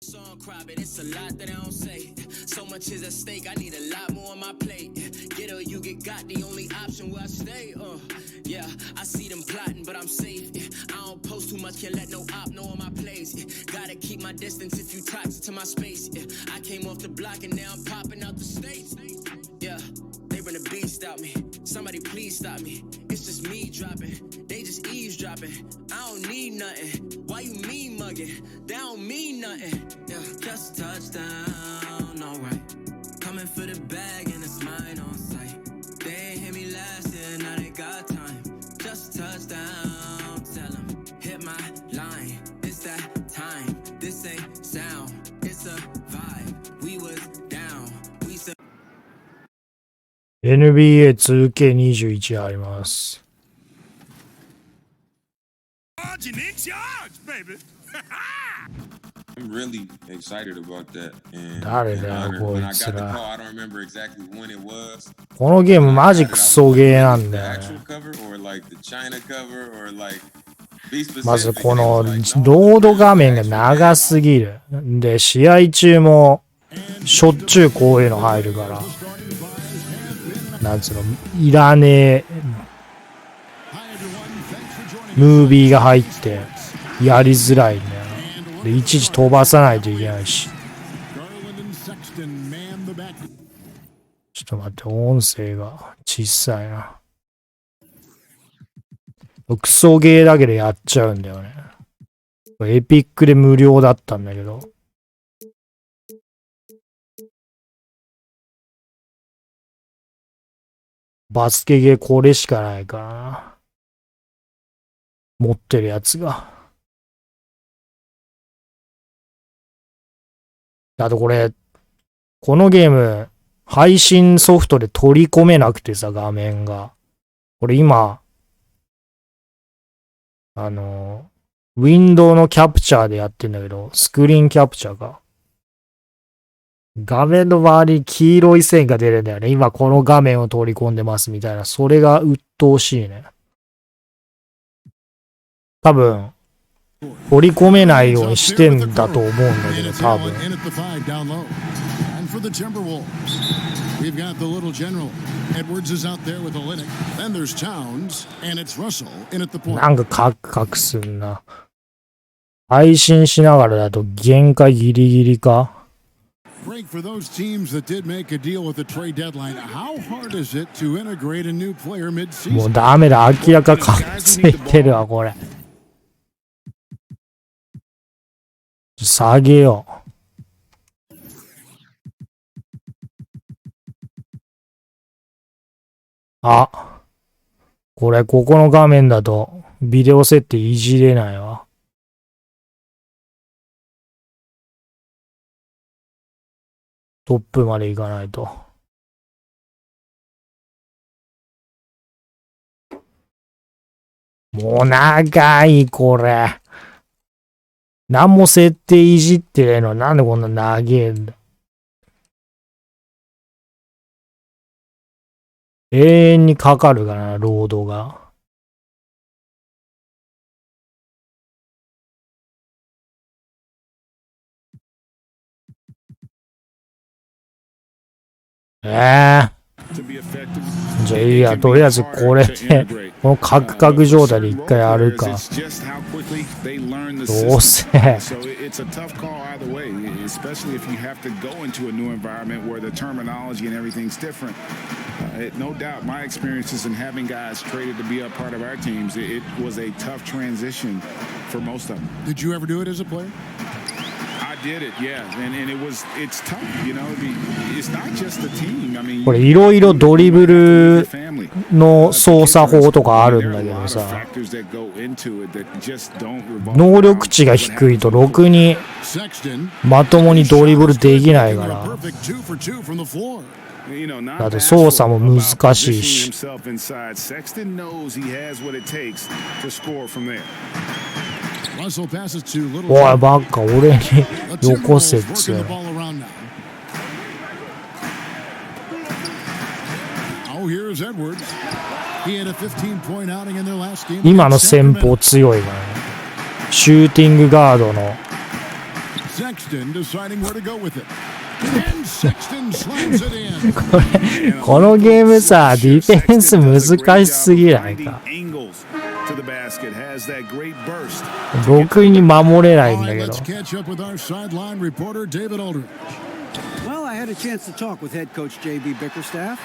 Song cry, but it's a lot that I don't say. So much is at stake, I need a lot more on my plate. Get or you get got, the only option where I stay. Yeah, I see them plotting, but I'm safe. I don't post too much, can't let no op know on my place. Gotta keep my distance if you toxic to my space. I came off the block and now I'm popping out the states. Yeah, they run a beast out me. Somebody please stop me. It's just me dropping. They just eavesdropping. I don't need nothing. Why you mean mugging? They don't mean nothing. Yeah, just touchdown, alright. Coming for the bag and it's mine on sight. They ain't hit me last year, now they got time. Just touchdown, tell them. Hit my line, it's that time. This ain't sound, it's a vibe. We was down, we said NBA 2K21 あります。I'm really excited about that. 誰だよ、こ When い I つ got the ら。 call, I don't remember exactly when it was. このゲームマジクソゲーなんだよ The ね。 actual cover or like the China cover or like be specific. まずこ And it の was like, ロ no, ード画面が長すぎる。で、試合中もしょっちゅうこういうの入るから。なんつうの、いらねえムービーが入ってやりづらいんだよな。で、いちいち飛ばさないといけないし。ちょっと待って、音声が小さいな。クソゲーだけでやっちゃうんだよね。エピックで無料だったんだけど。バスケゲーこれしかないからな。持ってるやつが。あとこれ、このゲーム、配信ソフトで取り込めなくてさ、画面が。これ今、ウィンドウのキャプチャーでやってんだけど、スクリーンキャプチャーか。画面の周りに黄色い線が出るんだよね。今この画面を取り込んでますみたいな。それが鬱陶しいね。多分、取り込めないようにしてんだと思うんだけど、多分。なんかカクカクすんな。配信しながらだと限界ギリギリか。For those teams that did make a deal with the trade deadline, how hard is it to integrate a new player mid-season? もうダメだ、明らかカッついてるわ、これ。下げよう。あ、これ、ここの画面だと、ビデオ設定いじれないわ。トップまで行かないと。もう長い、これ。何も設定いじってないのなんでこんな長えんだ。永遠にかかるかな、ロードが。じゃあいいや、とりあえずこれで、このカクカク状態で一回やるか。どうせ。No doubt, my experiences in having guys traded to be a part of our teams, it was a tough transition for most of them. Did you ever do it as a player? I did it, yeah, and it's tough, you know. It's not just the team. I mean, これいろいろドリブルの操作法とかあるんだけどさ、能力値が低いとろくにまともにドリブルできないから。だって操作も難しいし。おいばっか俺によこせっつうの。今の戦法強いからね。シューティングガードの Sexton deciding where to go with it. And Sexton slams it in. このゲームさ、ディフェンス難しすぎないか。ろくに守れないんだけど。 Let's catch up with our sideline reporter, David Aldridge. Well, I had a chance to talk with head coach JB Bickerstaff.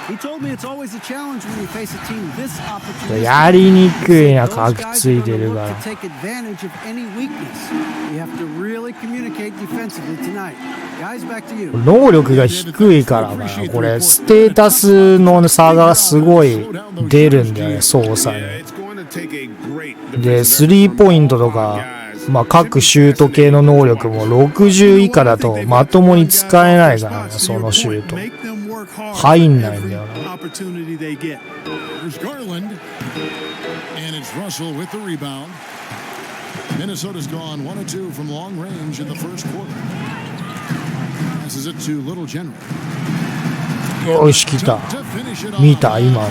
He told me it's always a challenge when you face a team this opportunity. やりにくいな、かくついてるから。 To take advantage of any weakness. You have to really communicate defensively tonight. Guys, back to you. 能力が低いからな。これ、ステータスの差がすごい出るんだよね、操作に。で、スリーポイントとか、まあ、各シュート系の能力も60以下だとまともに使えないからね、そのシュート。入んないんだよな。There's Garland, and it's Russell with the rebound. Minnesota's gone 1 of 2 from long range in the first quarter. Passes it to Little General. よし、来た。見た、今の。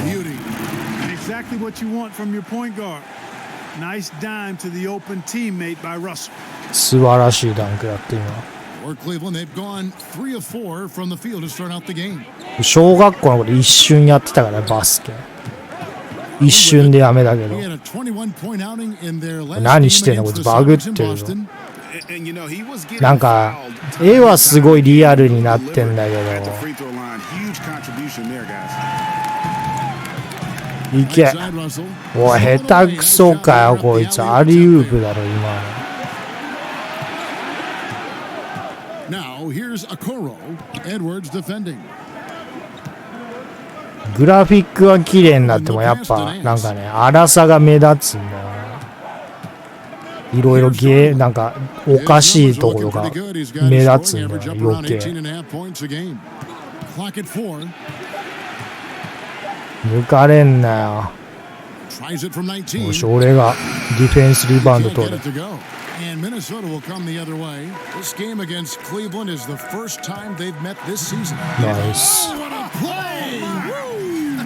Exactly what you want from your point guard. Nice dime to the open teammate by Russell. 素晴らしいダンクやって今。For Cleveland, they've gone 3 of 4 from the field to start out the game. 小学校の頃一瞬やってたからバスケ。一瞬でやめたけど。He had a 21-point outing in their last 何してんの game こいつ against バグっ the てる Celtics ぞ。 in Boston. なんか絵はすごいリアルになってんだけど。いけ。 Inside Russell. おい、下手くそかよこいつ。アリウープだろ今の。 Now here's Okoro. Edwards defending. グラフィックは綺麗になってもやっぱなんかね、粗さが目立つんだよな。いろいろなんかおかしいところが目立つんだよね、余計。 Clock at 4. 抜かれんなよ。 Tries it from 19. よし、俺がディフェンスリバウンド Can't 取 get る。 it to go. And Minnesota will come the other way. This game against Cleveland is the first time they've met this season. ナイス。 What a play! Woo!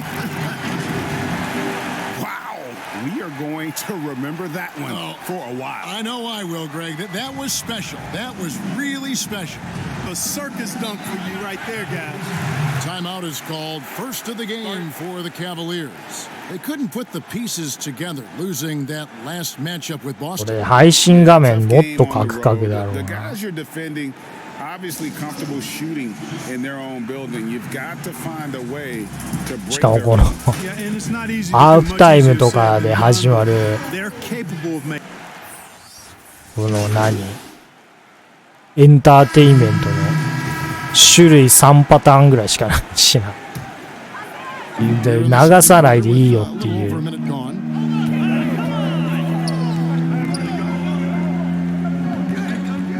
Wow, we are going to remember that one for a while. I know I will, Greg. That was special. That was really special. A circus dunk for you right there, guys. Timeout is called. First of the game for the Cavaliers. They couldn't put the pieces together, losing that last matchup with こ Boston. れ配信画面もっとカクカクだろう The な。 guys you're defending obviously comfortable shooting in their own building. You've got to find a way to し break かも their この Yeah, and it's not easy. ハーフタイムとかで始まる They're capable of making. このエンターテインメントの種類3パターンぐらいしかないしな。で流さないでいいよってい Over a う。 minute gone.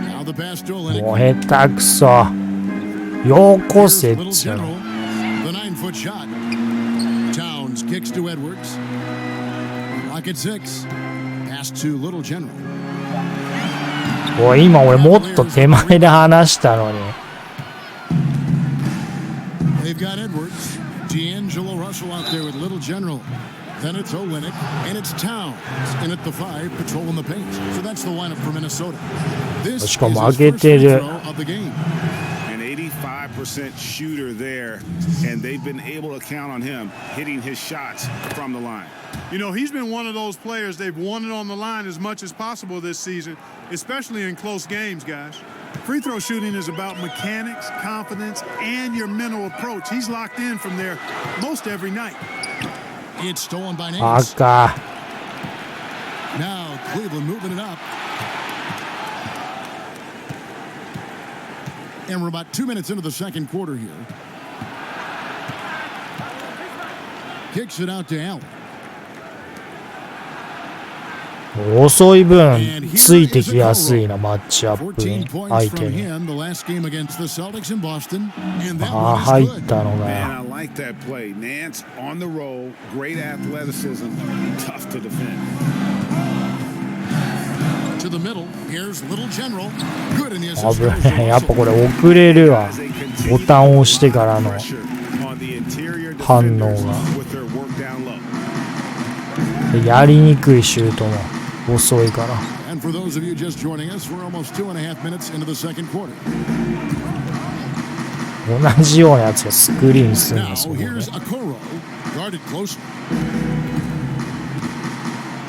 Now the pass to Olynyk. もう下手くそ。よこせっ Little つう General. の。 The 9-foot shot. Towns kicks to Edwards. Clock at 6. Pass to Little General. おい、今俺もっと手前で話したのに。 They've got Edwards. D'Angelo Russell out there with Little General. Then it's Olynyk, and it's Towns in at the 5, patrolling the paint. So that's the lineup for Minnesota. This is しか his も上げ first て free る。 throw of the game. An 85% shooter there, and they've been able to count on him hitting his shots from the line. You know, he's been one of those players they've wanted on the line as much as possible this season, especially in close games, guys. Free throw shooting is about mechanics, confidence, and your mental approach. He's locked in from there most every night. It's stolen by バ Nance. カ。 Now Cleveland moving it up. And we're about 2 minutes into the second quarter here. Kicks it out to Allen. 遅い分ついてきやすいな、マッチアップ14に points 相 from 手に。 him the last game against the Celtics in Boston. And that ああ、 one 入 is っ good. たの Man, が。 I like that play. Nance on the roll, great athleticism, tough to defend. To the middle. Here's Little General. Good in the 危 assist. ない。やっぱこれ遅れるわ。ボタンを押してからの Pressure on the interior 反応 defenders が。 with their work down low. やりにくいシュートも遅いから。And for those of you just joining us, we're almost 2.5 minutes into the second quarter. 同じようなやつがスクリーンするん Now ですよ、ね。 here's Okoro, guarded close.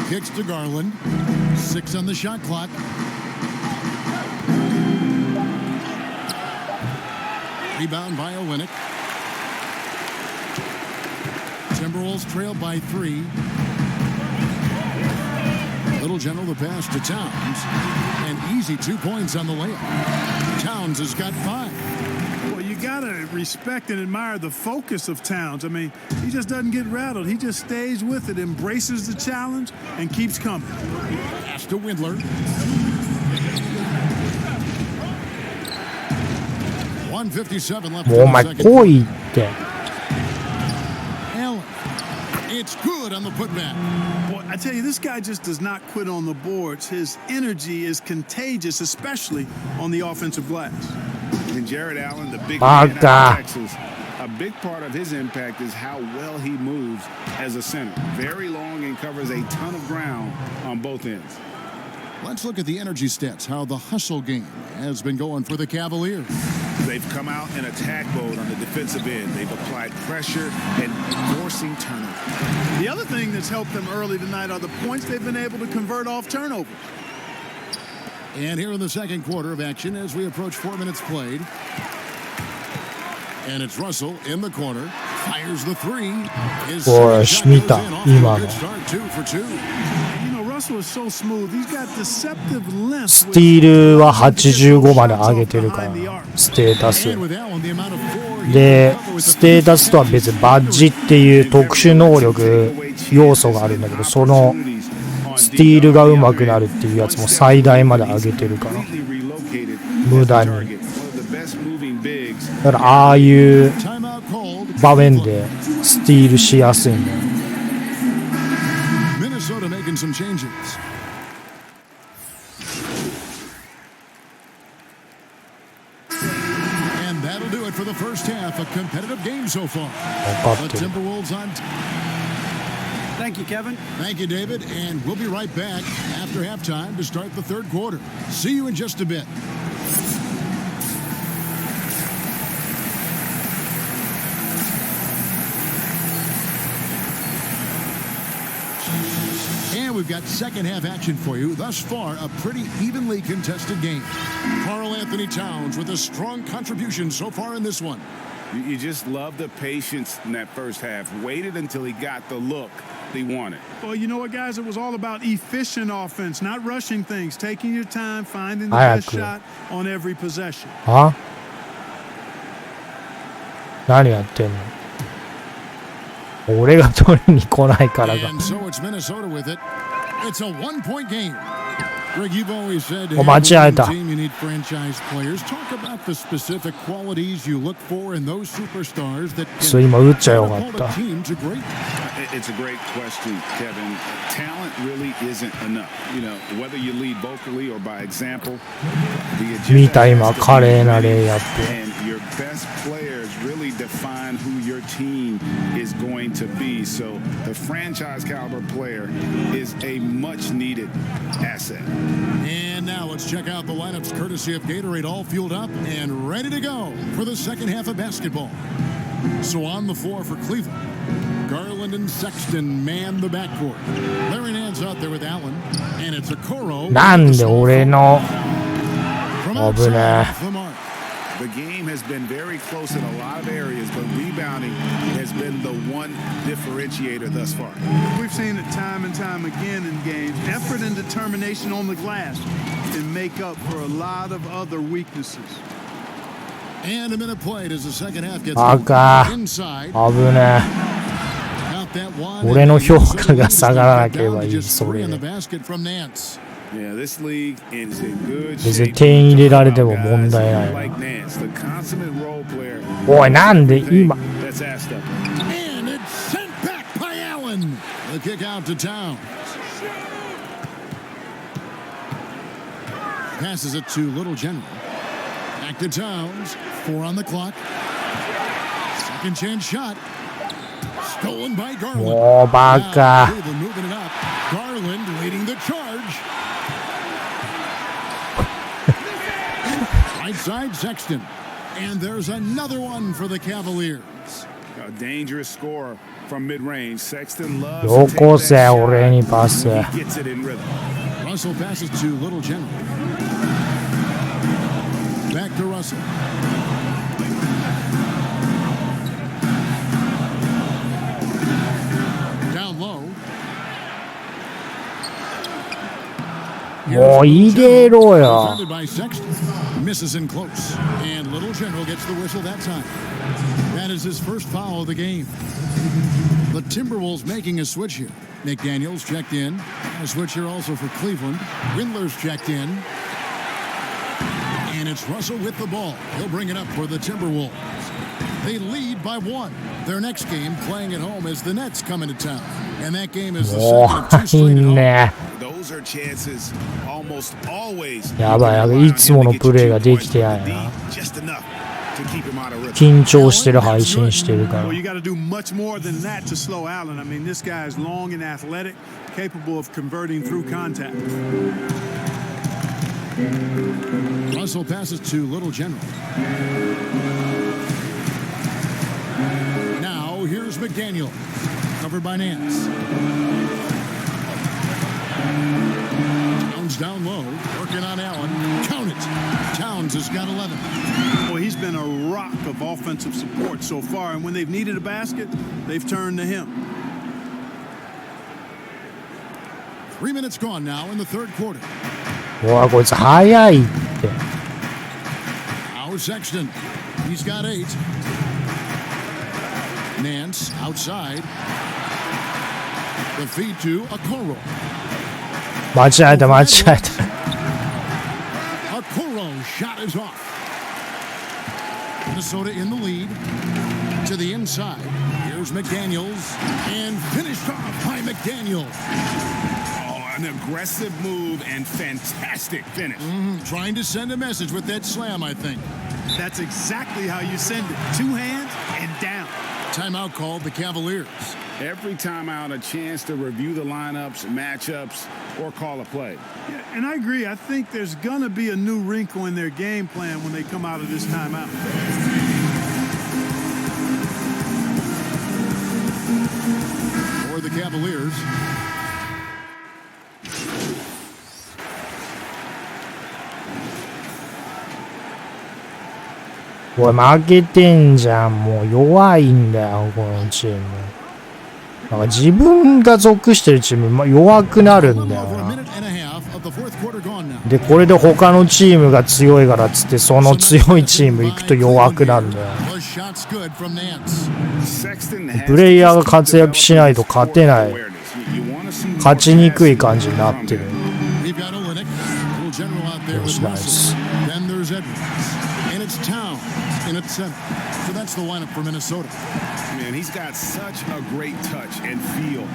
Kicks to Garland. 6 on the shot clock. Rebound by Olynyk. Timberwolves trail by 3. Little General the pass to Towns. An easy 2 points on the layup. Towns has got 5. Well, you got to respect and admire the focus of Towns. I mean, he just doesn't get rattled. He just stays with it, embraces the challenge, and keeps coming. Pass to Windler. 1:57 left もうお in 前 the second. 来いって。 Allen. It's good on the putback. Boy, I tell you, this guy just does not quit on the boards. His energy is contagious, especially on the offensive glass. And Jared Allen, the big man out of Baka. Texas, a big part of his impact is how well he moves as a center. Very long and covers a ton of ground on both ends. Let's look at the energy stats, how the hustle game has been going for the Cavaliers. They've come out in attack mode on the defensive end. They've applied pressure and forcing turnovers. The other thing that's helped them early tonight are the points they've been able to convert off turnovers. And here in the second quarter of action as we approach 4 minutes played. And it's Russell in the corner. Fires the 3. His Boy, second shot goes Schmita, in off to a Imano. good start, 2 for 2. You know, Russell is so smooth. He's got deceptive length. スティールは85まで上げてるから、ステータス。 And with Allen, the amount of 4で、ステータスとは別にバッジっていう特殊能力要素があるんだけど、そのスティールが上手くなるっていうやつも最大まで上げてるから、無駄に。だからああいう場面でスティールしやすいんだよ。 Minnesota making some changes. And that'll do it for the first half. A competitive game so far. 分か The ってる。 Timberwolves on. Thank you, Kevin. Thank you, David. And we'll be right back after halftime to start the third quarter. See you in just a bit. And we've got second half action for you. Thus far, a pretty evenly contested game. Karl Anthony Towns with a strong contribution so far in this one. You just love the patience in that first half. Waited until he got the look he wanted. Well, you know what, guys? It was all about efficient offense, not rushing things, taking your time, finding the I best agree. shot on every possession. あ？何やってんの？俺が取りに来ないからか。 And so it's Minnesota with it. It's a one-point game. Greg, you've always said to お、間違えた。 team you need franchise players. Talk about the specific qualities you look for in those superstars that そう、今打っちゃよかっ hold た。 a team to great. It's a great question, Kevin. Talent really isn't enough. You know, whether you lead vocally or by example. 見た今、華麗なレイアップ。 And your best players really define who your team is going to be. So the franchise caliber player is a much needed asset. And now let's check out the lineups courtesy of Gatorade, all fueled up and ready to go for the second half of basketball. So on the floor for Cleveland, Garland and Sexton man the backcourt. Larry Nance out there with Allen, and it's Okoro. なんで俺の From 危ね outside off the mark. The game has been very close in a lot of areas, but rebounding has been the one differentiator thus far. We've seen it time and time again in games. Effort and determination on the glass can make up for a lot of other weaknesses. And a minute played as the second half gets Baka. inside. 危ね Got that one. 俺の評価が下がらなければいい、 Just そ three れ in で the。basket from Nance. Yeah, this league is in good 別に shape. 点入れられても問題ない Like な。 Nance, the consummate role player. おい、なんで今。 That's asked of him. And it's sent back by Allen. The kick out to Towns. Passes it to Little General. Back to Towns. 4 on the clock. Second chance shot. Stolen by Garland. もうバカ。 Now Cleveland moving it up. Garland leading the charge. Right side, Sexton. And there's another one for the Cavaliers. A dangerous score from mid-range. Sexton loves よ to こ take せ that 俺 shot. にパス。 He gets it in rhythm. Russell passes to Little General. Back to Russell. Down low. もう入れろよ。 Defended by Sexton. Misses in close. And Little General gets the whistle that time. That is his first foul of the game. The Timberwolves making a switch here. McDaniels checked in. A switch here also for Cleveland. Windler's checked in. And it's Russell with the ball. He'll bring it up for the Timberwolves. They lead by 1. Their next game playing at home as the Nets come into town. And that game is the も second of 2ういい straight at home. ね。 Those are chances almost always. やばいやばい。いつものプレーができてないな。 Just enough to keep him out of rhythm. 緊張してる配信してるから Well, you got to do much more than that to slow Allen. I mean, this guy is long and athletic, capable of converting through contact. Russell passes to Little General. Now here's McDaniel. Covered by Nance. Towns down low. Working on Allen. Count it. Towns has got 11. Boy, he's been a rock of offensive support so far, and when they've needed a basket, they've turned to him. 3 minutes gone now in the third quarter. おいこいつ早いって。 Now Sexton. He's got 8. Nance outside. The feed to Okoro. 間違えた間違えた。 Okoro's shot is off. Minnesota in the lead. To the inside. Here's McDaniels. And finished off by McDaniels. Oh, an aggressive move and fantastic finish. Trying to send a message with that slam, I think. That's exactly how you send it. 2 hands and down. Timeout called the Cavaliers. Every time out, a chance to review the lineups, matchups, or call a play. Yeah, and I agree. I think there's going to be a new wrinkle in their game plan when they come out of this timeout. For the Cavaliers.「おい負けてんじゃん。もう弱いんだよこのチーム。なんか自分が属してるチーム弱くなるんだよな。でこれで他のチームが強いからっつってその強いチーム行くと弱くなるんだよ。プレイヤーが活躍しないと勝てない。勝ちにくい感じになってる。よしナイス。In its center. So that's the lineup for Minnesota. Man, he's got such a great touch and feel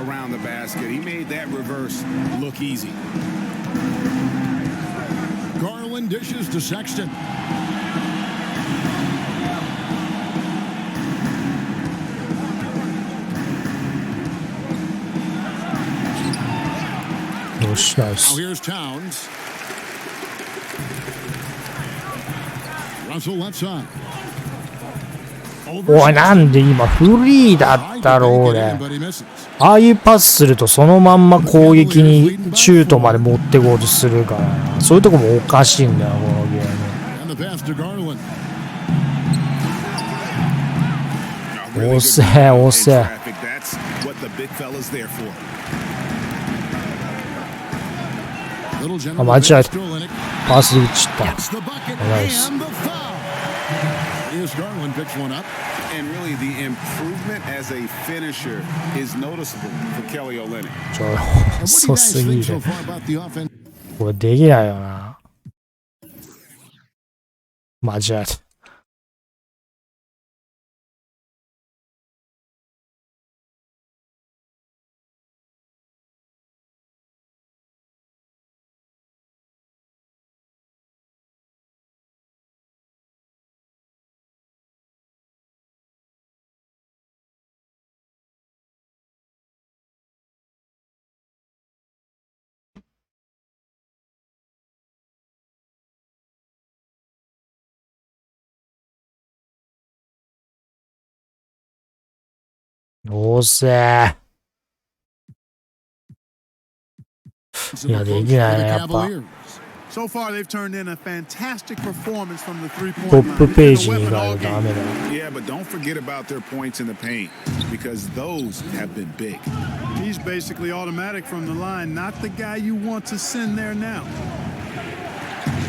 around the basket. He made that reverse look easy. Garland dishes to Sexton. Nice, nice. Now here's Towns. Russell left side. おいなんで今フリーだったろ俺。ああいうパスするとそのまんま攻撃にシュートまで持ってこうとするからな。そういうとこもおかしいんだよこのゲーム。押せ押せ。あ間違えた。パス打ちった。ナイス。Garland picks one up. And really, the improvement as a finisher is noticeable for Kelly Olynyk. 遅すぎる。これできないよな。間違えた。おせいや、できないね、やっぱ。So far, they've turned in a fantastic performance from the three-point ト line. ップページにいないとダメだ。Yeah, but don't forget about their points in the paint because those have been big. He's basically automatic from the line, not the guy you want to send there now.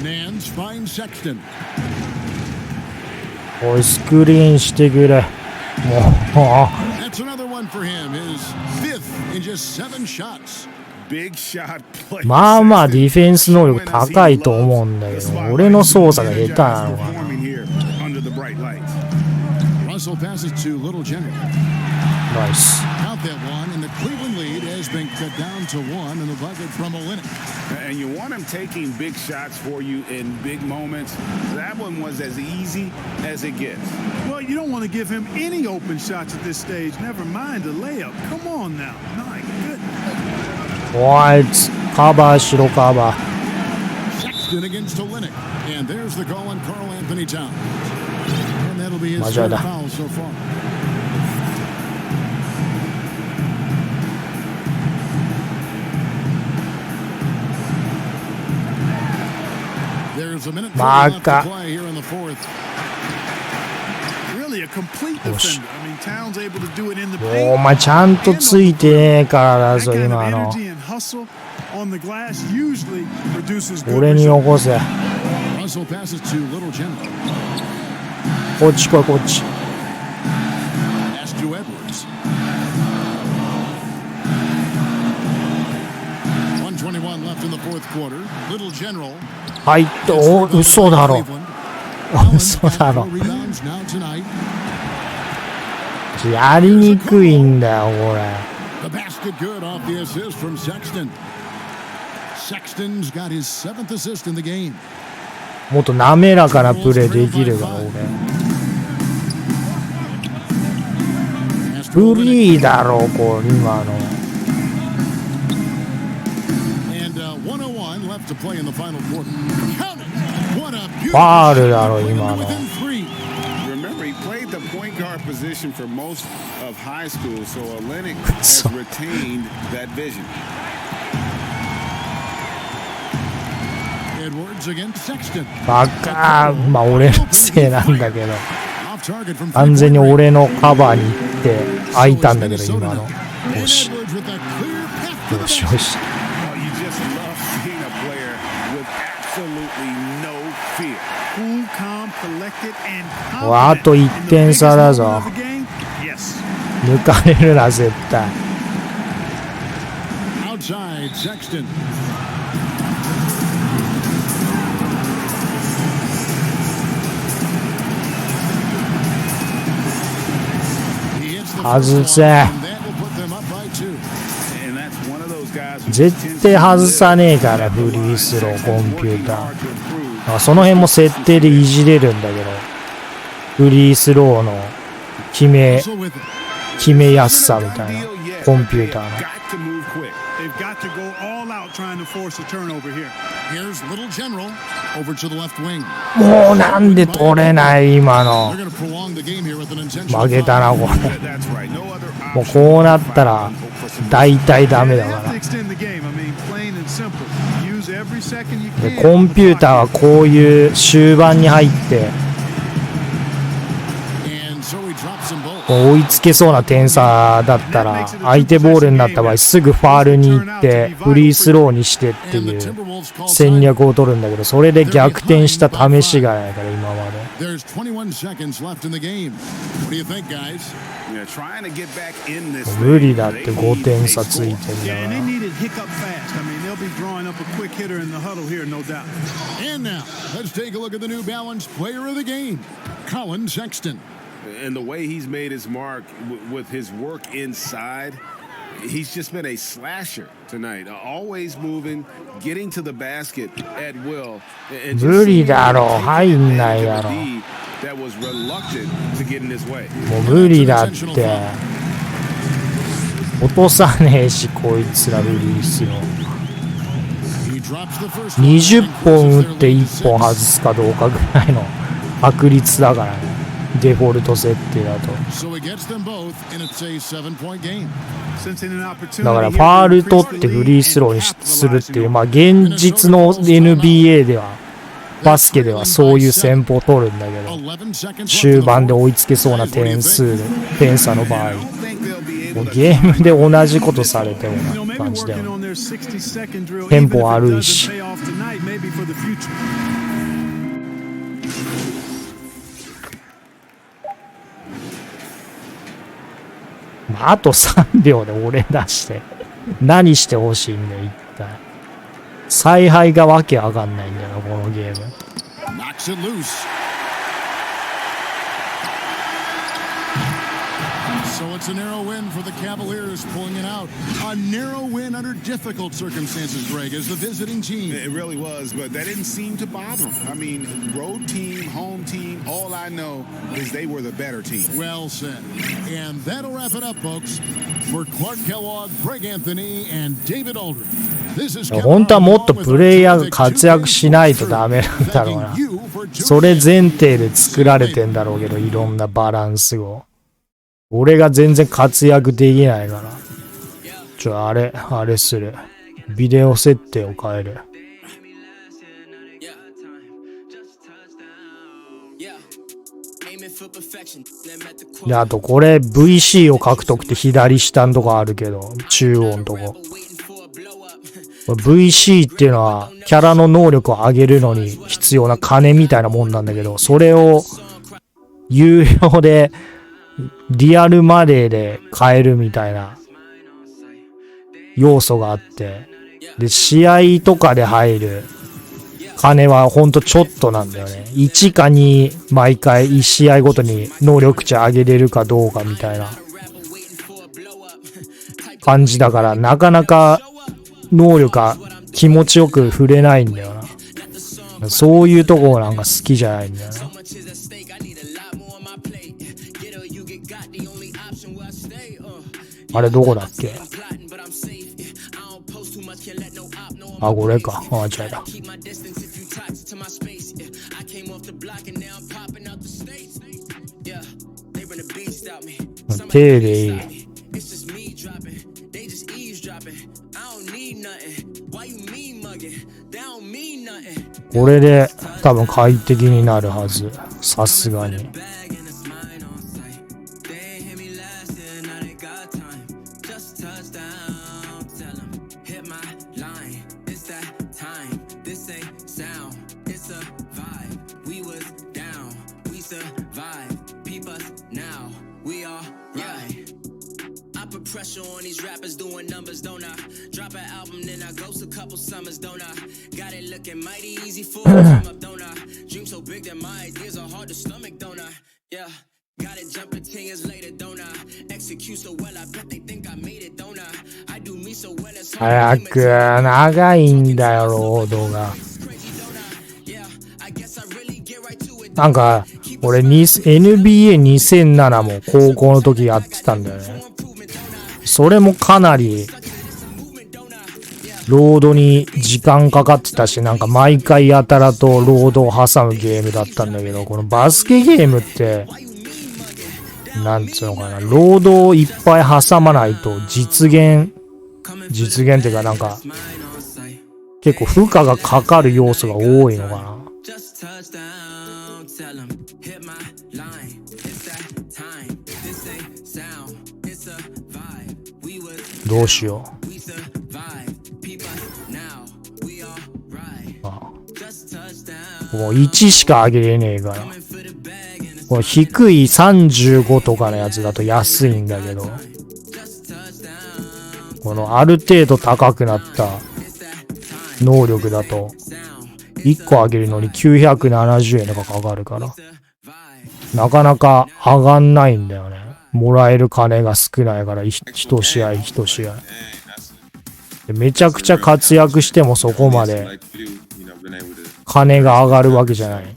Nance finds Sexton. おい、スクリーンしてくれ。もう。That's another one for him. His fifth in just 7 shots. まあまあディフェンス能力高いと思うんだけど、俺の操作が下手なのかな。ナイス。And you want him taking big shots for you in big moments. That one was as easy as it gets. Well, you don't want to give him any open shots at this stage. Never mind a layup. Come on now. My goodness. おい、カバーしろ、カバー。間違えた。バカ。お前ちゃんとついてねえからだぞ、今の。俺によこせ。こっち来い、こっち。はい、お、嘘だろ。嘘だろ。やりにくいんだよ、これ。もっと滑らかなプレーできるから、俺。フリーだろ、これ、今の。ファールだろ、今の。Position for most of high school, so Olenek has retained that vision. Edwards against Sexton. バカー、まあ俺のせいなんだけど、完全に俺のカバーに行って開いたんだけど今の。よし。よしよし。あと1点差だぞ。抜かれるな絶対。外せ。絶対外さねえからフリースローコンピューター。その辺も設定でいじれるんだけど、フリースローの決めやすさみたいな、コンピューターの。もうなんで取れない今の。負けたなこれ。もうこうなったら大体ダメだから。でコンピューターはこういう終盤に入って追いつけそうな点差だったら相手ボールになった場合すぐファールに行ってフリースローにしてっていう戦略を取るんだけど、それで逆転した試しがないから今まで。無理だって5点差ついてんだから。And the way he's made his mark with his work inside, he's just been a slasher tonight. Always moving, getting to the basket at will. 無理だろ、入んないだろ。That was reluctant to get in his way. もう無理だって。落とさねえし、こいつらフリースロー。20本打って1本外すかどうかぐらいの確率だからね。デフォルト設定だと。だからファール取ってフリースローにするっていう、まあ現実の NBA ではバスケではそういう戦法を取るんだけど、終盤で追いつけそうな点差の場合、もうゲームで同じことされてもな感じだよ。テンポ悪いし。あと3秒で俺出して何してほしいんだよ一体。采配がわけわかんないんだよなこのゲーム。So it's a narrow win for the Cavaliers, pulling it out. A narrow win under difficult circumstances, Greg, as the visiting team. It really was, but that didn't seem to bother them. I mean, road team, home team, all I know is they were the better team. Well said. And that'll wrap it up, folks. For Clark Kellogg, Greg Anthony, and David Aldridge. 本当はもっとプレイヤーが活躍しないとダメなんだろうな。それ前提で作られてんだろうけど、いろんなバランスを。俺が全然活躍できないから。あれする。ビデオ設定を変える。で、あとこれ VC を獲得って左下のとこあるけど、中央のとこ。VC っていうのはキャラの能力を上げるのに必要な金みたいなもんなんだけど、それを有料でリアルマネーで買えるみたいな要素があって、で、試合とかで入る金はほんとちょっとなんだよね。1か2毎回1試合ごとに能力値上げれるかどうかみたいな感じだから、なかなか能力が気持ちよく振れないんだよな。そういうとこなんか好きじゃないんだよな。あれどこだっけ？あ、これか。あ、違うだ。手でいい。これで多分快適になるはず。さすがに。Pressure on these rappers doing numbers, don't I? Drop an album, then I ghost a couple summers, don't I? Got it looking mighty easy for a come up, don't I? Dream so big that my ideas are hard to stomach, don't I? Yeah, got it jumping 10 years later, don't I? Execute so well, I bet they think I made it, don't I? I do me so well, it's hard to 長いんだよ、ロードが。なんか、俺、NBA2007 も高校の時やってたんだよね。それもかなりロードに時間かかってたし、なんか毎回やたらとロードを挟むゲームだったんだけど、このバスケゲームってなんつうのかな、ロードをいっぱい挟まないと実現っていうか、なんか結構負荷がかかる要素が多いのかな。どうしよう。もう1しか上げれねえから。この低い35とかのやつだと安いんだけど、このある程度高くなった能力だと1個上げるのに970円とかかかるから、なかなか上がんないんだよね。もらえる金が少ないから、一試合一試合でめちゃくちゃ活躍してもそこまで金が上がるわけじゃない。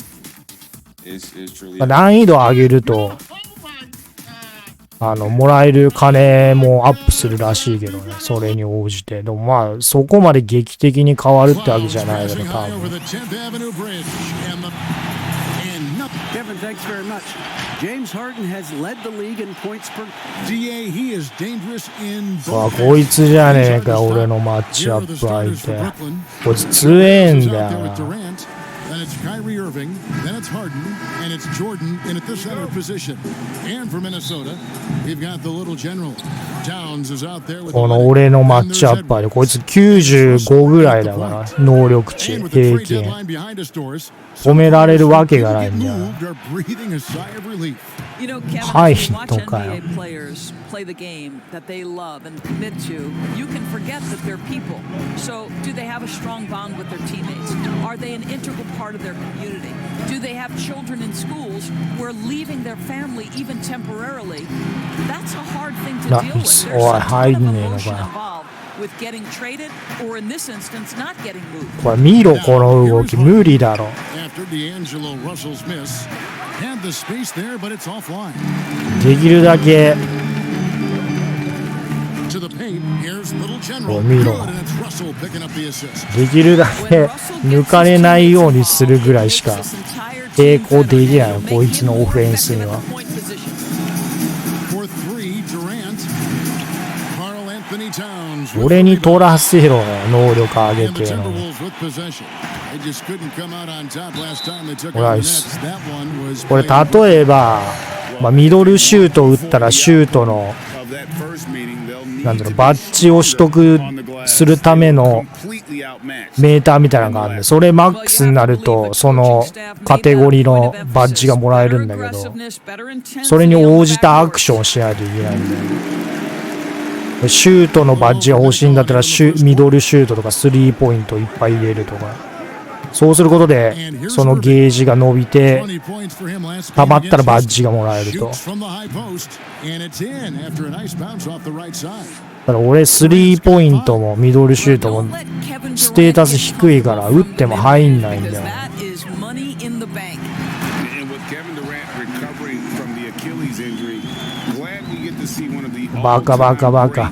難易度上げるともらえる金もアップするらしいけどね、それに応じて。でもまあそこまで劇的に変わるってわけじゃないけど、多分 Kevin, thanks very much. James Harden has led the league in points per. DA, he is dangerous in あ、 both. こいつじゃねえか、俺のマッチアップ相手。こいつ強えんだよな。 Then it's Kyrie Irving, then it's Harden, and it's Jordan in at the center position. And for Minnesota, we've got the little general. Towns is out there with この俺のマッチアッパーで、こいつ95ぐらいだから、能力値、平均。褒められるわけがないんだよ。はい、とかよ。play the game that they love and commit to, you can forget that they're people. So, do they have a strong bond with their teammates? Are they an integral part of their community? Do they have children in schools where leaving their family, even temporarily, that's a hard thing to deal with. There's some kind of emotion involved with getting traded, or in this instance, not getting moved. これ見ろ、この動き無理だろ。 After D'Angelo Russell's miss, had the space there, but it's offline. できるだけ To the paint, here's little こ general. う見ろ。 Good, and it's Russell picking up the assist. できるだけ抜かれないようにするぐらいしか抵抗できないの、こいつのオフェンスには。 For three, Durant. Karl Anthony Towns. 俺に取らせろよ、能力上げ And the ての。 Timberwolves with possession. They just couldn't come out on top last time they took on the Nice. Nets. That one was これ played. 例えば、ミドルシュートを打ったらシュートの Of that first meeting, they'll need なんだろう to バッジを取得するための completely outmatched. メーターみたいなのがあるんで、それマックスになるとそのカテゴリーのバッジがもらえるんだけど、それに応じたアクションをしないといけないんだよ。シュートのバッジが欲しいんだったらミドルシュートとかスリーポイントいっぱい入れるとか、そうすることでそのゲージが伸びて20 points for him last 溜 game まったら against バッジがもらえると。 Shoots from the high post, and it's in after a nice bounce off the right side. だから俺スリーポイントもミドルシュートもステータス低いから打っても入んないんだよ。 And with Kevin Durant recovering from the Achilles injury, glad we get to see one of the バカバカバカ。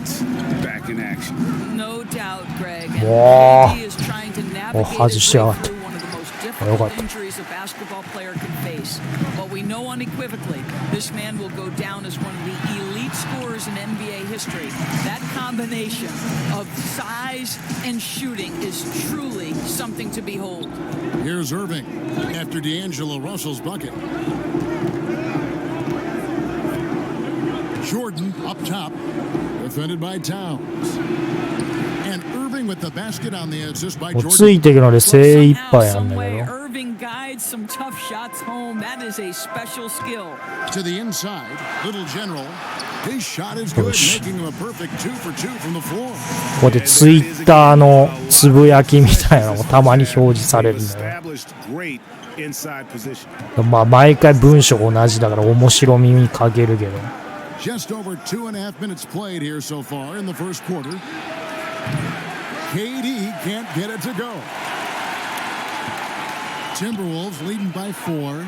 back in action. No doubt, Greg. わあ。 He is trying to お、 navigate 外し his やが way った。 through one of the most よかっ difficult た。 injuries a basketball player can face. But we know unequivocally, this man will go down as one of the elite scorers in NBA history. That combination of size and shooting is truly something to behold. Here's Irving after D'Angelo Russell's bucket. Jordan up top, defended by Towns. And Irving with the basket on the assist by もう Jordan. ついていくので Well, 精一 somehow, 杯なんだ some け way, ど。 Irving guides some tough shots home. That is a special skill. To the inside, little general. His shot is good, Push. making him a perfect 2 for 2 from the floor. こうやってツイッターのつぶやきみたいなのもたまに表示されるんだよ。 Established great inside position. まあ毎回文章同じだから面白みに欠けるけど。 Just over 2.5 minutes played here so far in the first quarter. KD can't get it to go. Timberwolves leading by 4.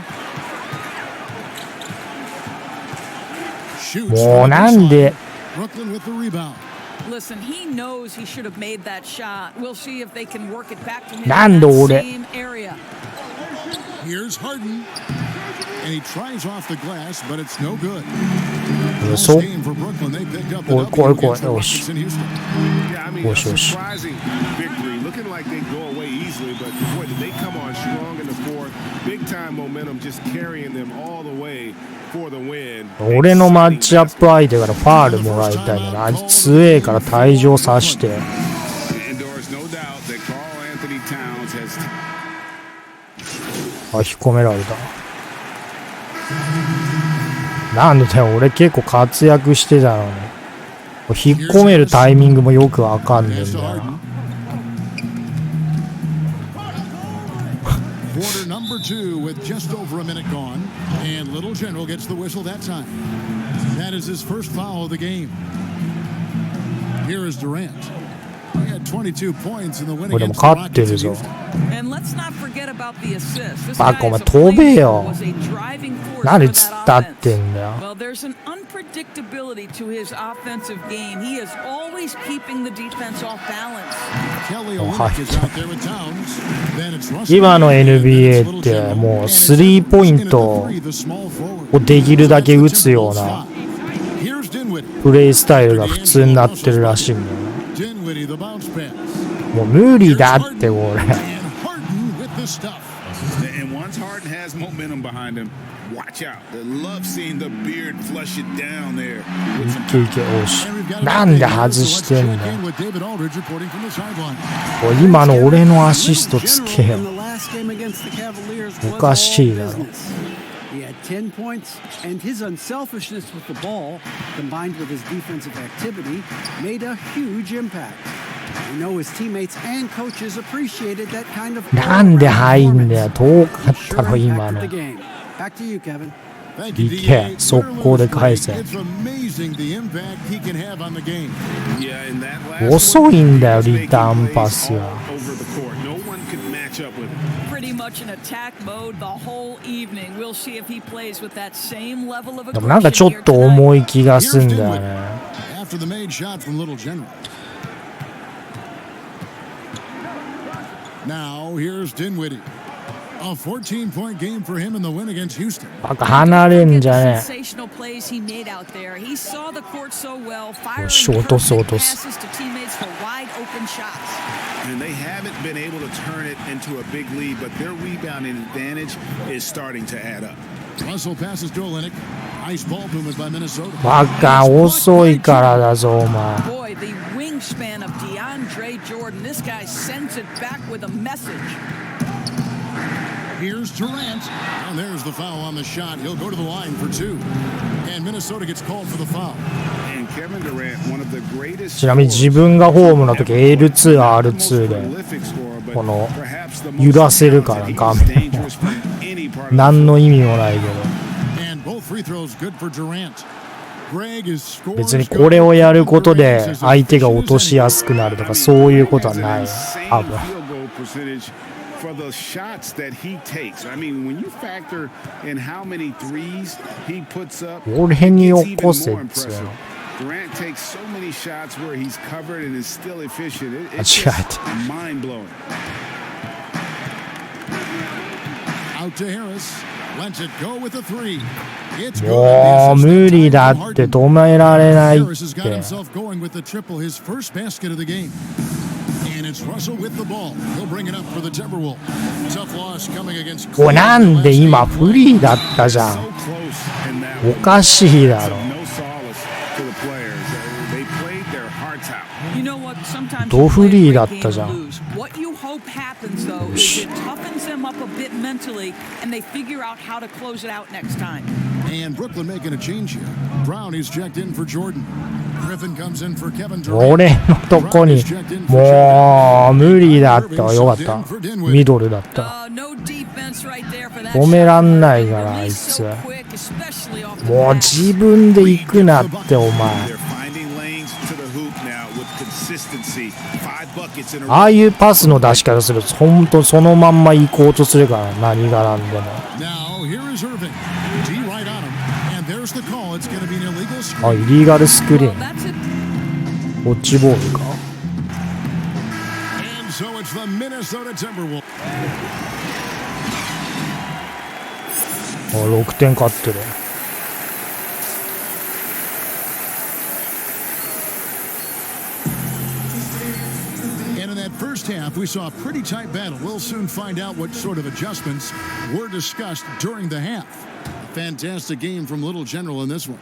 Shoots もう from なんで Brooklyn with the rebound. Listen, he knows he should have made that shot. We'll see if they can work it back to him なん in で that 俺 same area. Here's Harden. And he tries off the glass, but it's no good. そ Nice game for Brooklyn. They picked up the おい怖い W 怖い against the よし Rockets in Houston. Yeah, I mean, a Whoosh, whoosh. surprising victory. Looking like they go away easily, but boy, did they come on strong in the fourth. Big time momentum just carrying them all the way for the win. 俺のマッチアップ相手からファールもらいたいんだな。あいつ強えから退場さして。 And there's no doubt that Karl Anthony Towns has あ、引っ込められた。なんでだよ、俺結構活躍してたのに。引っ込めるタイミングもよくわかんねえんだよな。 Quarter number 2 with just over a minute gone. And Little General gets the whistle that time. That is his first foul of the game. Here is Durant. He had 22 points in the win これでも against 勝ってる the ぞ。 And let's not forget about the assist. This バ guy カお前 is a 飛べよ。 was a driving force なんで for 突 that っ立ってん offense. だよ。 Well, there's an unpredictability to his offensive game. He is always keeping the defense off balance. Kelly Olynyk is out there with Towns. Then it's Russell. 今の NBA ってもうスリーポイントをできるだけ打つような Here's Dinwiddie. プレイスタイルが普通になってるらしいんだよ。 Dinwiddie, the bounce pass. もう無理だってこれ。 And Harden with the stuff. And once Harden has momentum behind him, watch out. They love seeing the beard flush it down there. いけいけおし。なんで外してんだよ。 Check in with David Aldridge reporting from the sideline. おい今の俺のアシストつけよ。 In the last game against the Cavaliers was おかしいだろ。 all business. He had 10 points, and his unselfishness with the ball, combined with his defensive activity, made a huge impact. We know his teammates and coaches appreciated that kind of なんで入んだよ。遠かった Sure ろ今 impacted の。 the game. Back to you, Kevin. Thank you, いけ DA. 速攻で返せ。 It's amazing the impact he can have on the game. Yeah, and that last 遅いんだよリターンパス all は。 over the court. No one could match up with him. Pretty much in attack mode the whole evening. We'll see if he plays with that same level of でもなんか aggression ちょっ here と tonight. 重い気がすんだよね。 After the made shot from Little General. Now here's Dinwiddie. A 14-point game for him in the win against Houston. バカ離れんじゃね Sensational plays he made out there. He saw the court so well, firing よし落とす落と perfect す。 passes to teammates for wide open shots. And they haven't been able to turn it into a big lead, but their rebounding advantage is starting to add up. Russell passes to Olynyk. Nice ball movement by Minnesota. バカ遅いからだぞお前。 Boy, the wingspan of DeAndre Jordan. This guy sends it back with a message. Here's Durant. And there's the foul on the shot. He'll go to the line for two. And Minnesota gets called for the foul. And Kevin Durant, one of the greatest ちなみに自分がホームの時 L2R2 でこの揺らせるから画面を何の意味もないけど And both free throws good for Durant. Greg is scores 別にこれをやることで相手が落としやすくなるとかそういうことはない多分 for the shots that he takes. I mean, when you factor in how many threes he puts up, 俺に it's 起 even こせっ more つう impressive. の Durant takes so many shots where he's covered and is still efficient. It's 間違 just えた mind-blowing. out to Harris. Lets it go with a three. It's good. もう無理だって止められないっ Harris has got て himself going with the triple, his first basket of the game. And it's Russell with the ball. He'll bring it up for the Timberwolves. Tough loss coming against おいなんで今フリーだったじゃ So ん close in that お one. かしいだろ No solace to the players. They played their hearts out. You know what? Sometimes ドフリーだったじゃん What you hope happens though is it toughens them up a bit mentally and they figure out how to close it out next time. And Brooklyn making a change here. Brown is checked in for Jordan. Griffin comes in for Kevin Durant. 俺のとこにもう無理だったわよかったミドルだった No defense right there for that 止めらんない shot. からあい Release つ so quick, especially off the もう glass. 自分で行くなってお前 They're finding lanes to the hoop now with consistency. 5 buckets in a ああ row. いうパスの出し方するとほんとそのまんま行こうとするから何がなんでも Now here is Irving. D right on him. And there's the call. It's going to be an illegal あ screen. イリーガルスクリー Well, ン that's it. ウォッチボールか And so it's the Minnesota Timberwolves. 6点勝ってる And in that first half, we saw a pretty tight battle. We'll soon find out what sort of adjustments were discussed during the half. A fantastic game from Little General in this one.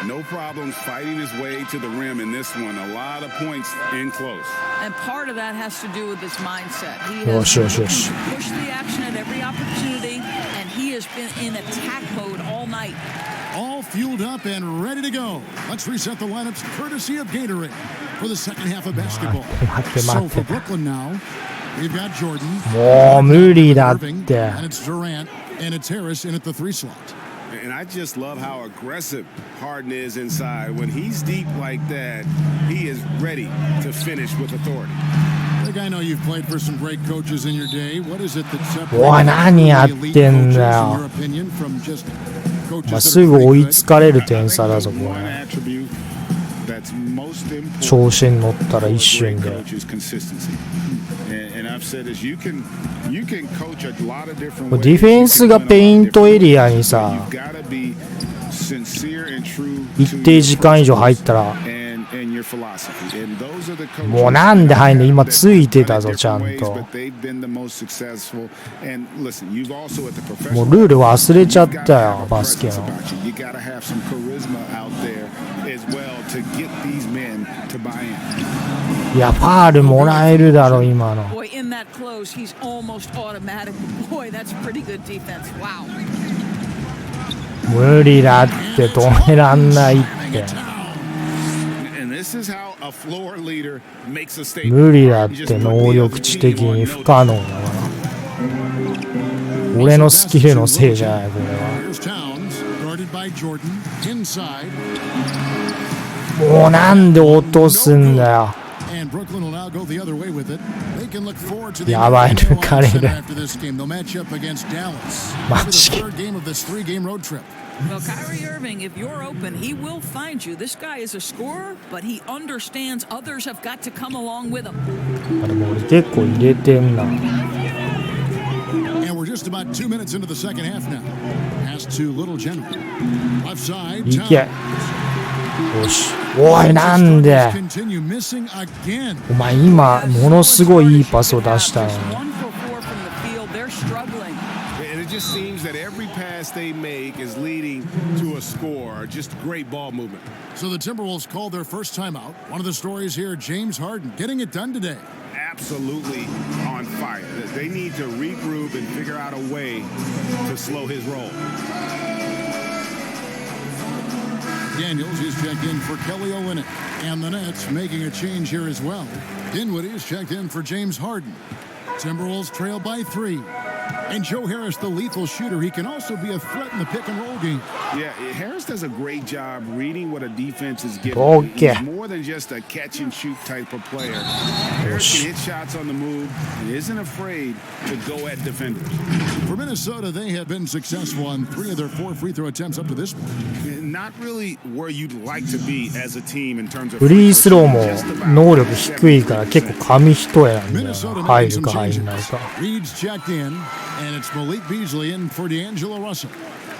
No problems fighting his way to the rim in this one. A lot of points in close. And part of that has to do with his mindset. He Oh, has sure, sure, sure. pushed the action at every opportunity, and he has been in attack mode all night. All fueled up and ready to go. Let's reset the lineups courtesy of Gatorade for the second half of basketball. So for Brooklyn now, we've got Jordan. もう無理だっ Irving, て and it's Durant, and it's Harris in at the 3 slot. And I just love how aggressive Harden is inside. When he's deep like that, he is ready to finish with authority. Like, I know you've played for some great coaches in your day. What is it that separates おい、何やっ the elite てん coaches, だ in よ your。opinion, from just まあ、 coaches す that ぐ are 追 pretty い good? つかれる I 点 think 差だ the ぞ、こ one れ。 attribute that's most important 調子に乗ったら for a 一瞬 great で。 coach is consistency. And I've said this, you can coach a lot of different デ ways. ィフェンスがペイントエリアにさ、 You've gotta be sincere and true 一定時間以上入ったら、 and your philosophy. And those are the coaches もうなんで入んの？今ついてたぞ、ちゃん different ways, と。 but they've been the most successful. And listen, you've also at the も professional うルール忘れちゃっ you た gotta よ、 have a バスケ presence の。 about you. You gotta have some charisma out there as well to get these men to buy in. いや、ファールもらえるだろ、今の。 Boy, in that close, he's almost automatic. Boy, that's pretty good defense. Wow. 無理だって止めらんないって。 And this is how a floor leader makes a statement. 無理だって能力値的に不可能だから。俺のスキルのせいじゃない、これは。 Here's Towns, guarded by Jordan, inside. もうなんで落とすんだよ。 And Brooklyn will now go the other way with it. They can look forward to the やばい、抜かれる。 after this game. They'll match up against Dallas. マ For ジ the か。 third game of this 3-game road trip. Well, Kyrie Irving, if you're open, he will find you. This guy is a scorer, but he understands others have got to come along with him. あれも俺結構入れてんな。 And we're just about 2 minutes into the second half now. Pass to Little General. Left side, いけ。 Towns. よし。おい、なんで。 Continue missing again. お前今、ものすごいいいパスを出したのに。 1 for 4 from the field. They're struggling. And it just seems that every pass they make is leading to a score. Just great ball movement. So the Timberwolves called their first timeout. One of the stories here, James Harden getting it done today. Absolutely on fire. They need to regroup and figure out a way to slow his roll. Daniels is checked in for Kelly Olynyk. And the Nets making a change here as well. Dinwiddie is checked in for James Harden. Timberwolves trail by 3. And Joe Harris, the lethal shooter, he can also be a threat in the pick-and-roll game. Yeah, Harris does a great job reading what a defense is giving. Okay. He's more than just a catch-and-shoot type of player. Harris can hit shots on the move and isn't afraid to go at defenders. For Minnesota, they have been successful on 3 of their 4 free throw attempts up to this point. Not really where you'd like to be as a team in terms of フリースローも能力低いから結構紙一重なんだよな。 Minnesota 入 making る some か入 changes. んないか。 Reed's checked in, and it's Malik Beasley in for D'Angelo Russell.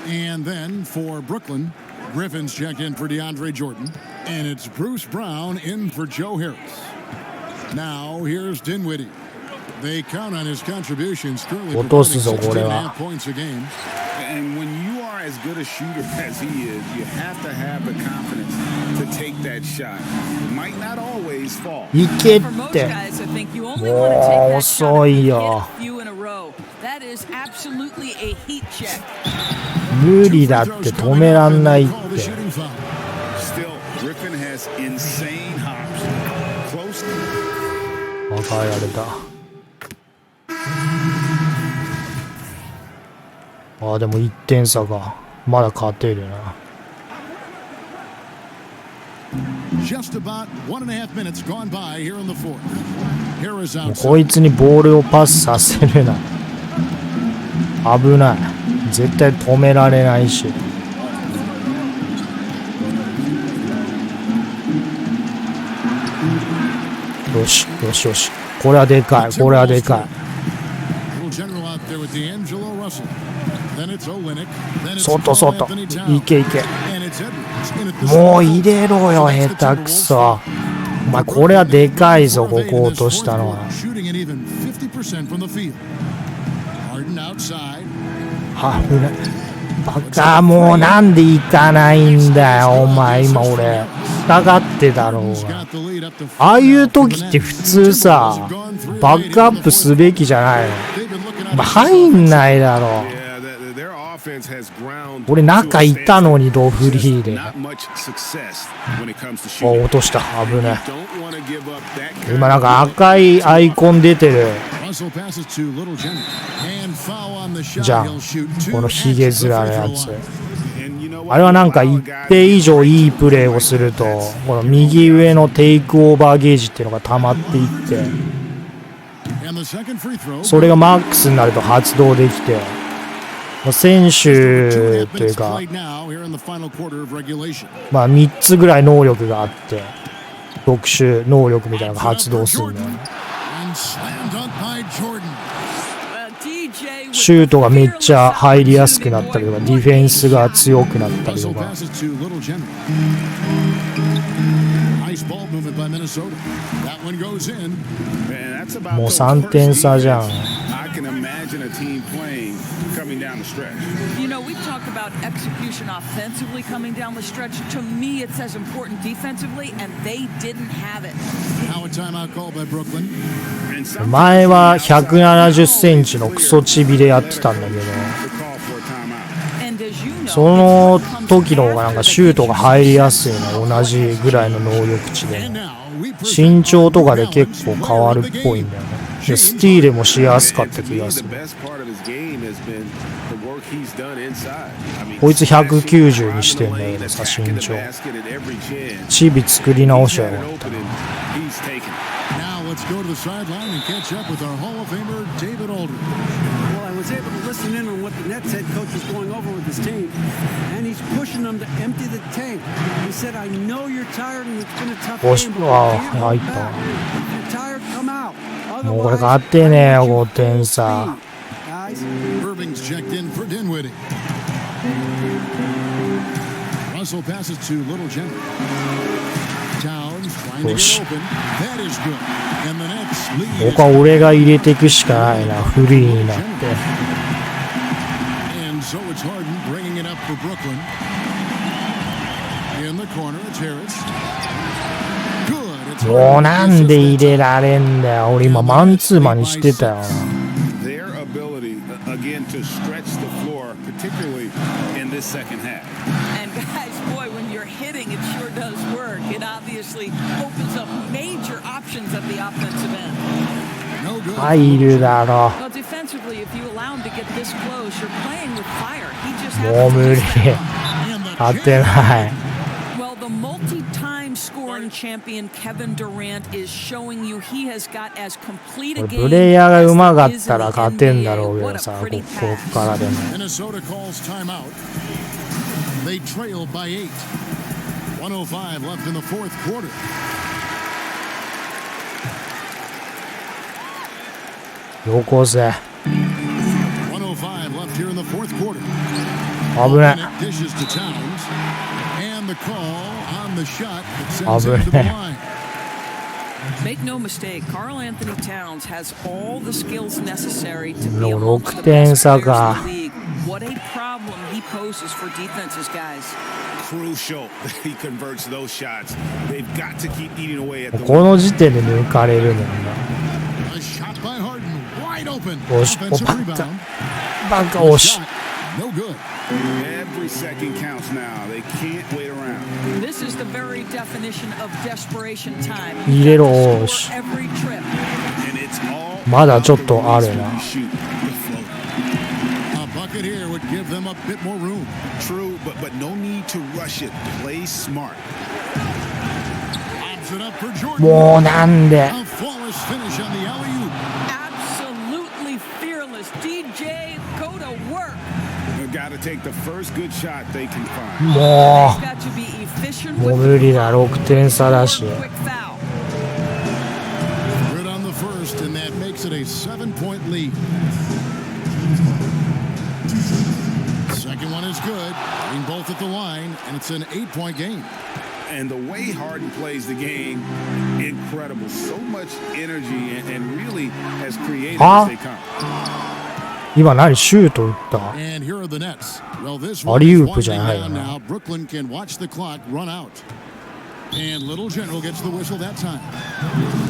And then for Brooklyn, Griffin's checked in for DeAndre Jordan, and it's Bruce Brown in for Joe Harris. Now here's Dinwiddie. They count on his contributions, currently 落とすぞ、 providing これは。 16.5 points a game. And when you are as good a shooter as he is, you have to have the confidence to take that shot. It might not always fall. いけっ For most て。 guys, I think you only want to take that shot 遅 if い you よ。 hit a few in a row. That is absolutely a heat check. 無理だって止めらんないって。 Call the shooting foul. Still, Griffin has insane hops. Close. 与えられた。ああ、でも1点差か。まだ勝てるな。 Just about 1.5 minutes gone by here in the fourth. Here is もう outside. こいつにボールをパスさせるな。危ない。絶対止められないし。よし、よしよし。これはでかい。これはでかい。 Little general out there with D'Angelo Russell. Then it's Olynyk. Then it's 外外。 Anthony Towns. いけいけ。 And it's Edwards in at the もう入れろよ、下手くそ。お前これはでかいぞ、ここ落としたのは。 Shooting at even 50% from the field. Harden outside. 危ない。バカ、もうなんで行かないんだよ、お前。今俺、下がってだろう He's が。 got the lead up to ああいう 4 時って普通さ、バックアップすべきじゃないの。 They've been looking お前 at 入んないだろ。 Yeah, their offense has ground. 俺中いたのにドフリーで。 Not much success when it comes to あ、 shooting. 落とした。危ない。 Don't want to give up that 今なんか赤いアイコン出てる。 Russell passes to Little General. And foul on the shot. じゃん He'll shoot 2このヒゲ at the 面の free や throw つ。 line. あれはなんか一定以上いいプレーをすると、この右上のテイクオーバーゲージっていうのが溜まっていって、それがマックスになると発動できて、選手というか、まあ3つぐらい能力があって、特殊能力みたいなのが発動するんだよね。シュートがめっちゃ入りやすくなったりとか、ディフェンスが強くなったりとか。もう3点差じゃん。You know, we talk about execution offensively coming down the stretch. To me, it's as important defensively, and they didn't have it. Now a timeout called by Brooklyn. 前は170センチのクソチビでやってたんだけど、その時の方がなんかシュートが入りやすいの、同じぐらいの能力値で、身長とかで結構変わるっぽいんだよね。でスティールもしやすかった気がする。こいつ190にしてんだけどさ、身長。チビ作り直しはよかったな。Let's go to the sideline and catch up with our Hall of Famer, David Aldridge. Well, I was able to listen in on what the Nets head coach is going over with his team, and he's pushing them to empty the tank. He said, I know you're tired and it's been a tough game, but if you're tired, come out. もうこれ勝ってねえよ、5点差。Irving's checked in for Dinwiddie. Russell passes to Little Jenner. Towns trying to get open. That is good. And the Nets lead. ここは俺が入れていくしかないな、フリーになって。And so it's Harden bringing it up for Brooklyn. In the corner, it's Harris. Good. もうなんで入れられんだよ。俺今マンツーマンにしてたよな。Their ability again to stretch the floor, particularly in this second half. And guys, boy, when you're hitting, it sure does work. It obviously opens up major options at the offensive end. 入るだろ。 Well, defensively, if you allow him to get this close, you're playing with fire. He just もう無理。 勝てない。 Well, the multi-time scoring champion Kevin Durant is showing you he has got as complete a game. プレイヤーが上手かったら勝てんだろうけどさ、ここからでも。 Minnesota calls timeout. They trail by 8. 105 left in the fourth quarter. よこせ。 105 left here in the fourth quarter. 危ない。 Dishes to Towns. And the call on the shot that sends him to the line. Make no mistake, Karl Anthony Towns has all the skills necessary to be 6 amongst the 点 best 差 players か。 in the league. What a problem he poses for defenses, guys. Crucial that he converts those shots. They've got to keep eating away at the この時点で抜かれるもんな。 A shot by Harden, wide open. おし、お Offensive バ rebound. カ。バカ、おし。 No good. Every second counts now. They can't wait around. This is the very definition of desperation time. 入れろ、お Score し。 every trip. And it's all まだちょっとあるな。 shoot the float. A bucket here would give them a bit more room. True, but no need to rush it. Play smart. Lobs it up for Jordan. もうなんで。 A flawless finish on the alley-oop. Absolutely fearless. DJ, go to work. They've got to take the first good shot they can find. も Got to be efficient う、も with う無理だ、6点差だし。 quick foul. Good on the first, and that makes it a 7-point lead. Second one is good. Getting both at the line, and it's an 8-point game. And the way Harden plays the game, incredible. So much energy and really has created as they come. 今何シュート打った And here are the Nets. Well, this ア one リ is ウープじゃ winding ないよ down な。 now. Brooklyn can watch the clock run out. And Little General gets the whistle that time.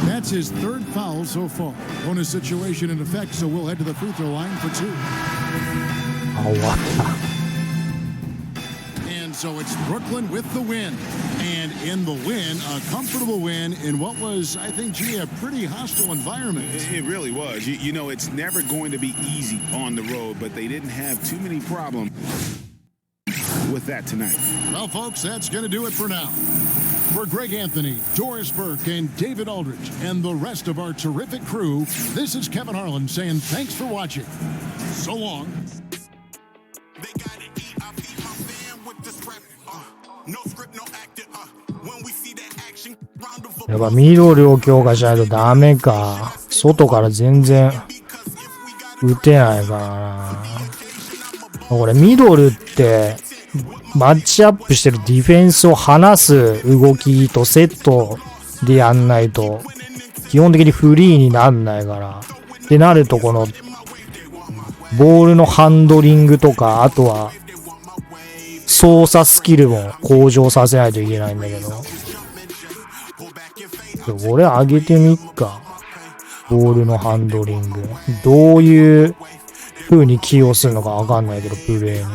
That's his third foul so far. Bonus situation in effect, so we'll head to the free throw line for 2. あ、終わった。 And so it's Brooklyn with the win. And in the win, a comfortable win in what was, I think, gee, a pretty hostile environment. It really was. You know, it's never going to be easy on the road, but they didn't have too many problems with that tonight. Well, folks, that's going to do it for now. For Greg Anthony, Doris Burke, and David Aldridge, and the rest of our terrific crew, this is Kevin Harlan saying thanks for watching. So long. They gotta eat, I feed my fam with this rap. No script, no acting. When we see that action, round of やっぱ緑を強化しないとダメか。外から全然打てないからな。これミドルってマッチアップしてるディフェンスを離す動きとセットでやんないと基本的にフリーになんないから。ってなるとこのボールのハンドリングとか、あとは操作スキルも向上させないといけないんだけど。これ上げてみっか。ボールのハンドリング。どういう風に起用するのかわかんないけど、プレイに。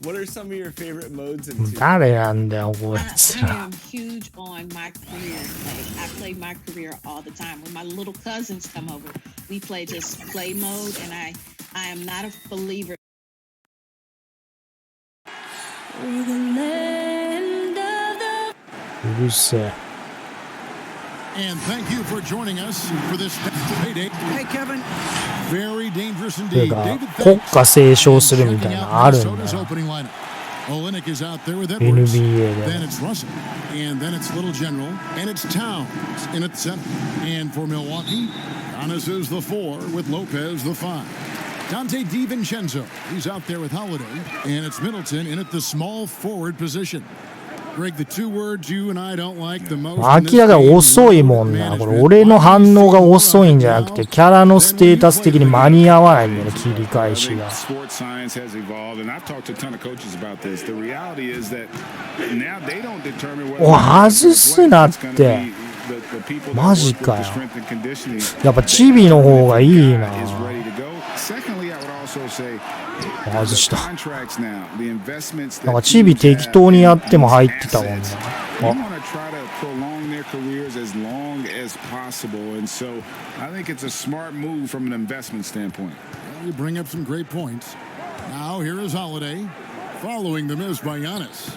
What are some of your favorite modes in 誰なんだよ、こいつ I ら。 am huge on my career. Like, I play my career all the time. When my little cousins come over, we play just play mode, and I am not a believer. We're the land of the うるせえ。 And thank you for joining us for this payday. Hey, Kevin. Very dangerous ていう indeed. か David 国 Thanks. 歌斉唱するみたいなのあるんだ Minnesota's よ。 opening lineup. Olenek is out there with Edwards. NBA で Then it's Russell. And then it's Little General. And it's Towns in at center. And for Milwaukee, Giannis is the 4 with Lopez the 5. Dante DiVincenzo, he's out there with Holiday. And it's Middleton in at the small forward position. Greg, the two words you and I don't like the most. 明らかに遅いもんな。これ俺の反応が遅いんじゃなくて、キャラのステータス的に間に合わないんだよね、切り返しが。Sports science has evolved, and I've talked to a ton of coaches about this. The reality is that now they don't determine whether お、外すなって。マジかよ。やっぱチビの方がいいな。外した。なんかチビ適当にやっても入ってたもんな。あ。careers as long as possible, and so I think it's a smart move from an investment standpoint. Well, you bring up some great points. Now here is Holiday, following the miss by Giannis,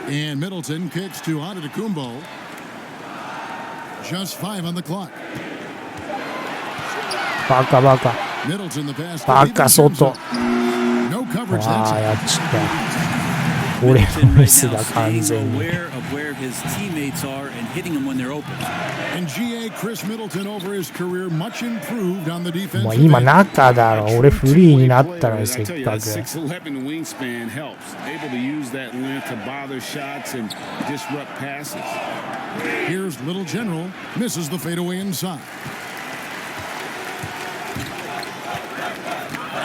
and Middleton kicks to Antetokounmpo. Just 5 on the clock. バカバカ。 Middleton the pass. バカ外。 No coverage. ああ、やっちった。俺のミスだ、完全に。And GA Chris Middleton over his career much improved on the defense. もう今中だろ。俺フリーになったのにせっかく。 6'11" wingspan helps. Able to use that length to bother shots and disrupt passes. Here's Little General, misses the fadeaway inside.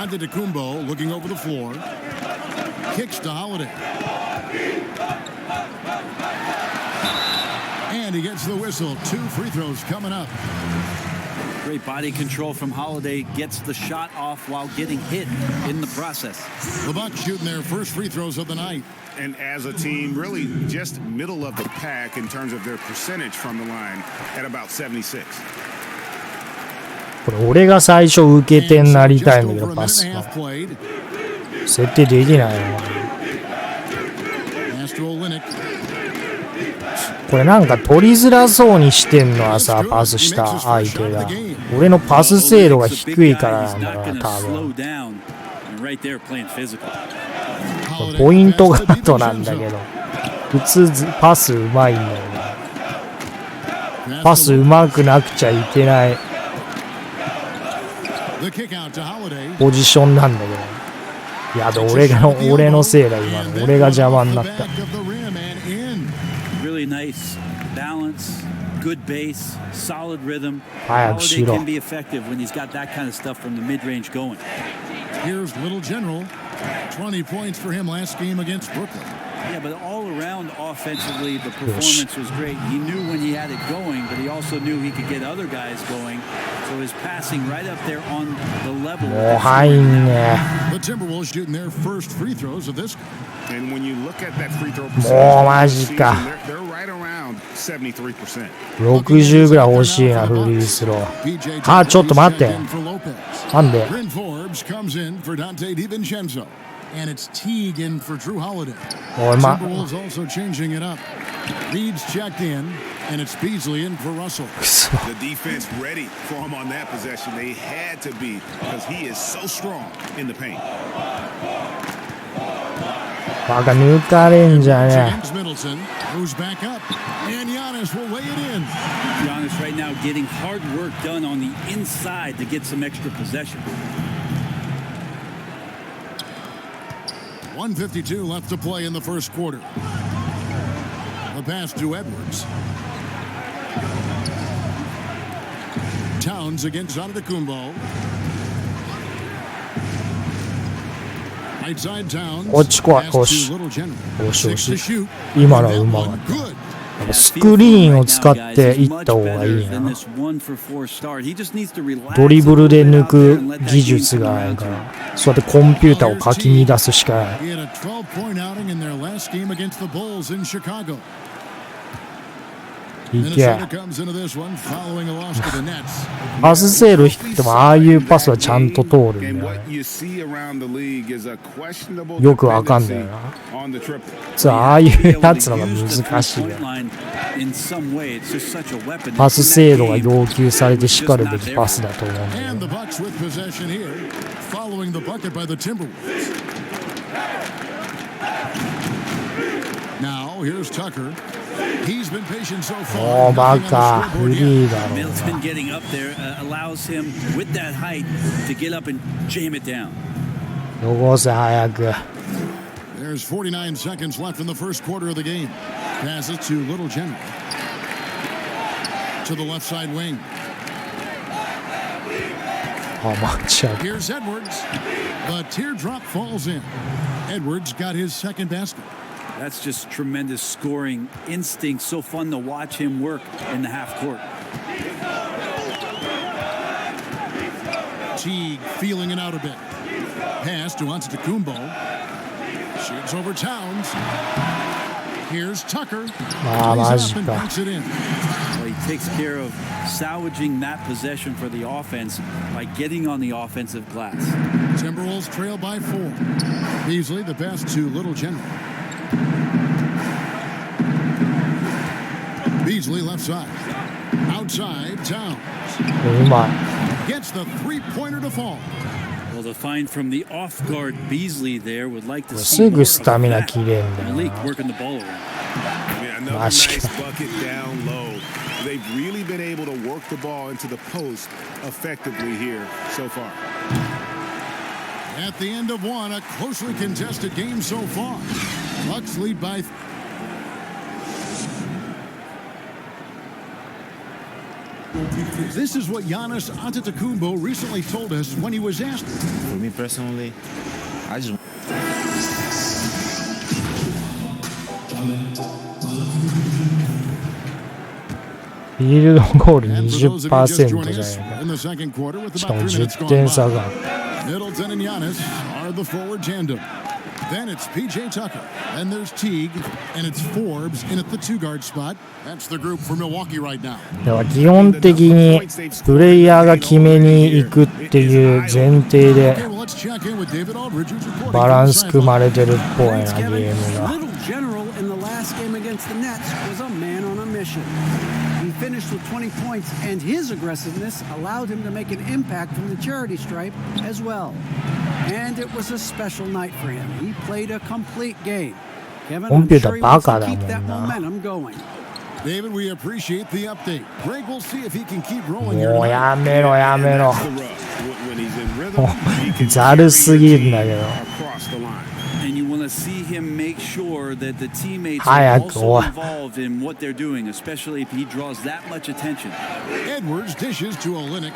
Antetokounmpo looking over the floor. Kicks to Holiday. And he gets the whistle. 2 free throws coming up. Great body control from Holiday. Gets the shot off while getting hit in the process. The Bucks shooting their first free throws of the night. And as a team, really just middle of the pack in terms of their percentage from the line at about 76. これ俺が最初受け手になりたいんだけど、パスが。設定できないよ。これなんか取りづらそうにしてんのはさ、パスした相手が。俺のパス精度が低いからなんだろうな、多分。ポイントガードなんだけど、普通パスうまいんだよな。パスうまくなくちゃいけないポジションなんだけど。いや、俺のせいだ、今の。俺が邪魔になった。Really nice balance, good base, solid rhythm. 早くしろ。 Holiday can be effective when he's got that kind of stuff from the mid-range going. Here's Little General. 20 points for him last game against Brooklyn. Yeah, but all around offensively, the performance was great. He knew when he had it going, but he also knew he could get other guys going. So his passing right up there on the level. もう入んね。 The Timberwolves shooting their first free throws of this. And when you look at that free throw もうマジか。 they're right around 73%. 60ぐらい欲しいな、フリースロー。あ、ちょっと待って。なんで Bryn Forbes comes in for Dante DiVincenzo. And it's Teague in for Drew Holiday. おい、ま、 Timberwolves also changing it up. Reed's checked in, and it's Beasley in for Russell. The defense ready for him on that possession. They had to be because he is so strong in the paint. バカ抜かれんじゃね James Middleton moves back up, and Giannis will lay it in. Giannis right now getting hard work done on the inside to get some extra possession. 1:52 left to play in the first quarter. The pass to Edwards. Towns against Antetokounmpo. Right side Towns. こっち来い、よし。よしよし。今のはうまかった。スクリーンを使っていった方がいいな。ドリブルで抜く技術がないから、そうやってコンピューターをかき乱すしかない。いけ。パス精度低くてもああいうパスはちゃんと通るんだよね。よくわかんないな。ああいうやつのが難しいよ。パス精度が要求されてしかるべきパスだと思うんだよ。もうバカ、フリーだろうな。よこせ早く。There's 49 seconds left in the first quarter of the game. Pass it to Little General. To the left side wing. Here's Edwards. The teardrop falls in. Edwards got his second basket. That's just tremendous scoring instinct. So fun to watch him work in the half court. Teague feeling it out a bit. Pass to Antetokounmpo. Shoots over Towns. Here's Tucker. Well, he takes care of salvaging that possession for the offense by getting on the offensive glass. Timberwolves trail by 4. Beasley the pass to Little General. Beasley left side. Outside Towns. Gets the three-pointer to fall. Well, the find from the off-guard Beasley there would like to see すぐスタミナ切れんだよ Malik な。 working the ball around. Another nice bucket down low. They've really been able to work the ball into the post effectively here so far. At the end of one, a closely contested game so far. Bucks lead by. This is what Giannis Antetokounmpo recently told us when he was asked. For me personally, I just. フィールドゴール 20% じゃないか。しかも10点差が。Middleton and Giannis are the forward tandem. Then it's PJ Tucker, and there's Teague, and it's Forbes in at the two-guard spot. That's the group for Milwaukee right now. だから基本的にプレイヤーが決めに行くっていう前提でバランス組まれてるっぽいなゲームが。Little General in the last game against the Nets was a man on a mission. He finished with 20 points, and his aggressiveness allowed him to make an impact from the charity stripe as well. And it was a special night for him. He played a complete game. Kevin, I'm sure he wants to keep that momentum going. David, we appreciate the update. Greg, we'll see if he can keep rolling. もうやめろやめろ。ざるすぎるんだけど。And you want to see him make sure that the teammates are 早く also involved in what they're doing, especially if he draws that much attention. Edwards dishes to Olynyk.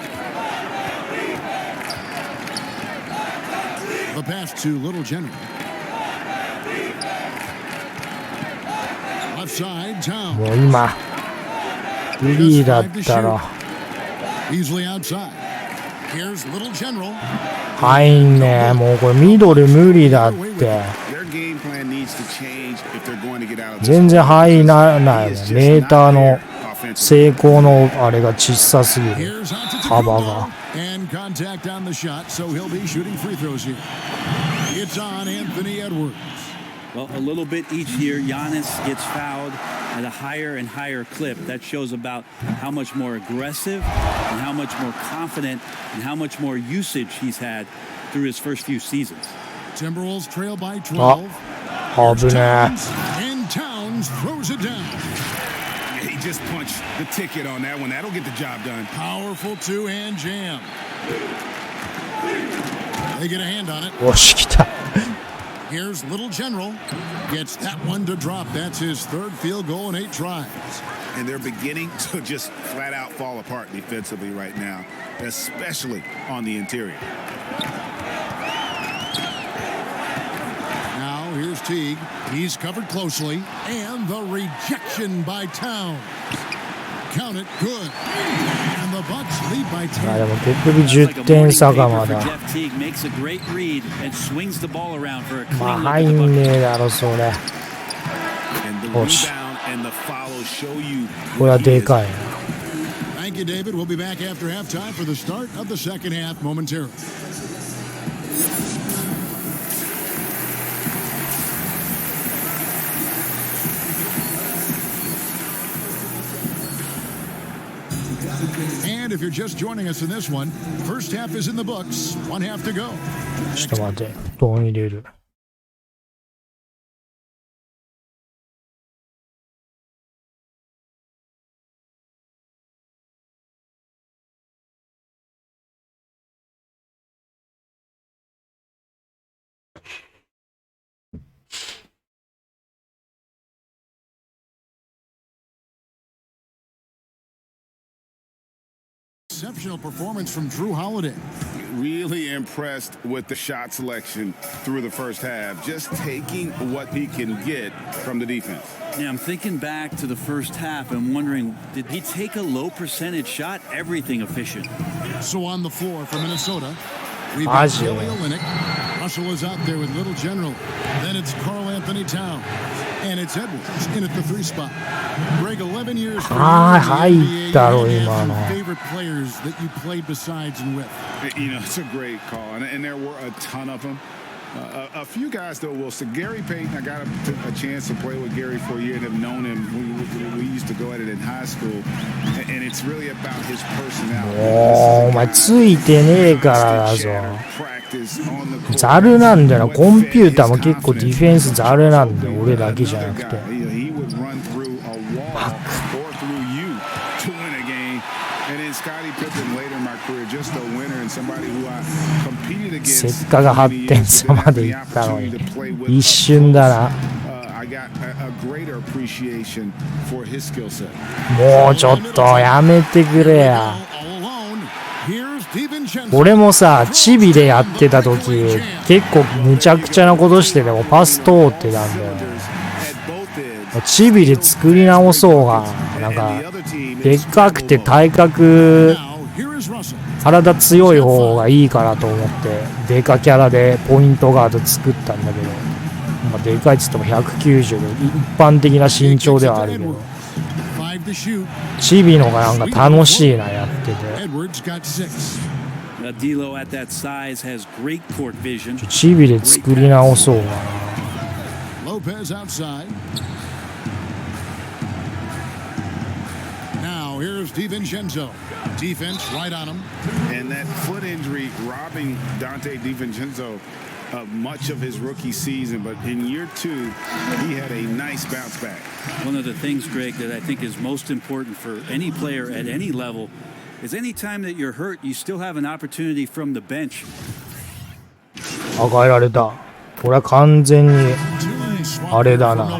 The pass to Little General. Left side, Towns. もう今フリーだったら Easily outside. Here's Little General. 入んねえ。もうこれミドル無理だって。 Their game plan needs to change if they're going to get out of this. 全然入らないね。メーターの成功のあれが小さすぎる。 Here's out to 幅が。 And contact on the shot, so he'll be shooting free throws here. It's on Anthony Edwards. Well, a little bit each year, Giannis gets fouled at a higher and higher clip. That shows about how much more aggressive and how much more confident and how much more usage he's had through his first few seasons. Timberwolves trail by 12. 危ね And Towns throws it down. He just punched the ticket on that one. That'll get the job done. Powerful two-hand jam. They get a hand on it. え。よし来た。 Here's Little General. Gets that one to drop. That's his third field goal in 8 tries. And they're beginning to just flat out fall apart defensively right now, especially on the interior. Now here's Teague. He's covered closely. And the rejection by Towns. Count it, good. And the Bucks lead by 10. まあでも結局10点差がまだ。 Jeff Teague makes a great read and swings the ball around for a まあ clean look 入 at the ん bucket. ねえだろそれ。 And the Push. rebound and the follow show you これはでかいな。 Thank you, David. We'll be back after halftime for the start of the second half momentarily. And if you're just joining us in this one, first half is in the books, one half to go. ちょっと待って。どう入れる。Exceptional performance from Drew Holiday. really impressed with the shot selection through the first half, just taking what he can get from the defense. Yeah, I'm thinking back to the first half and wondering, did he take a low percentage shot? Everything efficient. So on the floor for Minnesota, we've got Kelly Olynyk. Russell is out there with Little General. Then it's Karl Anthony Towns. And it's Edwards in at the 3 spot. Greg, 11 years for you, favorite players that you played besides and with. You know, it's a great call, and there were a ton of them. A few guys, though, will say Gary Payton. I got a chance to play with Gary for a year and have known him. We used to go at it in high school, and it's really about his personality. お前ついてねえからだぞ。ザルなんだよな。コンピューターも結構ディフェンスザルなんだよ。俺だけじゃなくて。バカ。せっかく8点差までいったのに一瞬だな。もうちょっとやめてくれや。俺もさチビでやってた時結構むちゃくちゃなことしてでもパス通ってたんだよ。チビで作り直そうがなんかでっかくて体格体強い方がいいかなと思ってデカキャラでポイントガード作ったんだけど、まあ、でかいっつっても190で一般的な身長ではあるけどチビのがなんか楽しいなやっててチビで作り直そうかな。Here's DiVincenzo. Defense right on him. And that foot injury robbing Dante DiVincenzo of much of his rookie season, but in year 2, he had a nice bounce back. One of the things, Greg, that I think is most important for any player at any level is any time that you're hurt, you still have an opportunity from the bench. 与えられた。これは完全にあれだな。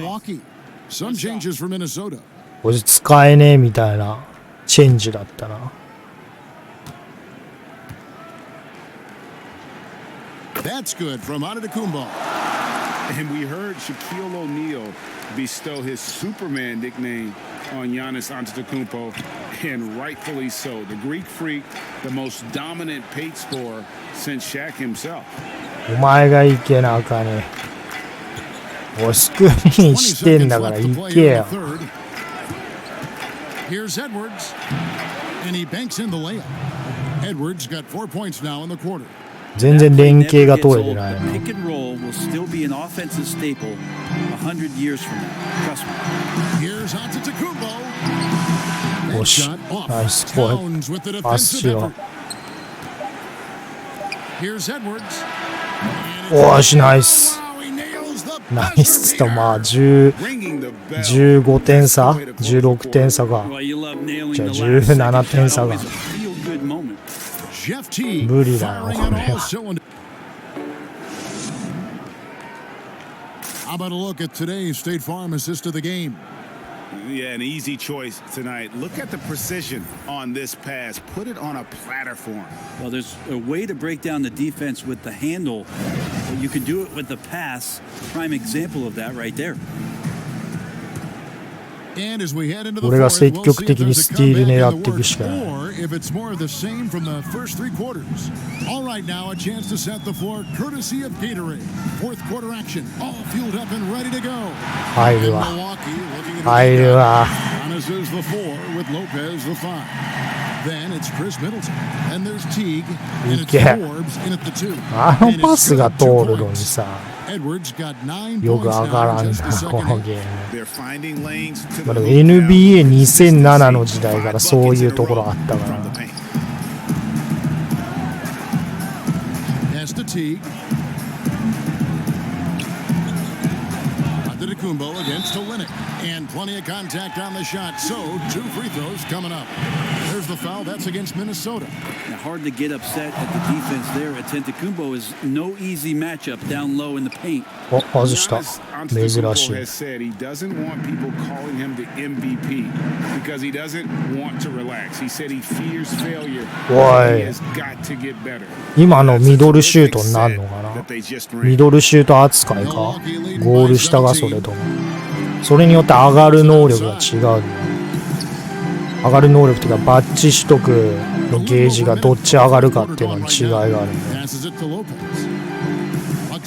Some changes for Minnesota. これ使えねえみたいなチェンジだったな。That's good from Antetokounmpo. And we heard Shaquille O'Neal bestow his Superman nickname on Giannis Antetokounmpo, and rightfully so. The Greek freak, the most dominant paint scorer since Shaq himself. お前が行けなあかね。おい、スクリーンしてんだから行けよ。Here's Edwards, and he banks in the layup. Edwards got 4 points now in the quarter. 全然連携が取れてないな。Pick and roll will still be an offensive staple 100 years from now. Trust me. Here's Antetokounmpo. よし、ナイスポイント。パスしよう。Here's Edwards. おし、ナイス。ナイスと、まあ、15点差 ?16 点差か。じゃあ17点差が。無理だよ、これは。How about a look at today's State Farm assist of the game? Yeah, an easy choice tonight. Look at the precision on this pass. Put it on a platter for him. Well, there's a way to break down the defense with the handle. But you can do it with the pass. Prime example of that right there. 俺が積極的にスティール狙っていくしかない。If it's more of the same from the first 3 quarters. All right, now a chance to set the floor courtesy of Gatorade. Fourth quarter action, all fueled up and ready to go. 入るわ。入るわ。Giannis is the 4 with Lopez the 5. Then it's Chris Middleton. And there's Teague. And it's Forbes in at the 2. あのパスが通るのにさ。よく上がらんな、このゲーム。まあ、でも NBA2007 の時代からそういうところあったから。Antetokounmpo against Olynyk, and plenty of contact on the shot. So 2 free throws coming up. There's the foul. That's against Minnesota. Now, hard to get upset at the defense there. Antetokounmpo is no easy matchup down low in the paint. お、外した。珍しい。has said he doesn't want people calling him the MVP because he doesn't want to relax. He said he fears failure. He has got to get better. 今のミドルシュートになるのかな。ミドルシュート扱いか。ゴール下がそれとも。それによって上がる能力が違う。上がる能力っていうかバッチ取得のゲージがどっち上がるかっていうのに違いがあるね。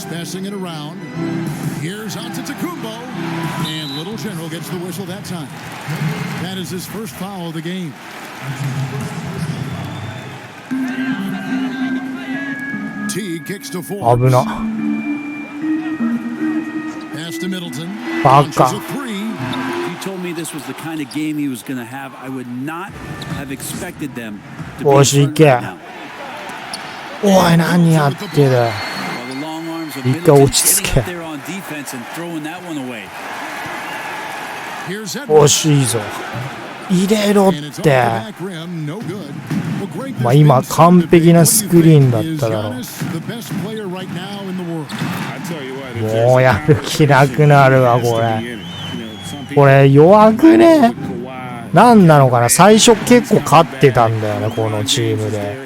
Passing it around. Here's Antetokounmpo, and Little General gets the whistle that time. That is his first foul of the game. T kicks to 4. 危な。Pass to Middleton. バカ。He told me this was the kind of game he was going to have. I would not have expected them to be おし、いけ。おい、何やってる。一回落ち着け。惜しいぞ。入れろって。まあ今完璧なスクリーンだっただろう。もうやる気なくなるわこれ。これ弱くね。なんなのかな。最初結構勝ってたんだよねこのチームで。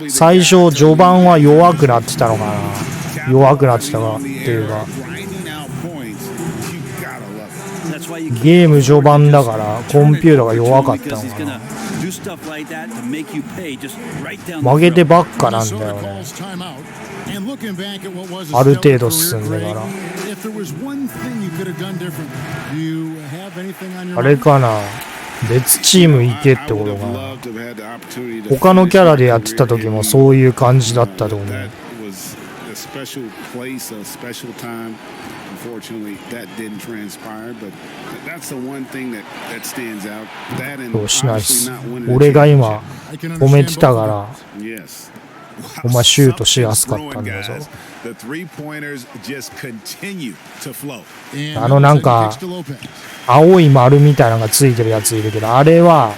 最初序盤は弱くなってたのかな。弱くなってたかっていうかゲーム序盤だからコンピューターが弱かったのかな。負けてばっかなんだよね。ある程度進んでからあれかな。別チーム行けってことかな。他のキャラでやってた時もそういう感じだったと思う。よしナイス。俺が今止めてたからお前シュートしやすかったんだぞ。なんか青い丸みたいなのがついてるやついるけどあれは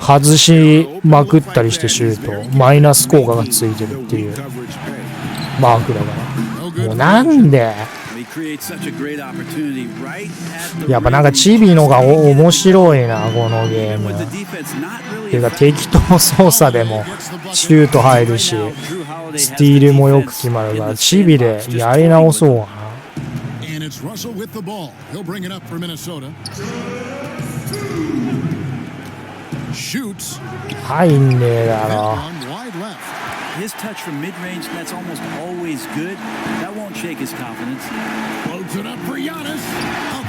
外しまくったりしてシュートマイナス効果がついてるっていうマークだから。もうなんでやっぱなんかチビのが面白いなこのゲーム。ていうか適当操作でもシュート入るしスティールもよく決まるからチビでやり直そうかな。入んねえだろ。His touch from mid-range, that's almost always good. That won't shake his confidence.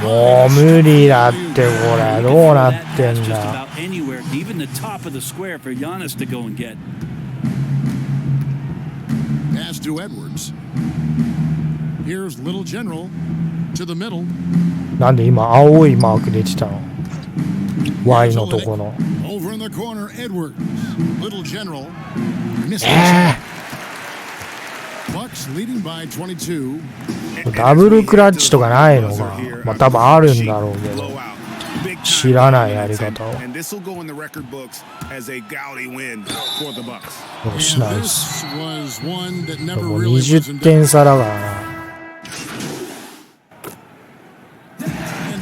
もう無理だってこれどうなってんだ。 Anywhere, even the top of the square for Giannis to go and get. Pass to Edwards. Here's Little General to the middle. なんで今青いマーク出てたの Y のとこの。 Over in the corner, Edwards. Little General. Bucks leading by 22. ダブルクラッチとかないのか。まあ多分あるんだろうけど知らないやり方を。よしナイス。もう20点差だからな。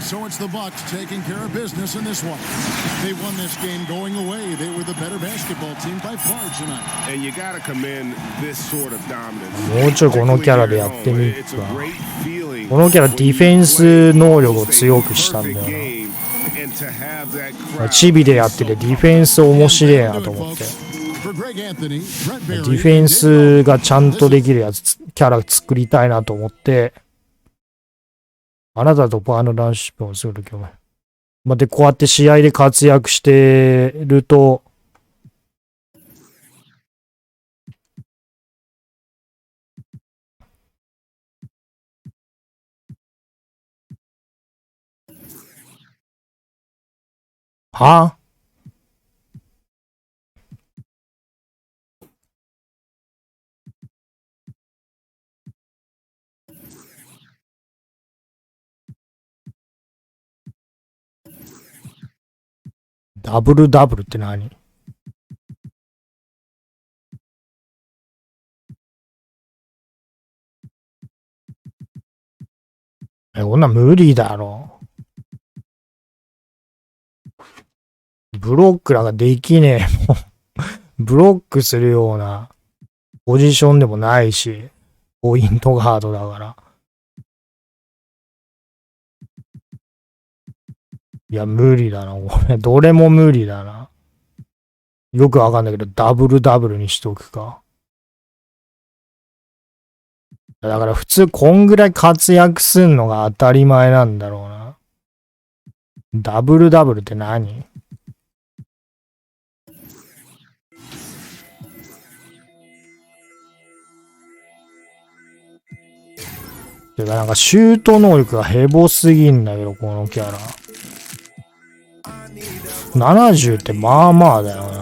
So it's the Bucks taking care of business in this one. They won this game going away. They were the better basketball team by far tonight. And you gotta commend this sort of dominance. もうちょいこのキャラでやってみるか。このキャラディフェンス能力を強くしたんだよな。チビでやっててディフェンス面白いなと思って。ディフェンスがちゃんとできるやつキャラ作りたいなと思って。あなたとパーの男子シップをするけど、まあ、でこうやって試合で活躍してるとはぁダブルダブルって何？こんな無理だろ。ブロックなんかできねえもん。ブロックするようなポジションでもないし、ポイントガードだから。いや、無理だな。俺、どれも無理だな。よくわかんないけど、ダブルダブルにしとくか。だから普通、こんぐらい活躍すんのが当たり前なんだろうな。ダブルダブルって何？てか、なんかシュート能力がヘボすぎんだけど、このキャラ。70ってまあまあだよな。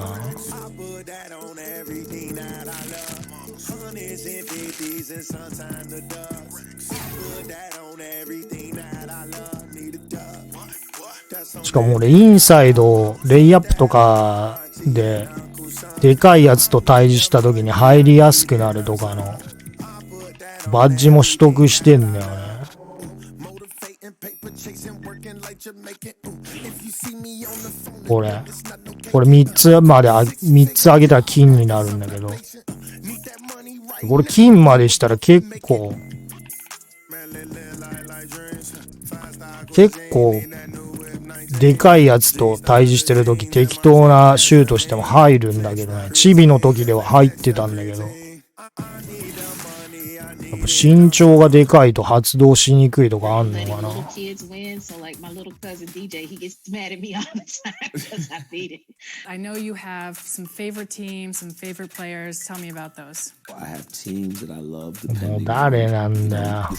しかも俺インサイドレイアップとかででかいやつと対峙した時に入りやすくなるとかのバッジも取得してんだよね。これ3つまで3つ上げたら金になるんだけど、これ金までしたら結構でかいやつと対峙してるとき適当なシュートしても入るんだけどね。チビの時では入ってたんだけど、やっぱ身長がでかいと発動しにくいとかあんのかな。I know you have some favorite teams, some favorite players. Tell me about those. I have teams that I love. もう誰なんだよ。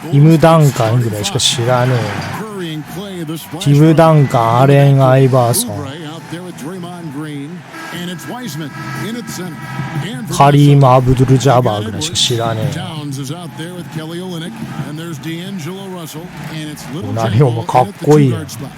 ティム・ダンカンぐらいしか知らねえな。ティム・ダンカン、アレン・アイバーソン。it's Wiseman in at center. And カリーム・アブドゥル・ジャバーぐらいしか知らねえ。 Towns is out there with Kelly Olynyk, and there's D'Angelo Russell, and it's Little 何をも General かっ in at the こいいな。 two-guard spot.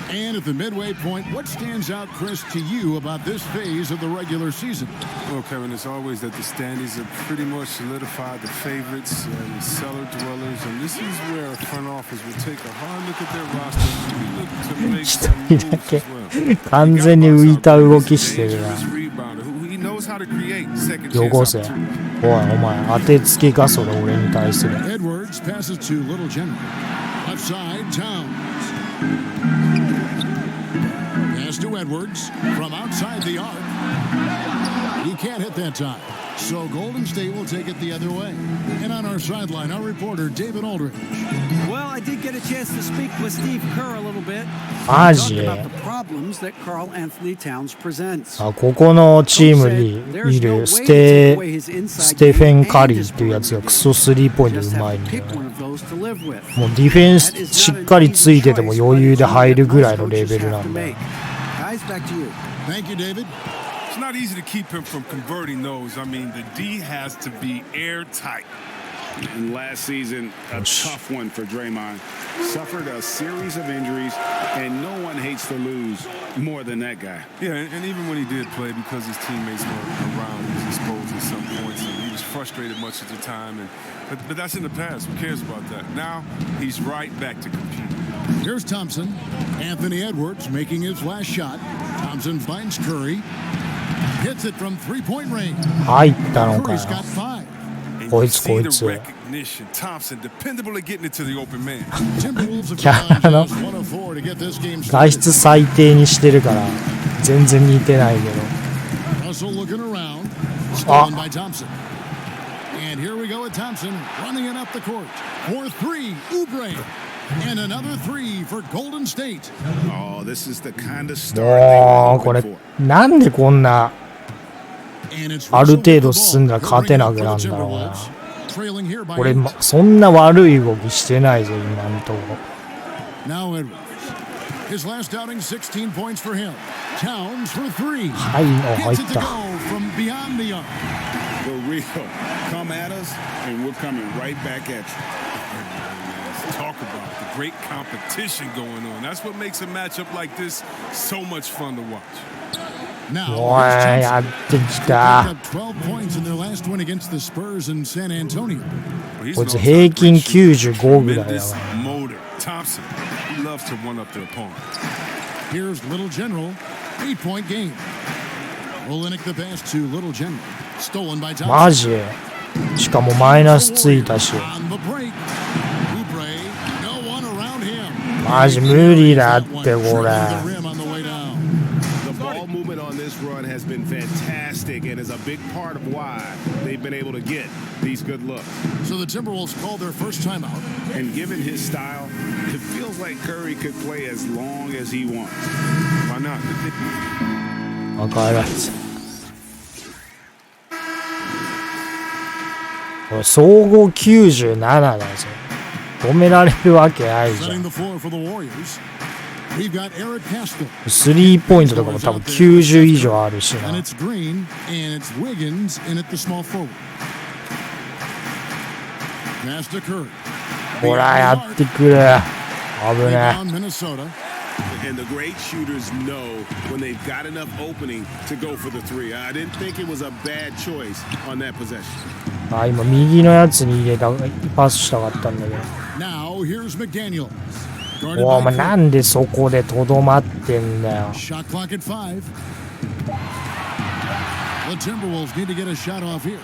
And at the midway point, what stands out, Chris, to you about this phase of the regular season? Well, Kevin, it's always that the standings are pretty much solidified, the favorites, the cellar dwellers, and this is where a front office will take a hard look at their roster and look to make some 一人だ moves け as well. 完全に浮いた動きしてるな。 Rebounder, who he knows how to create second chance よこせ。おい、お前、当てつけか、それ俺に対する。 Edwards passes to Little General. Left side, Towns. Pass to Edwards from outside the arc. He can't hit that time. So Golden State will take it the other way. And on our sideline, our reporter, David Aldridge. Well, I did get a chance to speak with Steve Kerr a little bit. マ Talked ジ about the problems that Karl Anthony Towns presents. あ、ここのチームにいるステフェン・カリーっていうやつがクソスリーポイントうまいんだよね。もうディフェンスしっかりついてても余裕で入るぐらいのレベルなんだよ。 Guys, back to you. Thank you, David. It's not easy to keep him from converting those. I mean, the D has to be airtight. And last season, a tough one for Draymond. Suffered a series of injuries, and no one hates to lose more than that guy. Yeah, and even when he did play, because his teammates were around, he was exposed at some points, and he was frustrated much of the time. But that's in the past. Who cares about that? Now, he's right back to competing. Here's Thompson. Anthony Edwards making his last shot. Thompson finds Curry. Hits it from three-point range. 入ったのかよ。 Curry's got five. こいつこい The つ。 recognition. Thompson, dependable at getting it to the open man. Timberwolves have キャラの 1 of 4 to get this game 外 started. 出最低にしてるから全然似てないけど。 Russell looking around. Stolen by Thompson. And here we go with Thompson running it up the court. For three, Oubre. And another three for Golden State. Oh, this is the kind of start もう they こ were れ hoping for. なんでこんな And it's ある Russell 程 with 度 the 進んだら ball. 勝てな Hurrying く up な for るん the だろうな。 Timberwolves. Trailing here by 俺 eight. そんな悪い動きしてないぞ今んとこ。 Now Edwards. His last outing, 16 points for him. Towns for three. はい、入 Gets っ it to た。 go from beyond the arc. For real. Come at us, and we're coming right back at you. Talk about the great competition going on. That's what makes a matchup like this so much fun to watch. Now, おい、 here's や Thompson. ってき Picked た。 up 12 points in their last win against the Spurs in San Antonio. Well, he's こい an つ all-time 平均 great shooter. 95ぐらいだ Tremendous わ。 motor. Thompson, he loves to one up their opponent. Here's Little General, 8-point game. Olynyk the pass to Little General. Stolen by マ Thompson. ジしかもマイナスついたし。 On the break. Oubre, no one around him. マジ無理だってこれ。 The rim on the way down. The ball movement on this run has been fantastic and is a big part of why they've been able to get these good looks. So the Timberwolves called their first timeout. And given his style, it feels like Curry could play as long as he wants. Why not? わからず。これ総合97だぞ。止められるわけないじゃ Setting ん。 the floor for the Warriors. We've got Eric Pascal. スリーポイントとかも多分90以上あるし And な。 it's Green, and it's Wiggins in at the small forward. Pass to Curry. ほら、やってくる。危ね Rebound Minnesota. And the great shooters know when they've got enough opening to go for the three. I didn't think it was a bad choice on that possession. え。あ、今右のやつに入れた、パスしたかったんだけど。 Now here's McDaniel. お前なんでそこでとどまってんだよ。 Shot clock at 5. The Timberwolves need to get a shot off here.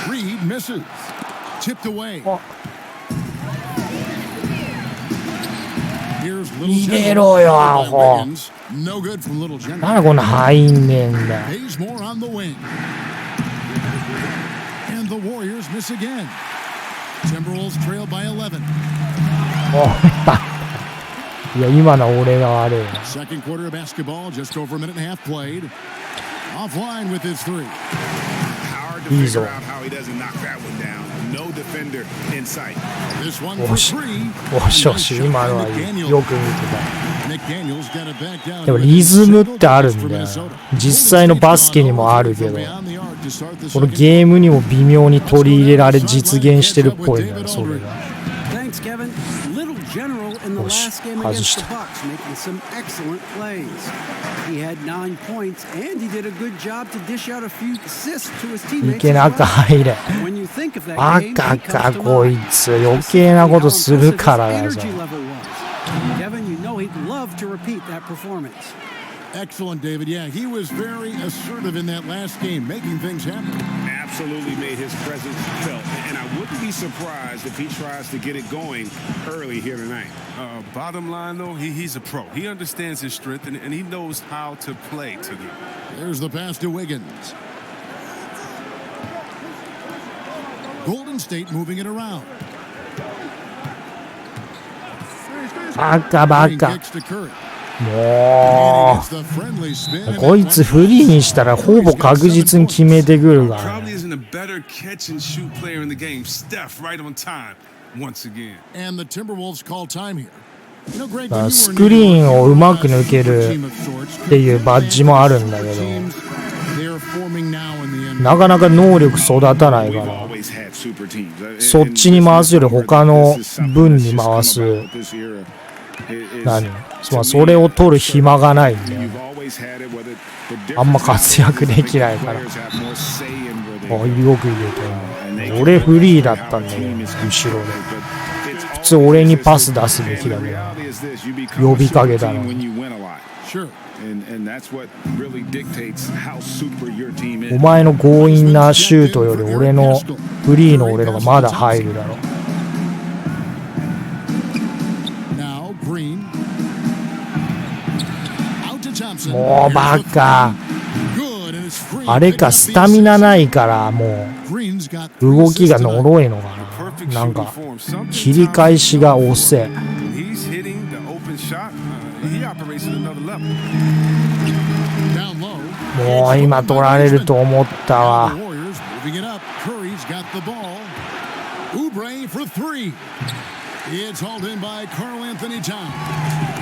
Reed misses. Tipped away. Here's Little 入れ General. ろよ、アホ。 Wiggins. No good from Little General. なんでこんな入んねえんだよ。 Hayes more on the wing. And the Warriors miss again. Timberwolves trail by 11. いや、今の俺が悪いな。 Second quarter of basketball, just over a minute and a half played. Offline with his three. Hard to Easy. figure out how he doesn't knock that one down. No defender in sight. This one お for し three. おしおし、今のはいい。よく見てた。 McDaniels got it back down. でもリズムってあるんだよ。実際のバスケにもあるけど、このゲームにも微妙に取り入れられ実現してるっぽいんだよ、それが。Thanks, Kevin. Little General in the last game against the Bucks, making some excellent plays. He had 9 points, and he did a good job to dish out a few assists to his teammates. 池中入れ。 When you think of that バ game, カ he か comes to こい mind. つ、余計なことするからだ How ぞ。 impressive his energy level was. Kevin, you know he'd love to repeat that performance. Excellent, David. Yeah, he was very assertive in that last game, making things happen. Absolutely made his presence felt. And I wouldn't be surprised if he tries to get it going early here tonight. Bottom line, though, he's a pro. He understands his strength, and he knows how to play to them. There's the pass to Wiggins. Golden State moving it around. バカバ Green カ。 kicks to Curry. も It's the friendly spin. う、こいつフリーにしたらほぼ確実に決めてくるから Probably ね。 isn't a better catch and shoot player in the game. Steph right on time once again. And the Timberwolves call time here. You know, Greg, だから when you ス were クリーンをうまく in 抜ける team of sorts, っていうバッジもあるんだけど、 teams, they are forming now in the NBA. なかなか能力育たないから、 Always had super teams. そっちに回すより他の分に回す。何？まあそれを取る暇がないんだよ。あんま活躍できないから。あ、よく言えた。俺フリーだったんだよ、後ろで。普通俺にパス出すべきだけど、呼びかけたの。 お前の強引なシュートより俺のフリーの俺のがまだ入るだろ。 もうバカ。あれか、スタミナないからもう動きが呪いのかな。なんか切り返しが遅え。もう今取られると思ったわ。It's hauled in by Karl Anthony Towns.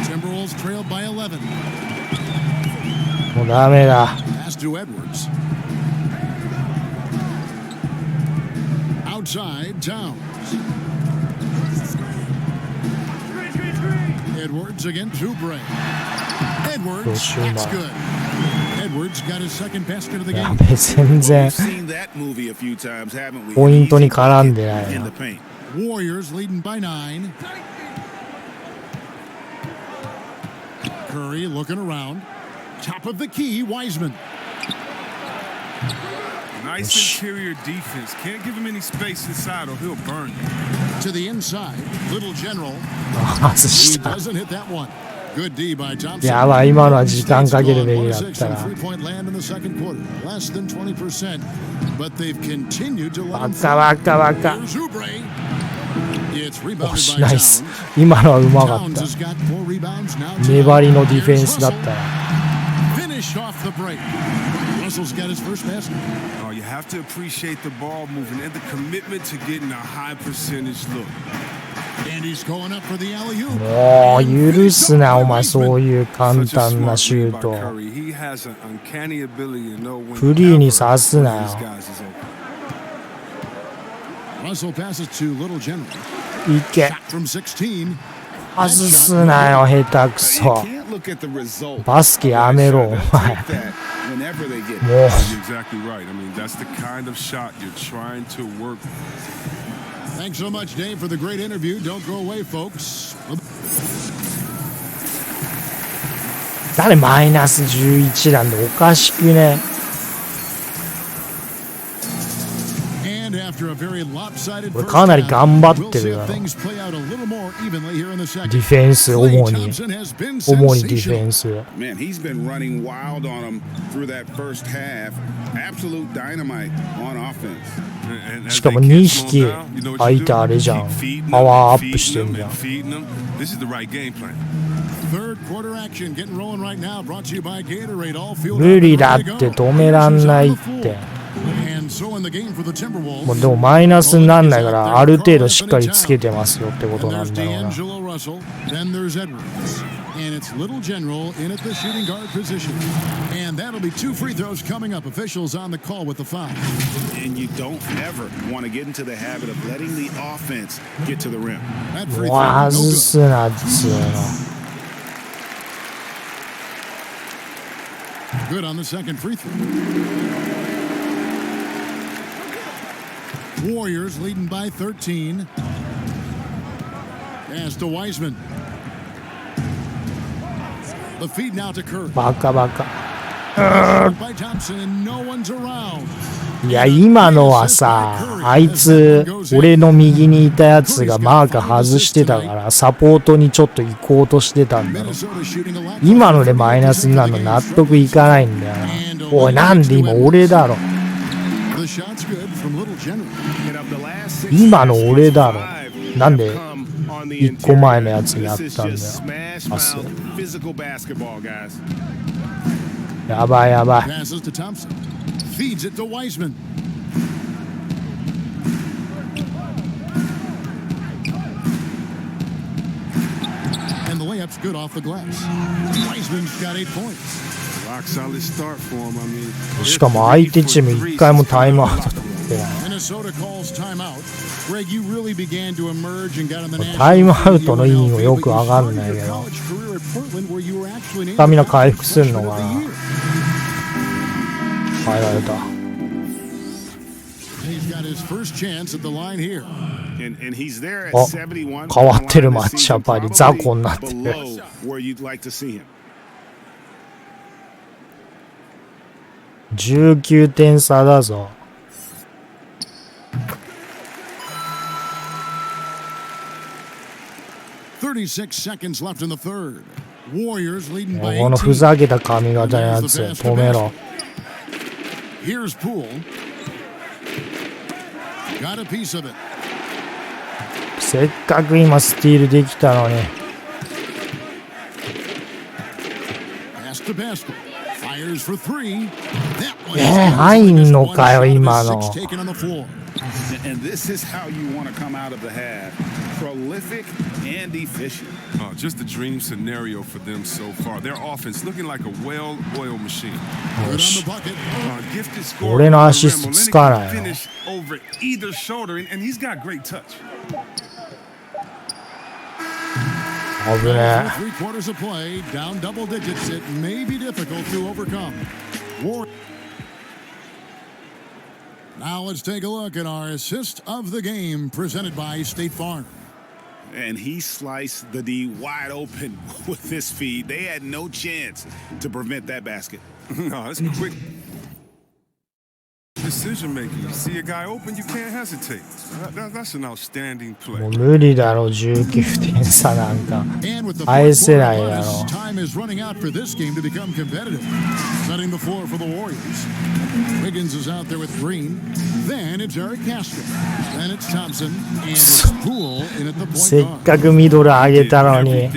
Timberwolves trailed by 11. もうダメだ。 Pass to Edwards. Outside Towns. Edwards against Oubre. Edwards, that's good. Edwards got his second basket of the や game. べ、全然ポイントに絡んでないな。 Warriors leading by 9. Curry looking around. Top of the key, Wiseman. Nice interior defense. Can't give him any space inside or he'll burn you. To the inside, Little General. 外 He した。 doesn't hit that one. Good D by Thompson. やばい、今のは時間かけるべきだったな。 Three-point land in the second quarter. Less than 20%, but they've continued to let バ him カバカバカ。 Here's Oubre. It's お rebounded し、 by ナイス Towns.。今のはうまかっ Towns た。 has got 4 rebounds now. to 粘りの nine. ディフェンスだっ Here's たら。 Finished off the break. Russell's got his first basket. Oh, you have to appreciate the ball movement and the commitment to getting a high percentage look. And he's going up for the alley-oop. もう許すな、お前、そういう簡単なシュート。 He has an uncanny ability to know when フリーにさすなよ。 these guys is open. Russell passes to Little General. いけ。 Shot from 16. 外すなよ、下手くそ。バスケやめろ、お前。もう。 You're exactly right. I mean, that's the kind of shot you're trying to work. Thanks so much, Dave, for the great interview. Don't go away, folks. 誰マイナス11なんでおかしくね。 And after a very lopsided これかなり頑張ってる we'll だ see ろ。 if things play out a little more evenly here in the second. ディフェンス、主 Klay に。 Thompson has been 主にディフェ sensational. ンス。 Man, he's been running wild on him through that first half. Absolute dynamite on offense. しかも2匹相手あれじゃん。パワーアップしてんじゃん。 This is the right game plan. Third quarter action getting rolling right now. Brought to you by Gatorade. All fueled 無理だって止めらんないって。 and もうでもマイナスになんないからある程度しっかりつけてますよってことなんだろうな。And it's Little General in at the shooting guard position. And that'll be 2 free throws coming up. Officials on the call with the foul. And you don't ever want to get into the habit of letting the offense get to the rim. That free もう throw, 外 no す good. なっつうの。Good on the second free throw. Warriors leading by 13. As to Wiseman. The feed now to Curry. バカバカ。By Thompson and no one's around. いや今のはさ、あいつ俺の右にいたやつがマーク外してたからサポートにちょっと行こうとしてたんだろ。今のでマイナスになるの納得いかないんだよな。おいなんで今俺だろ。今の俺だろ。なんで1個前のやつにやったんだよ。パス。やばいやばい。Feeds it to Wiseman. And the layup's good off the glass. Wiseman's got 8 points. Rock solid start for him. I mean, しかも相手チーム1回もタイムアウト取ってない。Minnesota calls timeout. Greg, you really began to emerge and got on the national. タイムアウトの意味もよくわかんないけど。スタミナ回復するのかな。変えられた。あ、変わってるマッチアップあり雑魚になってる。19点差だぞ。このふざけた髪型のやつ止めろ。Here's Poole. Got a piece of it. せっかく今スティールできたのに。Pass to Pascal. Fires for 3. 入んのかよ今の。And this is how you want to come out of the half. Prolific and efficient. Just a dream scenario for them so far. Their offense looking like a well-oiled machine. よし。 Gifted scorer. 俺のアシストつかないよ。 Finish over either shoulder, and he's got great touch. 危ねえ。 3/4 of play, down double digits. It may be difficult to overcome. Now let's take a look at our assist of the game presented by State Farm. And he sliced the D wide open with this feed. They had no chance to prevent that basket. No, it's quick decision making. You see a guy open, you can't hesitate. That's an outstanding play. もう無理だろ19点差なんか返せないだろ。 Time is running out for this game to become competitive. Setting the floor for the Warriors. Wiggins is out there with Green. Then it's Eric Castro. Then it's Thompson. And it's Poole in at the point せっ guard. かくミドル上げたのに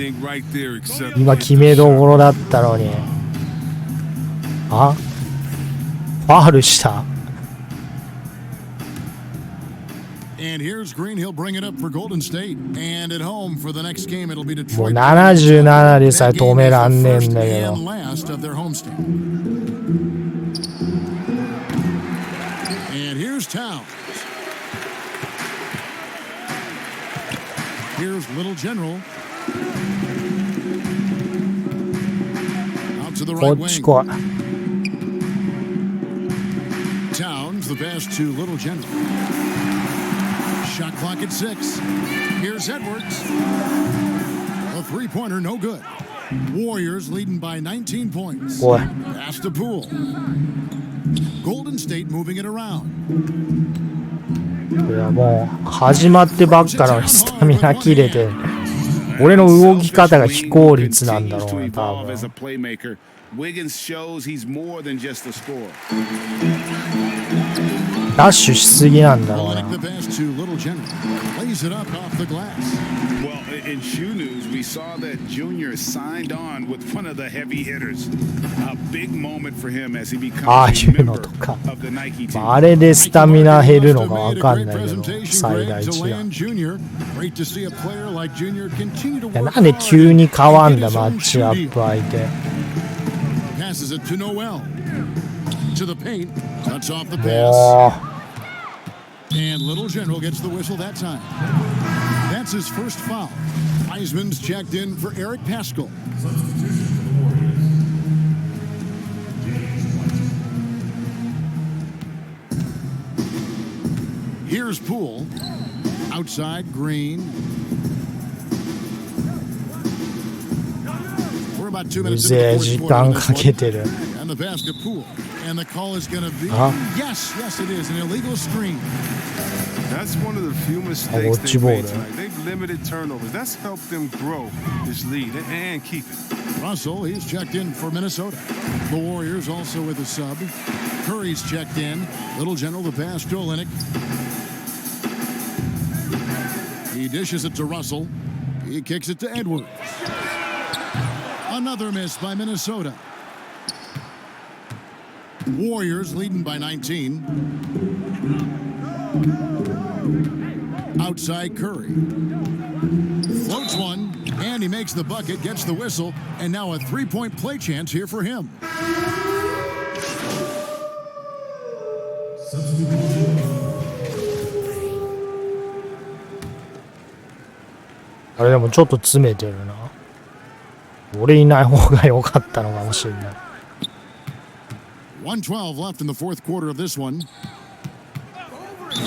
今決めどころだったのに。あ、ファウルした。 And here's Green. He'll bring it up for Golden State. And at home for the next game, it'll be もう Detroit. 77でさえ止めらんねえんだけど。 And last of their homestand. And here's Towns. Here's Little General. Out to the こ right っち wing. 来い。 Towns, the pass to Little General. Shot clock at 6. Here's Edwards. A three-pointer, no good. Warriors leading by 19 points. Boy. Pass to Poole. Golden State moving it around. いやもう始まってばっかのにスタミナ切れて俺の動き方が非効率なんだろうね多分。 Wiggins shows he's more than just a scorer. ダッシュしすぎなんだろうな。 Well, in shoe news, we saw that Junior signed on with one of the heavy hitters. A big moment for him as he becomes a member of the Nike team. あれでスタミナ減るのかわかんないけど、最大値が。なんで急に変わんだ、マッチアップ相手。もう。 And Little General gets the whistle that time. That's his first foul. Heisman's checked in for Eric Paschal. Here's Poole. Outside, Green. We're about 2 minutes into the fourth quarter. And the basket Poole. And the call is going to be yes, it is an illegal screen. That's one of the few mistakes they've made tonight. They've limited turnovers. That's helped them grow this lead and keep it. Russell, he's checked in for Minnesota. The Warriors also with a sub. Curry's checked in. Little General the pass to Olynyk. He dishes it to Russell. He kicks it to Edwards. Another miss by Minnesota. Warriors leading by 19. Outside Curry. Floats one, and he makes the bucket, gets the whistle, and now a three-point play chance here for him. あれでもちょっと詰めてるな。俺いない方が良かったのかもしれない。 1:12 left in the fourth quarter of this one.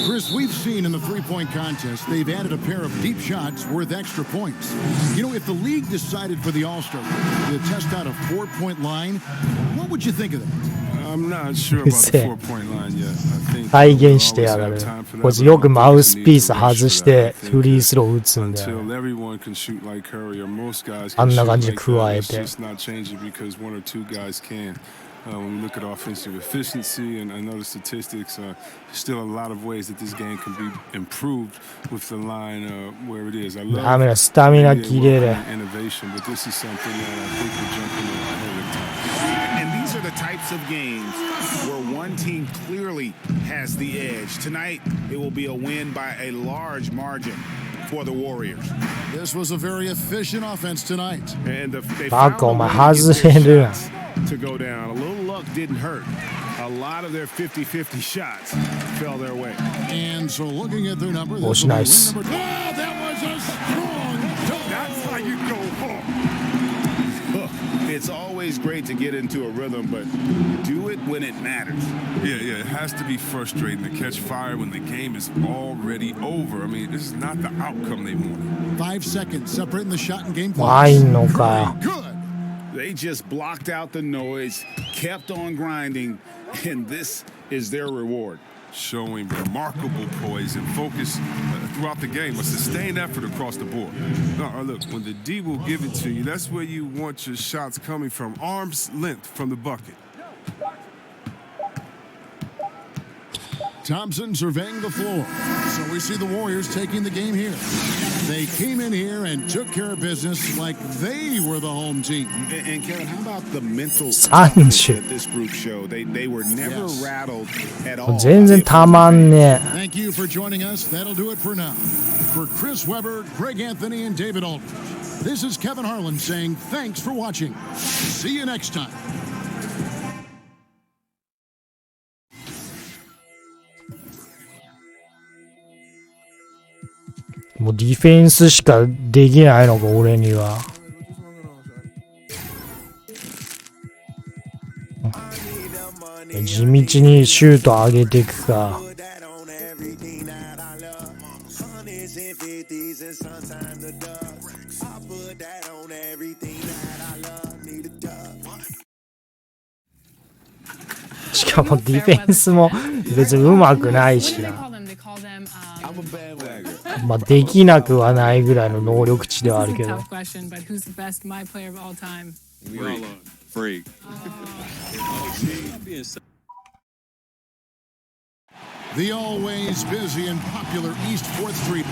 Chris, we've seen in the three-point contest, they've added a pair of deep shots worth extra points. You know, if the league decided for the All-Star to test out a four-point line, what would you think of that? I'm not sure about the 4-point line yet. I think 再現してやがる。こいつよくマウスピース外してフリースロー打つんだよ。あんな感じで加えて。 When we look at offensive efficiency and other statistics, there's still a lot of ways that this game can be improved with the line where it is. I love innovation, but this is something that I think we're jumping ahead of time. And these are the types of games where one team clearly has the edge. Tonight, it will be a win by a large margin for the Warriors. This was a very efficient offense tonight. And they found to go down. A little luck didn't hurt. A lot of their 50-50 shots fell their way. And so looking at their number, was nice. Oh, that was a strong dunk. That's how you go home. It's always great to get into a rhythm, but do it when it matters. Yeah, it has to be frustrating to catch fire when the game is already over. I mean, this is not the outcome they wanted. 5 seconds separating the shot and game clock. Good. They just blocked out the noise, kept on grinding, and this is their reward. Showing remarkable poise and focus throughout the game, a sustained effort across the board. Look, when the D will give it to you, that's where you want your shots coming from, arm's length from the bucket. Thompson surveying the floor. So we see the Warriors taking the game here. They came in here and took care of business like they were the home team. And Kevin, how about the mental toughness that this group showed? They were never rattled at all. 全然たまんねえ。 Thank you for joining us. That'll do it for now. For Chris Webber, Greg Anthony, and David Aldridge, this is Kevin Harlan saying thanks for watching. See you next time. もうディフェンスしかできないのか、俺には。地道にシュート上げていくか。しかもディフェンスも別に上手くないしな。まあできなくはないぐらいの能力値ではあるけど。Freak. The always busy and popular East 4th Street.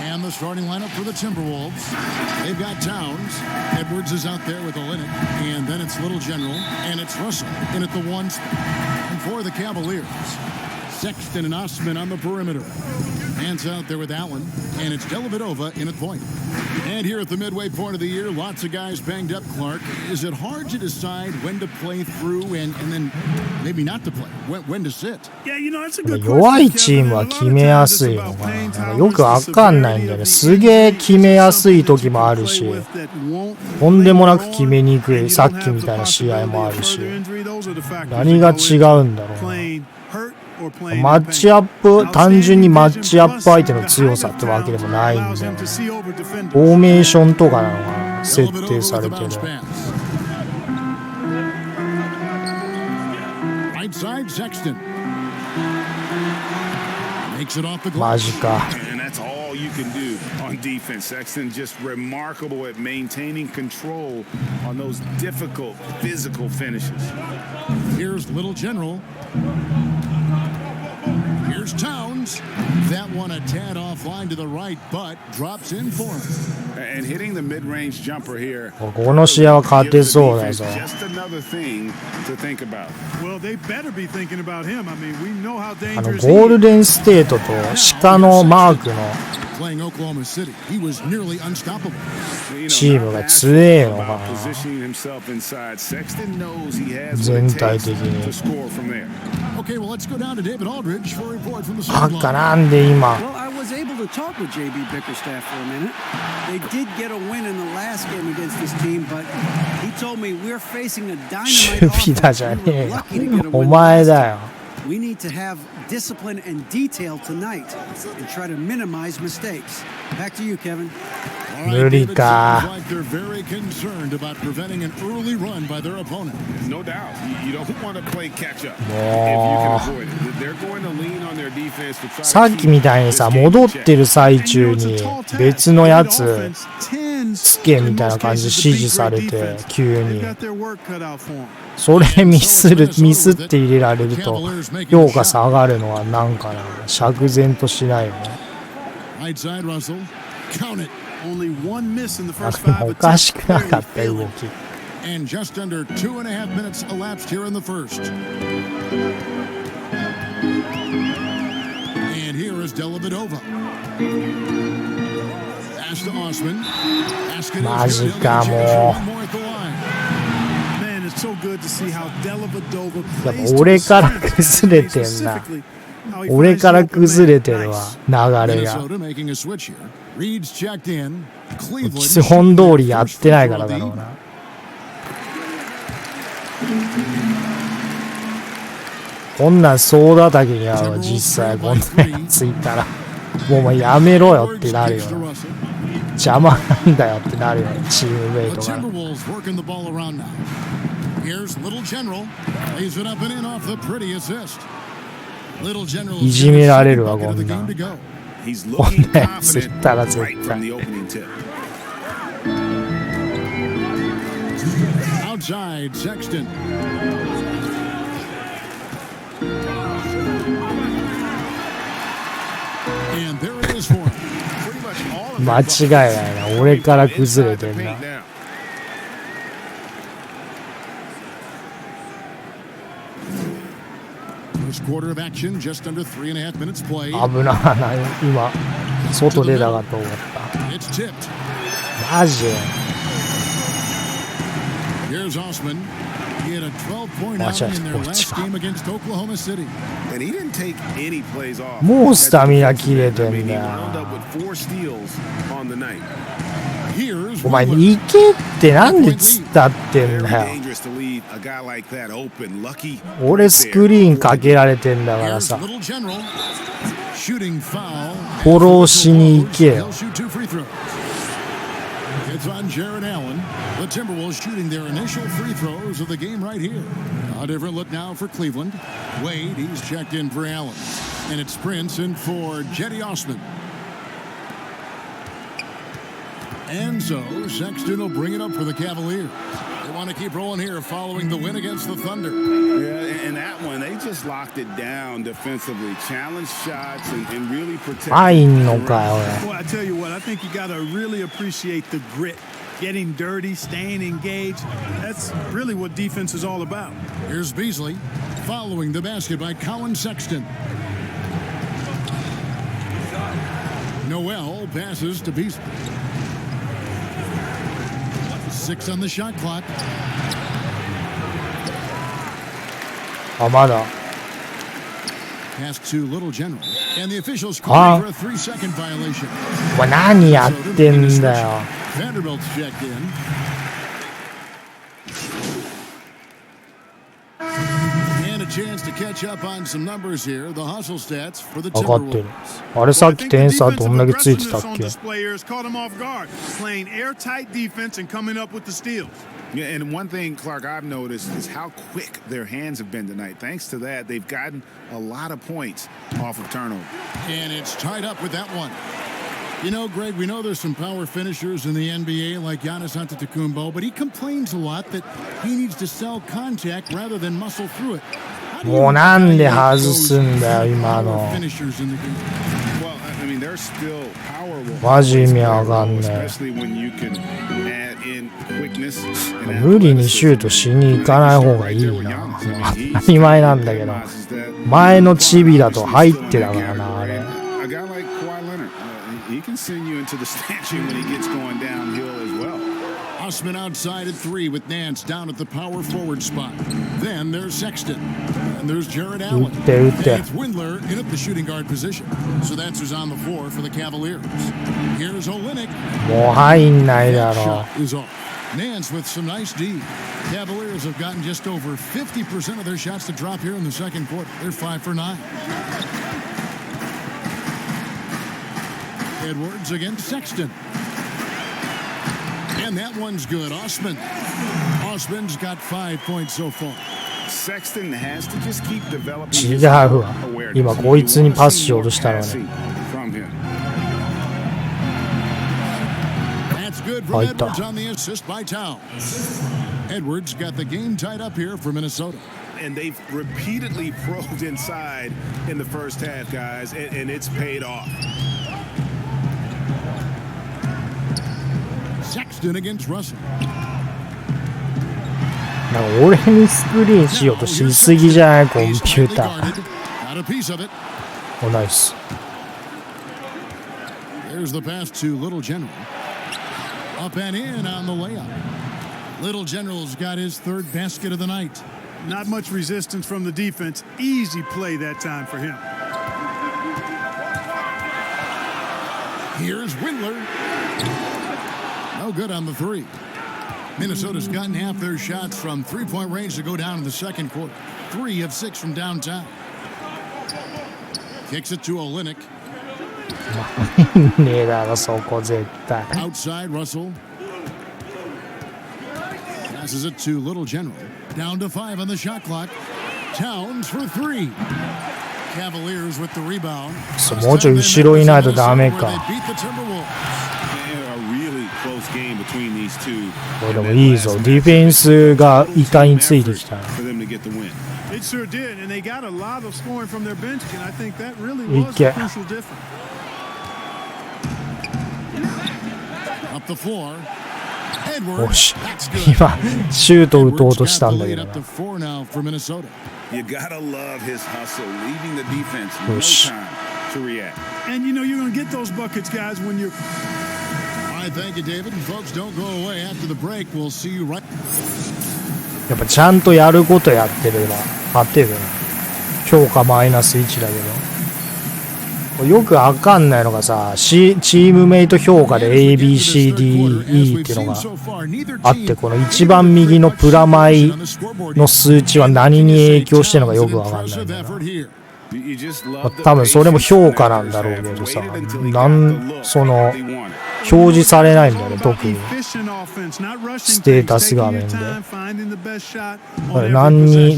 And the starting lineup for the Timberwolves. They've got Towns. Edwards is out there with Olynyk. And then it's Little General. And it's Russell in at the 1 spot. And for the Cavaliers, Sexton and Osman on the perimeter. Hands out there with Allen. And it's Dellavedova in at point. And here at the midway point of the year, lots of guys banged up, Clark. Is it hard to decide when to play through and then maybe not to play? When to sit? Yeah, you know, that's a good question. 弱いチームは決めやすいのかな。なんかよくわかんないんだよね。すげえ決めやすい時もあるし、とんでもなく決めにくい、さっきみたいな試合もあるし、何が違うんだろうな。マッチアップ、単純にマッチアップ相手の強さってわけでもないんだよね。フォーメーションとかなのが設定されてる。マジか。You can do on defense. Sexton just remarkable at maintaining control on those difficult physical finishes. Here's Little General. Here's Towns. That one a tad offline to the right, but drops in for him. And hitting the mid-range jumper here. この試合は勝てそうだぞ。Just another thing to think about. Well, they better be thinking about him. I mean, we know how ゴールデンステートと鹿のマークのチームが強えのかな。全体的に。なんで今。was able to talk with JB Bickerstaff for a minute. They did get a win in the last game against this team, but he told me we're facing a dynamite offense. We were lucky to get a win. お前だよ。We need to have discipline and detail tonight and try to minimize mistakes. Back to you, Kevin. 無理か。They're very concerned about preventing an early run by their opponent. No doubt. You don't want to play catch up if you can avoid it. They're going to lean on their defense to try. さっきみたいにさ、戻ってる最中に別のやつつけみたいな感じで指示されて急に。それミスって入れられると評価下がるのはなんかな、釈然としないよね。おかしくなかった動き。And just under 2.5 minutes elapsed here in the first. And here is Dellavedova. Pass to Osman. マジかもう。やっぱ俺から崩れてんな。俺から崩れてるわ、流れが。基本通りやってないからだろうな。こんなん総叩きに合うわ、実際こんなやついたら。もうお前やめろよってなるよな。邪魔なんだよってなるよね、チームメイトが。いじめられるわ、こんな。こんなやついったら絶対。間違いないな、俺から崩れてんな。危な、今外出たかと思った。マジ間違えた、こっちは。もうスタミナ切れてんだよ。お前行けってなんで突っ立ってんだよ。俺スクリーンかけられてんだからさ、フォローしに行けよ。It's on Jared Allen. The Timberwolves shooting their initial free throws of the game right here. A different look now for Cleveland. Wade, he's checked in for Allen. And it's Prince in for Jetty Osman. And so Sexton will bring it up for the Cavaliers. They want to keep rolling here following the win against the Thunder. Yeah, and that one, they just locked it down defensively, challenged shots, and really protected. Well, I tell you what, I think you got to really appreciate the grit. Getting dirty, staying engaged. That's really what defense is all about. Here's Beasley following the basket by Colin Sexton. Noel passes to Beasley. 6 on the shot clock. あ、まだ。Pass to Little General. And the officials call for a 3-second violation. お前何やってんだよ。Vanderbilt's checked in. And a chance to catch up on some numbers here. The hustle stats for the 分かってる。 Timberwolves. あれさっき点差どんだけついてたっけ？ Caught him off guard, playing airtight defense and coming up with the steals. Yeah, and one thing, Clark, I've noticed is how quick their hands have been tonight. Thanks to that, they've gotten a lot of points off of turnover. And it's tied up with that one. You know, Greg, we know there's some power finishers in the NBA like Giannis Antetokounmpo, but he complains a lot that he needs to sell contact rather than muscle through it. もうなんで外すんだよ今の。 Finishers in the game. Well, I mean, they're still powerful. マジ意味わかんねえ。 Especially when you can add in quickness. 無理にシュートしに行かない方がいいな。当たり前なんだけど。前のチビだと入ってだからな、あれ。 A guy like Kawhi Leonard, he can send you into the statue when he gets going downhill as well. Osman outside at 3 with Nance down at the power forward spot. Then there's Sexton. And there's Jared Allen. And it's Windler in at the shooting guard position. So that's who's on the floor for the Cavaliers. Here's Olynyk. もう入んないだろ。 Shot is off. Nance with some nice D. Cavaliers have gotten just over 50% of their shots to drop here in the second quarter. They're 5 for 9. Edwards against Sexton. And that one's good. Osman's got 5 points so far. Sexton has to just keep developing 違うわ。今こいつにパスしようとしたのね。 That's good from Edwards on the assist by Towns. Edwards got the game tied up here for Minnesota. And they've repeatedly probed inside in the first half, guys, and it's paid off. Sexton against Russell. なんか俺にスクリーンしようとしすぎじゃないコンピューター。 Got a piece of it. おナイス。 There's the pass to Little General. Up and in on the layup. Little General's got his third basket of the night. Not much resistance from the defense. Easy play that time for him. Here's Windler. No good on the 3. Minnesota's gotten half their shots from three-point range to go down in the second quarter. 3 of 6 from downtown. Kicks it to Olynyk. ねえだろそこ絶対。 Outside Russell. Passes it to Little General. Down to 5 on the shot clock. Towns for 3. Cavaliers with the rebound. もうちょい後ろいないとダメか。 これでもいいぞ。ディフェンスが板についてきた。 It sure did, and they got a lot of scoring from their bench, and I think that really was the crucial difference. Up the floor. よし。今シュート打とうとしたんだけどな。 You gotta love his hustle, leaving the defense no time to react. And you know you're gonna get those buckets, guys, when you're. All right, thank you, David. And folks, don't go away after the break. We'll see you right. やっぱちゃんとやることやってれば勝てるな。評価マイナス1だけど。よくわかんないのがさ、チームメイト評価で ABCDE っていうのがあって、この一番右のプラマイの数値は何に影響してるのかよくわかんないんだよな。多分それも評価なんだろうけどさ、その表示されないんだよね、特にステータス画面で。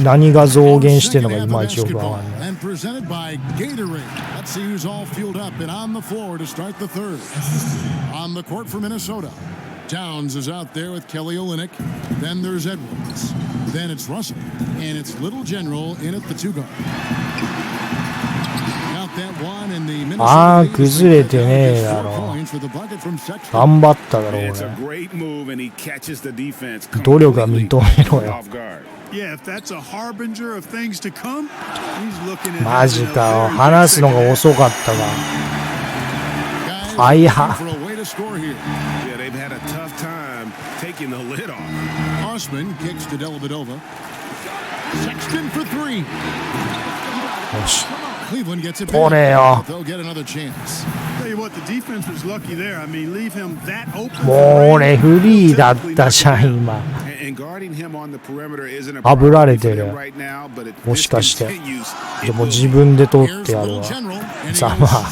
何が増減してるのかいまいちよくわかんない。Downs is out there with Kelly Olynyk. Then there's Edwards. Then it's Russell. And it's Little General in at the 2 guard. Got that one in the Minnesota. 崩れてねえだろ。頑張っただろうね。努力は認めろよ。マジかよ。話すのが遅かったか。はいは。Had a tough time taking the lid off. Osman kicks to Dellavedova. Sexton for 3. よし。Cleveland gets it back. They'll get another chance. Tell you what, the defense was lucky there. I mean, leave him that open. もうね、フリーだったじゃん、今。あぶられてる。もしかして。でも自分で取ってやるわ。ざまあ。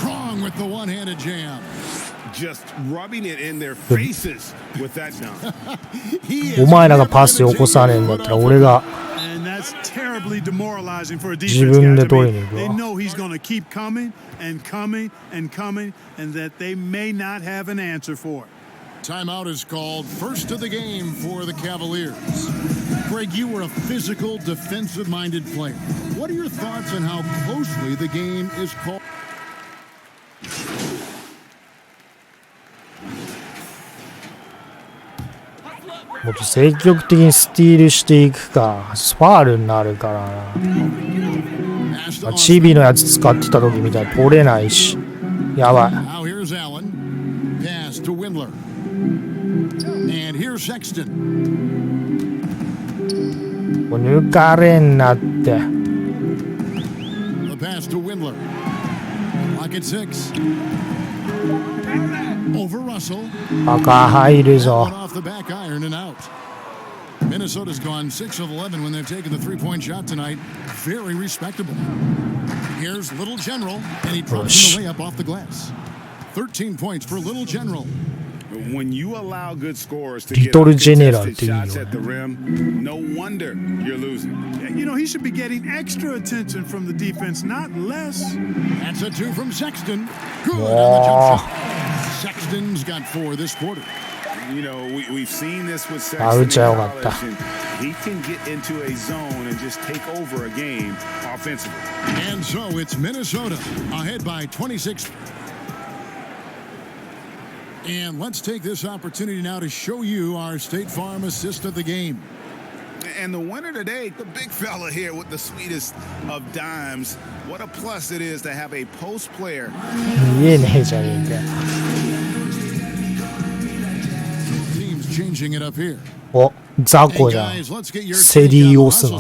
お前らがパスよこさねえんだったら俺が自分で取りに行くわ。Timeout is called. First of the game for the Cavaliers. Greg, you were a physical, defensive-minded player. What are your thoughts on how closely the game is called?もっと積極的にスティールしていくか、ファールになるからな。チビのやつ使ってた時みたいに取れないし、やばい。抜かれんなって。バカ入るぞ。Minnesota's gone 6 of 11 when they've taken the 3-point shot tonight. Very respectable. Here's Little General, and he drops the layup off the glass. 13 points for Little General. When you allow good scores to get shots at the rim, no wonder you're losing. You know, he should be getting extra attention from the defense, not less. That's a 2 from Sexton. Good on the jump shot. Sexton's got 4 this quarter. You know, we've seen this with Sexton. He can get into a zone and just take over a game offensively. And so it's Minnesota ahead by 26. And let's take this opportunity now to show you our State Farm assist of the game. And the winner today, the big fella here with the sweetest of dimes. What a plus it is to have a post player. Teams changing it up here. お、雑魚じゃん。セリー押すな。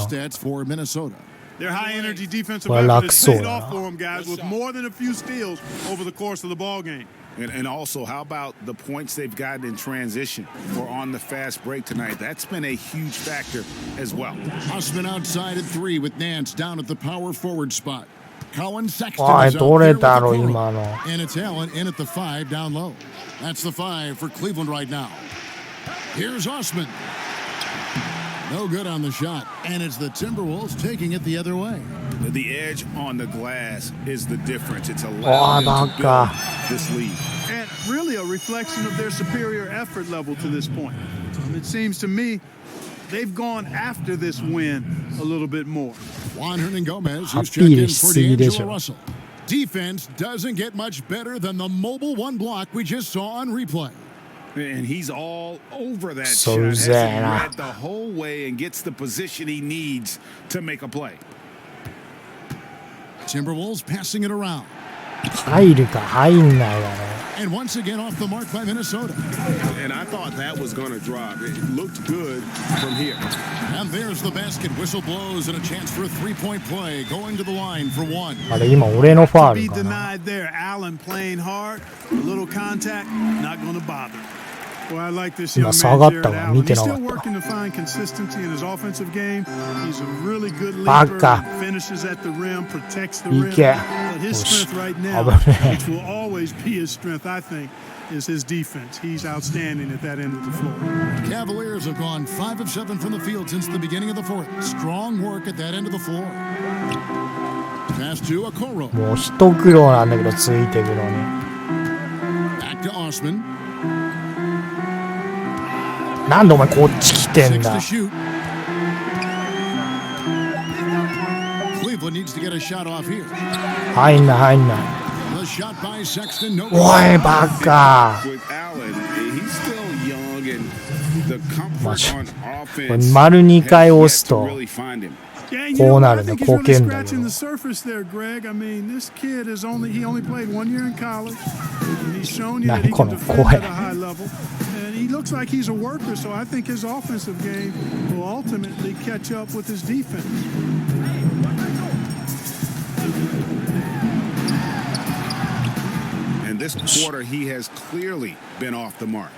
Their high energy defensive effort has paid off for them, guys, with more than a few steals over the course of the ball game. And also, how about the points they've gotten in transition or on the fast break tonight? That's been a huge factor as well. Osman outside at 3 with Nance down at the power forward spot. Colin Sexton is out there with the corner. And it's Allen in at the 5 down low. That's the 5 for Cleveland right now. Here's Osman. No good on the shot. And it's the Timberwolves taking it the other way. The edge on the glass is the difference. It's allowed them to build this lead. And really a reflection of their superior effort level to this point. It seems to me they've gone after this win a little bit more. Juan Hernangomez, who's checked in for D'Angelo Russell. Defense doesn't get much better than the mobile one block we just saw on replay. And he's all over that shot as he read the whole way and gets the position he needs to make a play. Timberwolves passing it around. 入るか入んないだろ。 And once again off the mark by Minnesota. And I thought that was going to drop. It looked good from here. And there's the basket. Whistle blows and a chance for a 3-point play. Going to the line for 1. あれ今俺のファールかな。Be denied there. Allen playing hard. A little contact, not going to bother. Well, I like this 今 young 下が man, った Jared わ。 Allen. 見て He's なか still った。 working to find consistency in his offensive game. He's a really good バ leaper, カ。 finishes at the rim, protects the い rim. け。 But his よし。 strength right 危 now, ね which will always be his strength, I think, is his defense. He's outstanding at that end of the floor. Cavaliers have gone 5 of 7 from the field since the beginning of the fourth. Strong work at that end of the floor. Pass to Okoro. もう一苦労なんだけど、ついてくのに。Back to Osman. なんでお前こっち来てん 6 だ。 to shoot. Cleveland needs to get a shot off here. 入んない入んない。 The shot by Sexton. No. おい、バカ。 With Allen, he's still young and the マジ comfort on これ offense 丸2回 has 押 yet す to と really find him. Yeah, you こ know う what? な I るんだ。 think he's こ really けんだけ scratching ど。 the surface there, Greg. I mean, this kid is he only played 1 year in college. And he's shown you that he 何こ can の defend 声。 at a high level. And he looks like he's a worker, so I think his offensive game will ultimately catch up with his defense. And this quarter, he has clearly been off the mark.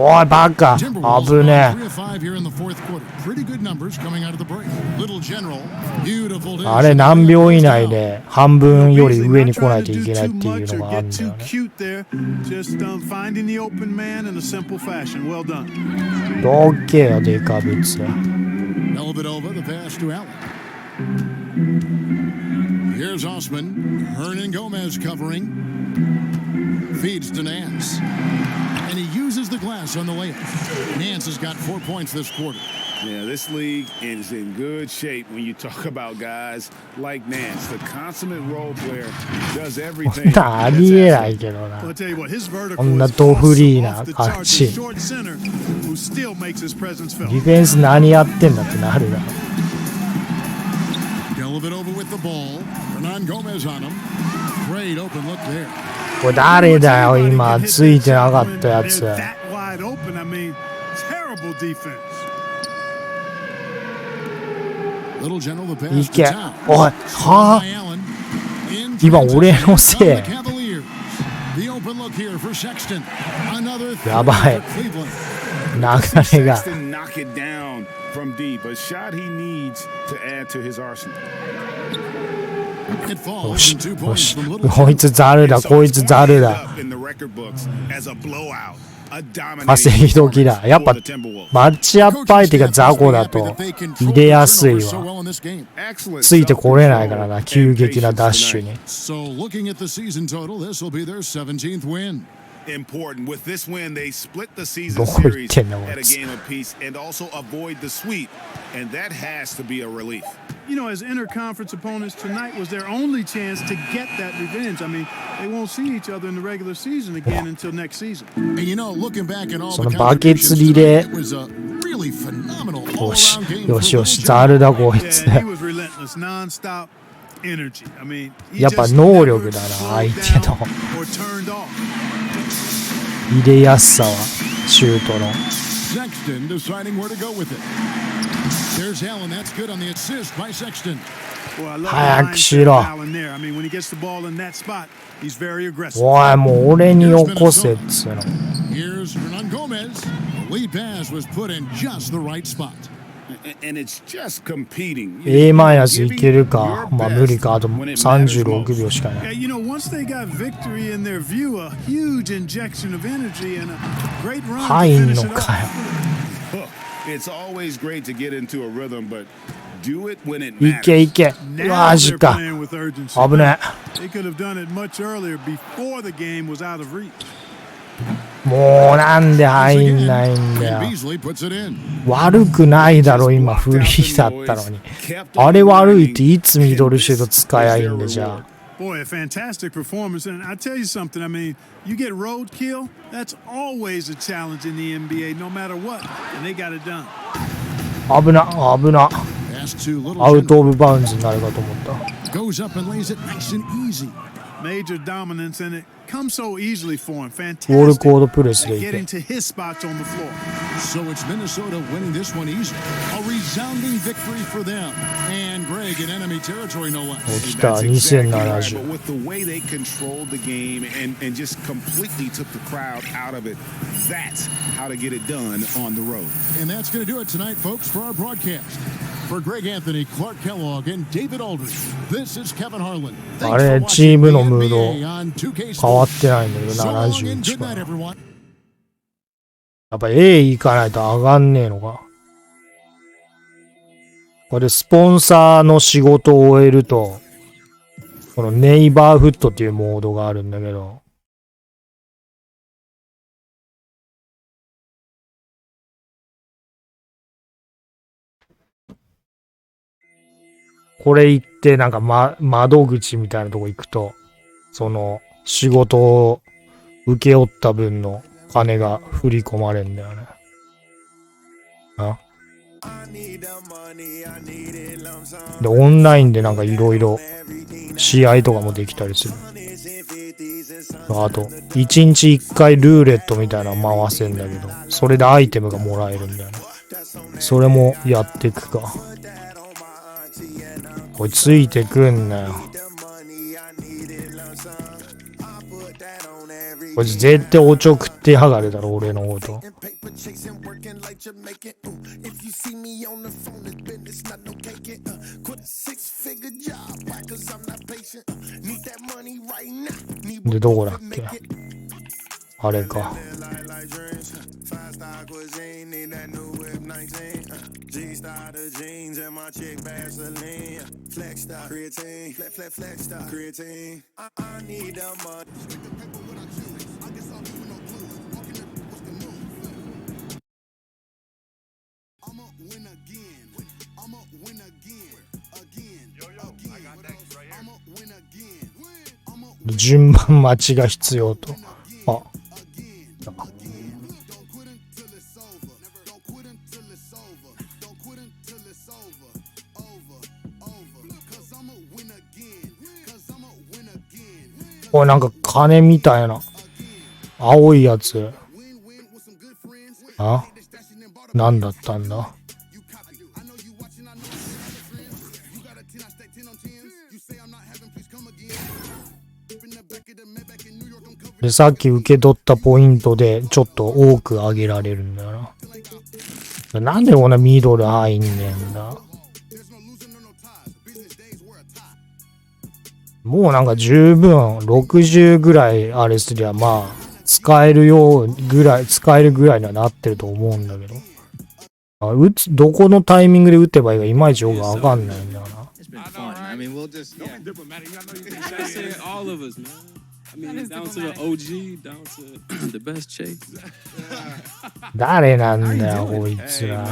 おい、バカ。 Timberwolves 危ね 3 of 5 here in the fourth quarter. Pretty good numbers coming out of the break. Little General, beautiful. え。あれ何秒以内で半分より上に来ないといけないっていうのがあるんだよ Too ね。 cute there. Just finding the open man in a simple fashion. Well done. どっけよ、デカブツ。 Elvedova, the pass to Allen. Here's Osman. Hernan Gomez covering. Feeds to Nance. And he uses the glass on the layup. Nance has got 4 points this quarter. Yeah, this league is in good shape when you talk about guys like Nance. The consummate role player does everything. ありえないけどな。 Well, I'll tell you what, his こ vertical んな is ドフリー awesome な off the 感 charts. じ。 A short center who still makes his presence デ felt. ィフェンス何やってんだってなるな。 Elvedova with the ball. Hernan Gomez on him. Great open look there. これ誰だよ、今。ついてなかったやつ。 They're that wide open. I mean, terrible defense. Little General, the い pass け。 to Town. おい、は By Allen. In 今俺のせ on い the。Cavaliers. The open look here for Sexton. Another やばい。 for Cleveland. 流れが。 Sexton knock it down from deep. A shot he needs to add to his arsenal. It よ falls し in 2 よ points し from Little こい General. つザルだこいつザルだ In the record books as a blowout. A dominating 稼ぎ時だやっぱ for the Timberwolves. マッチアップ相手がザコだと入れやすいわ Excellent ついてこれないからな急激なダッシュに So looking at the season total, this will be their 17th win. important. With this win, they split the season どこ行っ series てんの at こ a いつ game apiece and also avoid the sweep. And that has to be a relief. You know, as interconference opponents, tonight was their only chance to get that revenge. I mean, they won't see each other in the regular season again until next season. And you know, looking back at all そ the のバケツ contributions リレ tonight, it was a really phenomenal ーよし all-around game よ for しよし Little ザ General. ルだこいつ Yeah, he was relentless, nonstop energy. I mean, he やっぱ just 能 never 力だな slowed 相手の down or turned off. 入れやすさはシュートの Sexton deciding where to go with it. There's Allen. That's good on the assist by Sexton. Well, I love the 早く mindset しろ of Allen there. I mean, when he gets the ball in that spot, he's very aggressive. おいもう俺によこせっつうの Here's Hernan Gomez. The lead pass was put in just the right spot. And it's just competing. A マイナスいけるかまあ無理かあと36秒しかな Yeah, い you know, once they got victory in their view, a huge injection of energy and a great run 入 to ん finish の it か up. よ It's always great to get into a rhythm, but do it when it い matters. けいけ Now マジ they're か playing with urgency. 危ね They could have done it much earlier before the game was out of reach. もうなんで入んないんだよ Beasley puts it in. 悪くないだろ今フリーだったのにあれ悪いっていつミドルシュート使えばいいんだじゃ Boy, a fantastic performance. And I tell you something, I mean, you get roadkill, that's always a challenge in the NBA, no matter what. And they got it done. あ危な危な Pass to Little アウ General. トオブバウンズになるかと思った Goes up and lays it nice and easy. Major dominance, and it comes so easily for him. ウォール Fantastic コードプレスで at いけ getting to his spots on the floor. So it's Minnesota winning this one easily. A resounding victory for them. And Greg in enemy territory, no less. 起きた 2070。 But with the way they controlled the game and just completely took the crowd out of it, that's how to get it done on the road. And that's going to do it tonight, folks, for our broadcast. For Greg Anthony, Clark Kellogg, and David Aldridge, this is Kevin Harlan. あれ、チームのムード変わってないんだけど、71から。やっぱ A 行かないと上がんねえのか。これスポンサーの仕事を終えると、このネイバーフットっていうモードがあるんだけど、これ行ってなんか、窓口みたいなとこ行くと、その仕事を請け負った分の金が振り込まれんだよね。あ？で、オンラインでなんかいろいろ試合とかもできたりする。あと、1日1回ルーレットみたいなの回せんだけど、それでアイテムがもらえるんだよね。それもやっていくか。これついてくんなよ。こいつ絶対おちょくってやがるだろ、俺のこと。で、どこだっけ？あれか。順番待ちが必要と。あ。これなんか金みたいな青いやつ。あ？何だったんだ？で、さっき受け取ったポイントでちょっと多く上げられるんだよな。なんでこんなミドル入んねんだ。もうなんか十分60ぐらいあれすりゃまあ使えるぐらいにはなってると思うんだけど。どこのタイミングで打てばいいかいまいちよくわかんないんだよな。誰なんだよこいつら。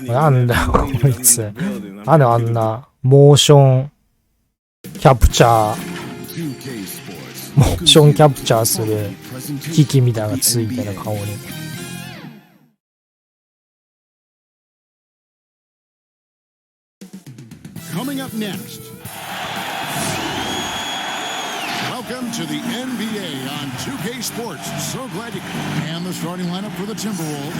なんだよこいつ。なんであんなモーションキャプチャーする機器みたいなのがついてる顔に。Coming up next, welcome to the NBA on 2K Sports. So glad you and the starting lineup for the Timberwolves.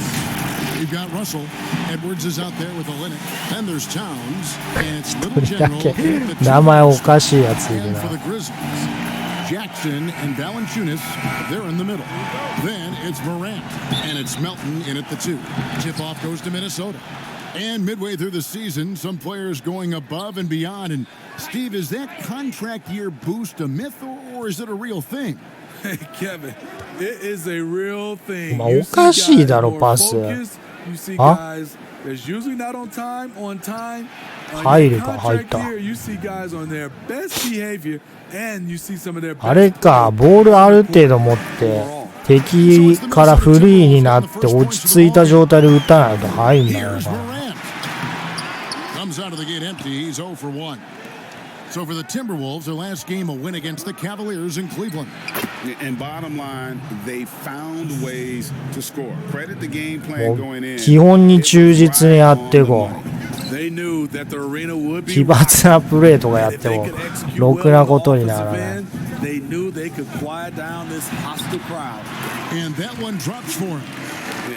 We've got Russell. Edwards is out there with Olynyk. Then there's Towns, and it's Little General. 名前おかしいやついるな。 for the Grizzlies. Jackson and Valanciunas, they're in the middle. Then it's Morant, and it's Melton in at the 2. Tip-off goes to Minnesota. And midway through the season, some players going above and beyond. And Steve, is that contract year boost a myth or is it a real thing? Hey, Kevin, it is a real thing. おかしいだろパス。あ？入るか入った。あれか、ボールある程度持って敵からフリーになって落ち着いた状態で打たないと入んないよな。Comes out of the gate empty. He's 0 for 1. So for the Timberwolves, their last game a win against the Cavaliers in Cleveland. And bottom line, they found ways to score. Credit the game plan going in. 基本に忠実にやっていこう。奇抜なプレーとかやってもろくなことにならない。And that one drops for him.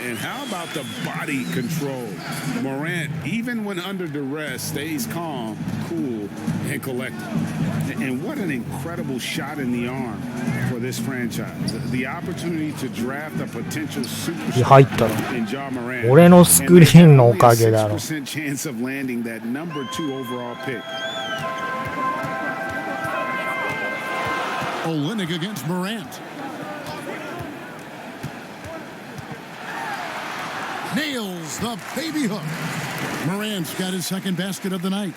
And how about the body control? Morant, even when under duress, stays calm, cool, and collected. And what an incredible shot in the arm for this franchise. The opportunity to draft a potential superstar in Ja Morant. 俺のスクリーンのおかげだろ。6% chance of landing that number 2 overall pick. Olynyk against Morant. Nails the baby hook. Morant's got his second basket of the night.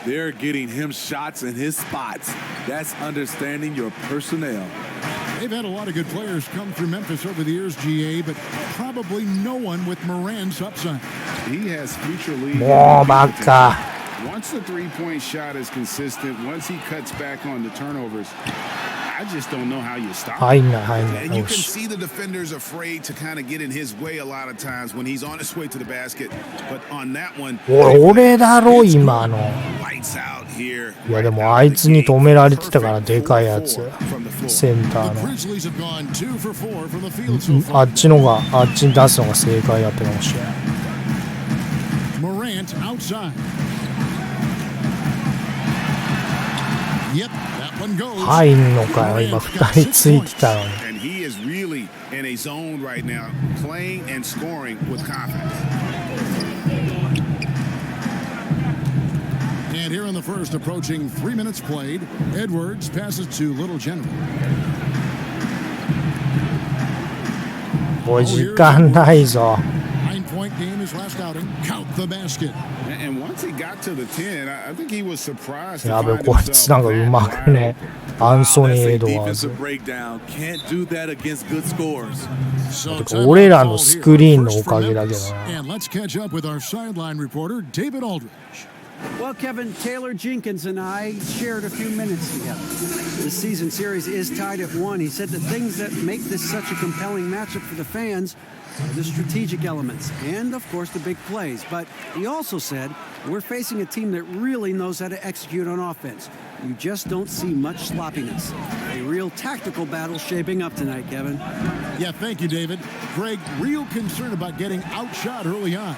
They're getting him shots in his spots. That's understanding your personnel. They've had a lot of good players come through Memphis over the years, GA, but probably no one with Morant's upside. He has future league. もうバカ。 Once the three-point shot is consistent, once he cuts back on the turnovers, I just don't know how you stop him. 入んない入んない。 And you よ can し。 see the defenders afraid to kind of get in his way a lot of times when he's on his way to the basket. But on that one, 俺だろ今の。 lights out here. いやでもあいつに止められてたからでかいやつ。センター The の。 Grizzlies have gone 2 for 4 from the field so あ far. っちのがあっちに出すのが正解だったかもしれない。 Morant outside. Yep, that one goes. 入んのかよ今2人ついてたのに。 And he is really in a zone right now, playing and scoring with confidence. And here in the first, approaching 3 minutes played, Edwards passes to Little General. もう時間ないぞ。 9-point game his last outing. Count the basket. And once he got to the 10, I think he was surprised や to べ find こいつなんか himself うまくね。アンソニー・エドワーズ。 Defensive breakdown. Can't do that against good scores. So 俺らのスクリーンのおかげだけどな。 And let's catch up with our sideline reporter, David Aldridge. Well, Kevin, Taylor Jenkins and I shared a few minutes together. The season series is tied at 1. He said the things that make this such a compelling matchup for the fans are the strategic elements and, of course, the big plays. But he also said we're facing a team that really knows how to execute on offense. You just don't see much sloppiness. A real tactical battle shaping up tonight, Kevin. Yeah, thank you, David. Greg, real concern about getting outshot early on.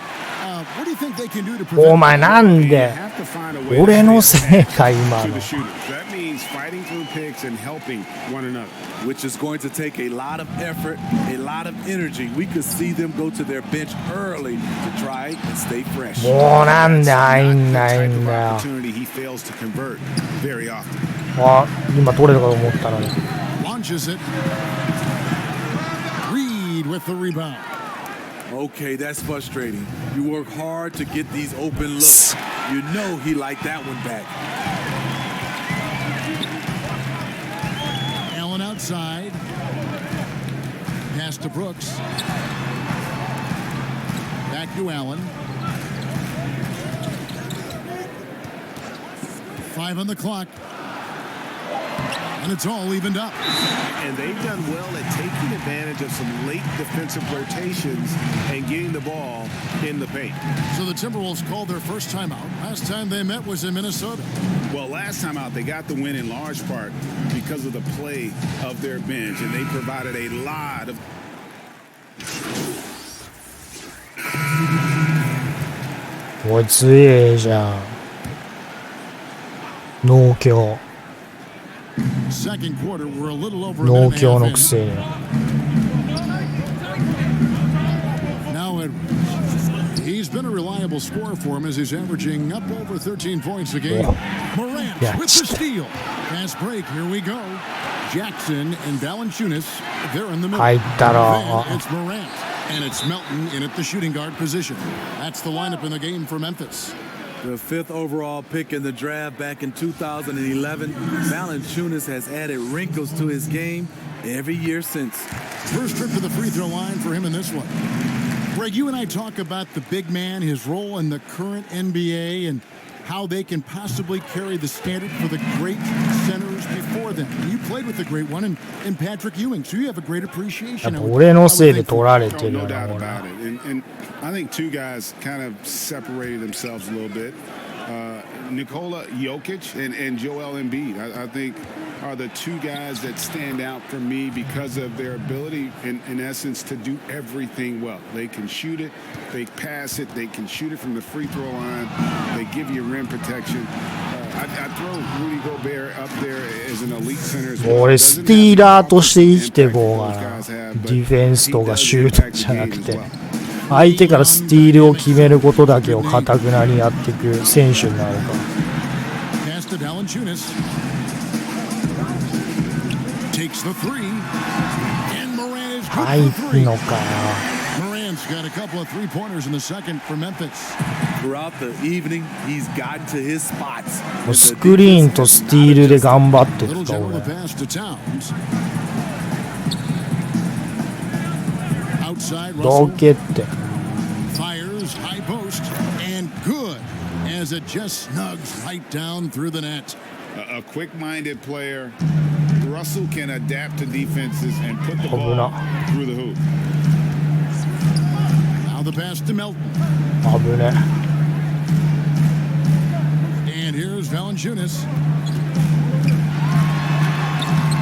What do you think they can do to prevent お前なんで俺のせいか今 to の the shooters. That means fighting through picks and helping one another. Which is going to take a lot of effort, a lot of energy. We could see them go to their bench early to try and stay fresh. もうなんで入んないんだよ。 Opportunity he fails to convert very often. あ、今取れたかと思ったのに。 Launches it. Reed with the rebound. Okay, that's frustrating. You work hard to get these open looks. You know he liked that one back. Allen outside. Pass to Brooks. Back to Allen. 5 on the clock. And it's all evened up. And they've done well at taking advantage of some late defensive rotations and getting the ball in the paint. So the Timberwolves called their first timeout. Last time they met was in Minnesota. Well, last time out, they got the win in large part because of the play of their bench, and they provided a lot of... おい強えじゃん。農協。 Second quarter, we're a little over 農 a minute 協 and の a half くせに。 in. Now Edwards. He's been a reliable scorer for him as he's averaging up over 13 points a game. Morant with the steal. Fast break, here we go. Jackson and Valanciunas, they're in the middle. 入ったろ。 Then it's Morant, and it's Melton in at the shooting guard position. That's the lineup in the game for Memphis. The 5th overall pick in the draft back in 2011, Valanciunas has added wrinkles to his game every year since. First trip to the free throw line for him in this one. Greg, you and I talk about the big man, his role in the current NBA, and how they can possibly carry the standard for the great centers before them. You played with the great one in Patrick Ewing, so you have a great appreciation. 俺のせいで取られてるよ No な doubt これ。 about it. And I think two guys kind of separated themselves a little bit. Nikola Jokic and Joel Embiid. I think are the two guys that stand out for me because of their ability, in essence, to do everything well. They can shoot it, they pass it, they can shoot it from the free throw line, they give you rim protection. I throw Rudy Gobert up there as an elite center as well. 俺スティーラーとして生きていこうかな。ディフェンスとかシュートじゃなくて、相手からスティールを決めることだけを堅くなにやっていく選手になるか。はいのかな。Got a couple of three-pointers in the second for Memphis. Throughout the evening, he's gotten to his spots. スクリーンとスティールで頑張ってるか俺。どけって。Fires high post and good as it just snugs right down through the net. A quick-minded player, Russell can adapt to defenses and put the ball through the hoop. The pass to Melton. And here's Valanciunas.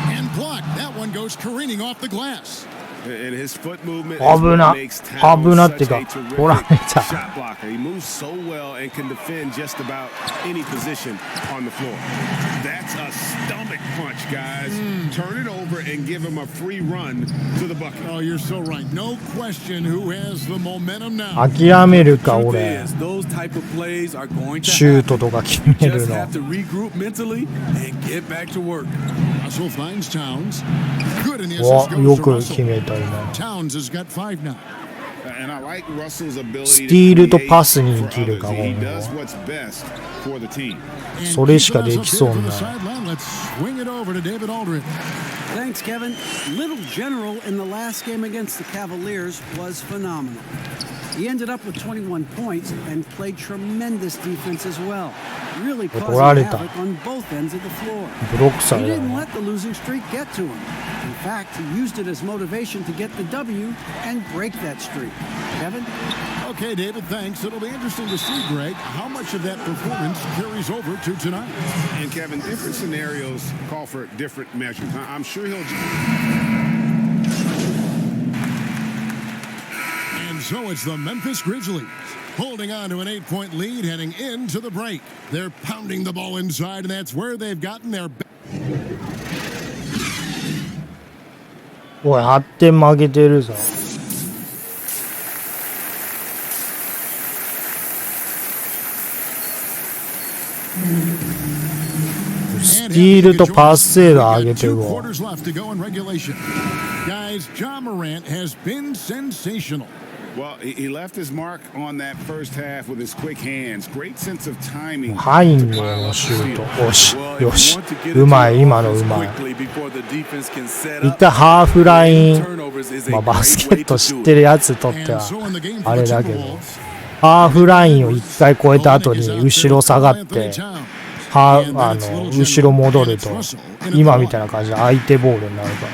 And blocked. That one goes careening off the glass. And his foot movement 危なってか、ほら見た。Shot blocker. He moves so well and can defend just about any position on the floor. That's a stomach punch, guys. Turn it over and give him a free run to the bucket. Oh, you're so right. No question who has the momentum now. 諦めるか俺。 Those type of plays are going to シュートとか決める just の。 have to regroup mentally and get back to work. Russell finds Towns. Good in the わ、 assist よ goes to く Russell. 決めた今。 Towns has got 5 now. And I like Russell's ability スティールとパスに生きるかも。 He does what's best for the team. それしかできそうな。 Let's swing it over to David Aldridge. Thanks, Kevin. Little General in the last game against the Cavaliers was phenomenal. He ended up with 21 points and played tremendous defense as well, really causing havoc on both ends of the floor. He didn't let the losing streak get to him. In fact, he used it as motivation to get the W and break that streak. Kevin? Okay, David, thanks. It'll be interesting to see, Greg, how much of that performance carries over to tonight. And Kevin, different scenarios call for different measures. I'm sure he'll... So it's the Memphis Grizzlies holding on to an 8-point lead heading into the break. They're pounding the ball inside, and that's where they've gotten their... おい、8点負けてるぞ。スティールとパス精度上げてるわ。 Guys, Ja Morant has been sensational. Well, he left his mark on that first half with his quick hands. Great sense of timing. 入んねえのシュート。よし、よし。うまい、今のうまい。一回ハーフライン、まあバスケット知ってるやつにとってはあれだけど、ハーフラインを一回越えた後に後ろ下がって、後ろ戻ると、今みたいな感じで相手ボールになるから。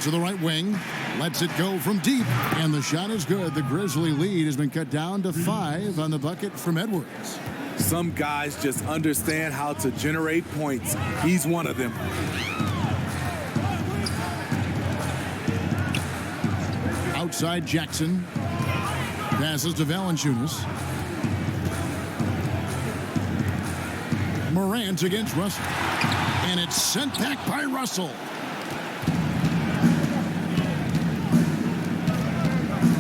To the right wing, lets it go from deep, and the shot is good. The Grizzly lead has been cut down to 5 on the bucket from Edwards. Some guys just understand how to generate points. He's one of them. Outside Jackson passes to Valanciunas. Morant against Russell, and it's sent back by Russell.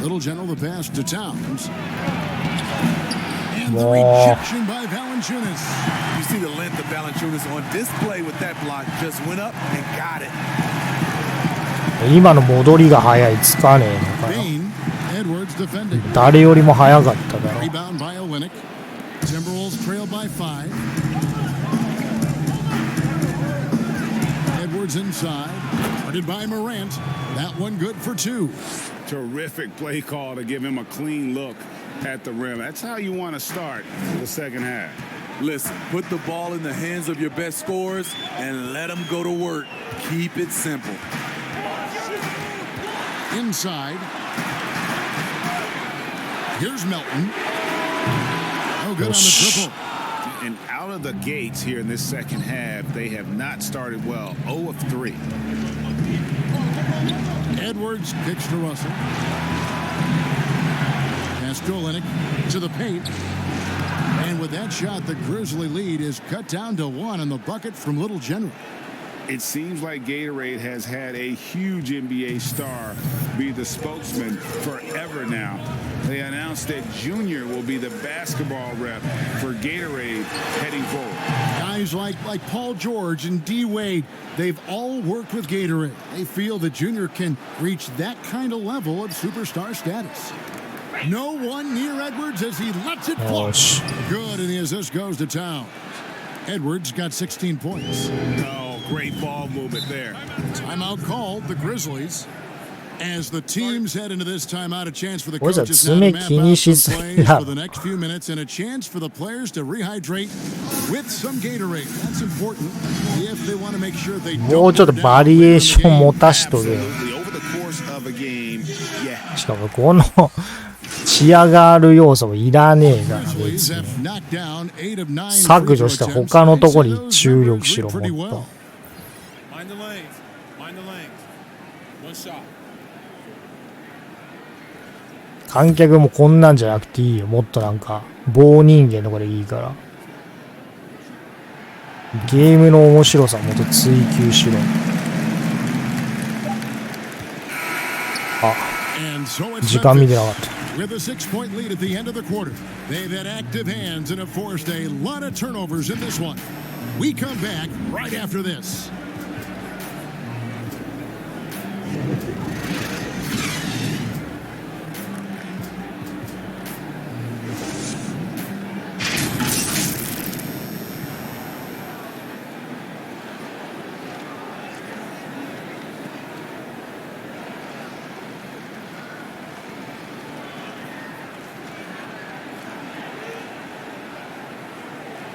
Little General the pass to Towns. And the rejection by Valanciunas. You see the length of Valanciunas on display with that block. Just went up and got it. 今の戻りが早い、つかねえのかな。誰よりも早かっただろ。Rebound by Olynyk. Timberwolves trail by 5. Edwards inside. Guarded by Morant. That one good for 2. Terrific play call to give him a clean look at the rim. That's how you want to start the second half. Listen, put the ball in the hands of your best scorers and let them go to work. Keep it simple. Inside. Here's Melton. Oh, good on the triple. And out of the gates here in this second half, they have not started well. 0 of 3. Edwards kicks to Russell. Strolinik to the paint. And with that shot, the Grizzly lead is cut down to 1 in the bucket from Little General. It seems like Gatorade has had a huge NBA star be the spokesman forever now. They announced that Junior will be the basketball rep for Gatorade heading forward. Guys like Paul George and D. Wade, they've all worked with Gatorade. They feel that Junior can reach that kind of level of superstar status. No one near Edwards as he lets it fly. Good, and the assist goes to Towns. Edwards got 16 points. Oh, great ball movement there. Timeout called, the Grizzlies. As the teams head into this timeout, a chance for the coaches now to map out some plays for the next few minutes and a chance for the players to rehydrate with some Gatorade. That's important if they want to make sure they don't もうちょっとバリエーション持たしとけよ。 Over the course of a game, yeah. しかもこのチアガール要素もいらねえから別に削除して他のところに注力しろもっと。観客もこんなんじゃなくていいよ。もっとなんか棒人間とかでいいから。ゲームの面白さもっと追求しろ。あ、時間見てなかった。With a 6-point lead at the end of the quarter, they've had active hands and have forced a lot of turnovers in this one. We come back right after this.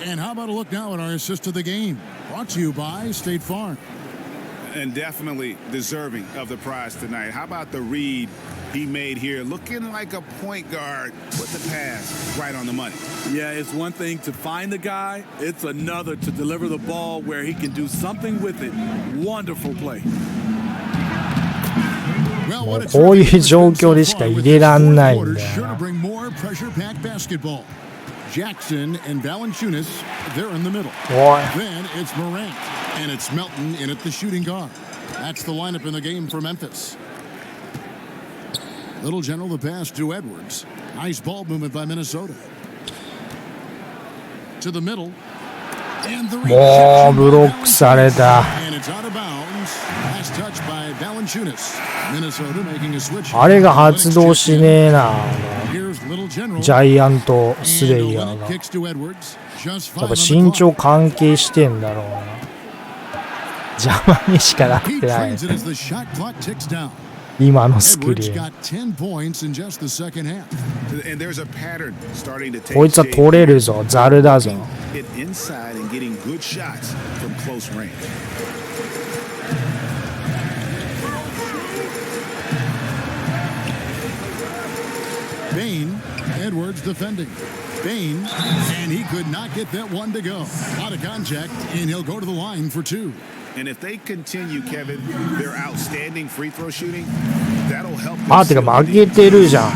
And how about a look now at our assist of the game? Brought to you by State Farm. And definitely deserving of the prize tonight. How about the read he made here? Looking like a point guard. Put the pass right on the money. Yeah, it's one thing to find the guy. It's another to deliver the ball where he can do something with it. Wonderful play. もうこういう状況でしか入れらんないんだよな。 Jackson and Valanciunas, they're in the middle. Boy. Then it's Morant, and it's Melton in at the shooting guard. That's the lineup in the game for Memphis. Little General, the pass to Edwards. Nice ball movement by Minnesota. To the middle. And the もうブロックされた。 And it's out of bounds. Last touch by Valanciunas. Minnesota making a switch. あれが発動しねえな。ジャイアントスレイヤーが。やっぱ身長関係してんだろうな。邪魔にしかなってない。今のスクリーン。こいつは取れるぞ、ザルだぞ。Bain, Edwards defending. Bain, and he could not get that one to go. Out of contact, and he'll go to the line for 2. And if they continue, Kevin, their outstanding free throw shooting, that'll help them. あ、てか負けてるじゃん。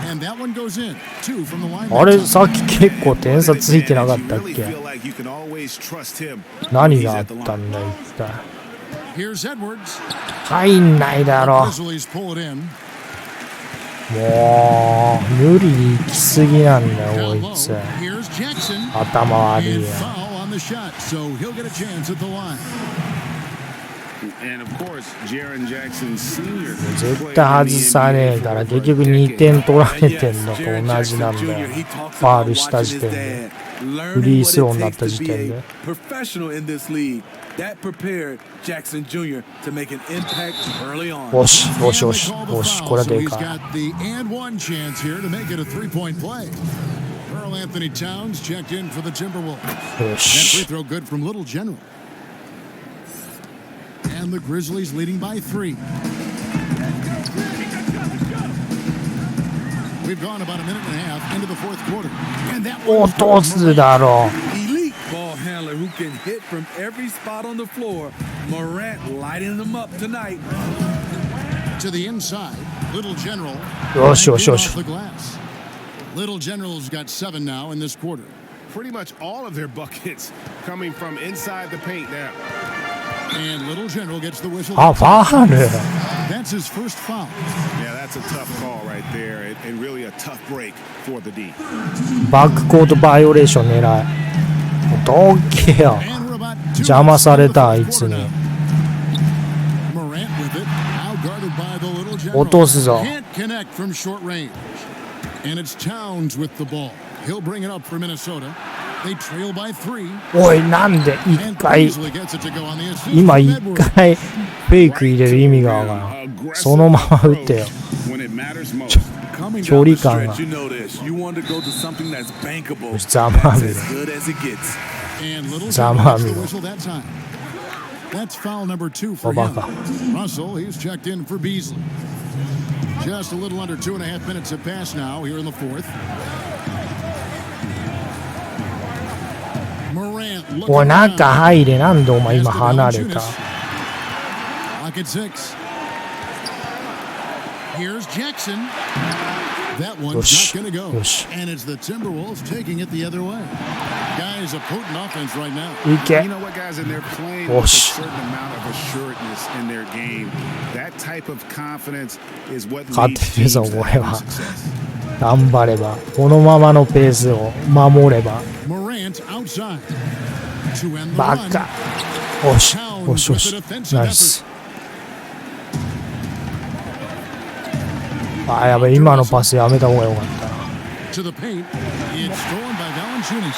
And that one goes in. 2 from the line. あれ、さっき結構点差ついてなかったっけ？何があったんだ、一体。Here's Edwards. 入んないだろ。もう無理に行き過ぎなんだよ、こいつ。頭悪いや。絶対外さねえから結局2点取られてんのと同じなんだよ。ファウルした時点で。フリースローになった時点で。That prepared Jackson Jr. to make an impact early on. よし、よし、よし、よし、これでかい。Anthony Towns checked in for the Timberwolves. よし。 Free throw good from Little General. And the Grizzlies leading by 3. We've gone about a minute and a half into the fourth quarter. And that 落とすだろ Elite ball handler who can hit from every spot on the floor. Morant lighting them up tonight. To the inside, Little General. よしよしよし off the glass. Little General's got 7 now in this quarter. Pretty much all of their buckets coming from inside the paint now. And Little General gets the whistle. あ、ファール That's his first foul. Yeah, that's a tough call right there, and really a tough break for the D. バックコートバイオレーション狙いどけよ邪魔されたあいつに Morant with it, now guarded by the Little General. 落とすぞ Can't connect from short range. And it's Towns with the ball. He'll bring it up for Minnesota. They trail by 3. おいなんで一 And 回 Beasley gets it to go on the assist 今 from 一 Edwards. 回フェイク入れる意味がわからんそのまま打ってよ When it matters most. Coming 距 down 離 the 感が stretch, you know this. You want to go to something that's bankable. ざま That's み as good as it gets. And Little ざ General ま gets み the ろ whistle that time. That's foul number 2 for おバ him. カ Russell, he's checked in for Beasley. Just a little under 2.5 minutes have passed now here in the fourth. Morant おい looking 中 around. 入れなんでお前今 Pass to 離れた Valanciunas. Lock at 6. Here's Jackson. That one's Yosh. not going to go. Yosh. And it's the Timberwolves taking it the other way. Guys, a potent offense right now. いけ You know what, guys, and they're playing with a Yosh. certain amount of assuredness in their game. That type of confidence is what 勝 leads ってる teams ぞ to 俺 having は success. 頑張ればこのままのペースを守れば Morant outside to end the バ run. カよしよしよしナイスあやべ今のパスやめた方がよかった To the paint. It's stolen by Valanciunas.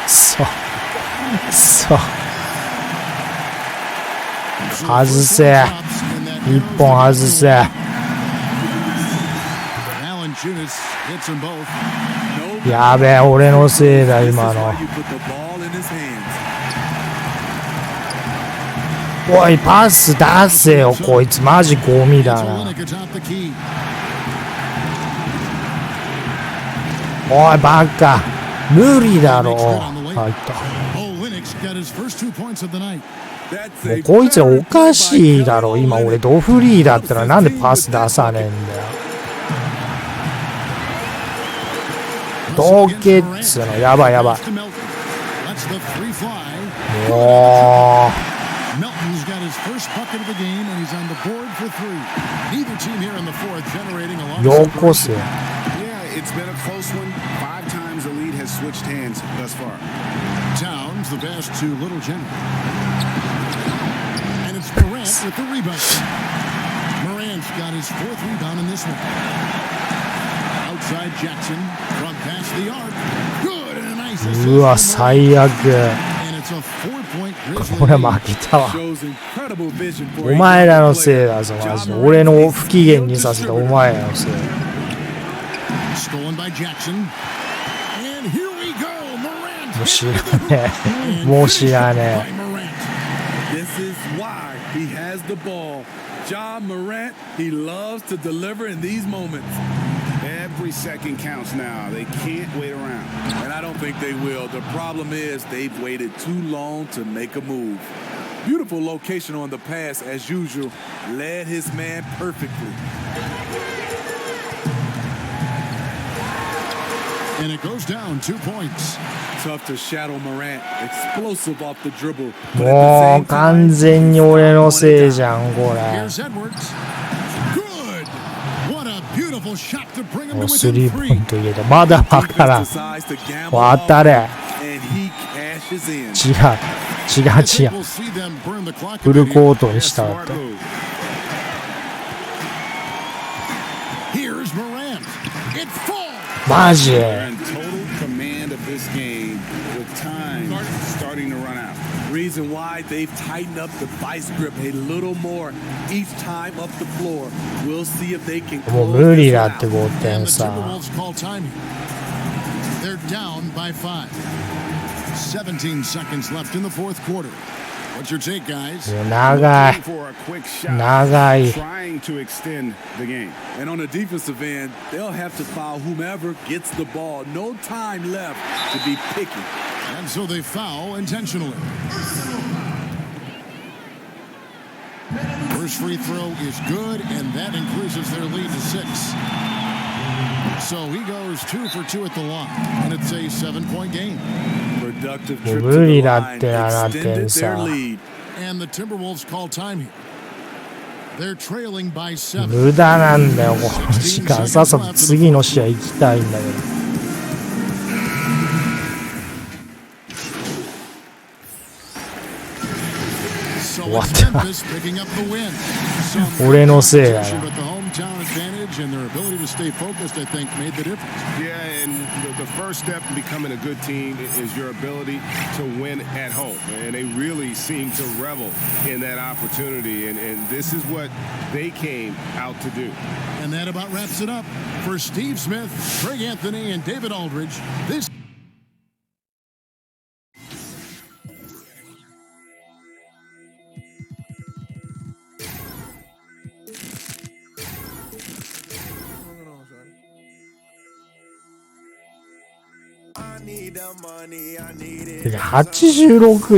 そう外せ一本外せ Valanciunas hits them both. やべえ俺のせいだ今の You put the ball in his hands. おいパス出せよこいつマジゴミだな Olynyk atop the key. おいバカ無理だろ入った Olynyk's got his first 2 points of the night. もうこいつらおかしいだろ今俺ドフリーだったらなんでパス出さねえんだよどけっつうのやばいやばい That's the three fly. も Melton's got his first bucket of the game, and he's on the board for 3. Neither team here in the fourth generating a う lot よ of こせ Yeah, it's been a close one. 5 times the lead has switched hands thus far. Towns, the pass to Little General. And it's Morant with the rebound. Morant's got his 4th rebound in this one. Outside Jackson, from past the arc. Good and a nice assist. うわ最悪 And it's a 4-point こ Grizzly れ lead. 負けたわ Shows incredible vision for お前らのせいだぞマジで俺の不機嫌にさせたお前らのせい Stolen by Jackson. And here we go. Morant. もう知らねえもう知らね By Morant. This is why he has the ball. John Morant, he loves to deliver in these moments. Every second counts now. They can't wait around. And I don't think they will. The problem is they've waited too long to make a move. Beautiful location on the pass as usual. Led his man perfectly. And it goes down 2 points. Tough to shadow Morant. Explosive off the dribble. もう完全に俺のせいじゃんこれ Here's Edwards. Good. What a beautiful shot to bring him も to うス within リーポイ 3. ント入れたまだわからん Decides to gamble 当たれ and he cashes in. 違う We'll see them burn the clock. フルコートにしたっ Smart て move. Here's Morant. It falls. マジ They're in total command of this game with time starting to run out. Reason why they've tightened up the vice grip a little more each time up the floor. We'll see if they can もう close 無理 this だ one って out. 5 And 点 the さ Timberwolves call timing. They're down by 5. 17 seconds left in the fourth quarter. What's your take, guys? 長い。 For a quick shot, 長い。 trying to extend the game. And on the defensive end, they'll have to foul whomever gets the ball. No time left to be picky. And so they foul intentionally. First free throw is good, and that increases their lead to 6. So he goes 2 for 2 at the line, and it's a 7-point game. Productive もう trip 無 to 理 the だ line って7 extended 点 their 差。 lead. And the Timberwolves call time here. They're trailing by 7. 無駄なんだよ、この時間。さっさと次の試合行きたいんだけど。終わった。俺のせいだな。Yeah, and the first step in becoming a good team is your ability to win at home. And they really seem to revel in that opportunity. And this is what they came out to do. And that about wraps it up. For Steve Smith, Craig Anthony, and David Aldridge, this86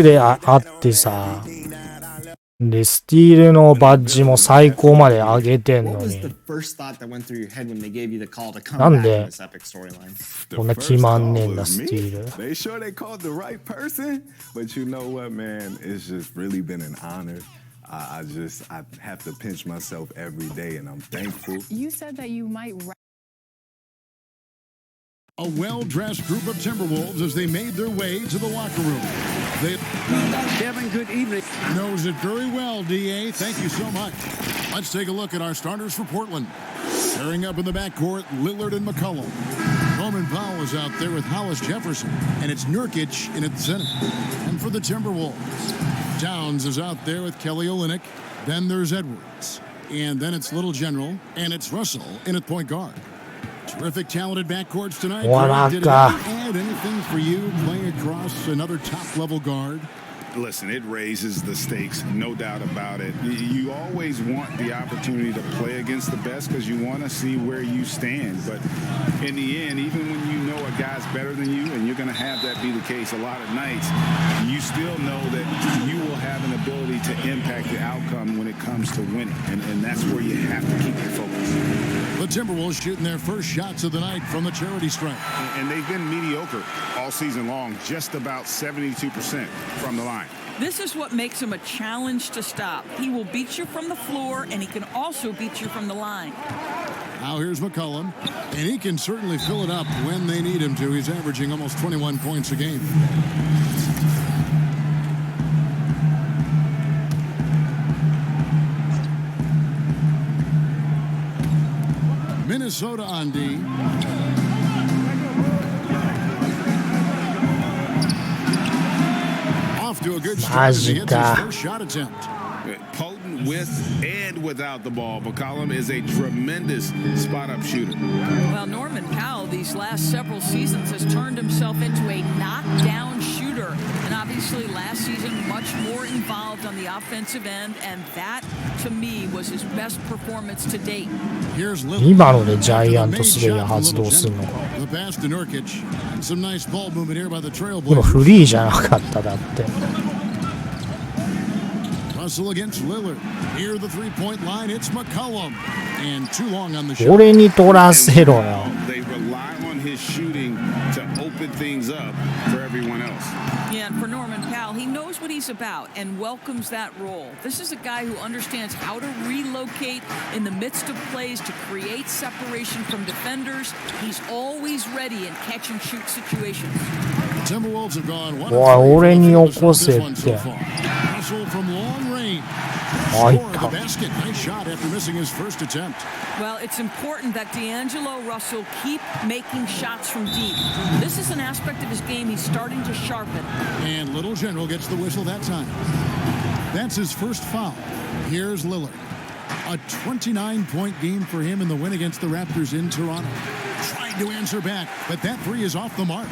で あってさ、でスティールのバッジも最高まで上げてんのに、なんでこんな決まんねえんだスティール。 They sure they called the right person, but you know what, man? It's just really been an honor. I have to pinch myself every day, and I'm thankful. You said that you might. A well-dressed group of Timberwolves as they made their way to the locker room. Kevin, good evening. Knows it very well, D.A. Thank you so much. Let's take a look at our starters for Portland. Pairing up in the backcourt, Lillard and McCollum. Norman Powell is out there with Hollis Jefferson, and it's Nurkic in at center. And for the Timberwolves, Towns is out there with Kelly Olynyk. Then there's Edwards. And then it's Little General, and it's Russell in at point guard. Terrific, talented backcourts tonight. Did it add anything for you playing across another top-level guard? Listen, it raises the stakes, no doubt about it. You always want the opportunity to play against the best because you want to see where you stand. But in the end, even when you know a guy's better than you, and you're going to have that be the case a lot of nights, you still know that you will have an ability to impact the outcome when it comes to winning. And that's where you have to keep your focus. The Timberwolves shooting their first shots of the night from the charity stripe. And they've been mediocre all season long, just about 72% from the line. This is what makes him a challenge to stop. He will beat you from the floor, and he can also beat you from the line. Now here's McCollum, and he can certainly fill it up when they need him to. He's averaging almost 21 points a game. Minnesota on D. Off to a good start as he hits his first shot attempt. Potent with and without the ball, McCollum is a tremendous spot-up shooter. Well, Norman Powell, these last several seasons, has turned himself into a knockdown shooter. And obviously last season, much more involved on the offensive end. And that, to me, was his best performance to date. 今のでジャイアントスレイヤー発動するのか。The pass to Nurkic. Some nice ball movement here by the でも Trailblazers. フリーじゃなかっただって。 Russell against Lillard. Near the three-point line, it's McCollum. And too long on the shot. 俺に取らせろよ。 They rely on his shooting to open things up for everyone else. Yeah, and for Norman Powell, he knows what he's about and welcomes that role. This is a guy who understands how to relocate in the midst of plays to create separation from defenders. He's always ready in catch-and-shoot situations. The Timberwolves have gone 1 おい、俺に起こせって。 Russell from long range. あい Score か。 the basket. Nice shot after missing his first attempt. Well, it's important that D'Angelo Russell keep making shots from deep. This is an aspect of his game he's starting to sharpen. And Little General gets the whistle that time. That's his first foul. Here's Lillard. A 29-point game for him in the win against the Raptors in Toronto. Trying to answer back, but that three is off the mark.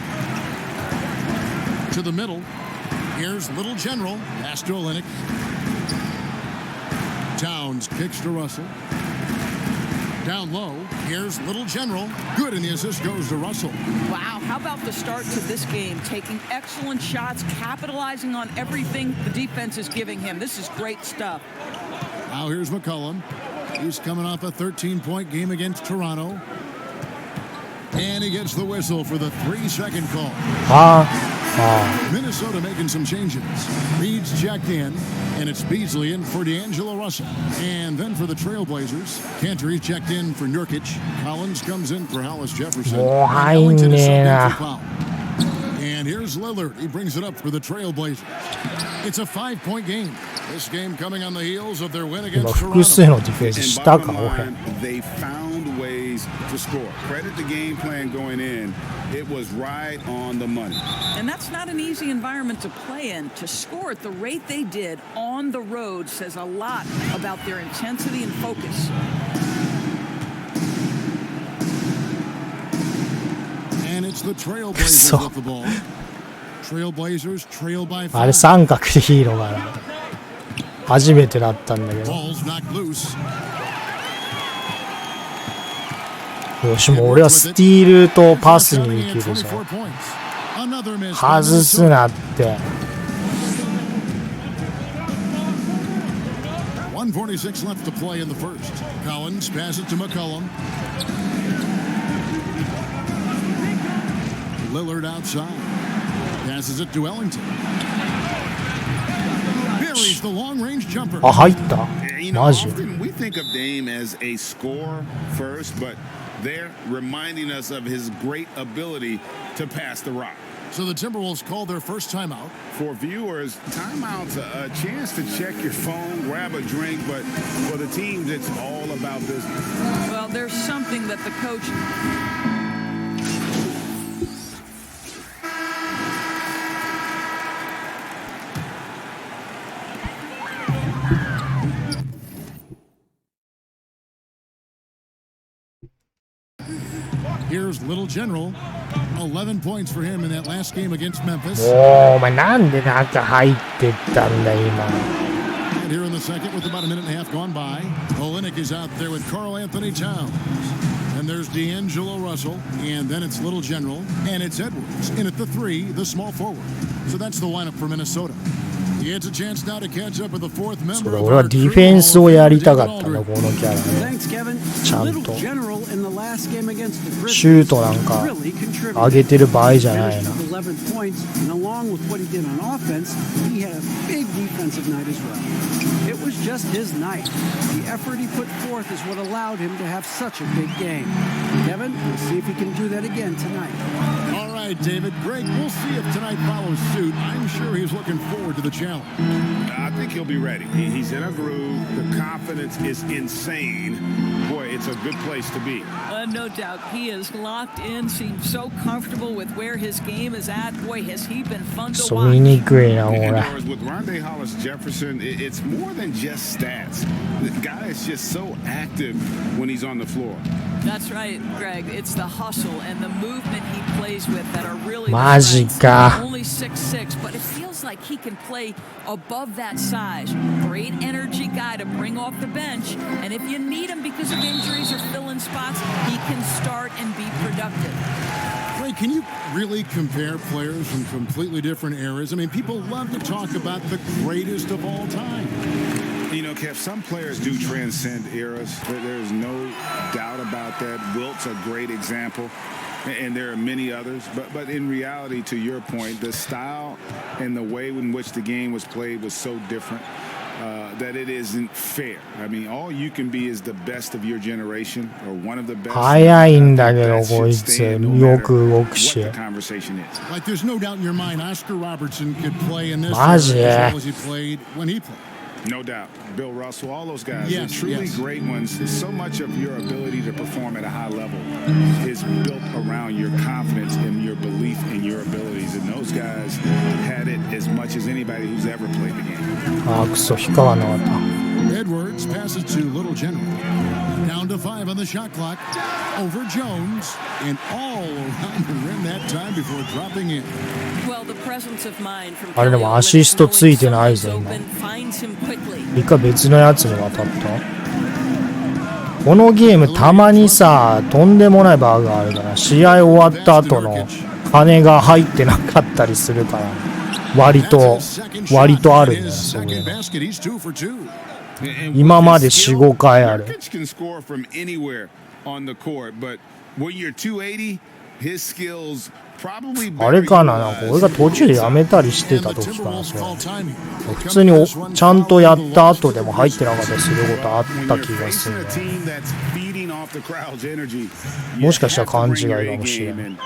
To the middle. Here's Little General. Pass to Olenek. Towns kicks to Russell. Down low. Here's Little General. Good, and the assist goes to Russell. Wow, how about the start to this game? Taking excellent shots, capitalizing on everything the defense is giving him. This is great stuff. Now here's McCollum. He's coming off a 13-point game against Toronto. And he gets the whistle for the 3-second call. Minnesota making some changes. Reed's checked in, and it's Beasley in for D'Angelo Russell. And then for the Trailblazers, Cantor checked in for Nurkic. Collins comes in for Hollis Jefferson. And here's Lillard. He brings it up for the Trailblazers. It's a 5-point game. This game coming on the heels of their win against Toronto. And bottom line, they found ways to score. Credit the game plan going in. It was right on the money. And that's not an easy environment to play in. To score at the rate they did on the road says a lot about their intensity and focus. And it's the Trailblazers with the ball. Trailblazers trail by あれ 5. 三角でヒーローが初めてだったんだけど。 Ball's knocked loose. よし、もう俺はスティールとパスに行けるぞ。外すなって。1:46 left to play in the first. Collins pass it to McCollum. Lillard outside. Passes it to Ellington. Buries the long-range jumper. あ、入った。マジ。 Often we think of Dame as a scorer first, but they're reminding us of his great ability to pass the rock. So the Timberwolves called their first timeout. For viewers, timeout's a chance to check your phone, grab a drink, but for the teams, it's all about business. Well, there's something that the coach... Here's Little General. 11 points for him in that last game against Memphis. お前なんで中入ってったんだ今。 And here in the second with about a minute and a half gone by, Olenek is out there with Karl Anthony Towns. And there's D'Angelo Russell, and then it's Little General, and it's Edwards. In at the 3, the small forward. So that's the lineup for Minnesota. He has a chance now to catch up with the fourth member. そうだ、俺はディフェンスをやりたかったんだ、このキャラね。ちゃんと。シュートなんか上げてる場合じゃないな。It was just his night. The effort he put forth is what allowed him to have such a big game. Kevin, we'll see if he can do that again tonight. All right, David. Greg, we'll see if tonight follows suit. I'm sure he's looking forward to the challenge. I think he'll be ready. He's in a groove. The confidence is insane. Boy, it's a good place to be. No doubt. He is locked in, seems so comfortable with where his game is at. Boy, has he been fun to watch. 見にくいな、俺。 With Rondé Hollis Jefferson, it's more than just stats. The guy is just so active when he's on the floor. That's right, Greg. It's the hustle and the movement he plays with that are really マジか。 only 6'6", but it feels like he can play above that size. Great energy guy to bring off the bench, and if you need him because of injuries or fill-in spots, he can start and be productive. Ray, can you really compare players from completely different eras? I mean, people love to talk about the greatest of all time. You know, Kev, some players do transcend eras. There's no doubt about that. Wilt's a great example, and there are many others. But in reality, to your point, the style and the way in which the game was played was so different that it isn't fair. I mean, all you can be is the best of your generation or one of the best. 速いんだけどこいつよく動くし。 Like, there's no doubt in your mind, Oscar Robertson could play in this era マジ as well as he played when he played. No doubt. Bill Russell, all those guys, Yes, they're truly yes. great ones. So much of your ability to perform at a high level is built around your confidence and your belief in your abilities. And those guys had it as much as anybody who's ever played the game. あ、くそ、引っかかんなかった。 Edwards Edwards passes to Little General. Down to 5 on the shot clock. Over Jones and all around the rim that time before dropping in. Well, the presence of mind from あれでもアシストついてないぞ今。一回別のやつに渡った。このゲームたまにさ、とんでもないバグがあるから、試合終わった後の金が入ってなかったりするから、割とあるんだよ、そういうの。今まで 4,5 回ある。あれかな、なんか俺が途中でやめたりしてた時かな、それ。普通にちゃんとやった後でも入ってなかったりすることあった気がするね。もしかしたら勘違いかもしれない。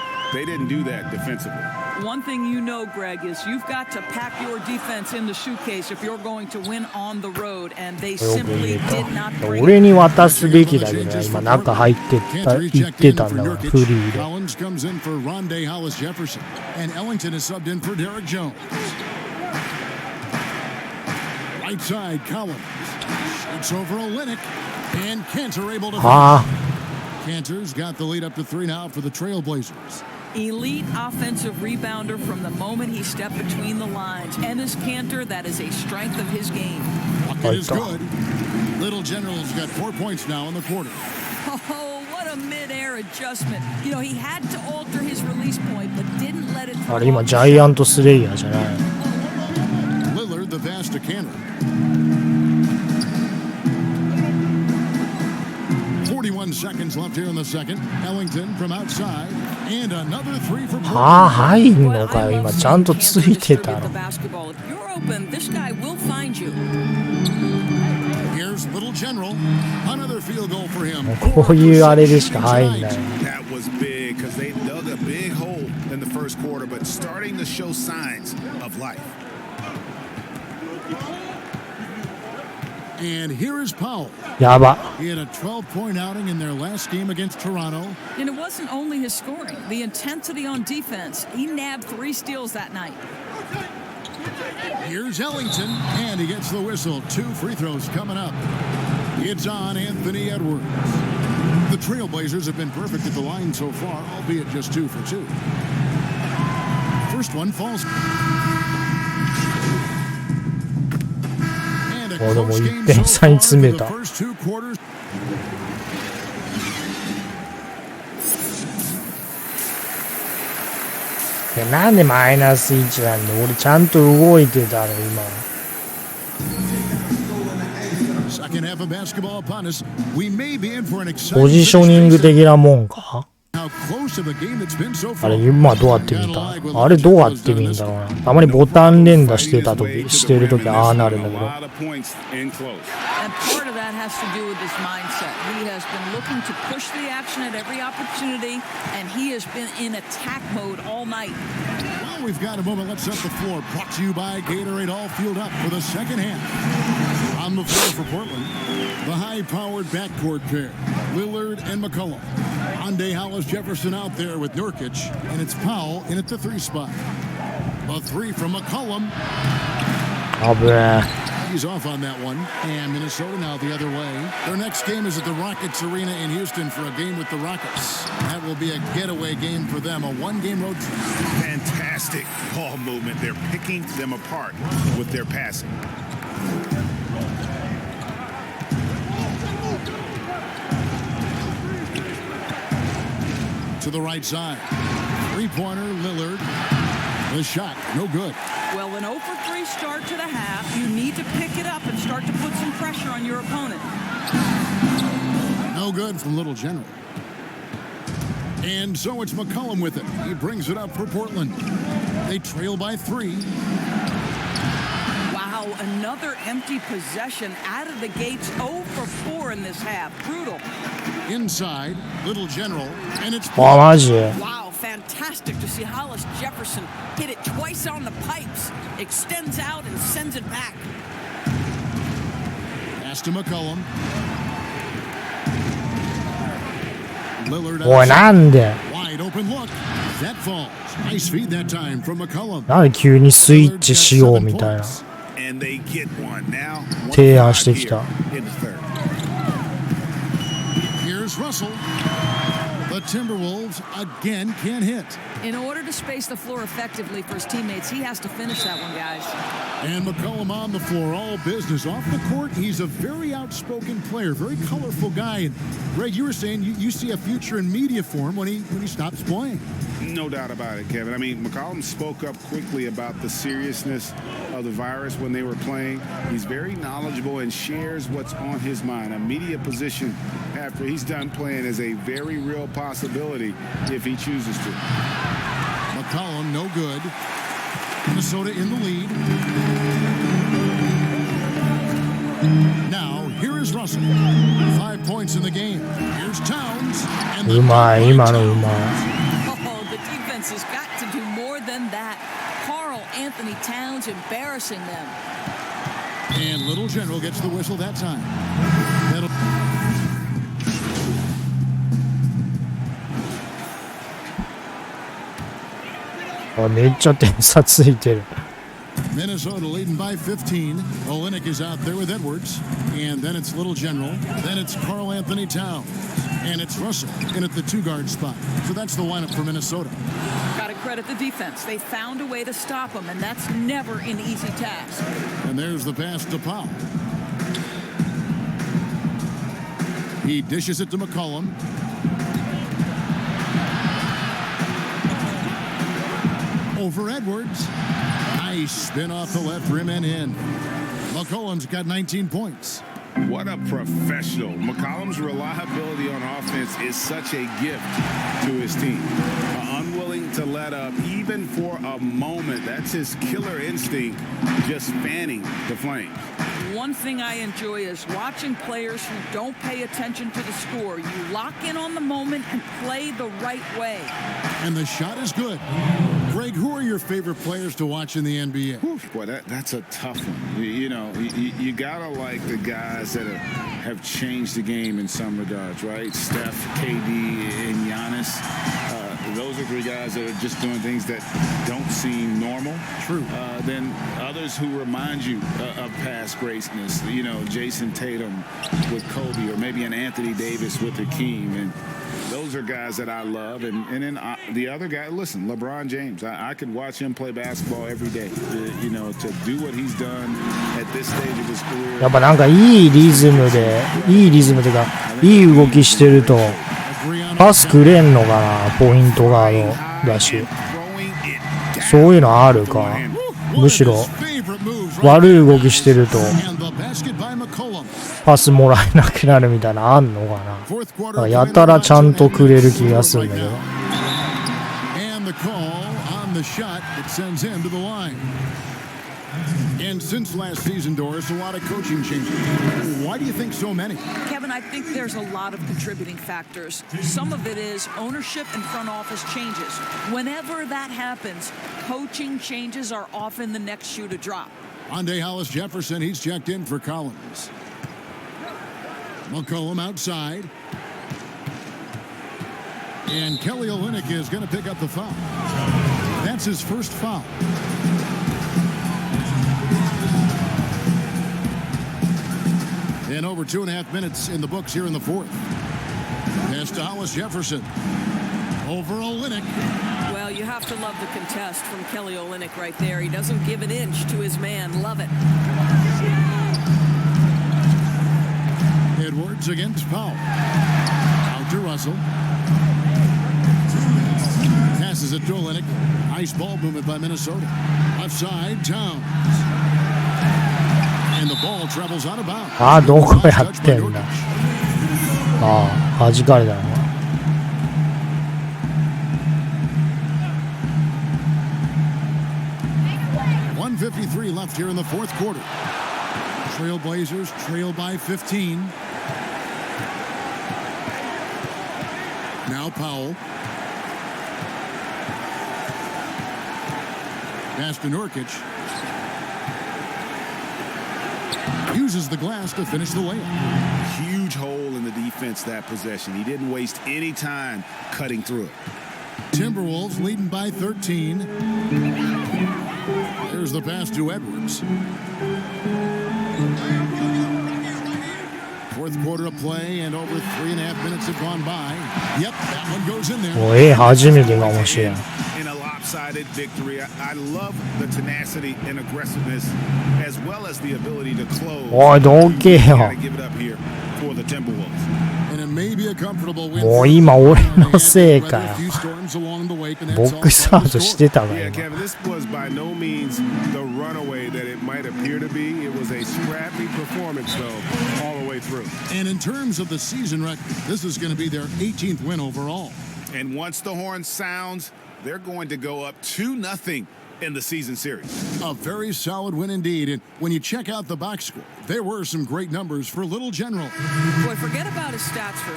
One thing you know, Greg, is you've got to pack your defense in the suitcase if you're going to win on the road, and they simply did not bring it. 俺に渡すべきだけどね、今中入って行ってたんだから、フリーで。Collins comes in for Rondé Hollis-Jefferson, and Ellington is subbed in for Derek Jones. Right side, Collins shoots over Olynyk, and Cantor able to finish. Cantor's got the lead up to 3 now for the Trailblazers. Elite offensive rebounder from the moment he stepped between the lines. Enes Kanter, that is a strength of his game. Bucket is good. Little General's got 4 points now in the quarter. Oh, what a mid-air adjustment. You know, he had to alter his release point, but didn't let it. あれ今ジャイアントスレイヤーじゃない。Lillard, the pass to Kanter. 41 seconds left here in the second. Ellington from outside. And another 3 for はあ、入んのかよ。今ちゃんとついてたの。Here's Little General. Another field goal for him. こういうあれでしか入んない。That was big because they dug a big hole in the first quarter, but starting to show signs of life. And here is Powell. やば。 He had a 12-point outing in their last game against Toronto. And it wasn't only his scoring, the intensity on defense. He nabbed 3 steals that night. Here's Ellington, and he gets the whistle. 2 free throws coming up. It's on Anthony Edwards. The Trailblazers have been perfect at the line so far, albeit just 2 for 2. First one falls. でも1点差に詰めた。なんでマイナス1なんだ。俺ちゃんと動いてたの今。ポジショニング的なもんか。あれ今どうやって見た？あれどうやって見んだろうな。たまにボタン連打してる時ああなるんだけど。We've got a moment. Let's set the floor. Brought to you by Gatorade. All fueled up for the second half. On the floor for Portland, the high-powered backcourt pair, Lillard and McCollum. Rondé Hollis-Jefferson out there with Nurkic, and it's Powell in at the 3 spot. A 3 from McCollum. He's off on that one. And Minnesota now the other way. Their next game is at the Rockets Arena in Houston for a game with the Rockets. That will be a getaway game for them, a 1-game road trip. Fantastic ball movement. They're picking them apart with their passing. To the right side. 3-pointer, Lillard. The shot, no good. Well, an 0 for 3 start to the half. You need to pick it up and start to put some pressure on your opponent. No good from Little General. And so it's McCollum with it. He brings it up for Portland. They trail by 3. Wow, another empty possession out of the gates. 0 for 4 in this half. Brutal. Inside, Little General, and it's... Wow, fantastic to see Hollis-Jefferson hit it twice on the pipes. Extends out and sends it back. Pass to McCollum. Lillard wide open look. That falls. Nice feed that time from McCollum. なんで急にスイッチしようみたいな。and they get one. Now, 提案してきた。 in the third. Here's Russell. The Timberwolves again can't hit. In order to space the floor effectively for his teammates, he has to finish that one, guys. And McCollum on the floor, all business. Off the court, he's a very outspoken player, very colorful guy. And Greg, you were saying you see a future in media for him when he stops playing. No doubt about it, Kevin. I mean, McCollum spoke up quickly about the seriousness of the virus when they were playing. He's very knowledgeable and shares what's on his mind. A media position after he's done playing is a very real possibility if he chooses to. McCollum, no good. Minnesota in the lead. Now, here is Russell. 5 points in the game. Here's Towns. うまい、今のうまい。The defense has got to do more than that. Carl Anthony Towns embarrassing them. And Little General gets the whistle that time. Oh, めっちゃ点差ついてる。 Minnesota leading by 15. Olynyk is out there with Edwards. And then it's Little General. Then it's Carl Anthony Towns. And it's Russell in at the two-guard spot. So that's the lineup for Minnesota. Got to credit the defense. They found a way to stop him, and that's never an easy task. And there's the pass to Powell. He dishes it to McCollum. Over Edwards. Nice spin off the left rim and in. McCollum's got 19 points. What a professional. McCollum's reliability on offense is such a gift to his team. Unwilling to let up even for a moment. That's his killer instinct, just fanning the flames. One thing I enjoy is watching players who don't pay attention to the score. You lock in on the moment and play the right way. And the shot is good. Greg, who are your favorite players to watch in the NBA? Boy, that's a tough one. You gotta like the guys that have changed the game in some regards, right? Steph, KD, and Giannis. Those are three guys that are just doing things that don't seem normal. True. Then others who remind you of past greatness. Jason Tatum with Kobe, or maybe an Anthony Davis with Hakeem. And those are guys that I love. And then the other guy, listen, LeBron James. I could watch him play basketball every day. To do what he's done at this stage of his career. やっぱなんかいいリズムというか、いい動きしてると、パスくれんのかな、ポイントガードだし。そういうのあるか。むしろ、悪い動きしてると、パスもらえなくなるみたいなのあんのかな。だからやたらちゃんとくれる気がするんだけど。And since last season, Doris, a lot of coaching changes. Why do you think so many? Kevin, I think there's a lot of contributing factors. Some of it is ownership and front office changes. Whenever that happens, coaching changes are often the next shoe to drop. Andre Hollis-Jefferson, he's checked in for Collins. McCollum outside. And Kelly Olynyk is going to pick up the foul. That's his first foul. And over 2.5 minutes in the books here in the fourth. Pass to Hollis-Jefferson. Over Olynyk. Well, you have to love the contest from Kelly Olynyk right there. He doesn't give an inch to his man. Love it. Edwards against Powell. Out to Russell. Passes it to Olynyk. Nice ball movement by Minnesota. Left side, Towns. And the ball travels out of bounds. あ、どこやってんだ。ああ、弾かれたな。1:53 left here in the fourth quarter. Trailblazers trail by 15. Now Powell. Pass to Nurkic. Uses the glass to finish the layup. Huge hole in the defense that possession. He didn't waste any time cutting through it. Timberwolves leading by 13. There's the pass to Edwards. Fourth quarter of play, and over 3.5 minutes have gone by. Yep, that one goes in there. 初めてが面白い。In a lopsided victory, I love the tenacity and aggressiveness, as well as the ability to close. おい、どけよ。Give it up here for the Timberwolves. And it may be a comfortable win. もう今俺のせいかよ。ボックスアウトしてたから。Yeah, Kevin, this was by no means the runaway that it might appear to be. It was a scrappy performance, though, all the way through. And in terms of the season record, this is going to be their 18th win overall. And once the horn sounds, they're going to go up 2-0 in the season series. A very solid win indeed. And when you check out the box score, there were some great numbers for Little General. Boy, forget about his stats for...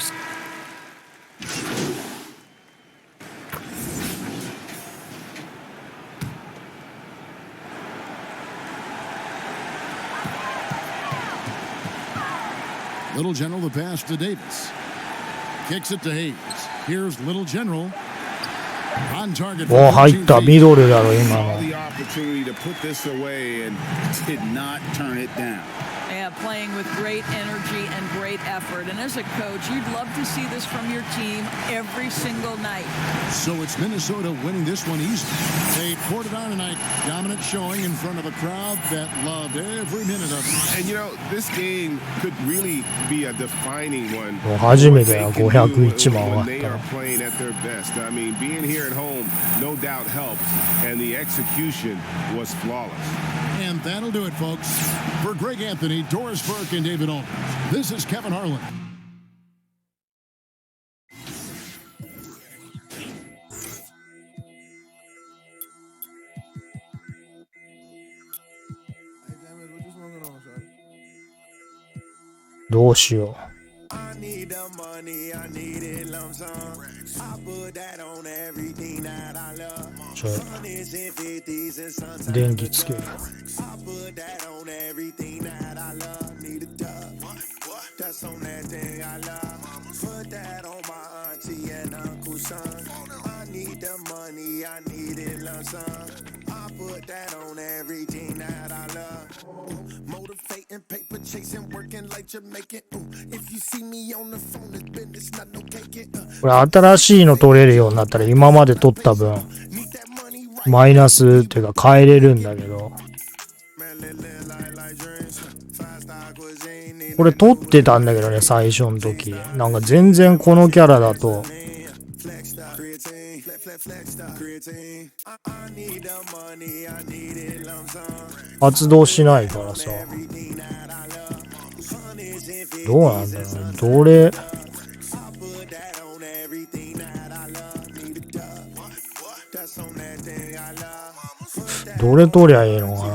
Little General, the pass to Davis. Kicks it to Hayes. Here's Little General. On target. お、入ったミドルだろ今の。 The opportunity to put this away and did not turn it down. Yeah, playing with great energy and great effort. And as a coach, you'd love to see this from your team every single night. So it's Minnesota winning this one easily. They poured it on tonight. Dominant showing in front of a crowd that loved every minute of it. And you know, this game could really be a defining one. もう初めてや501万終わっ They た are の。 playing at their best. I mean, being here at home, no doubt helped, and the execution was flawless. And that'll do it, folks. For Greg Anthony, Doris Burke, and David Aldridge, this is Kevin Harlan. $どうしよう。I need the money, I need it lump sum. I put that on everything that I love. 100s and 50s and sometimes 電気つける。 I put that on everything that I love. Need a dub. That's on that thing I love. Put that on my auntie and uncle's son. I need the money, I need it lump sum. I put that on everything that I love. Motivating, paper chasing, working like Jamaican. If you see me on the phone, it's business, not no caking. これ新しいの取れるようになったら今まで取った分マイナスっていうか変えれるんだけど、これ取ってたんだけどね最初の時。なんか全然このキャラだと発動しないからさ。どうなんだろうね。どれどれ取りゃいいのかな。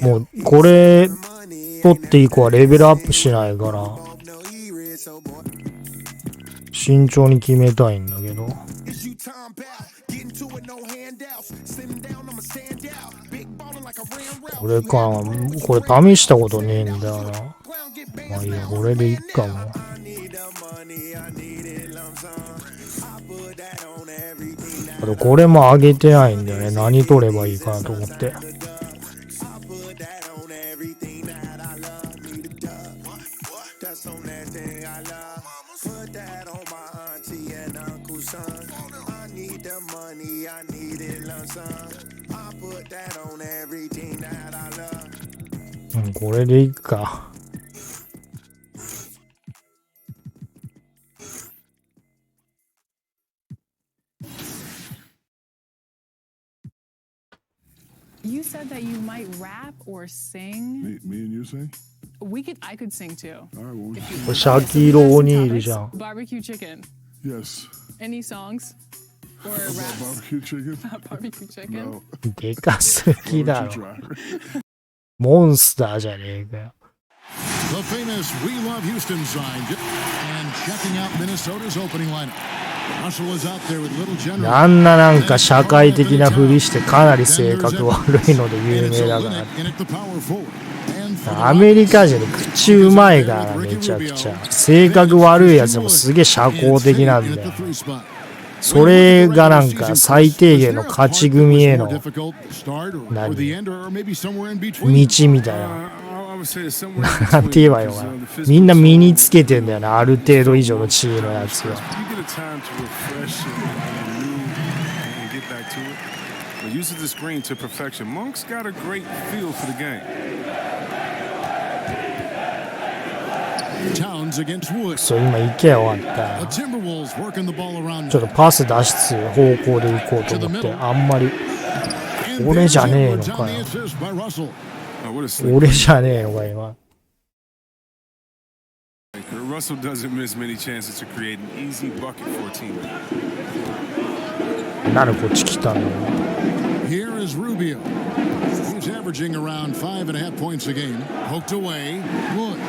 もうこれ取って以降はレベルアップしないから慎重に決めたいんだけど。これか、これ試したことねえんだよな。まあいいや、これでいっかも。あとこれも上げてないんだよね。何取ればいいかなと思って。うん、これでいいか。You said that you might rap or sing. Me and you sing? I could sing too. All right, well, これシャキーロ・オニールじゃん。Barbecue chicken. Yes. Any songs? Or raps? Barbecue chicken? Barbecue chicken? No. でかすぎだろ。モンスターじゃねえかよ。The famous We Love Houston sign and checking out Minnesota's opening lineup. Russell is out there with little general. あんななんか社会的なふりしてかなり性格悪いので有名だから。アメリカ人で口うまいからめちゃくちゃ。性格悪いやつもすげえ社交的なんだよ。それがなんか最低限の勝ち組への道みたいな。なんて言えばいいのかな。みんな身につけてんだよな、ある程度以上の地位のやつは。そう今行けよ終わった。ちょっとパス出す方向で行こうと思ってあんまり俺じゃねえのかよ。俺じゃねえのか今。Russell doesn't miss many chances to create an easy bucket for a teammate. なんでこっち来たの？ Here is Rubio. He's averaging around 5.5 points a game. Poked away. Wood.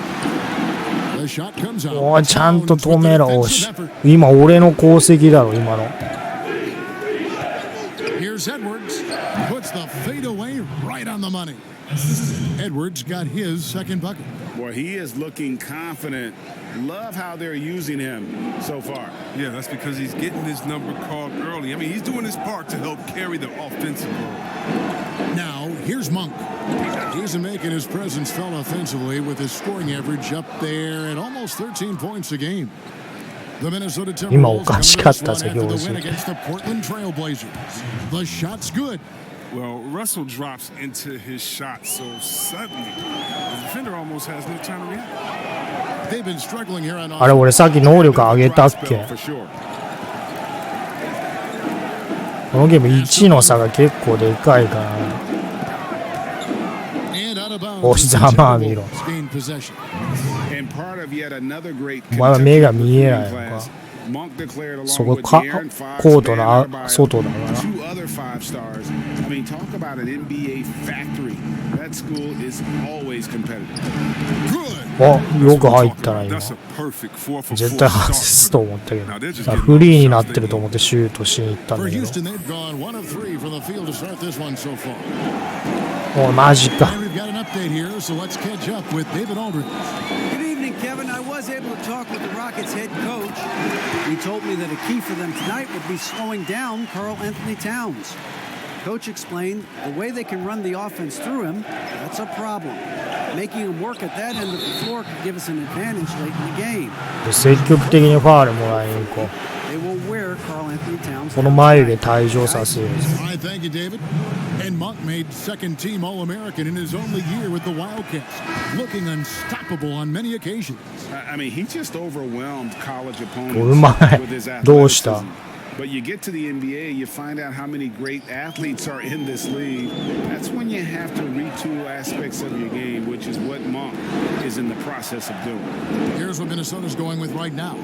The shot comes out. おいちゃんと止めろ。おし。今俺の功績だろ今の。Here's Edwards. Puts the fade away right on the money. Edwards got his second bucket. Well, he is looking confident. Love how they're using him so far. Yeah, that's because he's getting his number called early. I mean, he's doing his part to help carry the offensive role. Now, here's Monk. He's making his presence felt offensively with his scoring average up there at almost 13 points a game. The Minnesota Timberwolves coming to squad after the win against the Portland Trailblazers. The shot's good. Well, Russell drops into his shot so suddenly, the defender almost has no time to react. They've been struggling here on offense. あれ俺さっき能力上げたっけ？このゲーム1の差が結構でかいから。おしざまあ見ろ。お前は目が見えないのか。そこかコートの外だから。お、よく入ったな今。絶対外すと思ったけど。フリーになってると思ってシュートしに行ったんだけど。お、マジか。Kevin, I was able to talk with the Rockets head coach. He told me that a key for them tonight would be slowing down Karl Anthony Towns. Coach explained the way they can run the offense through him, that's a problem. Making him work at that end of the floor could give us an advantage late in the game. 積極的にファウルもらいに行こう。They will wear Karl Anthony Towns. この眉毛退場させよう。Thank you, David. And Monk made second-team All-American in his only year with the Wildcats, looking unstoppable on many occasions. I mean, he just overwhelmed college うま opponents い with his。 どうした？ But you get to the NBA, you find out how many great athletes are in this league. That's when you have to retool aspects of your game, which is what Monk is in the process of doing. Here's what Minnesota's going with right now.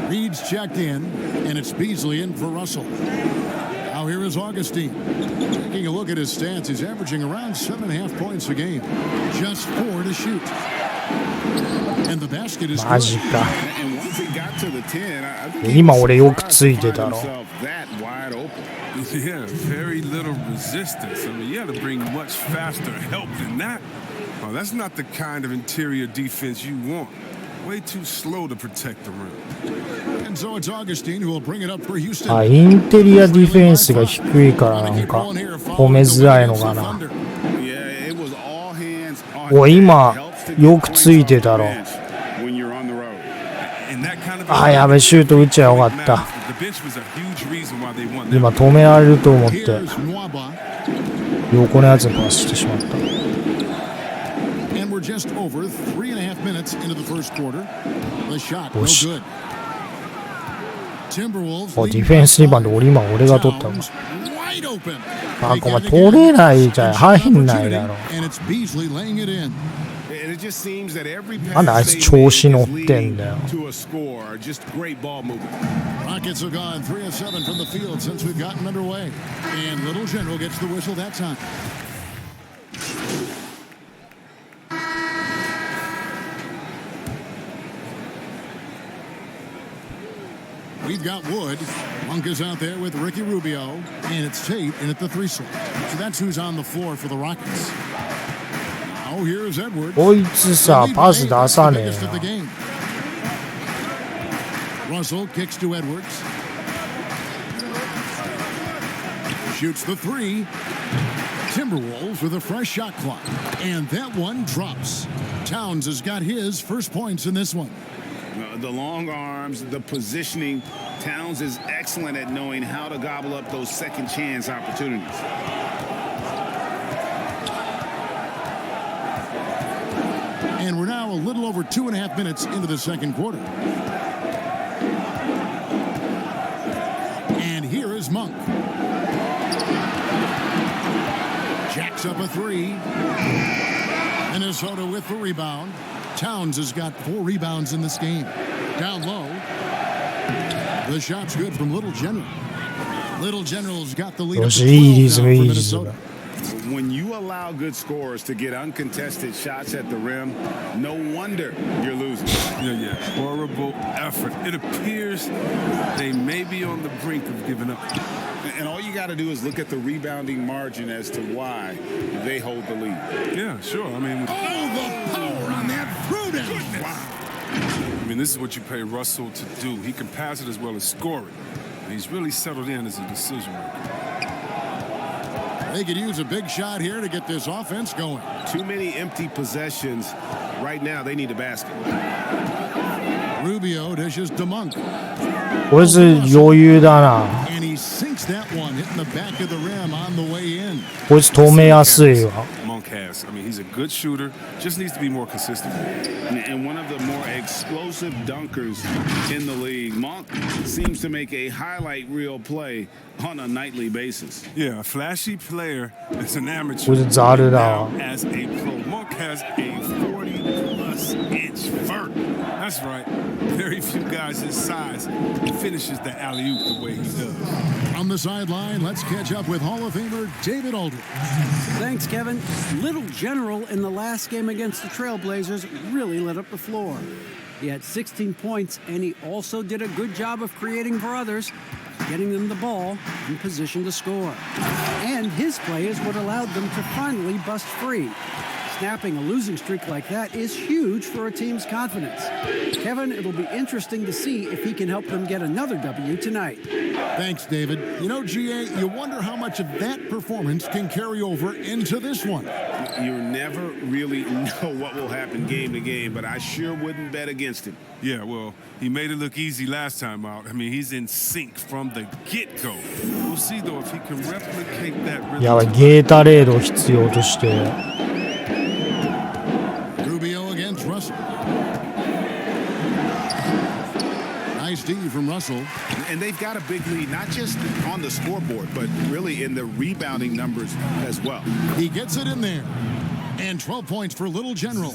Reed's checked in, and it's Beasley in for Russell. Now here is Augustine. Taking a look at his stats, he's averaging around 7.5 points a game. Just 4 to shoot. And the basket is マジか。 And once he got to the 10, I think he 今俺よくついてたろ。 himself that wide open. Yeah, very little resistance. I mean, you had to bring much faster help than that. Oh, that's not the kind of interior defense you want. Way too slow to protect the rim. And so it's Augustine who will bring it up for Houston. あ、インテリアディフェンスが低いからなんか褒めづらいのかな。お、今よくついてたろ。あ、やべ、シュート打っちゃよかった。今止められると思って横のやつにパスしてしまった。And we're just over 3.5 minutes into the first quarter. The shot no good. Timberwolves ディフェンスリバウンド俺が取ったの。あ、ごめん取れないじゃん。入んないだろ。なんであいつ調子乗ってんだよ。Rockets have gone 3 of 7 from the field since we've gotten underway. And Little General gets the whistle that time. We've got Wood. Monk is out there with Ricky Rubio. And it's Tate in at the 3 slot. So that's who's on the floor for the Rockets. Now here's Edwards. こいつさ、パス出さねえ Russell kicks to Edwards. Shoots the 3. Timberwolves with a fresh shot clock. And that one drops. Towns has got his first points in this one. The long arms, the positioning. Towns is excellent at knowing how to gobble up those second chance opportunities. And we're now a little over 2.5 minutes into the second quarter. And here is Monk. Jacks up a 3. Minnesota with the rebound. Towns has got 4 rebounds in this game. Down low. The shot's good from Little General. Little General's got the lead. When you allow good scorers to get uncontested shots at the rim, no wonder you're losing. Yeah. Horrible effort. It appears they may be on the brink of giving up. And all you got to do is look at the rebounding margin as to why they hold the lead. Yeah, sure. I mean, the power on that throwdown. Wow. I mean, this is what you pay Russell to do. He can pass it as well as score it. And he's really settled in as a decision maker. They could use a big shot here to get this offense going. Too many empty possessions. Right now, they need a basket. Rubio dishes to Monk. これ是余裕だな。 And he sinks that one, hitting the back of the rim on the way in. こいつ止めやすいわ。 Monk has. I mean, he's a good shooter. Just needs to be more consistent. And one of the more explosive dunkers in the league. Monk seems to make a highlight reel play on a nightly basis. Yeah, a flashy player as an amateur. こいつザルだわ。 As a pro, Monk has a 40-plus-inch vert. That's right. Very few guys his size finishes the alley-oop the way he does. On the sideline, let's catch up with Hall of Famer David Aldridge. Thanks, Kevin. Little General in the last game against the Trailblazers really lit up the floor. He had 16 points, and he also did a good job of creating for others, getting them the ball in position to score. And his play is what allowed them to finally bust free. Snapping a losing streak like that is huge for a team's confidence. Kevin, it'll be interesting to see if he can help them get another W tonight. Thanks, David. You know, GA, you wonder how much of that performance can carry over into this one. You never really know what will happen game to game, but I sure wouldn't bet against him. Yeah, well, he made it look easy last time out. I mean, he's in sync from the get-go. We'll see, though, if he can replicate that rhythm. やばい、ゲータレードを必要として。 Rubio against Russell. Nice D from Russell. And they've got a big lead, not just on the scoreboard, but really in the rebounding numbers as well. He gets it in there. And 12 points for Little General.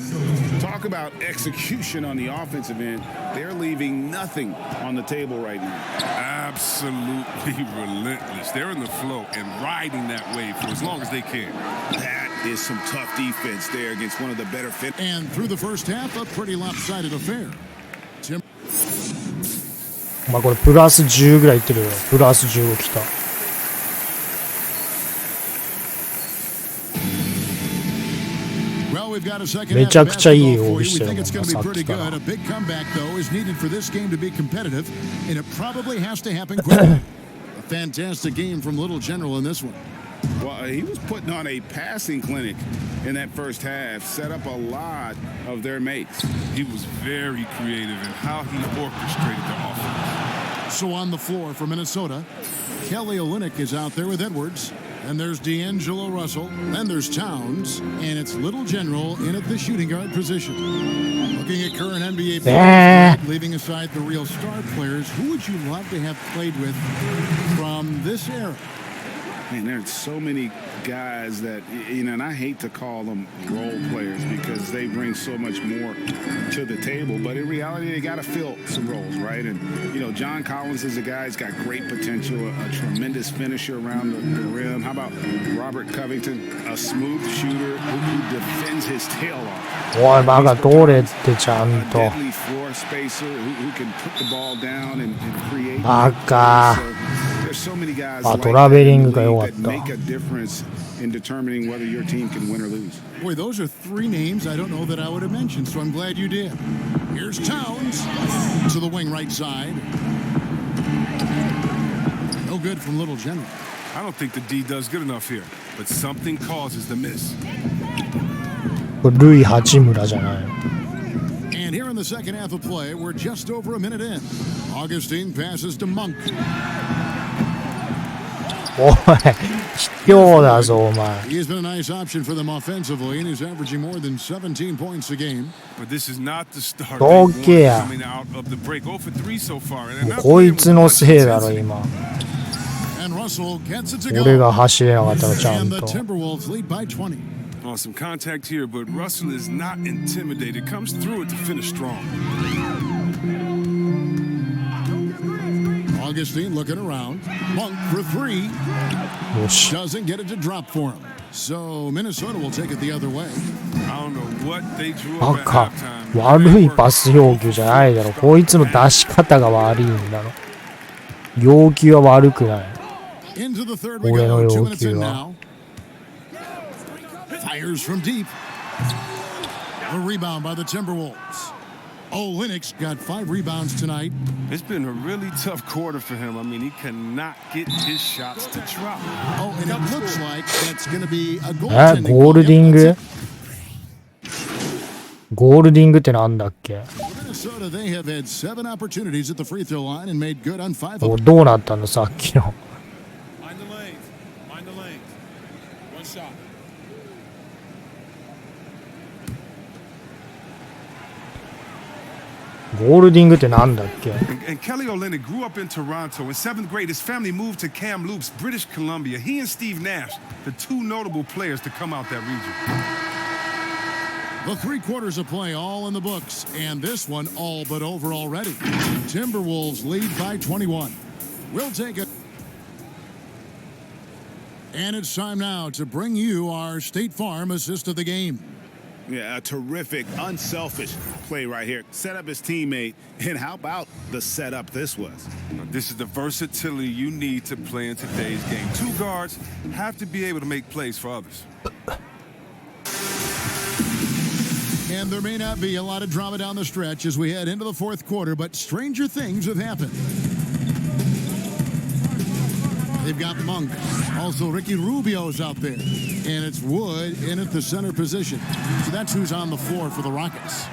Talk about execution on the offensive end. They're leaving nothing on the table right now. Absolutely relentless. They're in the flow and riding that wave for as long as they can. That is some tough defense there against one of the better fit. And through the first half, a pretty lopsided affair. まあこれプラス10ぐらいいってるよ。プラス15きた。 めちゃくちゃいい応募してるもんな、さっきから。 A big comeback, though, is needed for this game to be competitive, and it probably has to happen quickly. A fantastic game from Little General in this one. Well, he was putting on a passing clinic in that first half, set up a lot of their mates. He was very creative in how he orchestrated the offense. So on the floor for Minnesota, Kelly Olynyk is out there with Edwards. And there's D'Angelo Russell. Then there's Towns. And it's Little General in at the shooting guard position. Looking at current NBA players, leaving aside the real star players, who would you love to have played with from this era? Man, there's so many guys that, you know, and I hate to call them role players because they bring so much more to the table. But in reality, they got to fill some roles, right? And, you know, John Collins is a guy who's got great potential, a tremendous finisher around the rim. How about Robert Covington, a smooth shooter who defends his tail off. おいバカ通れってちゃんと。 Deadly floor spacer who can put the ball down and create. バカ。 There's so many guys あ、 like トラベリングが良かっ that た。 make a difference in determining whether your team can win or lose. Boy, those are three names I don't know that I would have mentioned, so I'm glad you did. Here's Towns to the wing right side. No good from Little General. I don't think the D does good enough here, but something causes the miss. これルイ八村じゃない。 And here in the second half of play, we're just over a minute in. Augustine passes to Monk. おい、卑怯だぞお前。 He's been a nice option for them offensively, and he's averaging more than 17 points a game. But this is not the start どけや。 coming out of the break. 0 for 3 so far. And they're not こいつのせいだろ今。 And Russell gets it to go. 俺が走れなかったらちゃん And the と。 Timberwolves lead by 20. Oh, some contact here, but Russell is not intimidated. Comes through it to finish strong. Augustine looking around. Monk for three. Doesn't get it to drop for him. So Minnesota will take it the other way. I don't know what they drew バ up at カ。 halftime. 悪いパス要求じゃないだろ。こいつの出し方が悪いんだろ。要求は悪くない。 Into the third we 俺の go. 2要 minutes 求 in は。 now. Fires from deep. A rebound by the Timberwolves. Oh, Linux got 5 rebounds tonight. It's been a really tough quarter for him. I mean, he cannot get his shots to drop. Oh, and it looks like that's going to be a え、 goaltending ゴールディン call. グゴールディングってなんだっけ。 Minnesota, they have had 7 opportunities at the free throw line and made good on 5 of お them. どうなったのさっきの。 Mind the lanes. Mind the lanes. One shot. ゴールディングってなんだっけ。 And Kelly Olynyk grew up in Toronto. In 7th grade, his family moved to Kamloops, British Columbia. He and Steve Nash, the 2 notable players to come out that region. The 3 quarters of play all in the books, and this one all but over already. Timberwolves lead by 21. We'll take it. And it's time now to bring you our State Farm assist of the game. Yeah, a terrific, unselfish play right here. Set up his teammate, and how about the setup this was? This is the versatility you need to play in today's game. 2 guards have to be able to make plays for others. And there may not be a lot of drama down the stretch as we head into the 4th quarter, but stranger things have happened. They've got Monk. Also, Ricky Rubio's out there. And it's Wood in at the center position. So that's who's on the floor for the Rockets.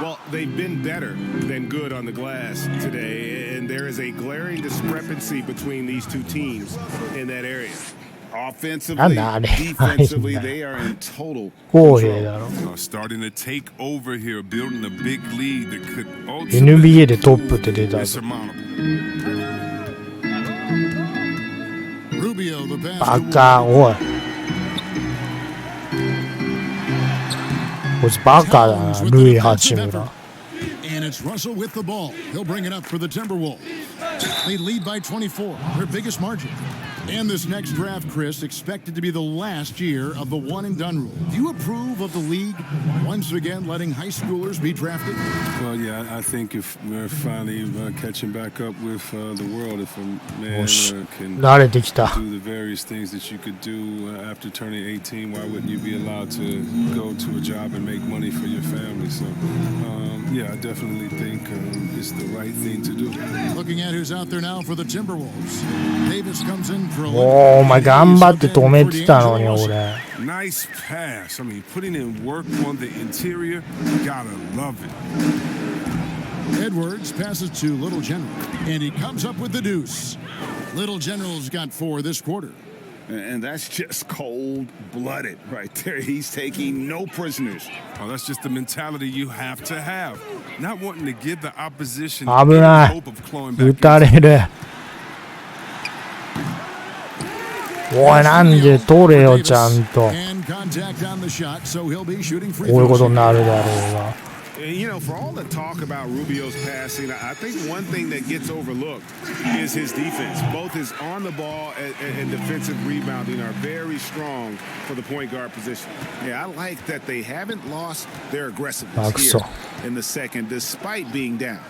Well, they've been better than good on the glass today, and there is a glaring discrepancy between these 2 teams in that area. Offensively, defensively, they are in total 公平だろ。 Starting to take over here, building a big lead that could NBA でトップって出たぞ。 Rubio, the pass. バカ、おい。こいつバカだな、ルイ八村。 And it's Russell with the ball. He'll bring it up for the Timberwolves. They lead by 24, their biggest margin. And this next draft, Chris, expected to be the last year of the one and done rule. Do you approve of the league once again letting high schoolers be drafted? Well, yeah, I think if we're finally catching back up with the world, if a man can do the various things that you could do after turning 18, why wouldn't you be allowed to go to a job and make money for your family? So, yeah, I definitely think it's the right thing to do. Looking at who's out there now for the Timberwolves. Davis comes in for a お前頑張って止めてたのに俺。 Nice pass. I mean, putting in work on the interior, gotta love it. Edwards passes to Little General, and he comes up with the deuce. Little General's got 4 this quarter. And that's just cold-blooded right there. He's taking no prisoners. Oh, that's just the mentality you have to have. Not wanting to give the opposition 危 any ない hope of clawing back. 打たれる。おいなんで取れよちゃんと。こういうことになるだろうが。You know, for all the talk about Rubio's passing, I think one thing that gets overlooked is his defense. Both his on the ball and defensive rebounding are very strong for the point guard position. Yeah, I like that they haven't lost their aggressiveness here in the second, despite being down.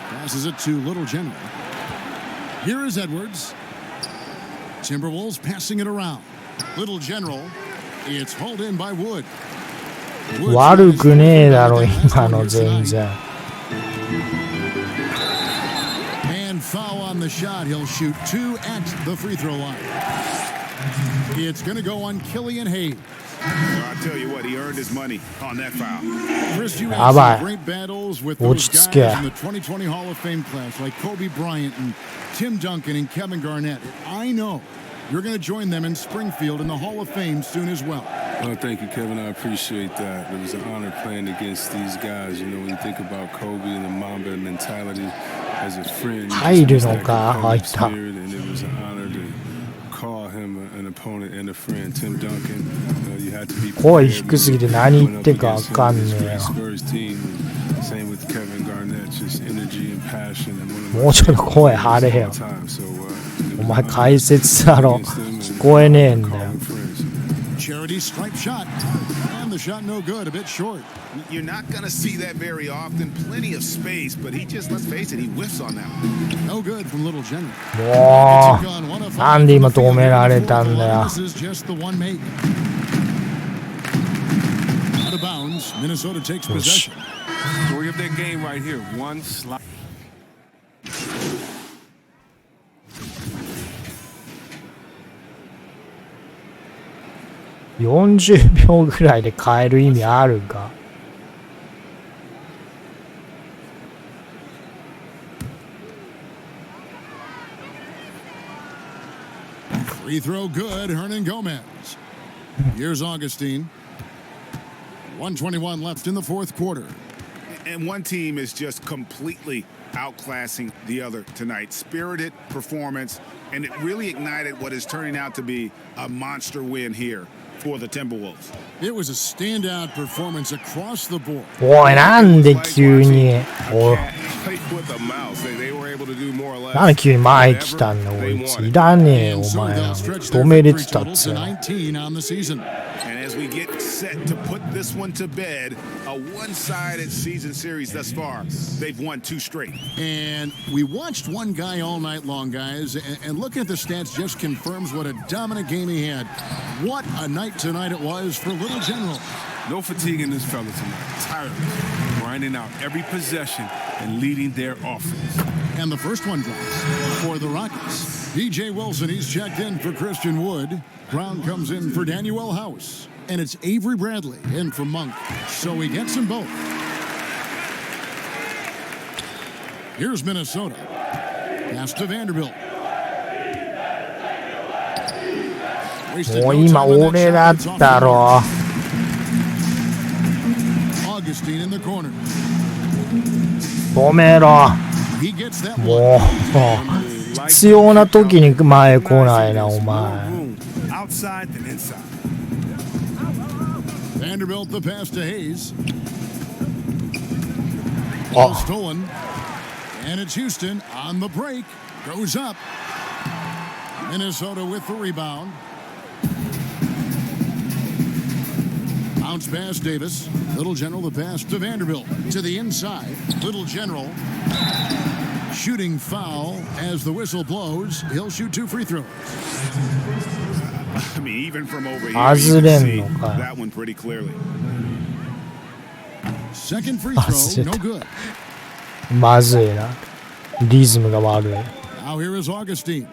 Passes it to Little General. Here is Edwards. Timberwolves passing it around. Little General. It's hauled in by Wood. 悪くねえだろ今の全然。And foul on the shot. He'll shoot 2 at the free throw line. It's going to go on Killian Hayes. I'll tell you what, he earned his money on that foul. Chris, you had some great battles with those guys in the 2020 Hall of Fame class, like Kobe Bryant and Tim Duncan and Kevin Garnett. I know you're going to join them in Springfield in the Hall of Fame soon as well. Oh, thank you, Kevin. I appreciate that. It was an honor playing against these guys. You know, when you think about Kobe and the Mamba mentality as a friend,入るのか、入った。and it was an honor to call him an opponent and a friend. Tim Duncan, you had to be 声低すぎて何言ってかわかんねえよ。Same with Kevin Garnett, just energy and passion. もうちょっと声張れよ。お前解説だろ。聞こえねえんだよ。Charity stripe shot. And the shot no good, a bit short. You're not going to see that very often. Plenty of space, but he just, let's face it, he whiffs on that one. No good from Little General. もう、なんで今止められたんだよ。This is just the one make. Out of bounds, Minnesota takes possession. Story of their game right here. One slide. 40秒ぐらいで変える意味あるか。Free throw good, Hernan Gomez. Here's Augustine. 1:21 left in the fourth quarter. And one team is just completely outclassing the other tonight. Spirited performance, and it really ignited what is turning out to be a monster win here for the Timberwolves. It was a standout performance across the board. おい、なんで急に。おい。なんで急に前来たんだ、こいつ。いらねえよ、お前ら。止めれてたっつうの。And as we get set to put this one to bed, a one-sided season series thus far. They've won 2 straight. And we watched one guy all night long, guys, and looking at the stats just confirms what a dominant game he had. What a night tonight it was for Little General. No fatigue in this fella tonight. Tireless, grinding out every possession and leading their offense. And the first one drops for the Rockets. DJ Wilson, he's checked in for Christian Wood. Brown comes in for Daniel House. And it's Avery Bradley in for Monk. So he gets them both. Here's Minnesota. Pass to Vanderbilt. もう今俺だったろ。Augustine in the corner. 止めろ。もう必要な時に前来ないなお前。Vanderbilt the pass to Hayes. Stolen. And it's Houston on the break. Goes up. Minnesota with the rebound. Bounce pass Davis. Little General the pass to Vanderbilt. To the inside. Little General. Shooting foul as the whistle blows. He'll shoot 2 free throws. I mean, even from over here, you can see that one pretty clearly. Second free throw, no good. まずいな。リズムが悪い。Now here is Augustine.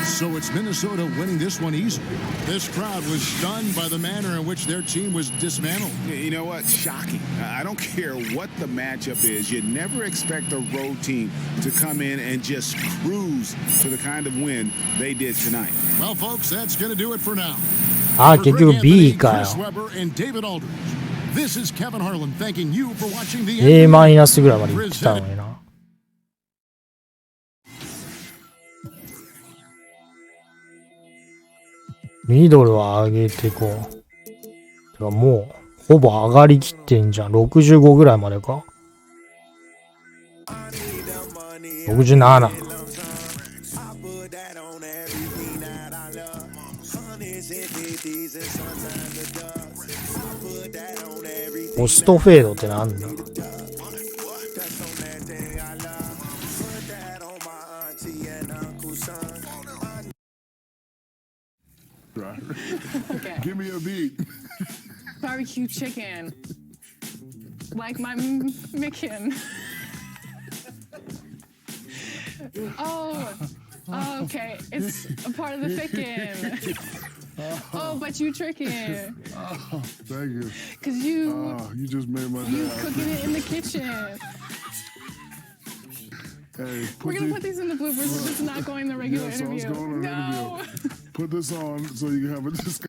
So it's Minnesota winning this one easily. This crowd was stunned by the manner in which their team was dismantled. You know what? Shocking. I don't care what the matchup is. You never expect a road team to come in and just cruise to the kind of win they did tonight. Well, folks, that's going to do it for now. あ、結局 B かよ。This is Kevin Harlan thanking you for watching the A マイナスぐらいまで行ってたのにな。ミドルは上げていこう。てかもうほぼ上がりきってんじゃん。65ぐらいまでか。67。ポストフェードってなんだ。Give me a beat. Barbecue chicken. Like my Micken. Oh, okay. It's a part of the chicken. Oh, but you tricking. Oh, thank you. Cause you just made my day. You cooking it in the kitchen. Hey, We're gonna put these in the bloopers if it's not going the regular interview. So it's going on No. interview. Put this on so you can have a discussion.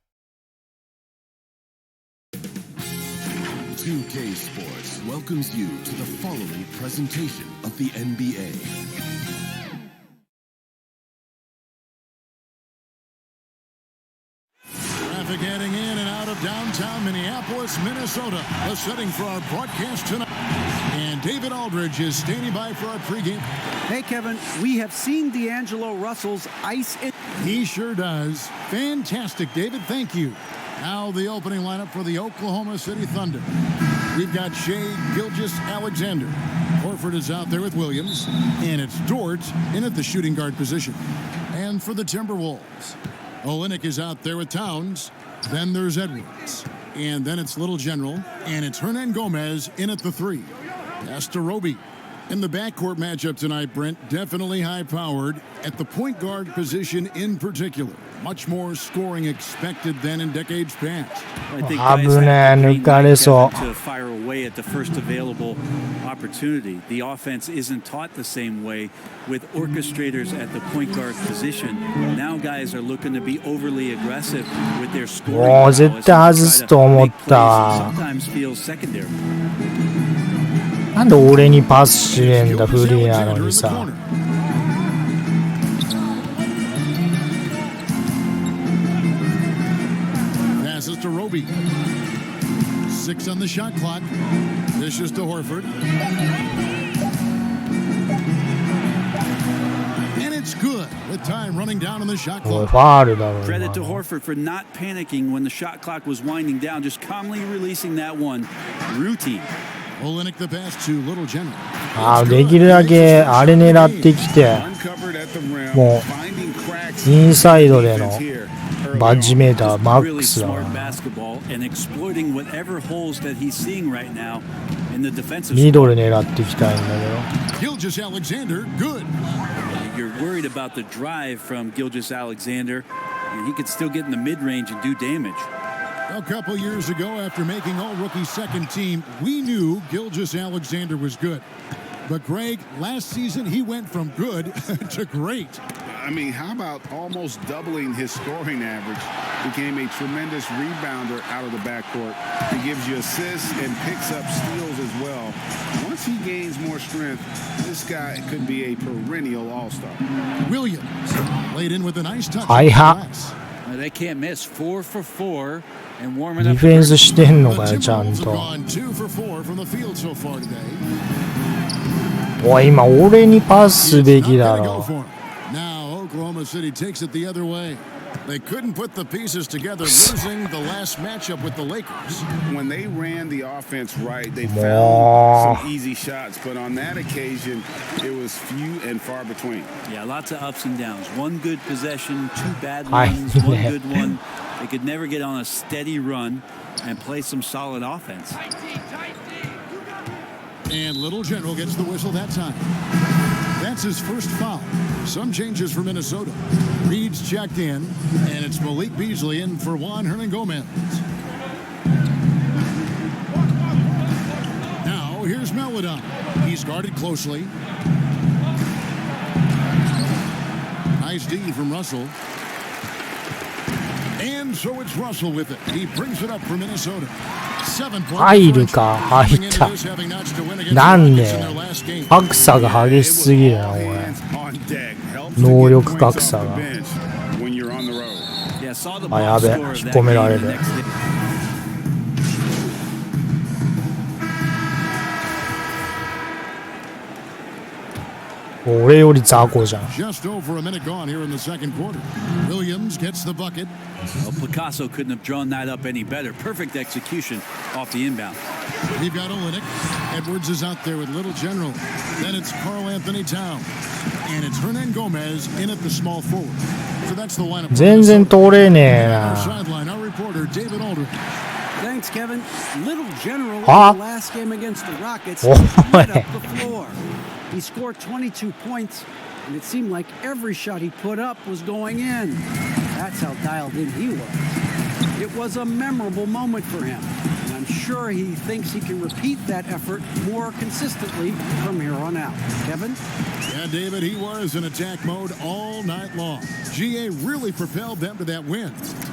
2K Sports welcomes you to the following presentation of the NBA. Traffic heading in and out of downtown Minneapolis, Minnesota. The setting for our broadcast tonight. And David Aldridge is standing by for our pregame. Hey, Kevin, we have seen D'Angelo Russell's ice. He sure does. Fantastic, David. Thank you. Now the opening lineup for the Oklahoma City Thunder. We've got Shai Gilgeous-Alexander. Horford is out there with Williams. And it's Dort in at the shooting guard position. And for the Timberwolves, Olynyk is out there with Towns. Then there's Edwards. And then it's Little General. And it's Hernan Gomez in at the 3. Pass to Roby. In the backcourt matchup tonight, Brent, definitely high-powered at the point guard position in particular. Much more scoring expected than in decades past. I think guys have to fire away at the first available opportunity. The offense isn't taught the same way with orchestrators at the point guard position. Now guys are looking to be overly aggressive with their scoring. 絶対外すと思った。 Sometimes feels secondary. なんで俺にパスしねえんだ、フリーなのにさ。Passes to Roby. 6 on the shot clock. This is to Horford. And it's good with time running down on the shot clock. Credit to Horford for not panicking when the shot clock was winding down, just calmly releasing that one. Routine. Olynyk the pass to Little General. できるだけあれ狙ってきて、もうインサイドでのバッジメーターマックスだな。ミドル狙っていきたいんだけど。Gilgeous-Alexander, good. You're worried about the drive from Gilgeous-Alexander, and he could still get in the mid-range and do damage. A couple years ago, after making all-rookie second team, we knew Gilgeous-Alexander was good. But Greg, last season he went from good to great. I mean, how about almost doubling his scoring average? Became a tremendous rebounder out of the backcourt. He gives you assists and picks up steals as well. Once he gains more strength, this guy could be a perennial all-star. Williams laid in with a nice touch. They can't miss. 4 for 4. ディフェンスしてんのかよ、ちゃんと。おい、今俺にパスすべきだろ。They couldn't put the pieces together, losing the last matchup with the Lakers. When they ran the offense right, they found some easy shots, but on that occasion, it was few and far between. Yeah, lots of ups and downs. One good possession, 2 bad ones, 1 good one. They could never get on a steady run and play some solid offense. And Little General gets the whistle that time. That's his first foul. Some changes for Minnesota. Reed's checked in, and it's Malik Beasley in for Juan Hernan-Gomez. Now, here's Melodon. He's guarded closely. Nice D from Russell. And so it's Russell with it. He brings it up for Minnesota. 入るか、入った。なんで格差が激しすぎるな、これ。能力格差が。あ、やべ、引っ込められる。俺より雑魚じゃん。 Just over a minute gone here in the second quarter. Williams gets the bucket. Well, Picasso couldn't have drawn that up any better. Perfect execution off the inbound. We've got Olenek. Edwards is out there with Little General. Then it's Karl Anthony Towns. And it's Hernan Gomez in at the small forward. So that's the lineup. 全然通れねえ Our な。 sideline, our reporter, David Aldridge. Thanks, Kevin. Little General in Huh? the last game against the Rockets Oh, lit man. up the floor. He scored 22 points, and it seemed like every shot he put up was going in. That's how dialed in he was. It was a memorable moment for him, and I'm sure he thinks he can repeat that effort more consistently from here on out. Kevin? Yeah, David, he was in attack mode all night long. GA really propelled them to that win.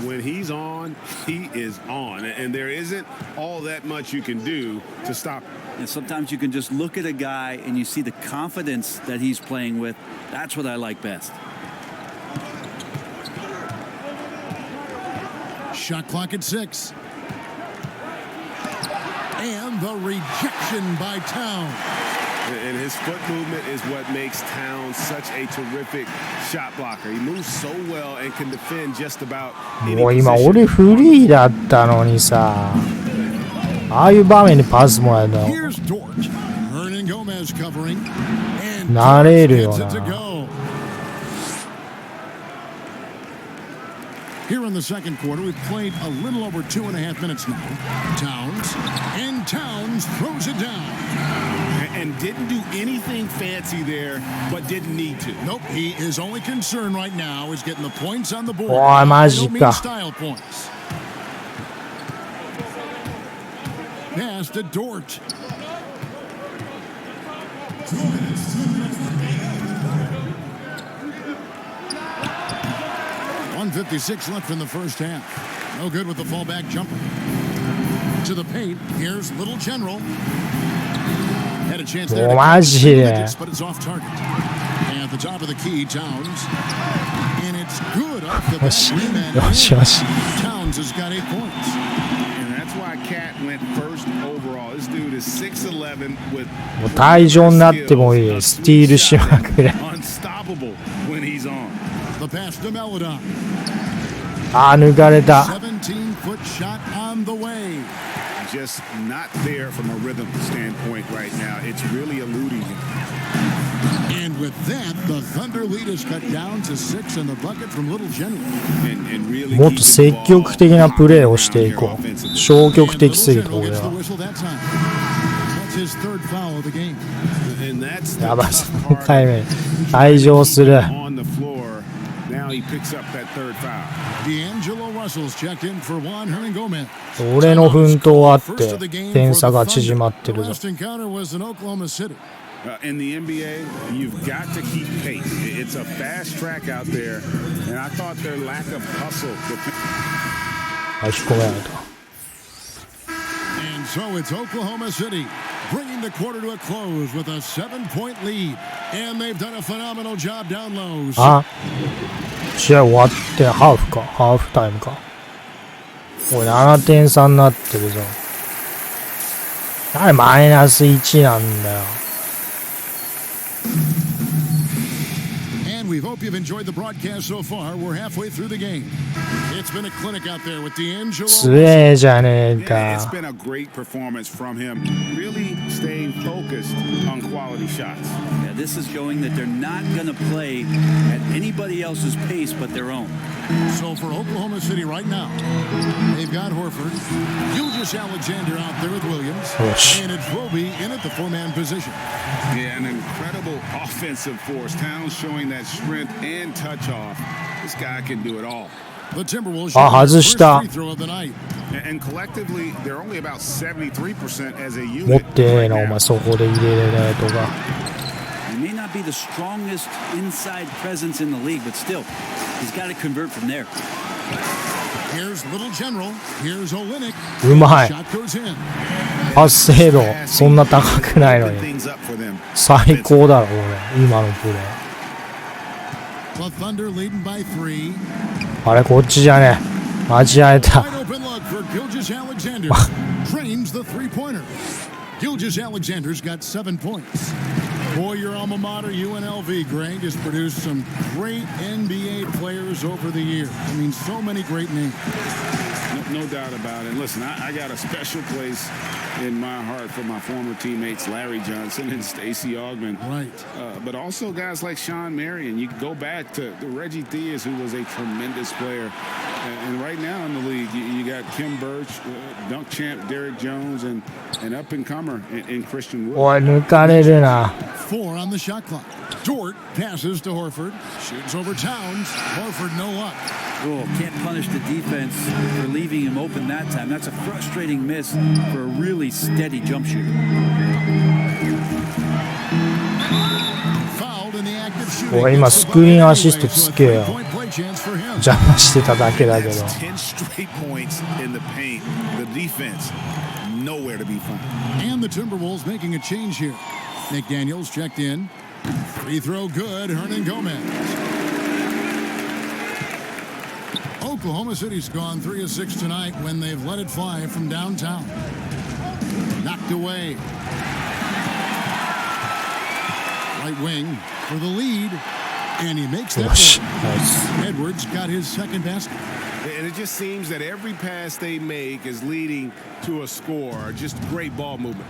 When he's on, he is on. And there isn't all that much you can do to stop him. And sometimes you can just look at a guy and you see the confidence that he's playing with. That's what I like best. Shot clock at 6. And the rejection by Towns. And his foot movement is what makes Towns such a terrific shot blocker. He moves so well and can defend just about any もう今 position. 俺フリーだったのにさ。ああいう場面にパスもらえるの Here's Dort. Hernan Gomez covering. And 慣れるよ gets な。 it to go. Here in the second quarter, we've played a little over 2.5 minutes now. Towns. And Towns throws it down. And didn't do anything fancy there, but didn't need to. Nope, he is only concerned right now is getting the points on the board. おいマジ By no か means style points. Pass to Dort. .156 left in the first half. No good with the fallback jumper. To the paint. Here's Little General. Had a chance there. もうマジ But it's off target. And at the top of the key, Towns. And it's good off the よし back rim. よしよし。 Towns has got 8 points. And that's why Cat went first overall. This dude is 6'11 with もう退場になってもいい。スティールしまくれ。 unstoppable when he's on. The pass to Melodon. あー抜かれた。 17-foot shot on the way. Just not there from a rhythm standpoint right now. It's really eluding him. And with that, the Thunder lead is cut down to 6 in the bucket from Little General. And really もっと積極的なプレーをしていこう。消極的すぎて Little 俺 General gets the は。 whistle that time. That's his third foul of the game. And that's the やばい、 tough 3 part 回目。退場する。 on the floor. Now he picks up that third foul. D'Angelo Russell's checked in for Juan Hernan Gomez. 俺の奮闘あって点差が縮まってるぞ。 Last encounter was in Oklahoma City. In the NBA, you've got to keep pace. It's a fast track out there, and I thought their lack of hustle. あ、引っ込められた。 And so it's Oklahoma City bringing the quarter to a close with a 7-point lead. And they've done a phenomenal job down low. あ、試合終わってハーフか。ハーフタイムか。おい、7点差になってるぞ。なんでマイナス1なんだよ。 And we hope you've enjoyed the broadcast so far. We're halfway through the game. It's been a clinic out there with D'Angelo. 強えじゃねえ Yeah, it's か。 been a great performance from him. Really staying focused on quality shots. Yeah, this is showing that they're not going to play at anybody else's pace but their own. So for Oklahoma City right now, they've got Horford, Gilgeous Alexander out there with Williams, Ouch. and it's Roby in at the 4-man position. Yeah, an incredible offensive force. Towns showing that strength and touch off. This guy can do it all. The Timberwolves Ah, shot the 外した first free throw of the night. And collectively, they're only about 73% as a 持っ unit. てねえな、お前そこで入れれないとか。 He may not be the strongest inside presence in the league, but still, he's got to convert from there. Here's Little General. Here's Olenek. うまい。 Shot goes in. パス精度そんな高くないの Open に。 things up for them. 最高だろ、俺。今のプレー。 The Thunder leading by 3. あれ、こっちじゃねえ。間違えた。 Wide open look for Gilgeous Alexander. Drains the three-pointer. Gilgeous Alexander's got 7 points. Boy, your alma mater, UNLV, Greg, has produced some great NBA players over the years. I mean, so many great names. No doubt about it. Listen, I got a special place in my heart for my former teammates Larry Johnson and Stacey Augmon. Right. But also guys like Sean Marion. You go back to Reggie Theus, who was a tremendous player. And right now in the league, you got Kim Birch, dunk champ Derrick Jones, and up-and-comer in Christian Wood. おい、抜かれるな。4 on the shot clock. Dort passes to Horford. Shoots over Towns. Horford, no luck. Oh, can't punish the defense for leaving him open that time. That's a frustrating miss for a really steady jump shooter. Fouled in the active shooting. おい、今スクリーンアシストつけよ。邪魔してただけだけど。 10 straight points in the paint. The defense, nowhere to be found. And the Timberwolves making a change here. McDaniels checked in. Free throw good. Hernan Gomez. Oklahoma City's gone 3 of 6 tonight when they've let it fly from downtown. Knocked away. Right wing for the lead. And he makes that one. Edwards got his second basket. And it just seems that every pass they make is leading to a score. Just great ball movement.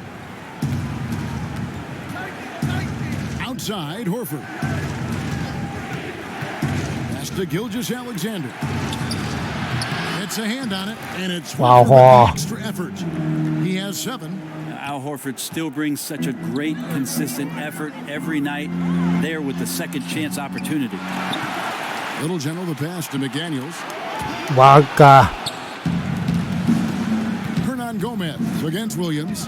Outside, Horford. Pass to Gilgeous-Alexander. It's a hand on it, and it's extra effort. He has 7. Al Horford still brings such a great, consistent effort every night there with the second chance opportunity. Little General the pass to McDaniels. バカ。Hernan Gomez against Williams.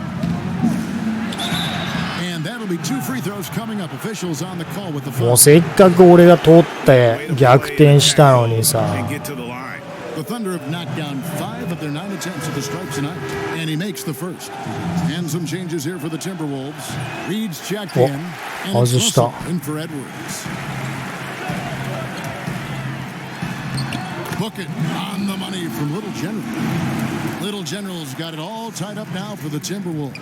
And that'll be 2 free throws coming up. Officials on the call with the も foul. うせっかく俺が取って逆転したのにさ。 The Thunder have knocked down 5 of their 9 attempts at the stripe tonight, and he makes the first. And some changes here for the Timberwolves. Reed's checked in, and it's Russell in for Edwards. Book it on the money from Little General. Little General's got it all tied up now for the Timberwolves.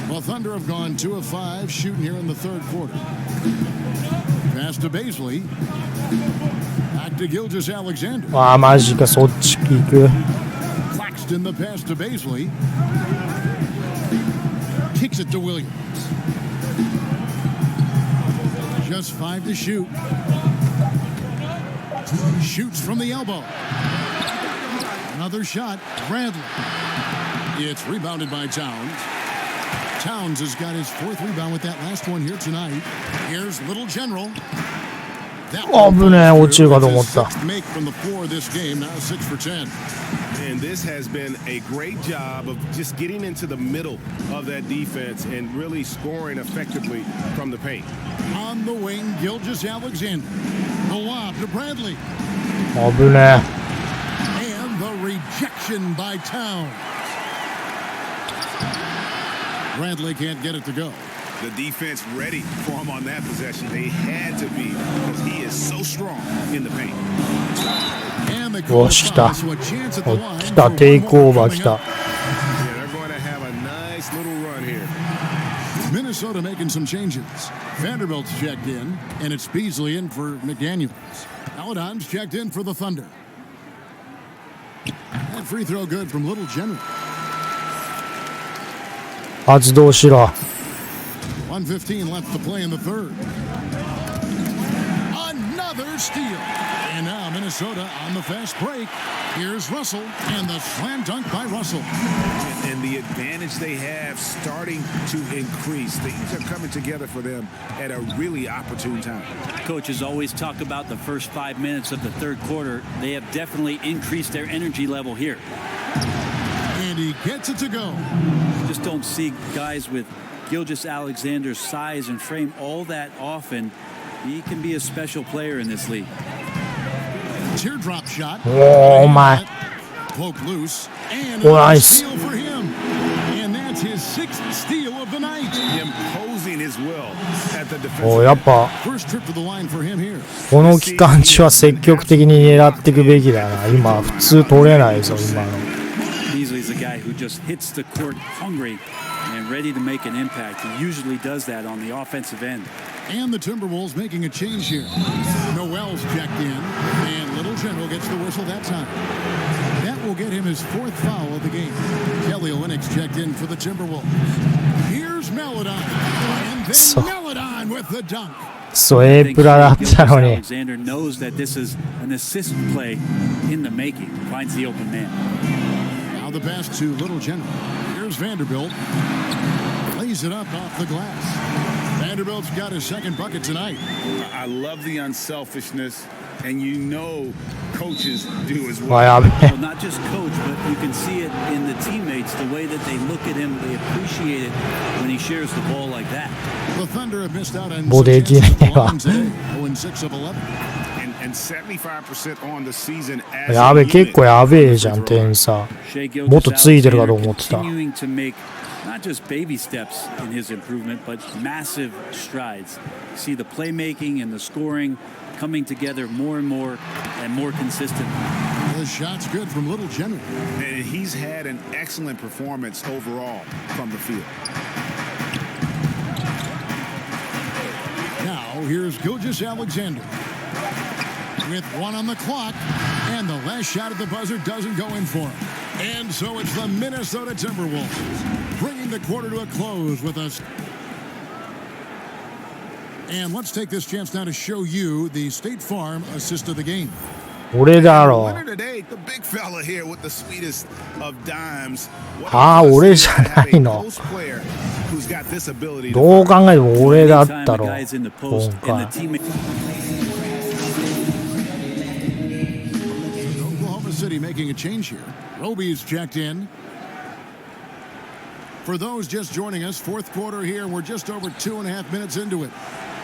Well, Thunder have gone 2 of 5 shooting here in the third quarter. Pass to Baisley. Back to Gilgeous-Alexander. ああ、マジか、そっち行く。Claxton the pass to Baisley. Kicks it to Williams. Just 5 to shoot. Shoots from the elbow. Another shot. Bradley. It's rebounded by Towns. Towns has got his 4th rebound with that last one here tonight. Here's Little General. 危ねえ、落ちるかと思った。 Make from the floor this game, now 6 for 10. And this has been a great job of just getting into the middle of that defense and really scoring effectively from the paint. On the wing, Gilgeous-Alexander. The lob to Bradley. 危ね And the rejection by Towns. Bradley can't get it to go. The defense ready for him on that possession. They had to be because he is so strong in the paint. And the え。おし、来た。so a chance at the お line 来た、 for テイ one ク more オーバー coming 来た。 up. Yeah, they're going to have a nice little run here. Minnesota making some changes. Vanderbilt's checked in, and it's Beasley in for McDaniels. Aladon's checked in for the Thunder. That free throw good from Little General. 発動しろ。 1:15 left to play in the third. Another steal. And now Minnesota on the fast break. Here's Russell, and the slam dunk by Russell. And the advantage they have starting to increase. Things are coming together for them at a really opportune time. Coaches always talk about the first 5 minutes of the third quarter. They have definitely increased their energy level here. And he gets it to go. Just don't see guys with Gilgeous-Alexander's size and frame all that often. He can be a special player in this league. Teardrop shot. おお、お前。 Poke loose. And Oh, a nice. steal for him. And that's his 6th steal of the night. Imposing his will at the お defensive やっぱ First trip to the line for him here. この期間中は積極的に狙っていくべきだな。今普通取れないぞ今の。 Beasley's a guy who just hits the court hungry and ready to make an impact. He usually does that on the offensive end. And the Timberwolves making a change here. Noel's checked in, and Little General gets the whistle that time. That will get him his fourth foul of the game. Kelly Olynyk's checked in for the Timberwolves. Here's Melodon, and then Melodon with the dunk. そう、A プラだったのに。Alexander knows that this is an assist play in the making. Finds the open man. Now the pass to Little General. Here's Vanderbilt. Lays it up off the glass. Vanderbilt's got his second bucket tonight. I love the unselfishness, and you know coaches do as well. Well, not just coach, but you can see it in the teammates, the way that they look at him, they appreciate it when he shares the ball like that. The Thunder have missed out on もうできねえわ。 0-6 of 11. And 75% on the season as やべえ、結構やべえじゃん、点差。もっとついてるかと思ってた。 Continuing to make not just baby steps in his improvement, but massive strides. See the playmaking and the scoring coming together more and more consistent. The shot's good from Little General. And he's had an excellent performance overall from the field. Now here's Gilgeous-Alexander with one on the clock, and the last shot at the buzzer doesn't go in for him. And so it's the Minnesota Timberwolves bringing the quarter to a close with us. And let's take this chance now to show you the State Farm assist of the game. 俺だろ。 Today, the big fella here with the sweetest of dimes. ああ、俺じゃないの。 Who's got this ability どう考えても俺だったろ。今回。 Oklahoma City making a change here. Roby's checked in. For those just joining us, fourth quarter here, and we're just over 2.5 minutes into it.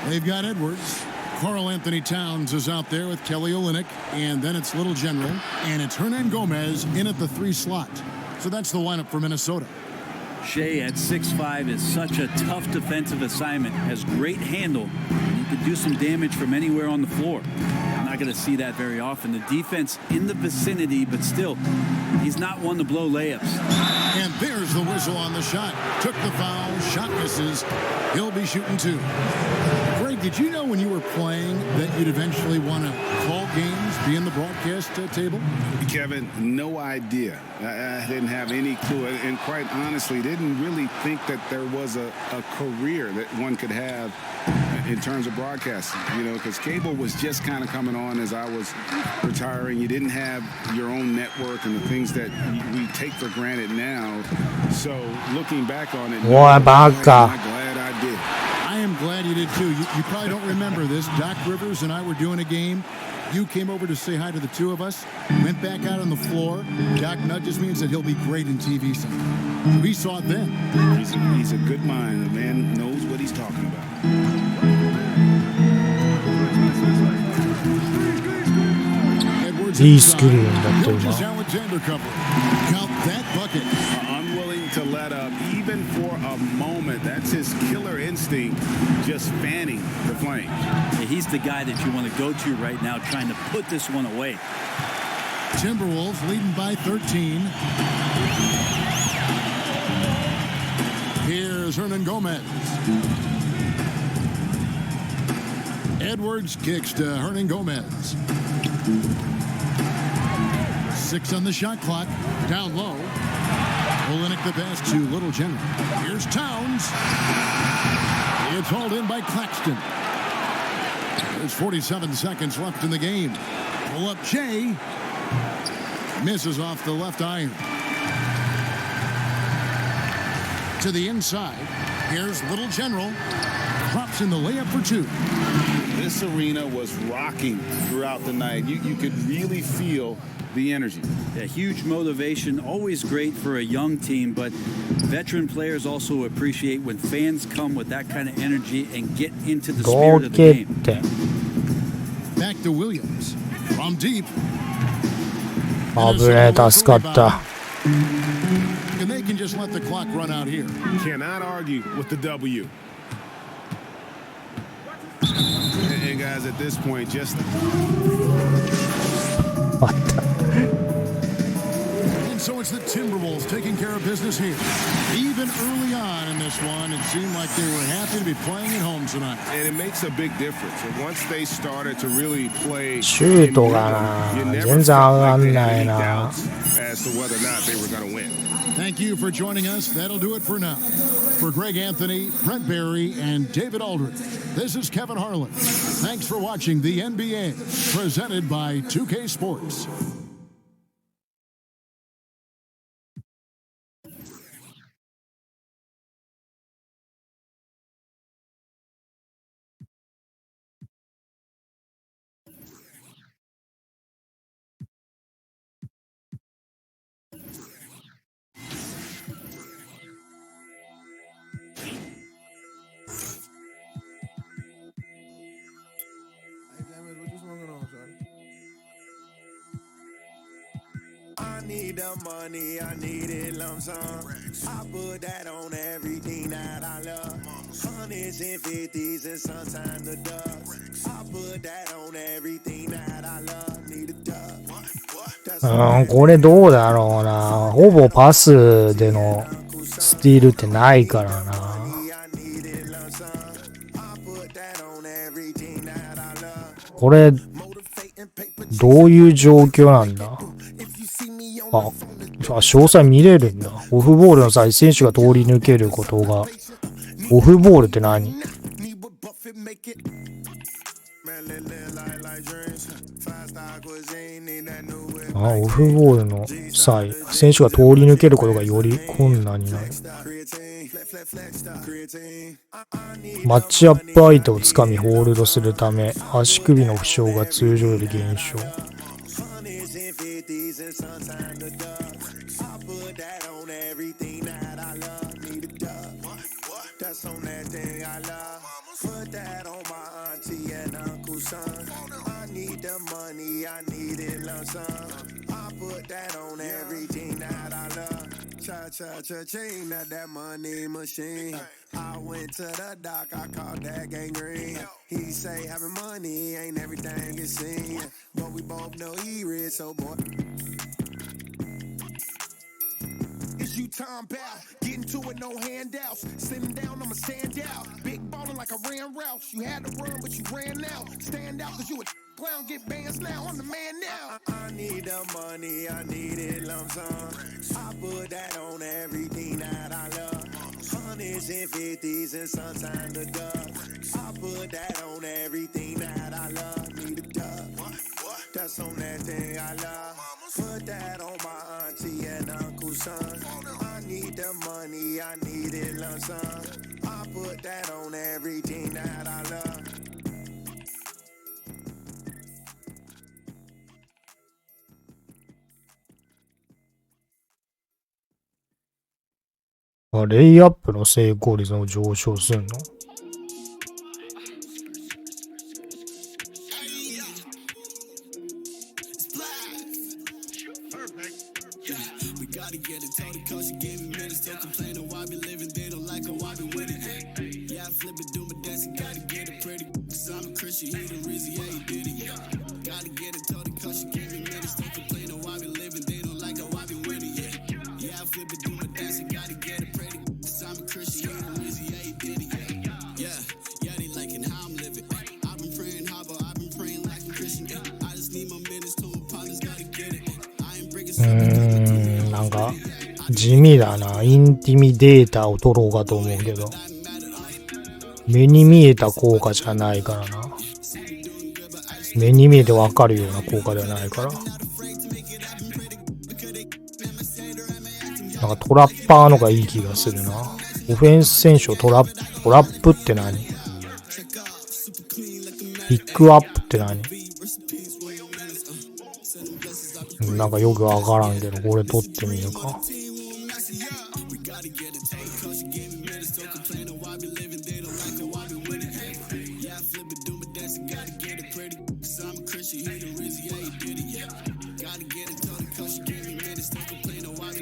They've got Edwards. Carl Anthony Towns is out there with Kelly Olynyk, and then it's Little General, and it's Hernan Gomez in at the 3 slot. So that's the lineup for Minnesota. Shea at 6'5" is such a tough defensive assignment, has great handle, and he could do some damage from anywhere on the floor. I'm not going to see that very often. The defense in the vicinity, but still, he's not one to blow layups. And there's the whistle on the shot. Took the foul, shot misses. He'll be shooting 2. Greg, did you know when you were playing that you'd eventually want to call games, be in the broadcast table? Kevin, no idea. I didn't have any clue. And quite honestly, didn't really think that there was a career that one could have in terms of broadcasting, you know, because cable was just kind of coming on as I was retiring. You didn't have your own network and the things that we take for granted now. So looking back on it, I'm glad I did. I am glad you did too. You probably don't remember this. Doc Rivers and I were doing a game. You came over to say hi to the two of us, went back out on the floor. Doc nudges me and said he'll be great in TV someday. We saw it then. He's a good mind. The man knows what he's talking about. He's screen だった今。 Alexander cover. Count that bucket. Unwilling to let up even for a moment. That's his killer instinct, just fanning the flame. He's the guy that you want to go to right now, trying to put this one away. Timberwolves leading by 13. Here's Hernan Gomez. Edwards kicks to Hernan Gomez. 6 on the shot clock. Down low. Olynyk the pass to Little General. Here's Towns. It's hauled in by Claxton. There's 47 seconds left in the game. Pull up Shea. Misses off the left iron. To the inside. Here's Little General. Drops in the layup for 2. This arena was rocking throughout the night. You could really feel the energy. Yeah, huge motivation, always great for a young team, but veteran players also appreciate when fans come with that kind of energy and get into the spirit of the game. Back to Williams. From deep. 危ねえ、助かった。 And they can just let the clock run out here. Cannot argue with the W. And guys, at this point, just... so it's the Timberwolves taking care of business here. Even early on in this one, it seemed like they were happy to be playing at home tonight. And it makes a big difference. And once they started to really play, シュートがな、全然上がんないな。 as to whether or not they were going to win. Thank you for joining us. That'll do it for now. For Greg Anthony, Brent Barry, and David Aldridge, this is Kevin Harlan. Thanks for watching the NBA, presented by 2K Sports. I need the money, I need it lump sum. I put that on everything that I love. Hundreds and fifties and sometimes the dubs. I put that on everything that I love. Need a dub. これどうだろうな。ほぼパスでのスティールってないからな。これどういう状況なんだ。詳細見れるんだ。オフボールの際、選手が通り抜けることが。オフボールって何？オフボールの際、選手が通り抜けることがより困難になる。マッチアップ相手をつかみホールドするため、足首の負傷が通常より減少。Cha-cha-cha-ching, that money machine. I went to the doc, I called that gangrene. He say having money ain't everything it seems. But we both know he rich, so boy. It's you time bout, getting to it, no handouts. Sitting down, I'ma stand out. Big ballin' like I ran routes. You had to run, but you ran out. Stand out, cause you a clown, get bands now. I'm the man now. I need the money, I need it lump sum. I put that on everything that I love. Hundreds and fifties and sometimes the dubs. I put that on everything that I love. Need a dub. That's on that thing I love. Put that on my auntie and uncle's son. I need the money, I need it lump sum. I put that on everything that I love. レイアップの成功率も上昇するの？なんか地味だな。インティミデータを取ろうかと思うけど、目に見えた効果じゃないからな。目に見えてわかるような効果ではないから。なんかトラッパーのがいい気がするな。オフェンス選手をトラップって何？ピックアップって何？なんかよくわからんけど、これ取ってみるか。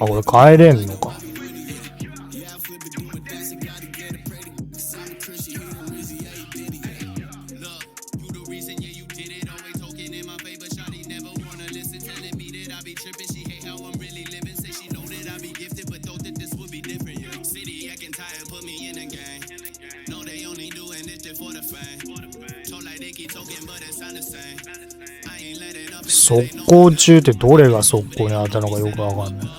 あ、これ変えれんのか。速攻中ってどれが速攻に当たるのかよくわかんない。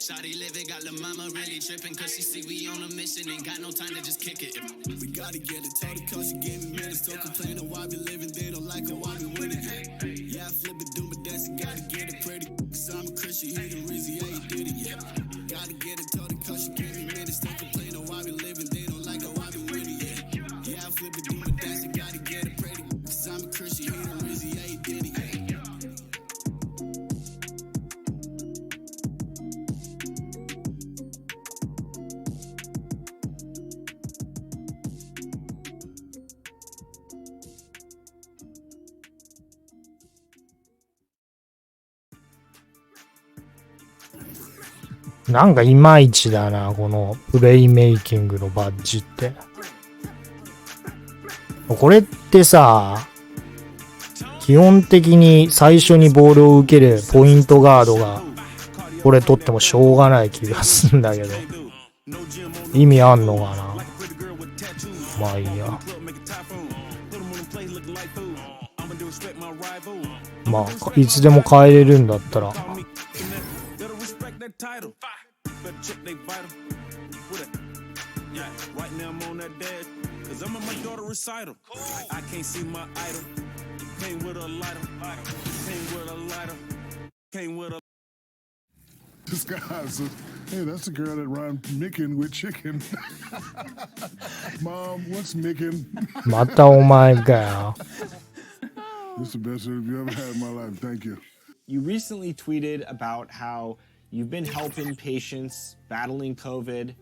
Shawty living, got the mama really tripping, cause she see we on a mission, ain't got no time to just kick it. We gotta get it, told her cause she gave me minutes, don't complain on why we living, they don't like her, why we winning. Yeah, I flip it, do my dance, gotta get it pretty, cause I'm a Christian, he the reason, yeah, he did it, yeah. Gotta get it, told her cause she gave me minutes, don't complain on why we living, they don't like her, why we winning, yeah. Yeah, I flip it, do my dance, gotta get it pretty, cause I'm a Christian, he the reason, yeah, he did it, yeah.なんかいまいちだな、このプレイメイキングのバッジって。これってさ、基本的に最初にボールを受けるポイントガードがこれ取ってもしょうがない気がするんだけど、意味あんのかな。まあいいや。まあいつでも変えれるんだったら。Better check they vital. What it? Yeah, right now I'm on that dad. Cause I'm at my daughter recital. I can't see my idol. Came with a lighter. Came with a lighter. Came with a. This guy says, hey, that's the girl that rhymed Mickin with chicken. Mom, what's Mickin? またお前かよ。This is the best interview you ever had in my life. Thank you. You recently tweeted about how you've been helping patients battling COVID.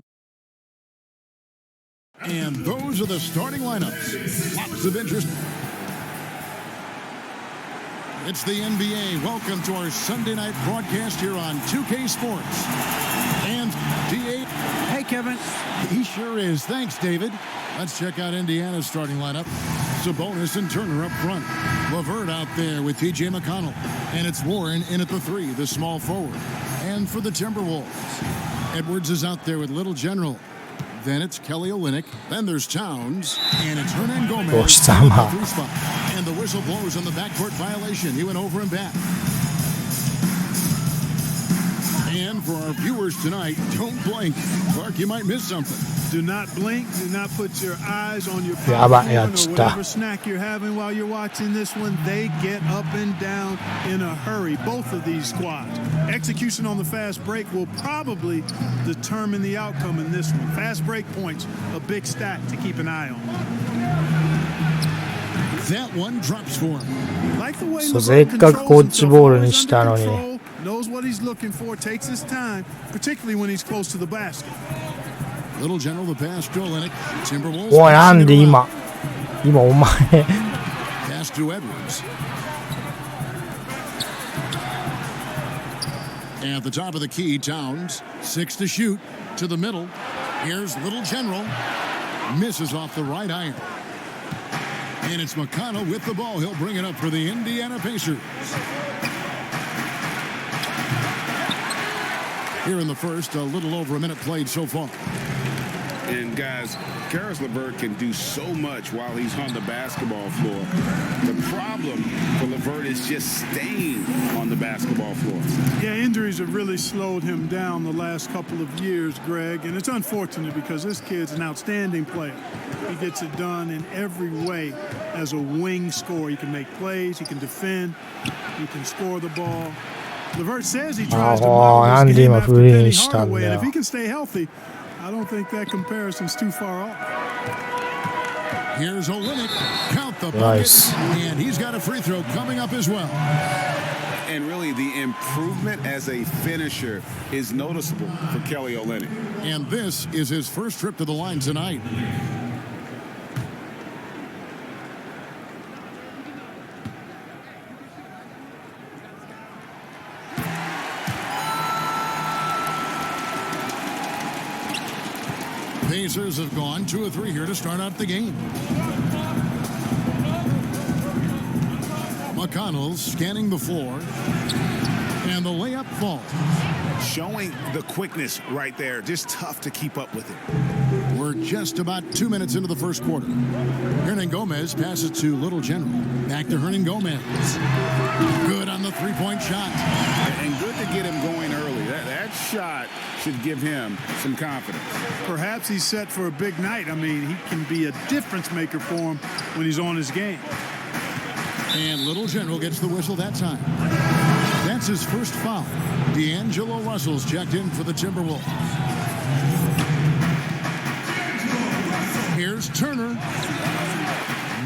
And those are the starting lineups. Lots of interest. It's the NBA. Welcome to our Sunday night broadcast here on 2K Sports. And D8. Hey, Kevin. He sure is. Thanks, David. Let's check out Indiana's starting lineup. Sabonis and Turner up front. LeVert out there with T.J. McConnell. And it's Warren in at the 3, the small forward. And for the Timberwolves, Edwards is out there with Little General. Then it's Kelly Olynyk. Then there's Towns. And it's Hernan Gomez. And the whistle blows on the backcourt violation. He went over and back. And for our viewers tonight, don't blink. Clark, you might miss something. Do not blink. Do not put your eyes on your popcorn or whatever snack you're having while you're watching this one. They get up and down in a hurry, both of these squads. Execution on the fast break will probably determine the outcome in this one. Fast break points, a big stat to keep an eye on. That one drops for him. Like the way そう、せっかくコッチボールにしたのに。knows what he's looking for, takes his time, particularly when he's close to the basket. Little General, the pass to Olynyk. Timberwolves. おい、なんで今お前 Pass to Edwards. At the top of the key, Towns. 6 to shoot. To the middle. Here's Little General. Misses off the right iron. And it's McConnell with the ball. He'll bring it up for the Indiana Pacers. Here in the first, a little over a minute played so far. And guys, Karis LeVert can do so much while he's on the basketball floor. The problem for LeVert is just staying on the basketball floor. Yeah, injuries have really slowed him down the last couple of years, Greg, and it's unfortunate because this kid's an outstanding player. He gets it done in every way as a wing scorer. He can make plays, he can defend, he can score the ball. LeVert says he tries to model this game after Penny Hardaway, and if he can stay healthy, I don't think that comparison's too far off. Here's Olynyk. Count the bucket. And he's got a free throw coming up as well. And really, the improvement as a finisher is noticeable for Kelly Olynyk. And this is his first trip to the line tonight. Pacers have gone 2 of 3 here to start out the game. McConnell scanning the floor. And the layup falls. Showing the quickness right there. Just tough to keep up with it. We're just about 2 minutes into the first quarter. Hernan Gomez passes to Little General. Back to Hernan Gomez. Good on the three-point shot. And good to get him going early. That shot should give him some confidence. Perhaps he's set for a big night. I mean, he can be a difference maker for him when he's on his game. And Little General gets the whistle that time. That's his first foul. D'Angelo Russell's checked in for the Timberwolves. Here's Turner.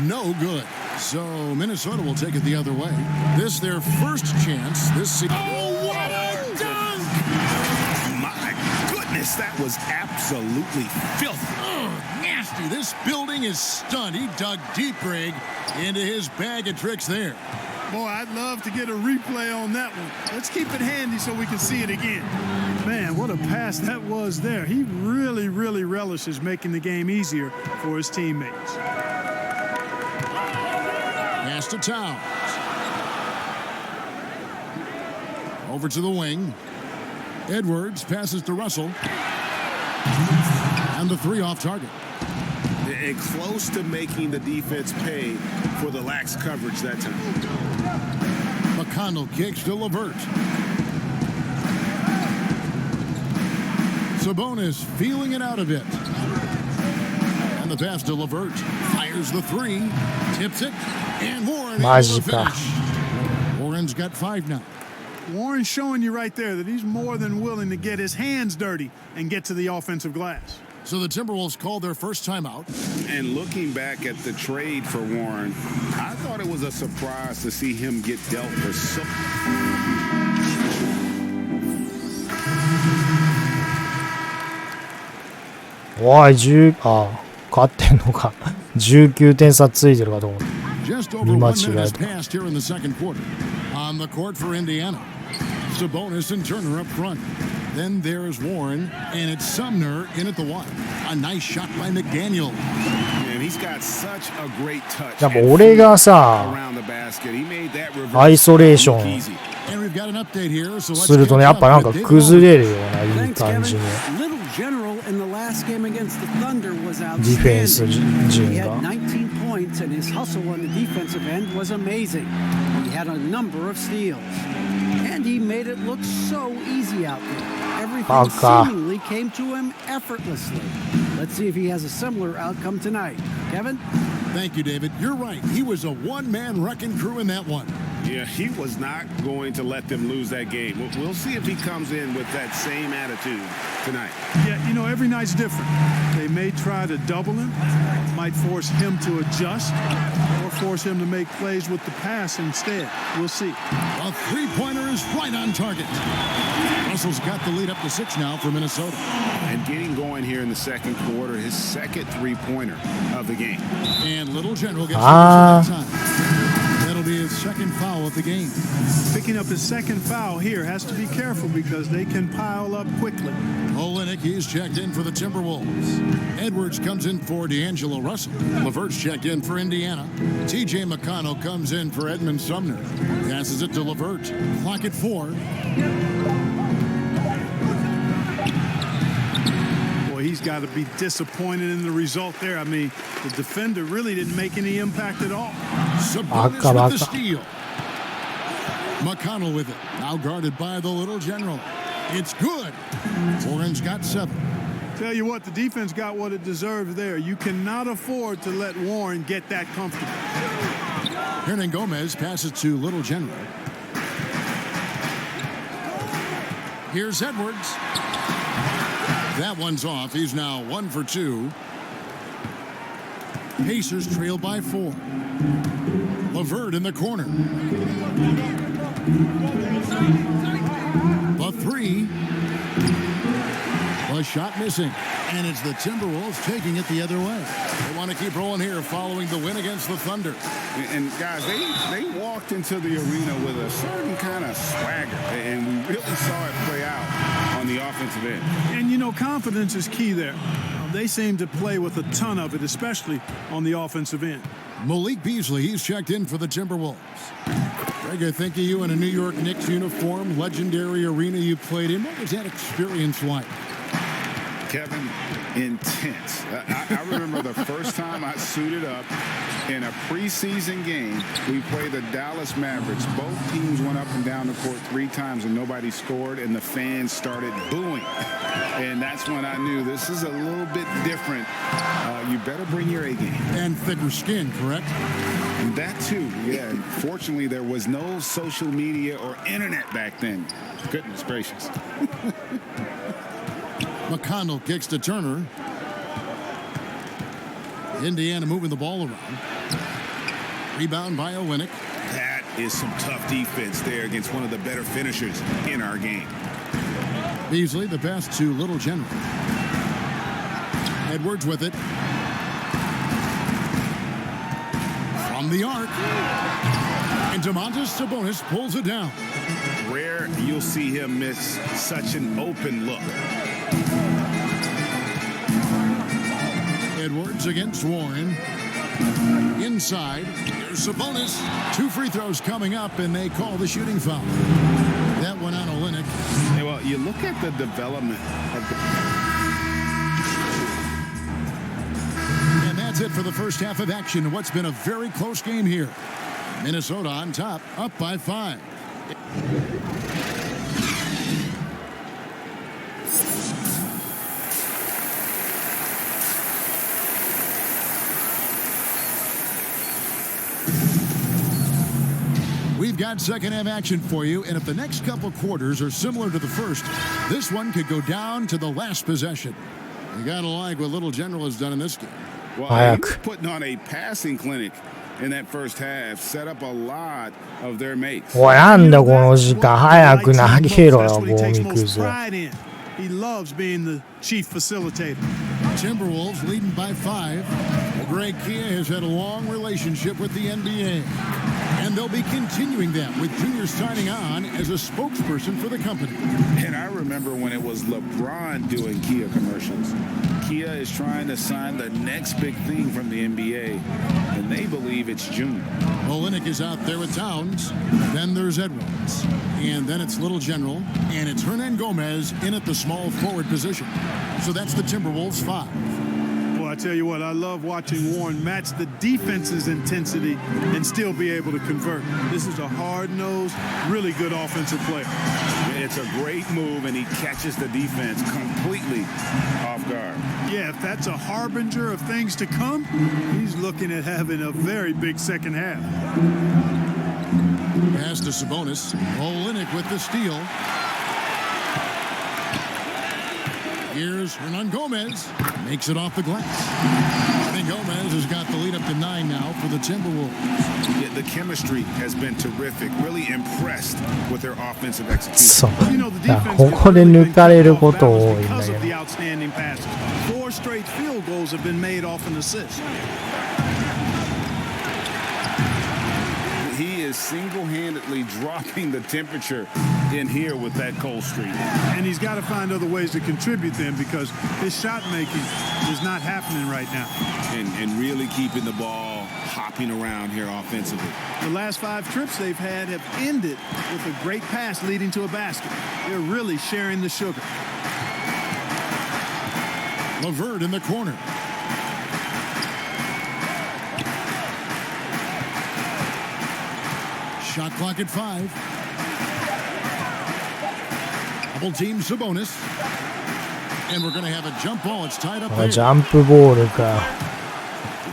No good. So Minnesota will take it the other way. This their first chance this season. Oh, what a dunk! My goodness, that was absolutely filthy. Nasty. This building is stunned. He dug deep, Greg, into his bag of tricks there. Boy, I'd love to get a replay on that one. Let's keep it handy so we can see it again. Man, what a pass that was there. He really, really relishes making the game easier for his teammates. Pass to Towns. Over to the wing. Edwards passes to Russell. And the three off target. And close to making the defense pay for the lax coverage that time. McConnell kicks to LeVert. Sabonis feeling it out a bit. And the pass to LeVert. Fires the three. Tips it. And Warren able to finish. Warren's got 5 now. Warren's showing you right there that he's more than willing to get his hands dirty and get to the offensive glass. So the Timberwolves called their first timeout. And looking back at the trade for Warren, I thought it was a surprise to see him get dealt for so... おい、勝ってんのか。19点差ついてるかと思う。見間違えた。On the court for Indiana. Sabonis and Turner up front. Then there's Warren, and it's Sumner in at the one. A nice shot by McDaniel. And he's got such a great touch. やっぱ俺がさ、アイソレーションするとね、やっぱなんか崩れるような、いい感じに。In the last game against the Thunder was Defense outstanding. He had 19 points, and his hustle on the defensive end was amazing. He had a number of steals, and he made it look so easy out there. Everything seemingly came to him effortlessly. Let's see if he has a similar outcome tonight. Kevin? Thank you, David. You're right. He was a one-man wrecking crew in that one. Yeah, he was not going to let them lose that game. We'll see if he comes in with that same attitude tonight. Yeah, you know, every night's different. They may try to double him, might force him to adjust, or force him to make plays with the pass instead. We'll see. A three-pointer is right on target. Russell's got the lead up to 6 now for Minnesota. And getting going here in the second quarter, his second three-pointer of the game. And Little General gets that time. That'll be his second foul of the game. Picking up his second foul here, has to be careful because they can pile up quickly. Olenek, he's checked in for the Timberwolves. Edwards comes in for D'Angelo Russell. LeVert's checked in for Indiana. T.J. McConnell comes in for Edmund Sumner. Passes it to LeVert. Clock at 4. He's got to be disappointed in the result there. I mean, the defender really didn't make any impact at all. Sabonis with the steal. McConnell with it. Now guarded by the Little General. It's good. Warren's got 7. Tell you what, the defense got what it deserves there. You cannot afford to let Warren get that comfortable. Hernan Gomez passes to Little General. Here's Edwards. That one's off. He's now 1 for 2. Pacers trail by 4. LeVert in the corner. The 3. The shot missing. And it's the Timberwolves taking it the other way. They want to keep rolling here following the win against the Thunder. And guys, they walked into the arena with a certain kind of swagger. And we really saw it play out on the offensive end. And, you know, confidence is key there. They seem to play with a ton of it, especially on the offensive end. Malik Beasley, he's checked in for the Timberwolves. Greg, I think of you in a New York Knicks uniform, legendary arena you played in. What was that experience like? Kevin, intense. I remember the first time I suited up in a preseason game. We played the Dallas Mavericks. Both teams went up and down the court 3 times and nobody scored, and the fans started booing. And that's when I knew this is a little bit different. You better bring your A game. And thicker skin, correct? And that too, yeah. Fortunately, there was no social media or internet back then. Goodness gracious. McConnell kicks to Turner. Indiana moving the ball around. Rebound by Olynyk. That is some tough defense there against one of the better finishers in our game. Beasley, the pass to Little General. Edwards with it. From the arc. And Domantas Sabonis pulls it down. Rare you'll see him miss such an open look. Edwards against Warren. Inside. Here's Sabonis. 2 free throws coming up, and they call the shooting foul. That one on Olynyk. Yeah, well, you look at the development of the... And that's it for the first half of action. What's been a very close game here. Minnesota on top, up by 5. We've got second half action for you, and if the next couple quarters are similar to the first, this one could go down to the last possession. You gotta like what Little General has done in this game. Well, he was putting on a passing clinic in that first half, set up a lot of their mates. おい、なんだこの時間、早く投げろよ、ボーミクズ。He loves being the chief facilitator. Timberwolves leading by 5. Greg Kia has had a long relationship with the NBA. And they'll be continuing that with Junior signing on as a spokesperson for the company. And I remember when it was LeBron doing Kia commercials. Kia is trying to sign the next big thing from the NBA, and they believe it's Junior. Olynyk is out there with Towns. Then there's Edwards. And then it's Little General. And it's Hernan Gomez in at the small forward position. So that's the Timberwolves 5. Well, I tell you what, I love watching Warren match the defense's intensity and still be able to convert. This is a hard-nosed, really good offensive player. It's a great move, and he catches the defense completely off guard. Yeah, if that's a harbinger of things to come, he's looking at having a very big second half. Pass to Sabonis. Olynyk with the steal. Here's Hernan Gomez. Makes it off the glass. I think Gomez has got the lead up to 9 now for the Timberwolves. Yeah, the chemistry has been terrific. Really impressed with their offensive execution. そう。ここで抜かれること多いんだけど。 4 straight field goals have been made off an assist. He is single-handedly dropping the temperature in here with that cold streak. And he's got to find other ways to contribute then, because his shot making is not happening right now. And really keeping the ball hopping around here offensively. The last 5 trips they've had have ended with a great pass leading to a basket. They're really sharing the sugar. LeVert in the corner. Shot clock at 5. Double team Sabonis. And we're going to have a jump ball. It's tied up there. ジャンプボールか。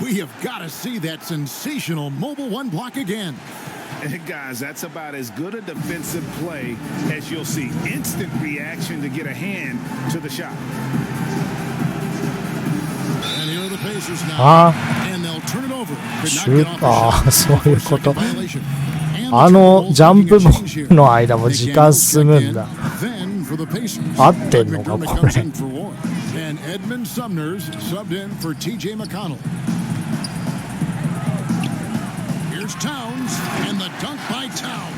We have got to see that sensational mobile 1 block again. And guys, that's about as good a defensive play as you'll see. Instant reaction to get a hand to the shot. And here are the Pacers now. And they'll turn it over. シューター、そういうこと。あのジャンプボールの間も時間進むんだ。合ってんのかこれ。And Edmund Sumner's subbed in for TJ McConnell. Here's Towns and the dunk by Towns.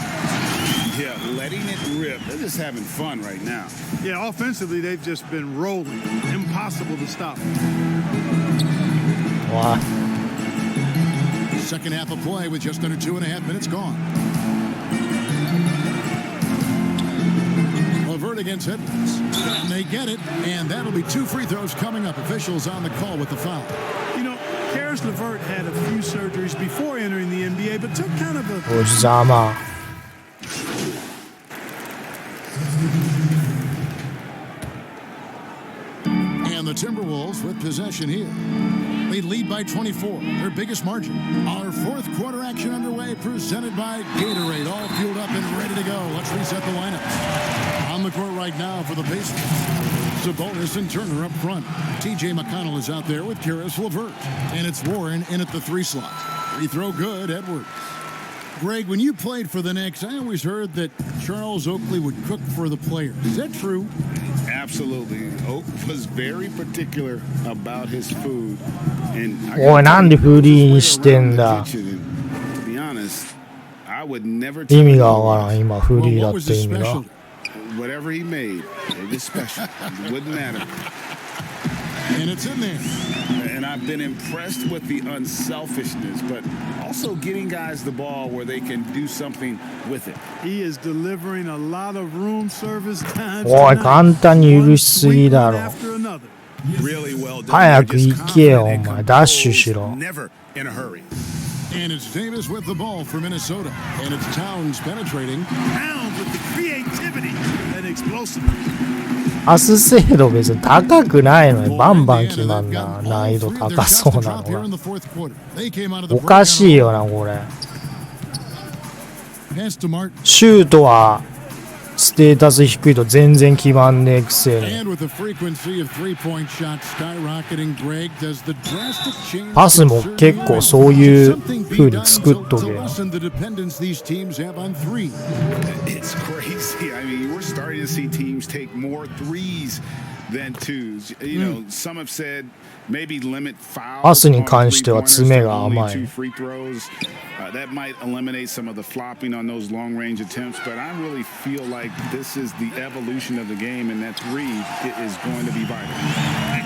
Yeah, letting it rip. They're just having fun right now. Yeah, offensively they've just been rolling. Impossible to stop. Wow. Second half of play with just under 2.5 minutes gone. LeVert against Edwards. And they get it, and that'll be 2 free throws coming up. Officials on the call with the foul. You know, Karis LeVert had a few surgeries before entering the NBA, but took kind of a... おじさま。And the Timberwolves with possession here. They lead by 24, their biggest margin. Our fourth quarter action underway, presented by Gatorade, all fueled up and ready to go. Let's reset the lineups. On the court right now for the Pacers. Sabonis and Turner up front. TJ McConnell is out there with Karis LeVert. And it's Warren in at the 3 slot. Free throw good, Edwards. Greg, when you played for the Knicks, I always heard that Charles Oakley would cook for the players. Is that true? Absolutely. Oak was very particular about his food. And おい、なんでフリーにしてんだ。 to be honest, I would never 意味がわからん、今フリーだって意味が。 Whatever he made, it was special. It wouldn't matter. And it's in there. And I've been impressed with the unselfishness, but also getting guys the ball where they can do something with it. He is delivering a lot of room service times. おい、簡単に許しすぎだろ。 Really well done. 早く行けよ、お前。ダッシュしろ。 Never in a hurry. And it's Davis with the ball for Minnesota. And it's Towns penetrating. Towns with the creativity and explosiveness. パス精度別に高くないのにバンバン決まんな。難易度高そうなのが。おかしいよな、これ。シュートはステータス低いと全然決まんねえくせに。パスも結構そういう風に作っとけよ。It's crazy. I mean, we're starting to see teams take more threes than twos. You know, some have said maybe limit fouls. パスに関しては詰めが甘い。 Free throws. That might eliminate some of the flopping on those long-range attempts, but I really feel like this is the evolution of the game, and that three is going to be vital.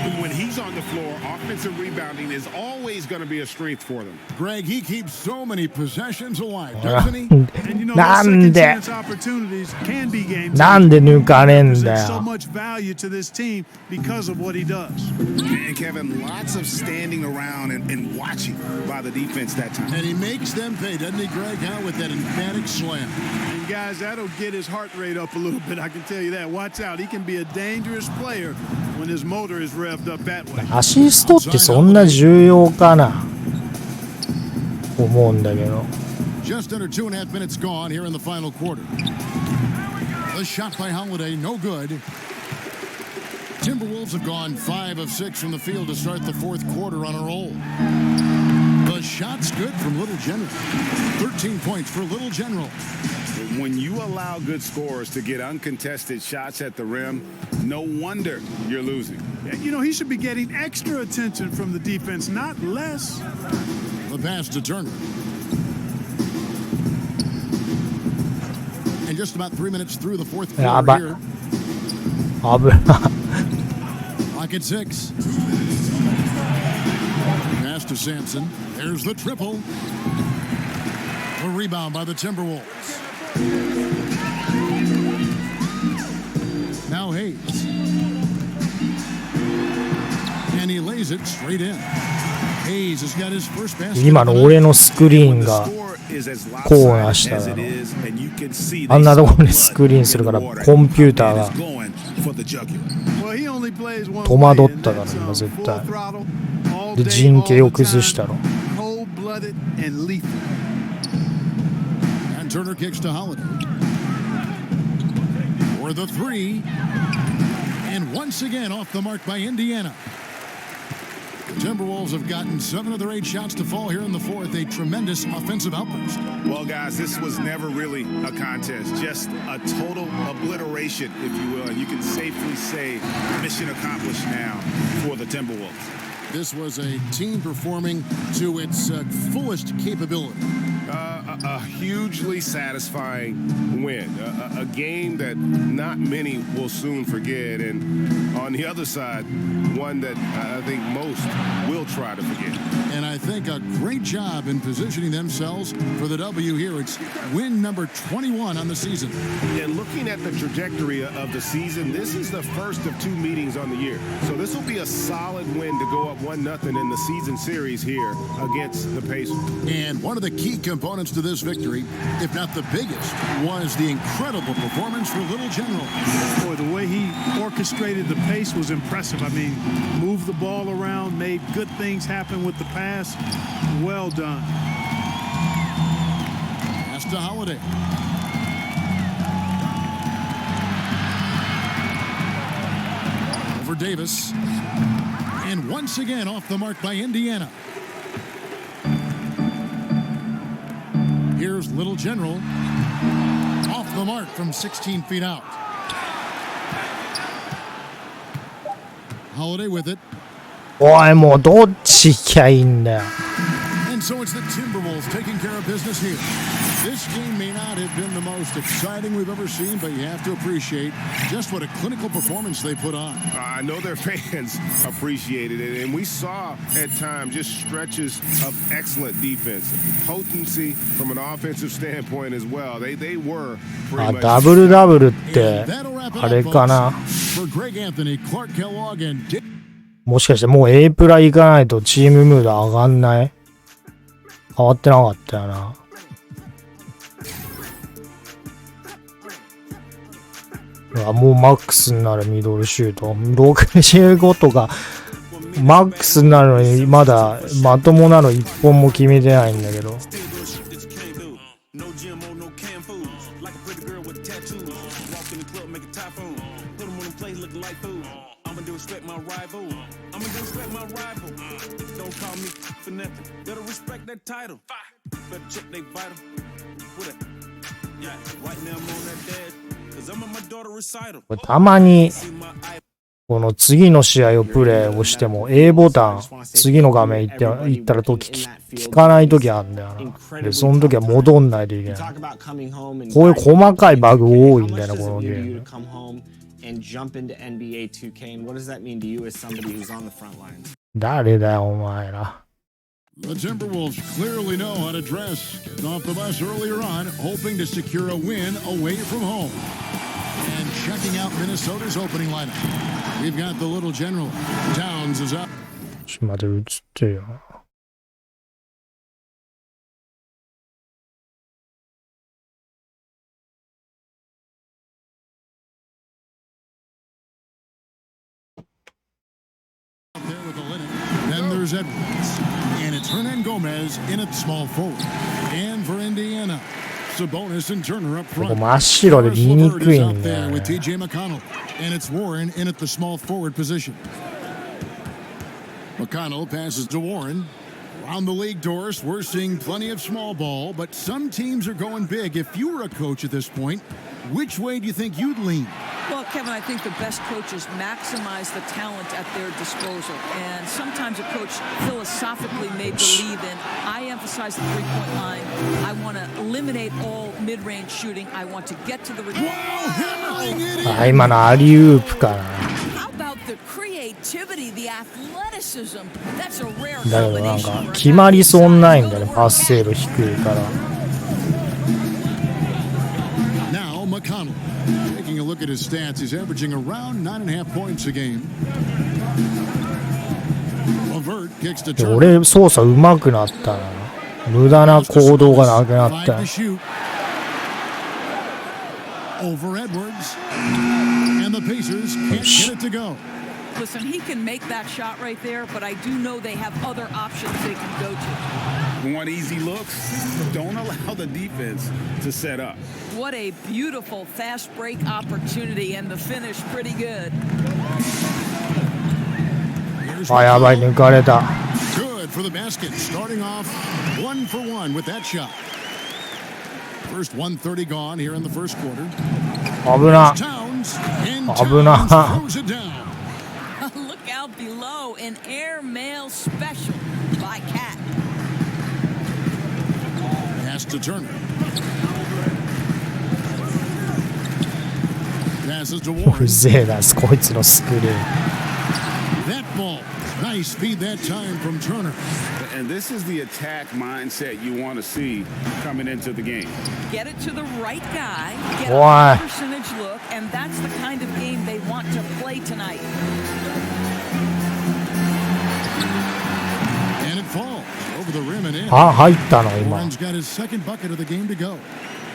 And when he's on the floor, offensive rebounding is always going to be a strength for them. Greg, he keeps so many possessions alive, doesn't he? And you know, second chance opportunities can be game. なんで抜かれんだ So よ。 much value to this team because of what he does. And Kevin, lots of standing around and watching by the defense that time. And he makes them pay, doesn't he, Greg? Out with that emphatic slam. And guys, that'll get his heart rate up a little bit. I can tell you that. Watch out. He can be a dangerous player when his motor is revved up that way. アシストってそんな重要かな思うんだけど。 Just under 2.5 minutes gone here in the final quarter. The shot by Holiday, no good. Timberwolves have gone 5 of 6 from the field to start the fourth quarter on a roll. The shot's good from Little General. 13 points for Little General. When you allow good scorers to get uncontested shots at the rim, no wonder you're losing. You know, he should be getting extra attention from the defense, not less. The pass to Turner. And just about 3 minutes through the fourth quarter here. Lock at 6. Pass to Sampson. There's the triple. A rebound by the Timberwolves. Now Hayes. And he lays it straight in. Hayes has got his first basket. 今の俺のスクリーンがこうなしただろ。あんなところにスクリーンするからコンピューターが戸惑っただろ今絶対。で陣形を崩したろ。 And Turner kicks to Holiday. For the 3. And once again off the mark by Indiana. The Timberwolves have gotten 7 of their 8 shots to fall here in the fourth. A tremendous offensive outburst. Well, guys, this was never really a contest, just a total obliteration, if you will. And you can safely say mission accomplished now for the Timberwolves. This was a team performing to its fullest capability. A hugely satisfying win, a game that not many will soon forget, and on the other side, one that I think most will try to forget. And I think a great job in positioning themselves for the W here. It's win number 21 on the season. And looking at the trajectory of the season, this is the first of 2 meetings on the year. So this will be a solid win to go up 1-0 in the season series here against the Pacers. And one of the key components to this victory, if not the biggest, was the incredible performance for Little General. Boy, the way he orchestrated the pace was impressive. I mean, moved the ball around, made good things happen with the pass. Well done. Pass to Holiday. Over Davis. And once again off the mark by Indiana. Here's Little General. Off the mark from 16 feet out. Holiday with it. おい、もうどっち行きゃいいんだよ。And so it's the Timberwolves taking care of business here. This game may not have been the most exciting we've ever seen, but you have to appreciate just what a clinical performance they put on. I know their fans appreciated it, and we saw at times just stretches of excellent defense, potency from an offensive standpoint as well. They were pretty much. ダブルダブルってあれかな。For Greg Anthony, Clark Kellogg, and Dick. もしかしてもう A プラ行かないとチームムード上がんない？変わってなかったよな。もうマックスになるミドルシュート。65とか、マックスになるのにまだまともなの1本も決めてないんだけど。たまにこの次の試合をプレイをしても A ボタン次の画面行ったら聞かない時あるんだよな。でその時は戻んないといけない。こういう細かいバグ多いんだよなこのゲーム。誰だよお前ら。The Timberwolves clearly know how to dress. Getting off the bus earlier on, hoping to secure a win away from home. And checking out Minnesota's opening lineup. We've got the Little General. Towns is up. ちょっと待って、映ってるよ。Then there's Edwards. And it's Hernan Gomez in at small forward. And for Indiana, Sabonis and Turner up front. 真っ白で見にくいんだよね。With TJ McConnell. And it's Warren in at the small forward position. McConnell passes to Warren. Around the league, Doris, we're seeing plenty of small ball, but some teams are going big. If you were a coach at this point, which way do you think you'd lean? Well, Kevin, I think the best coaches maximize the talent at their disposal. And sometimes a coach philosophically may believe in, I emphasize the three-point line. I want to eliminate all mid-range shooting. I want to get to the... あ、今のアリウープかな。How about the creativity, the athleticism? That's a rare だけどなんか決まりそうにないんだよね、パス精度低いから。Now McConnell. Taking a look at his stats, he's averaging around 9.5 points a game. Levert kicks to Turner. 俺操作上手くなったな。無駄な行動がなくなった。Over Edwards. And the Pacers can't get it to go. Listen, he can make that shot right there, but I do know they have other options they can go to. Want easy looks? Don't allow the defense to set up. What a beautiful fast break opportunity, and the finish pretty good. あ、やばい、抜かれた。Good for the basket, starting off 1 for 1 with that shot. First 1:30 gone here in the first quarter. 危な。危な。Look out below, an airmail special by Cat. Pass to Turner. Passes to Warren. うぜえな、こいつのスクリーン。That ball. Nice feed that time from Turner. And this is the attack mindset you want to see coming into the game. Get it to the right guy, get Why? a percentage look, and that's the kind of game they want to play tonight. And it falls over the rim and in. 入ったの今。 Warren's got his second bucket of the game to go.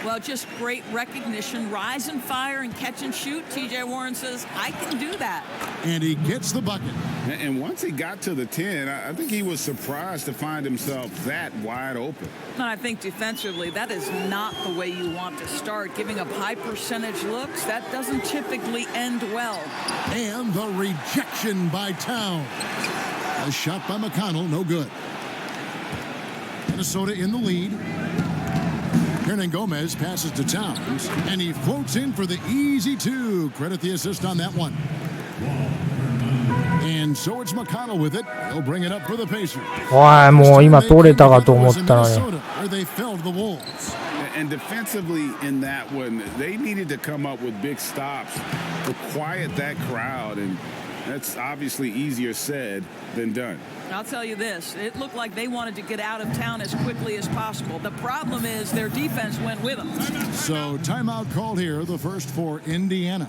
Well, just great recognition. Rise and fire and catch and shoot. TJ Warren says, I can do that. And he gets the bucket. And once he got to the 10, I think he was surprised to find himself that wide open. And I think defensively, that is not the way you want to start. Giving up high percentage looks, that doesn't typically end well. And the rejection by Towns. A shot by McConnell, no good. Minnesota in the lead. Hernan Gomez passes to Towns, and he floats in for the easy two. Credit the assist on that one. And so it's McConnell with it. He'll bring it up for the Pacers. おい、もう今取れたかと思ったのに。 Where they felled the Wolves. And defensively in that one, they needed to come up with big stops to quiet that crowd, and that's obviously easier said than done. I'll tell you this, it looked like they wanted to get out of town as quickly as possible. The problem is their defense went with them. So timeout called here, the first for Indiana.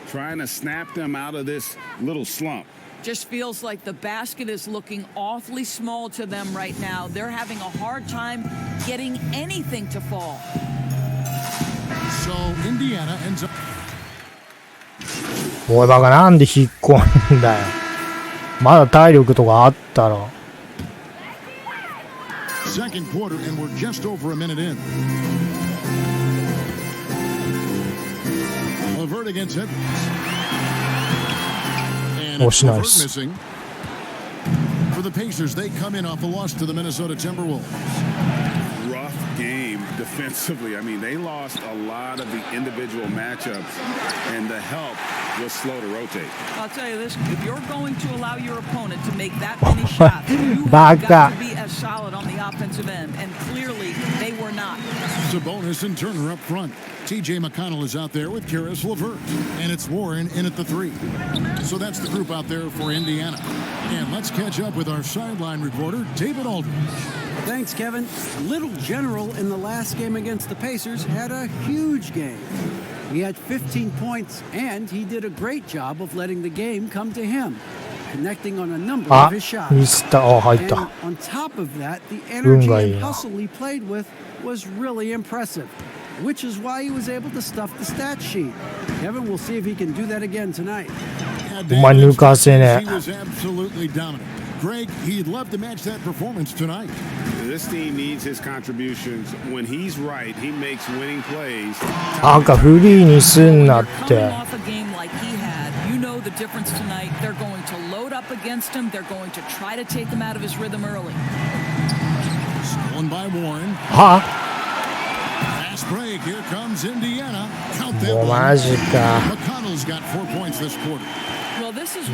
Trying to snap them out of this little slump. Just feels like the basket is looking awfully small to them right now. They're having a hard time getting anything to fall. So Indiana ends up. おいバカなんで引っ込んだよ。まだ体力とかあったろ。 Second quarter, and we're just over a minute in. Levert against Edwards. And it's Levert missing. For the Pacers, they come in off a loss to the Minnesota Timberwolves. Rough game defensively. I mean, they lost a lot of the individual matchups, and the help was slow to rotate. I'll tell you this, if you're going to allow your opponent to make that many shots, you have got to be as solid on the offensive end, and clearly they were not. Sabonis and Turner up front. TJ McConnell is out there with Karis LeVert, and it's Warren in at the 3. So that's the group out there for Indiana. And let's catch up with our sideline reporter, David Aldridge. Thanks, Kevin. Little General in the last game against the Pacers had a huge game. He had 15 points, and he did a great job of letting the game come to him, connecting on a number of his shots. And on top of that, the energy and hustle he played with was really impressive, which is why he was able to stuff the stat sheet. Kevin, we'll see if he can do that again tonight. He was absolutely dominant. Greg, he'd love to match that performance tonight. This team needs his contributions. When he's right, he makes winning plays. なんかフリーにすんなって。 Off a game like he had, you know the difference tonight. They're going to load up against him. They're going to try to take him out of his rhythm early. Stolen by Warren. は Fast break. Here comes Indiana. Count that もう one. マジか。 McConnell's got 4 points this quarter.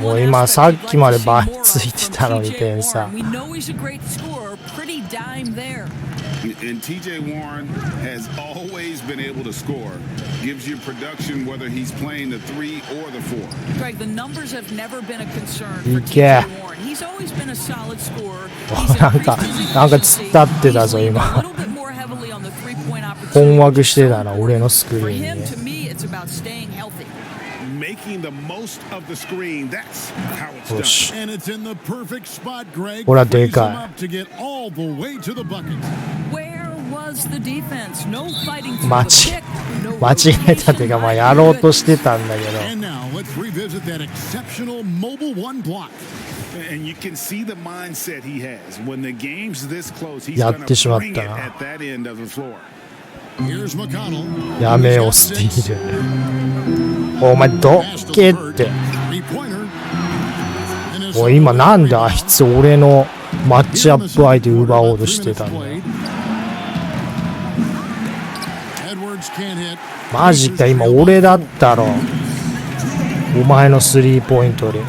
もう今さっきまで倍ついてたのに点差。 We know he's a great scorer. Pretty dime there. And TJ Warren has always been able to score. Gives you production whether he's playing the 3 or the 4. Greg, the numbers have never been a concern for いけ。 TJ Warren. He's always been a solid scorer. なんか突っ立ってたぞ今。 Heavily on the three-point opportunity. 困惑してたな俺のスクリ For ーン him, に。 to me, it's about staying healthy. Making the most of the screen. That's how it's Push. done. And it's in the perfect spot, Greg. ほらで Frees か him up to get all the way to the bucket. Where was the defense? No fighting い。 through 間 the 違 pick. No 間違えたっていうかまあやろうとしてたんだけど。 And now let's revisit that exceptional mobile 1 block. And you can see the mindset he has. When the game's this close, he's や going ってしまっ to bring た it な。 at that end of the floor. Here's McConnell. やめよスティール。お前どっけって。 Three-pointer. おい今なんであいつ俺のマッチアップ相手奪おうとしてたんだよ。 Edwards can't hit. マジか今俺だったろ。お前のスリーポイントで。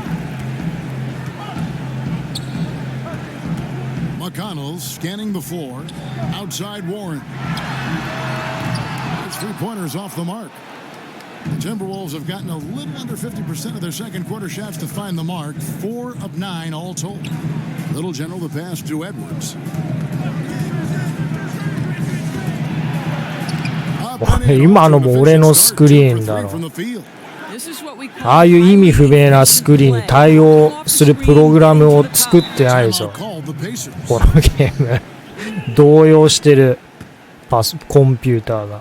McConnell scanning the floor. Outside Warren. His three-pointers off the mark. Timberwolves have gotten a little under 50% of their second quarter shots to find the mark, 4 of 9 all told. Little General the pass to Edwards. 今のも俺のスクリーンだろ。ああいう意味不明なスクリーンに対応するプログラムを作ってないぞ。このゲーム動揺してるコンピューターが。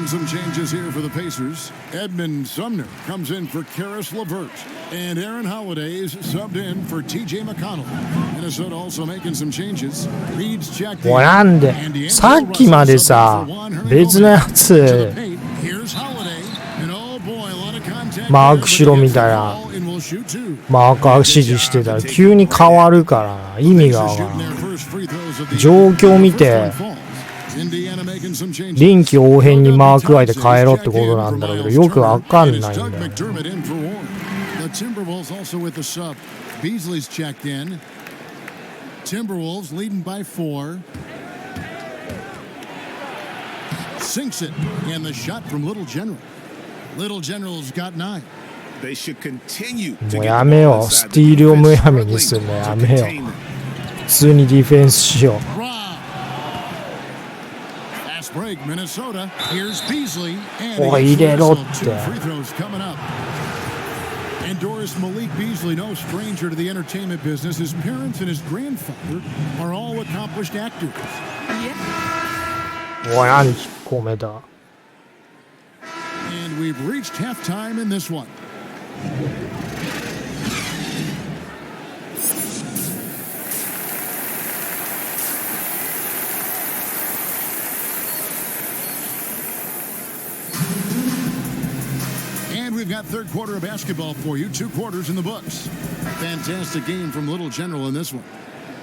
Some changes here for the Pacers. Edmund Sumner comes in for Karis LeVert. And Aaron Holiday's subbed in for TJ McConnell. Minnesota also making some changes. Reed's checked in. もうなんでさっきまでさ別のやつマークしろみたいなマーカー指示してたら急に変わるから意味がわからん。状況見て臨機応変にマーク外で変えろってことなんだろうけどよくわかんないんだよ。Timberwolves also with the sub. Beasley's checked in. Timberwolves leading by 4. Sinks it. And the shot from Little General. Little General's got 9. They should continue. もうやめよう。スティールをむやみにすんのやめよう。普通にディフェンスしよう。Break Minnesota. Here's Beasley. おい入れろって。Free throws coming up. And Doris Malik Beasley, no stranger to the entertainment business. His parents and his grandfather are all accomplished actors. おい何引っ込めた。And we've reached halftime in this one. We've got third quarter of basketball for you. 2 quarters in the books. Fantastic game from Little General in this one.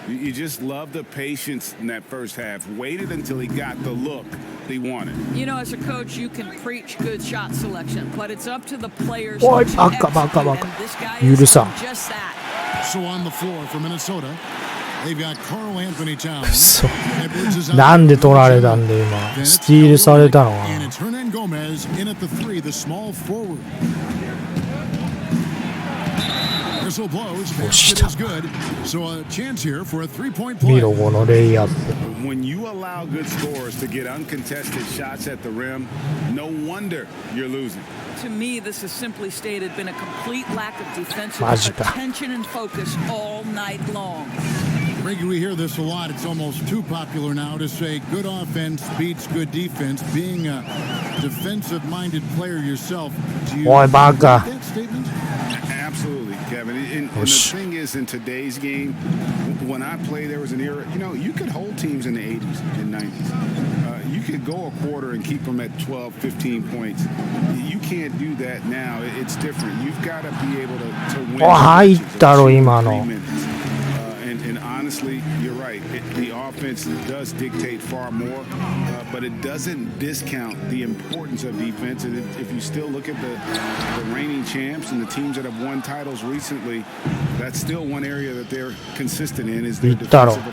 You just love the patience in that first half. Waited until he got the look he wanted. You know, as a coach, you can preach good shot selection, but it's up to the players. おいバカバカバカ。許さん。So on the floor for Minnesota, they've got Carl Anthony Towns. なんで取られたんだ今。スティールされたのかな。And it's Hernan Gomez in at the 3, the small forward. Whistle blows. Basket is good. So a chance here for a 3-point play. 見ろこのレイアップ。When you allow good scorers to get uncontested shots at the rim, no wonder you're losing. To me, this has simply stated been a complete lack of defensive attention and focus all night long. Reggie, we hear this a lot. It's almost too popular now to say good offense beats good defense. Being a defensive-minded player yourself, do you agree with that statement? Absolutely, Kevin. And the thing is, in today's game, when I play, there was an era, you know, you could hold teams in the 80s and 90s. You could go a quarter and keep them at 12, 15 points. You can't do that now. It's different. You've got to be able to win. 入ったろ今の。And honestly, you're right. The offense does dictate far more, but it doesn't discount the importance of defense. And if you still look at the reigning champs and the teams that have won titles recently, that's still one area that they're consistent in is their defensive.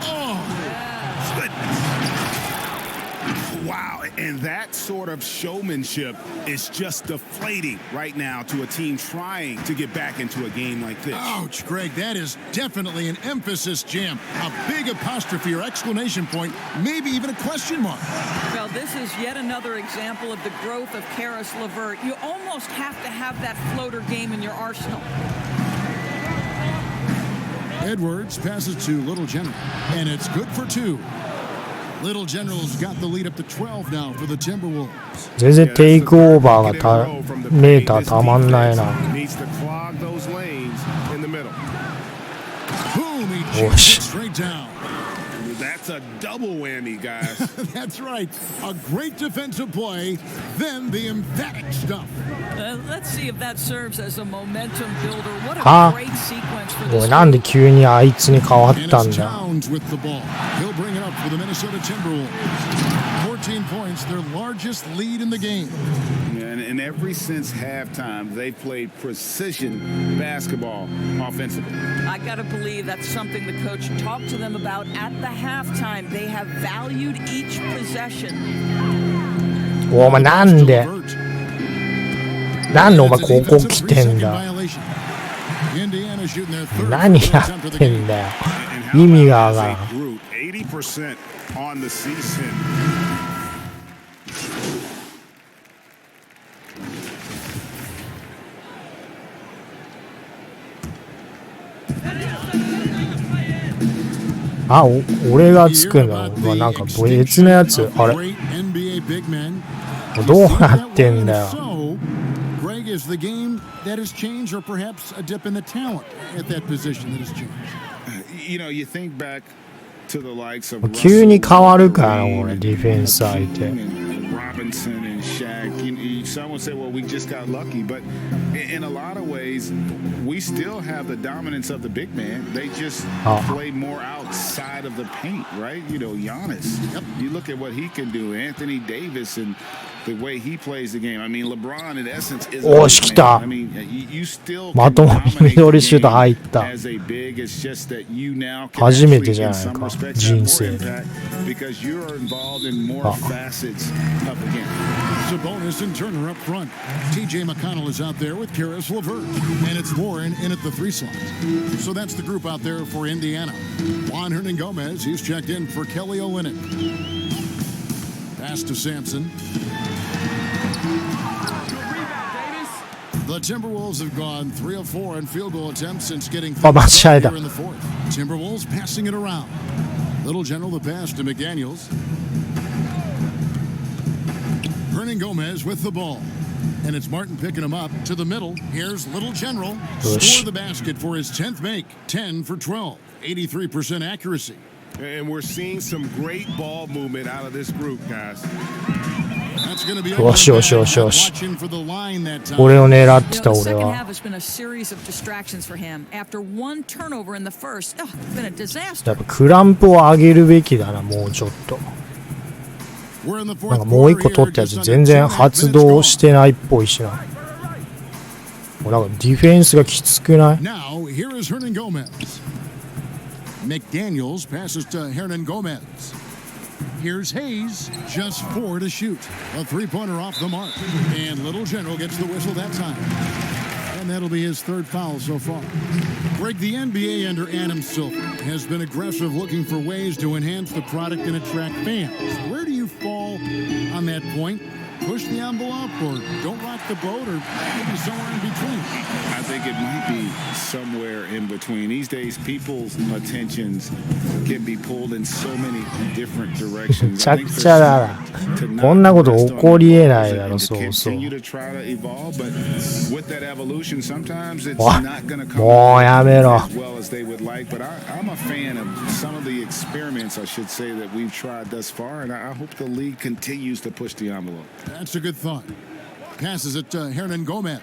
Wow. And that sort of showmanship is just deflating right now to a team trying to get back into a game like this. Ouch, Greg, that is definitely an emphasis jam. A big apostrophe or exclamation point, maybe even a question mark. Well, this is yet another example of the growth of Karis LeVert. You almost have to have that floater game in your arsenal. Edwards passes to Little General, and it's good for 2. Little General's got the lead up to 12 now for the Timberwolves. 全然テイクオーバーがメーターたまんないな。Boom, he jacks it straight down. That's a double whammy, guys. That's right. A great defensive play, then the emphatic stuff. Let's see if that serves as a momentum builder. What a は great sequence for お this. いなんで急にあいつに変わったん And it's だ Towns with the ball. He'll bring it up for the Minnesota Timberwolves. 14 points, their largest lead in the game. And ever since halftime, they played precision basketball offensively. I gotta believe that's something the coach talked to them about at the halftime. They have valued each possession. お前なんでお前ここ来てんだ 何やってんだよ意味がわからん 80% on the season. あ、俺がつくのはなんか別のやつあれどうなってんだよ Greg, is the game that has changed, or perhaps a dip in the talent at that position that has changed? You know, you think back to the likes of 急に変わるから俺ディフェンス相手 Robinson and Shaq. Some would say, well, we just got lucky. But in a lot of ways, we still have the dominance of the big man. They just play more outside of the paint, right? You know, Giannis. You look at what he can do. Anthony Davis and the way he plays the game. I mean, LeBron, in essence, is a big man. I mean, you still まともにミドルシュート入った as a big. It's just that you now can 初めて actually, じゃ in ない some か respects, 人 have 生 more で impact because you're involved in more facets of the game. Sabonis and Turner up front. TJ McConnell is out there with Karis LeVert. And it's Warren in at the 3 slot. So that's the group out there for Indiana. Juan Hernangomez, he's checked in for Kelly Olynyk. Pass to Sampson. The Timberwolves have gone 3 of 4 on field goal attempts since getting Oh,間違えた here in the 4th. Timberwolves passing it around. Little General the pass to McDaniels. Hernangomez with the ball. And it's Martin picking him up to the middle. Here's Little General. Score the basket for his 10th make. 10 for 12. 83% accuracy. And we're seeing some great ball movement out of this group, guys. That's going to be よしよしよしよし watching for the line that time. 俺を狙ってた The 俺 second は half has been a series of distractions for him. After one turnover in the first, it's been a disaster. やっぱクランプを上げるべきだなもうちょっとなんかもう一個取ったやつ全然発動してないっぽいしなもうなんかディフェンスがきつくない Now, here is Hernangomez. McDaniels passes to Hernangomez. Here's Hayes, just 4 to shoot. A 3-pointer off the mark. And Little General gets the whistle that time. And that'll be his 3rd foul so far. Greg, the NBA under Adam Silver has been aggressive looking for ways to enhance the product and attract fans. Where do you fall on that point? Push the envelope or don't rock the boat or maybe somewhere in between? I think it might be somewhere in between. These days, people's attentions can be pulled in so many different め directions. ちゃくちゃだなこんなこと起こりえないだろそうそう Continue to try to evolve, but with that evolution, sometimes it's おい not going to come もうやめろ as well as they would like. But I'm a fan of some of the experiments, I should say, that we've tried thus far, and I hope the league continues to push the envelope. That's a good thought. Passes it to Hernangomez.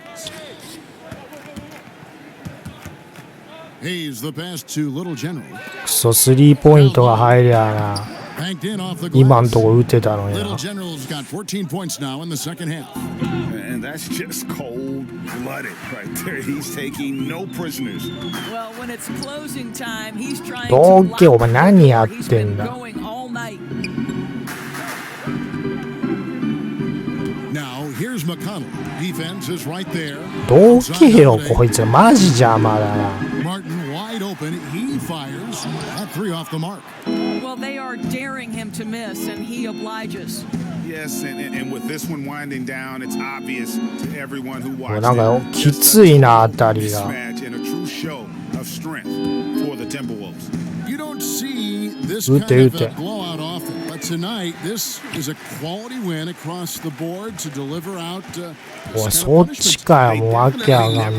Hayes the pass to Little General. クソスリーポイントが入りゃな Banked in off the 今ん glass. とこ打てたのに Little な General's got 14 points now in the second half. And that's just cold-blooded right there. He's taking no prisoners. Well, when it's closing time, he's trying ど to うけお前 lock 何やっ He's てん been だ going all night. Now here's McConnell. Defense is right there. どうけよこいつマジ邪魔だな Martin wide open. He fires. That 3 off the mark. Well, they are daring him to miss, and he obliges. Yes, and with this one winding down, it's obvious to everyone who もう watched なんか it. きついなあたりが Mismatch and a true show of strength for the Timberwolves. You don't see this 打 kind て打 of て a blowout often. But tonight, this is a quality win across the board to deliver out. おい、そっちかよ、もうわけわかんない。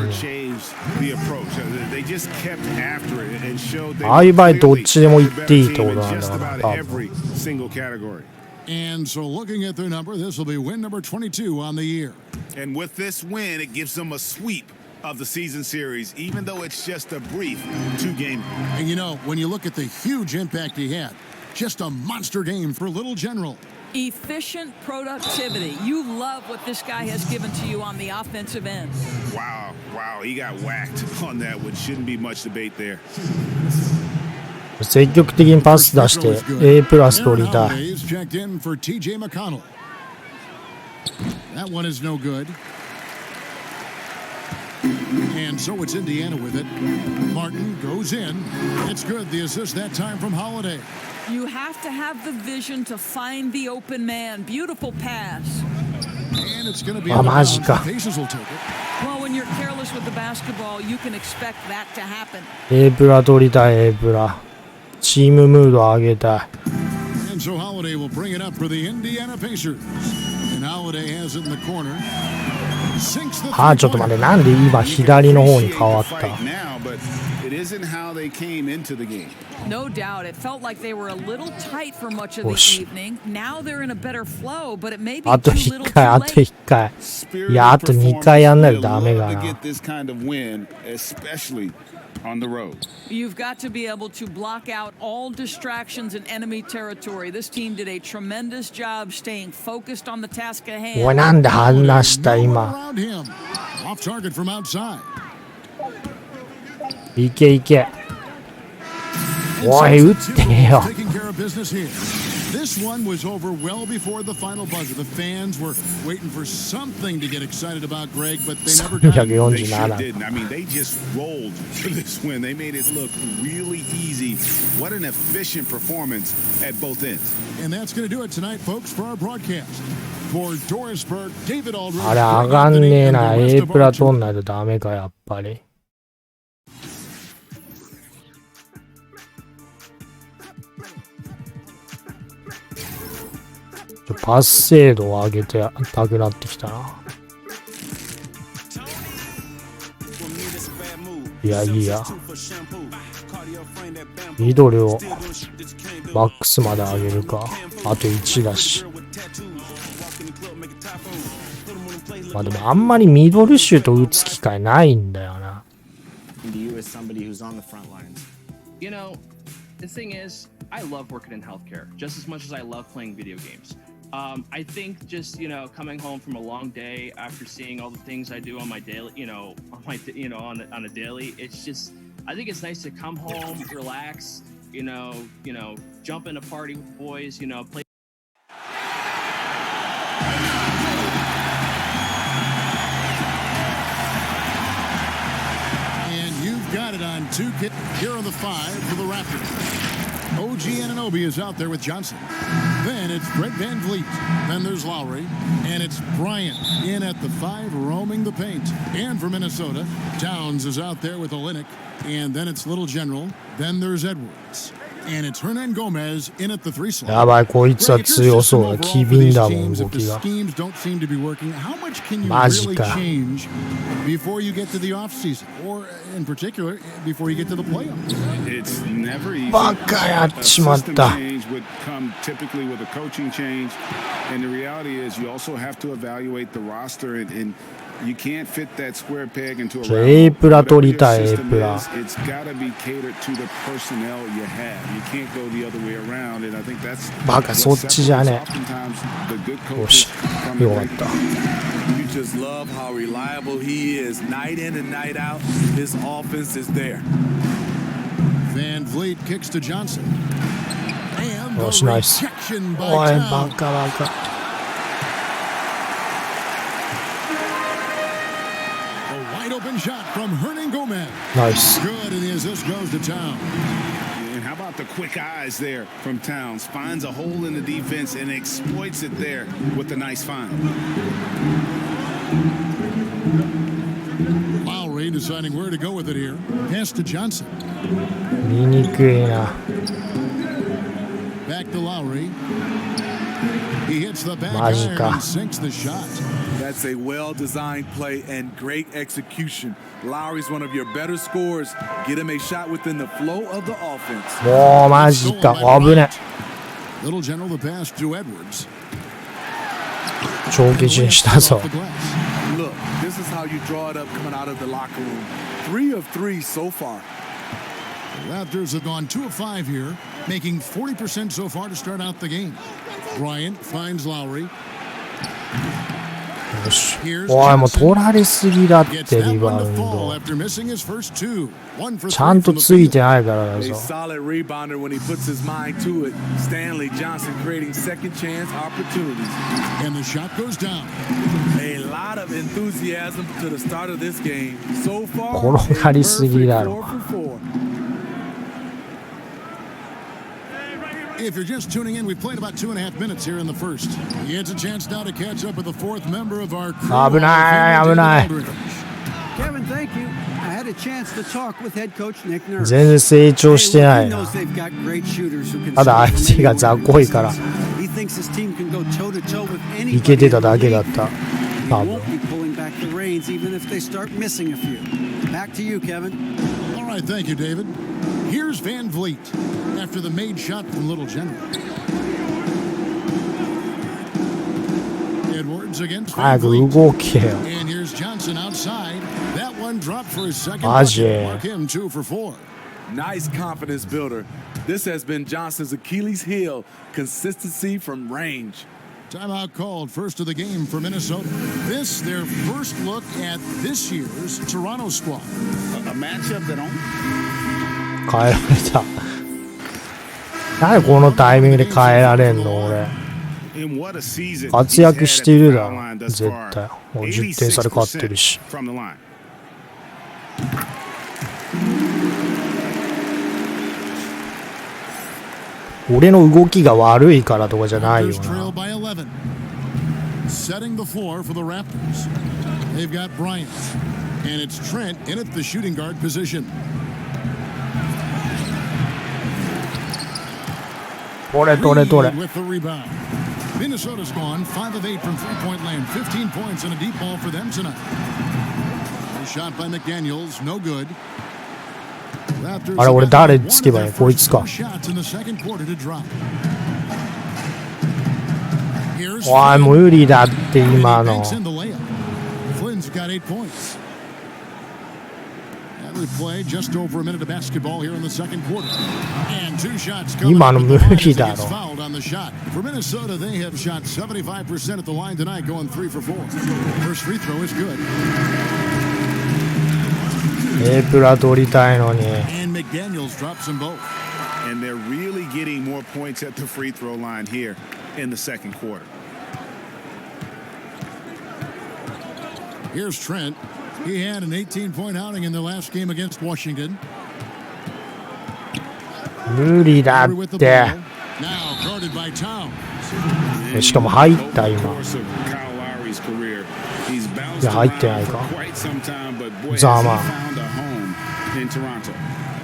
ああいう場合どっちでも行っていいってことなんだろうな、多分。And so looking at their number, this will be win number 22 on the year. And with this win, it gives them a sweep of the season series, even though it's just a brief 2-game. And you know, when you look at the huge impact he had, just a monster game for Little General. Efficient productivity. You love what this guy has given to you on the offensive end. Wow, he got whacked on that one. Shouldn't be much debate there. 積極的にパス出して A プラス取りたい。Checked in for TJ McConnell. That one is no good. And so it's Indiana with it. Martin goes in. It's good. The assist that time from Holiday. You have to have the vision to find the open man. Beautiful pass. And it's going to be あ、マジか。 Pacers will take it. Well, when you're careless with the basketball, you can expect that to happen. A プラ取りたい、A プラ。チームムード上げたい。And so Holiday will bring it up for the Indiana Pacers. And Holiday has it in the corner. あ、ちょっと待って、なんで今左の方に変わった？ No doubt, it felt like they were a little tight for much of the evening. Now they're in a better flow, but it may be too little too late. あと1回。いや、あと2回やんないとダメだな。On the road. You've got to be able to block out all distractions in enemy territory. This team did a tremendous job staying focused on the task at hand. おい、なんで離した今。Off target from outside. いけいけ。おい、打ってねえよ。 This one was over well before the final buzzer. The fans were waiting for something to get excited about, Greg, but they never got it. They sure didn't. I mean, they just rolled for this win. They made it look really easy. What an efficient performance at both ends. And that's going to do it tonight, folks, for our broadcast. For Dorisburg, David Aldridge. あれ、上がんねえな。A プラ取んないとダメか、やっぱり。パス精度を上げてたくなってきたな。いや、いいや。ミドルをマックスまで上げるか。あと1だし。まあでもあんまりミドルシュート打つ機会ないんだよな。You know, the thing is, I love working in healthcare just as much as I love playing video games. I think just, you know, coming home from a long day after seeing all the things I do on my daily, on a daily, it's just, I think it's nice to come home, relax, jump in a party with the boys, play. And you've got it on 2K. Here are the 5 for the Raptors. OG Anunoby is out there with Johnson. Then it's Brett Van Vliet. Then there's Lowry. And it's Bryant in at the 5, roaming the paint. And for Minnesota, Towns is out there with Olynyk. And then it's Little General. Then there's Edwards. And it's Hernan Gomez in at the 3 slot. やばい、こいつは強そうだ。機敏だもん、動きが。マジか。Before you get to the off season, or in particular, before you get to the playoffs. It's never easy. バカやっちまった。Would come typically with a coaching change, and the reality is you also have to evaluate the roster and you can't fit that square peg into a round. A プラ取りたい、A プラ。It's got to be catered to the personnel you have. You can't go the other way around, and I think that's バカ、そっちじゃねえ。よし、よかった。You just love how reliable he is night in and night out. His offense is there. Van Vliet kicks to Johnson. And よし、ナイス。おい、バカバカ。Open shot from Hernan Gomez. Nice. Good, and the assist goes to Towns. And how about the quick eyes there from Towns? Finds a hole in the defense and exploits it there with a nice find. Lowry deciding where to go with it here. Pass to Johnson. 見にくいな。back to Lowry. He hits the back マジ iron か and sinks the shot. That's a well-designed play and great execution. Lowry's one of your better scorers. Get him a shot within the flow of the offense. もうマジか危ね。 Little General the pass to Edwards. 帳消しにしたぞ。 Look, this is how you draw it up coming out of the locker room. 3 of 3 so far. The Raptors have gone 2 of 5 here, making 40% so far to start out the game. Bryant finds Lowry. よし。おいもう取られすぎだってリバウンド。 After missing his first 2. 1 for ちゃんとついてないからだ A ぞ。 solid rebounder when he puts his mind to it. Stanley Johnson creating second chance opportunities. And the shot goes down. A lot of enthusiasm to the start of this game. So far, 転がりすぎだろ。 4 for 4. If you're just tuning in, we've played about 2.5 minutes here in the first. He gets a chance now to catch up with the 4th member of our crew. 危ない危ない。 Kevin, thank you. I had a chance to talk with head coach Nick Nurse. 全然成長してない He な。 knows they've got great shooters who can ただ相手が雑魚いから He thinks his team can go toe to toe with いけ anybody. てただけだった。 He 多分。 won't be pulling back the reins even if they start missing a few. Back to you, Kevin. All right, thank you, David. Here's Van Vliet after the made shot from Little General. Edwards against Van 早く Vliet. 動けよ。 And here's Johnson outside. That one dropped for his second. マジ bucket. Mark him 2 for 4. Nice confidence builder. This has been Johnson's Achilles heel. Consistency from range. Timeout called, first of the game for Minnesota. This, their first look at this year's Toronto squad. A matchup that only... 変えられた。なんでこのタイミングで変えられんの俺。活躍してるだろ絶対。もう10点差で勝ってるし。俺の動きが悪いからとかじゃないよな。 Setting the floor for the Raptors. They've got Bryant. And it's Trent in at the shooting guard position. 取れ取れ取れ。 With the rebound. Minnesota's gone 5 of 8 from three-point land. 15 points and a deep ball for them tonight. A shot by McDaniels, no good. あれ俺誰つけばいいこいつか。おい無理だって今の。 Flynn's got 8 points. We play just over a minute of basketball here in the second quarter. And 2 shots coming. 今の無理だろ。 Fouled on the shot. For Minnesota, they have shot 75% at the line tonight, going 3 for 4. First free throw is good. プラ取りたいのに。 And McDaniels drops them both. And they're really getting more points at the free throw line here in the second quarter. Here's Trent. He had an 18-point outing in their last game against Washington. 無理だって。 Now guarded by Towns. しかも入った今。いや入ってないか。ざま。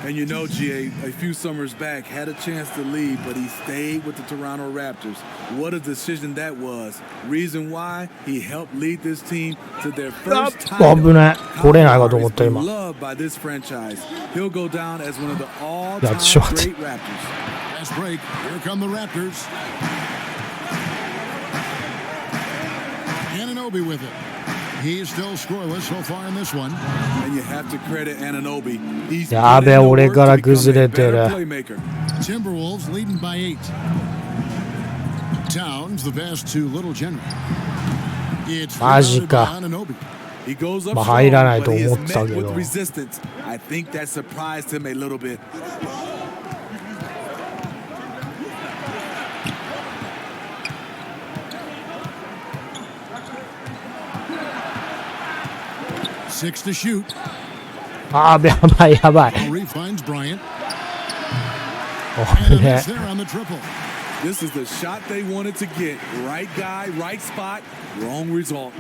And you know, GA, a few summers back, had a chance to leave, but he stayed with the Toronto Raptors. What a decision that was. Reason why he helped lead this team to their first title. 危ない。取れないかと思った今。 Loved by this franchise. He'll go down as one of the all-time やってしまった。 great Raptors. Fast break. Here come the Raptors. Anunoby with it. He's still scoreless so far in this one. And you have to credit Anunoby. He's やべえ俺から崩れてる。 Timberwolves leading by 8. Towns the pass to Little General. It's マジか。 Anunoby. He goes up まあ入らないと strong, but he 思 is った met け with ど。 resistance. I think that surprised him a little bit. Six to shoot. あーやばいやばい。 Lowry finds Bryant. お And ね it's。there on the triple. This is the shot they wanted to get. Right guy, right spot, wrong result.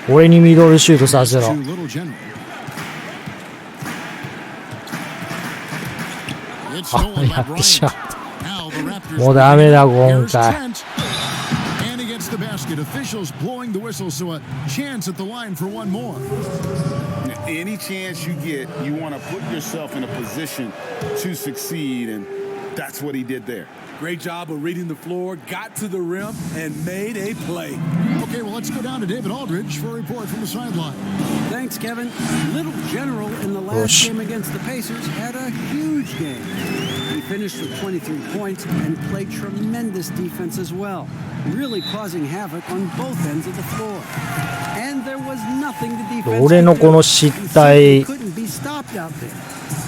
俺にミドルシュートさせろ。 To Little General. It's あ stolen by やってしまっ Bryant. Now もうダメだ今回。 And he gets the basket. Officials blowing the whistle, so a chance at the line for one more. Any chance you get, you want to put yourself in a position to succeed, and that's what he did there. Great job of reading the floor, got to the rim, and made a play. Okay, well, let's go down to David Aldridge for a report from the sideline. Thanks, Kevin. Little General in the last game against the Pacers had a huge game. He finished with 23 points and played tremendous defense as well, really causing havoc on both ends of the floor. And there was nothing the defense 俺のこの失態 couldn't be stopped out there.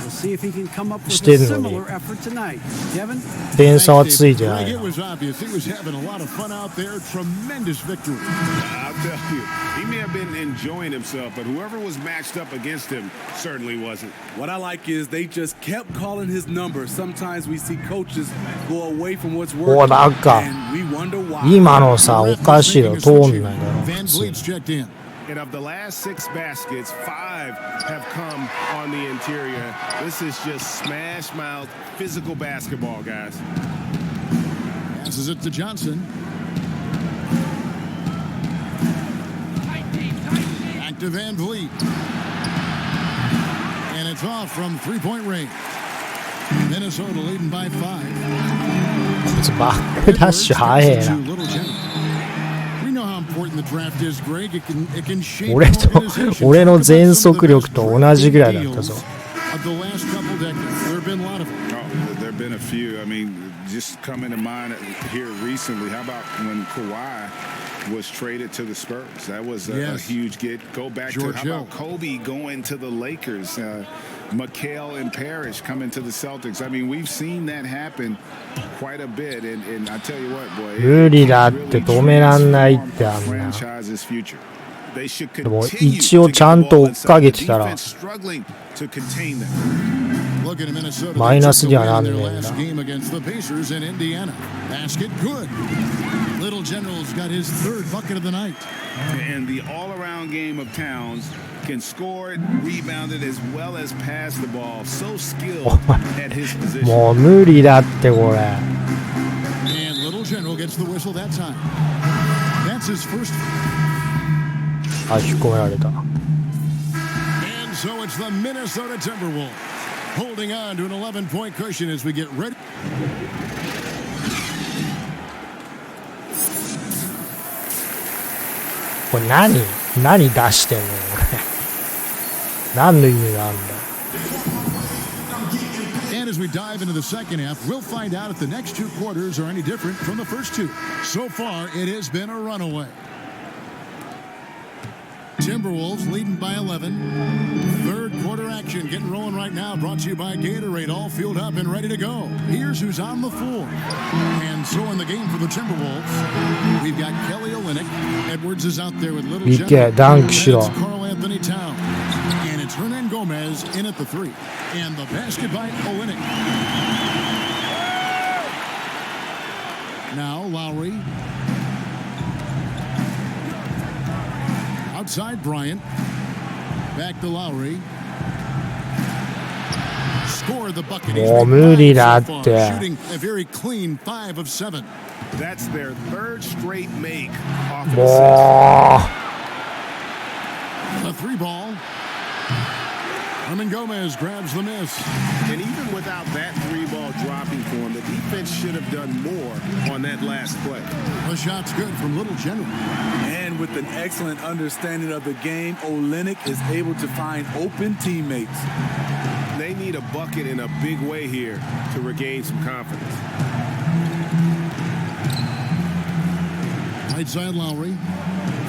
We'll see if he can come up with して a んのに similar effort tonight. Kevin? 点差はついてない Greg, な it was obvious. He was having a lot of fun out there. Tremendous victory. I'll tell you, he may have been enjoying himself, but whoever was matched up against him certainly wasn't. What I like is they just kept calling his number. Sometimes we see coaches go away from what's お working, なんか and we wonder why. 今のさおかしいよ通んないだろ Van Vliet's checked in. And of the last 6 baskets, 5 have come on the interior. This is just smash mouth physical basketball, guys. Passes it to Johnson. Back to Van Vliet. And it's off from three-point range. Minnesota leading by 5. こいつバックダッシュ早えな We know how important the draft is, Greg. It can shape 俺と 俺の全速力と同じぐらいだったぞ of the last couple decades. There have been a lot of them. Oh, there have been a few. I mean, just coming to mind here recently. How about when Kawhi was traded to the Spurs? That was a huge get. Go back George to how about Kobe going to the Lakers? McHale and Parrish coming to the Celtics. I mean, we've seen that happen quite a bit. And I tell you what, boy, 無理だって止めらんないってあんな franchise's future. They should でも continue 一応ちゃんと追っかけてたら defense struggling to contain them. Look at Minnesota. マイナスにはなんね Their えんだ last game against the Pacers in Indiana. Basket good. Little General's got his third bucket of the night. And the all-around game of Towns can score it, rebound it, as well as pass the ball. So skilled at his position. もう無理だってこれ And Little General gets the whistle that time. That's his first. あ引っ込められた And so it's the Minnesota Timberwolves holding on to an 11-point cushion as we get ready. これ何出してんのこれ何の意味があるんだ And as we dive into the second half, we'll find out if the next 2 quarters are any different from the first 2. So far, it has been a runaway. Timberwolves leading by 11. Third quarter action getting rolling right now. Brought to you by Gatorade, all fueled up and ready to go. Here's who's on the floor. And so in the game for the Timberwolves, we've got Kelly Olynyk. Edwards is out there with Little Big General. dunk shot. Carl Anthony Towns. And it's Hernan Gomez in at the 3. And the basket by Olynyk. Now Lowry. Outside Bryant. Back to Lowry. Score the bucket. He's もう made 無理 five だっ so far, て shooting a very clean 5 of 7. That's their 3rd straight make off of も A 3 ball. Hernan Gomez grabs the miss. And even without that 3 ball dropping for him, the defense should have done more on that last play. The shot's good from Little General. And with an excellent understanding of the game, Olynyk is able to find open teammates. They need a bucket in a big way here to regain some confidence. Right side Lowry.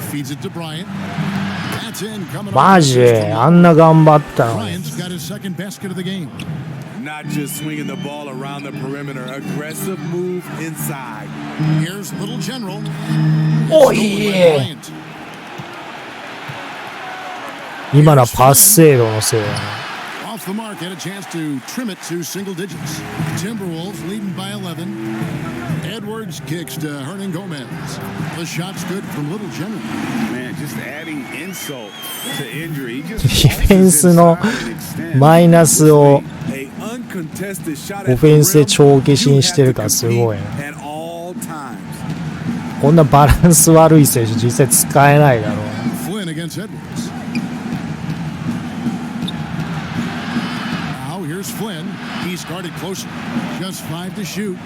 Feeds it to Bryant. That's in. Coming マジあんな頑張ったのに Bryant's got his second basket of the game. Not just swinging the ball around the perimeter, aggressive move inside. Here's Little General. おい今のはパス精度のせいだな Off the mark, had a chance to trim it to single digits. Timberwolves leading by 11. Edwards kicks to Hernan Gomez. The shot's good from Little General. Man, just adding insult to injury. ディフェンスのマイナスをオフェンスで帳消しにしてるからすごいね。こんなバランス悪い選手実際使えないだろう。Here's Flynn. He's guarded closer. Just 5 to shoot.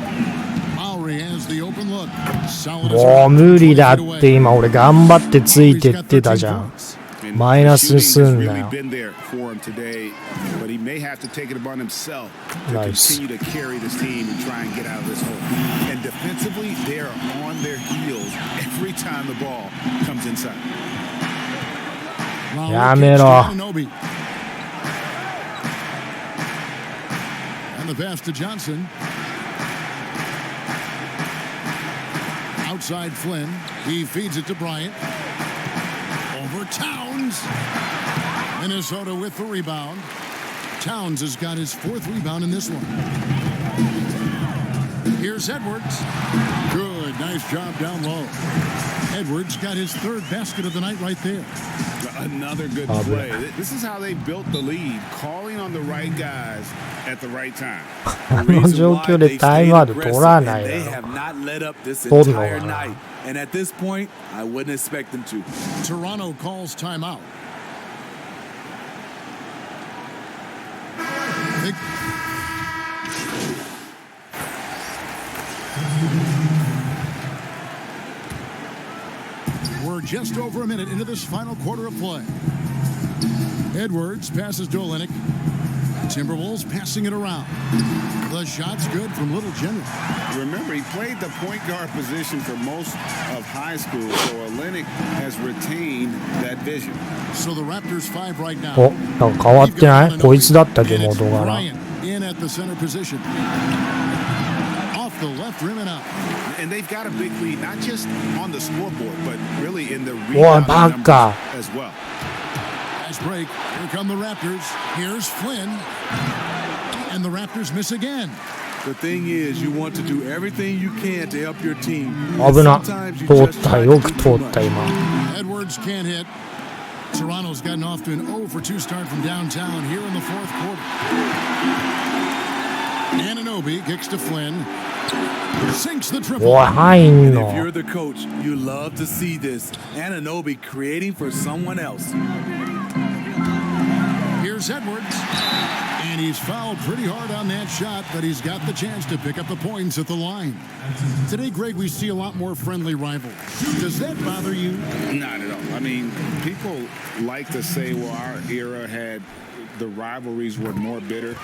Lowry has the open look. もう無理だって今俺頑張ってついてってたじゃん。マイナスすんなよ。ナイス。やめろ。And the pass to Johnson. Outside Flynn. He feeds it to Bryant. Over Towns. Minnesota with the rebound. Towns has got his 4th rebound in this one. Here's Edwards. Good. Nice job down low. Edwards got his 3rd basket of the night right there. Another good play. This is how they built the lead, calling on the right guys at the right time. この状況でタイムアウト取らないだろ。取るのかな。And at this point, I wouldn't expect them to. Toronto calls timeout. We're just over a minute into this final quarter of play. Edwards passes to Olynyk. Timberwolves passing it around. The shot's good from Little General. Remember, he played the point guard position for most of high school, so Olynyk has retained that vision. So the Raptors 5 right now. お、なんか変わってない？こいつだったっけ元柄。In at the center position. Off the left rim and out. And they've got a big lead, not just on the scoreboard, but really in the おい、バカ。 as well. Nice break. Here come the Raptors. Here's Flynn. And the Raptors miss again. The thing is, you want to do everything you can to help your team. 危な。通った。よく通った今。Edwards can't hit. Toronto's gotten off to an 0 for 2 start from downtown here in the 4th quarter. Anunoby kicks to Flynn. Sinks the triple. おい、入ん And の。 if you're the coach, you love to see this. Anunoby creating for someone else. Here's Edwards. And he's fouled pretty hard on that shot, but he's got the chance to pick up the points at the line. Today, Greg, we see a lot more friendly rivals. Does that bother you? Not at all. I mean, people like to say, well, our era had the rivalries were more bitter.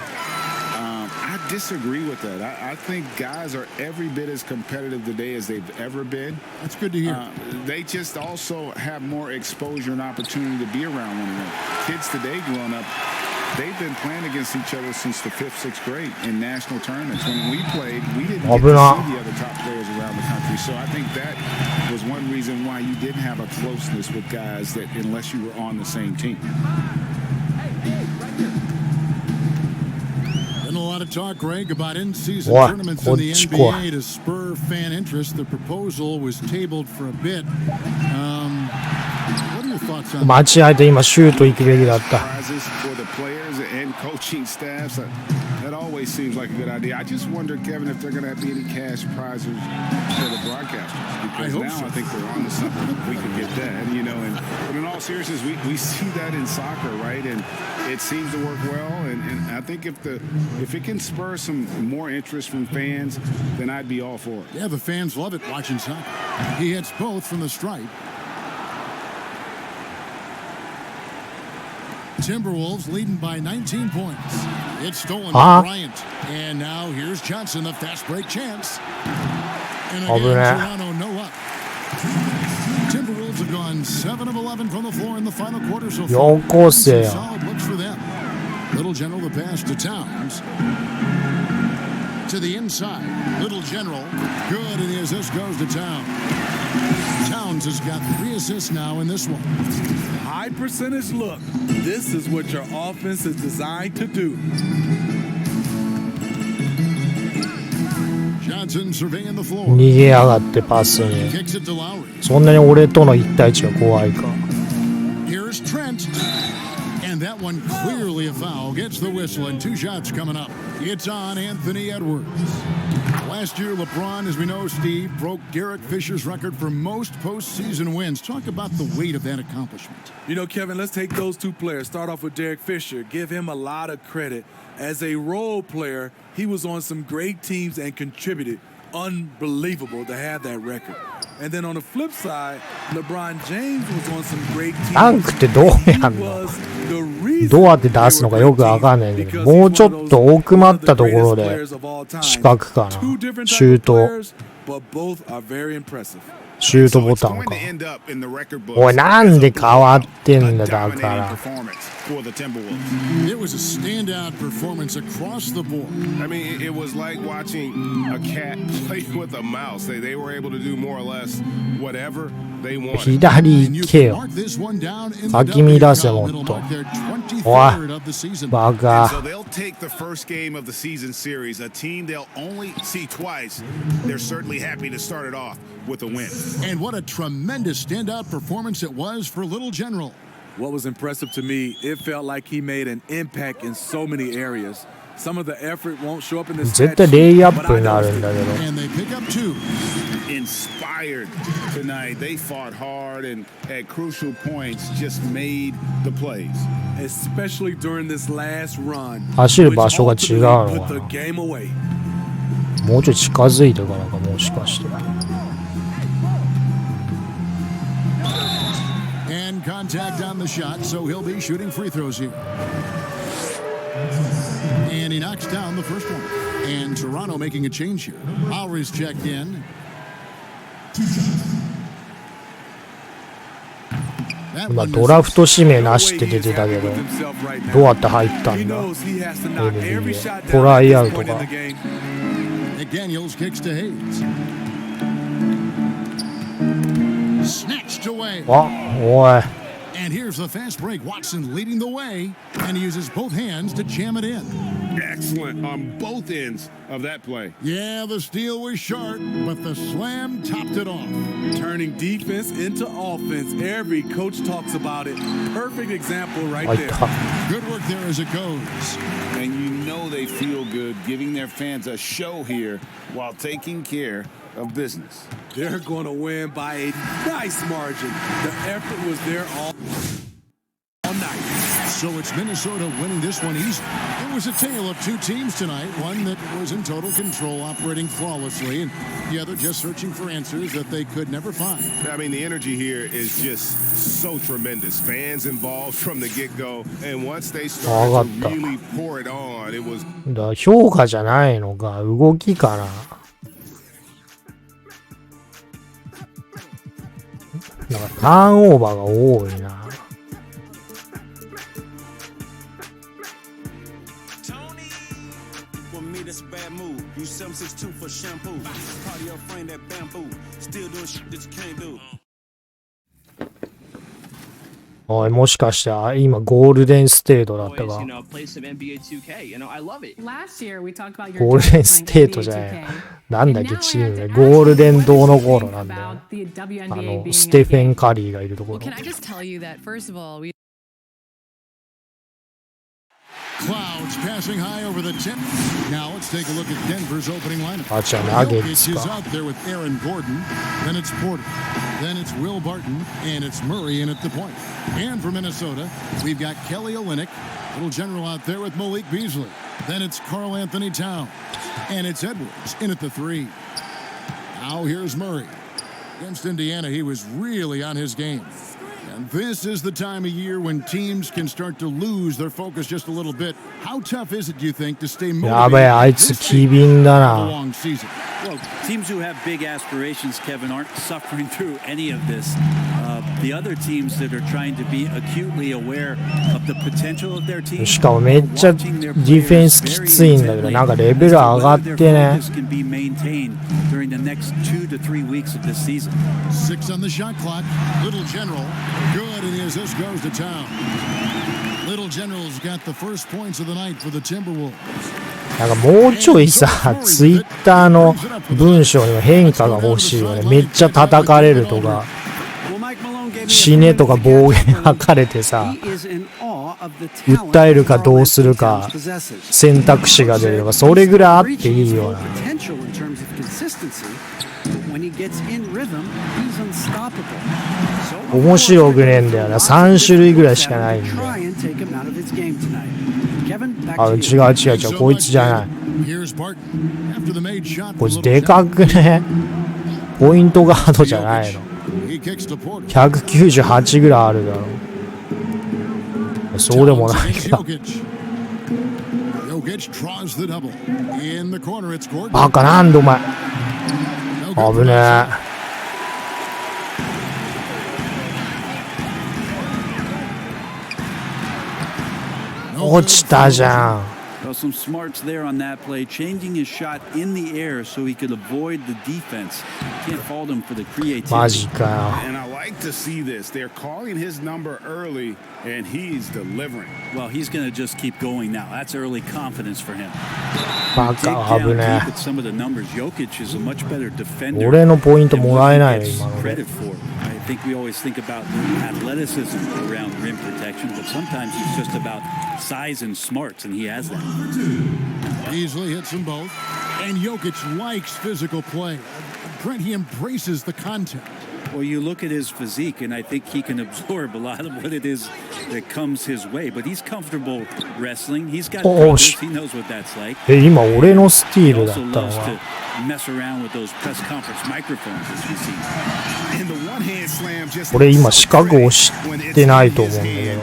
I disagree with that. I think guys are every bit as competitive today as they've ever been. That's good to hear. They just also have more exposure and opportunity to be around one another. Kids today growing up, they've been playing against each other since the 5th, 6th grade in national tournaments. When we played, we didn't get to see the other top players around the country. So I think that was one reason why you didn't have a closeness with guys that unless you were on the same team. Been a lot of talk, Greg, about in-season tournaments in the NBA to spur fan interest. The proposal was tabled for a bit. What are your thoughts on that? 間違えて今シュート行くべきだった。For the players and coaching staffs, that always seems like a good idea. I just wonder, Kevin, if they're going to be any cash prizes for the broadcasters. Because now I think they're on to something. We can get that, you know. But in all seriousness, we see that in soccer, right? And it seems to work well. And I think if it can spur some more interest from fans, then I'd be all for it. Yeah, the fans love it watching soccer. He hits both from the stripe. Timberwolves leading by 19 points. It's stolen by Bryant. And now here's Johnson, the fast break chance. And again, Toronto no up. Timberwolves have gone 7 of 11 from the floor in the final quarter so far. Solid looks for them. Little General the pass to Towns. To the inside. Little General. Good, and the assist goes to Towns. Towns has got 3 assists now in this one. High percentage look. This is what your offense is designed to do. Johnson surveying the floor. 逃げやがってパスに。そんなに俺との1対1が怖いか。Here's Trent. And And that one clearly a foul. Gets the whistle and 2 shots coming up. It's on Anthony Edwards. Last year, LeBron, as we know, Steve, broke Derek Fisher's record for most postseason wins. Talk about the weight of that accomplishment. You know, Kevin, let's take those 2 players. Start off with Derek Fisher. Give him a lot of credit. As a role player, he was on some great teams and contributed. Unbelievable to have that record. And then on the flip side, LeBron James was on some great teams. ダンクってどうやんの？どうやって出すのかよくわかんないけど、もうちょっと奥まったところで四角かな。シュート。シュートボタンか。おい、なんで変わってんだ、だから。It was a standout performance across the board. I mean, it was like watching a cat play with a mouse. They were able to do more or less whatever they wanted. 左行けよ。かき乱せもっと。おい、バカ。So they'll take the first game of the season series, a team they'll only see twice. They're certainly happy to start it off with a win. And what a tremendous standout performance it was for Little General. What was impressive to me, it felt like he made an impact in so many areas. Some of the effort won't show up in the stats. 絶対レイアップになるんだけど。And they pick up 2. Inspired tonight. They fought hard and at crucial points just made the plays. Especially during this last run. 走る場所が違うのかな。もうちょい近づいてからか、もしかして。And contact on the shot, so he'll be shooting free throws here. And he knocks down the first one. And Toronto making a change here. Lowry's checked in. 今ドラフト指名なしって出てたけど、どうやって入ったんだ？トライアウトか。McDaniels kicks to Hayes. Snatched away. あ、おい。And here's the fast break. Watson leading the way, and he uses both hands to jam it in. Excellent on both ends of that play. Yeah, the steal was short, but the slam topped it off. Turning defense into offense. Every coach talks about it. Perfect example right there. Good work there as it goes. And you know they feel good giving their fans a show here while taking care of business. They're going to win by a nice margin. The effort was there all night. So it's Minnesota winning this one easy. It was a tale of 2 teams tonight. One that was in total control, operating flawlessly, and the other just searching for answers that they could never find. I mean, the energy here is just so tremendous. Fans involved from the get-go, and once they started to really pour it on, it was... だ評価じゃないのか、動きかな。なんかターンオーバーが多いな。おい、もしかして今ゴールデンステートだったか。ゴールデンステートじゃない。なんだっけチームでゴールデンどうのゴールなんだよ。ステフェン・カリーがいるところ。Clouds passing high over the tip. Now let's take a look at Denver's opening lineup. Jokic is out there with Aaron Gordon. Then it's Porter. Then it's Will Barton. And it's Murray in at the point. And for Minnesota, we've got Kelly Olynyk. Little general out there with Malik Beasley. Then it's Karl Anthony Towns. And it's Edwards in at the 3. Now here's Murray. Against Indiana, he was really on his game. And this is the time of year when teams can start to lose their focus just a little bit. How tough is it, do you think, to stay motivated this long season? Well, teams who have big aspirations, Kevin, aren't suffering through any of this. The other teams that are trying to be acutely aware of the potential of their team. しかもめっちゃディフェンスきついんだけど、なんかレベル上がってね。During the next 2 to 3 weeks of this season. 6 on the shot clock. Little General, good, and the assist goes to Town. Little General's got the first points of the night for the Timberwolves. なんかもうちょいさ、ツイッターの文章にも変化が欲しいよね。めっちゃ叩かれるとか、死ねとか暴言吐かれてさ、訴えるかどうするか選択肢が出ればそれぐらいあっていいような。面白くねえんだよな。3種類ぐらいしかないんだよ。あ、違うこいつじゃない。こいつでかくね。ポイントガードじゃないの。198ぐらいあるだろう。そうでもないか。バカなんでお前。危ねえ。落ちたじゃん。Some smarts there on that play, changing his shot in the air so he could avoid the defense. Can't fault him for the creativity. マジかよ。And I like to see this. They're calling his number early, and he's delivering. Well, he's going to just keep going now. That's early confidence for him. バカ危ねえ。Some of the numbers, Jokic is a much better defender. 俺のポイントもらえないよ今ので。I think we always think about athleticism around rim protection, but sometimes it's just about size and smarts, and he has that. Easily hits them both. And Jokic likes physical play. Brent, he embraces the contact. Well, you look at his physique, and I think he can absorb a lot of what it is that comes his way. But he's comfortable wrestling. He's got practice. He knows what that's like. 今俺のスティールだったの He also loves は。 to mess around with those press conference microphones, as you see. 俺今四角押してないと思うんだけど。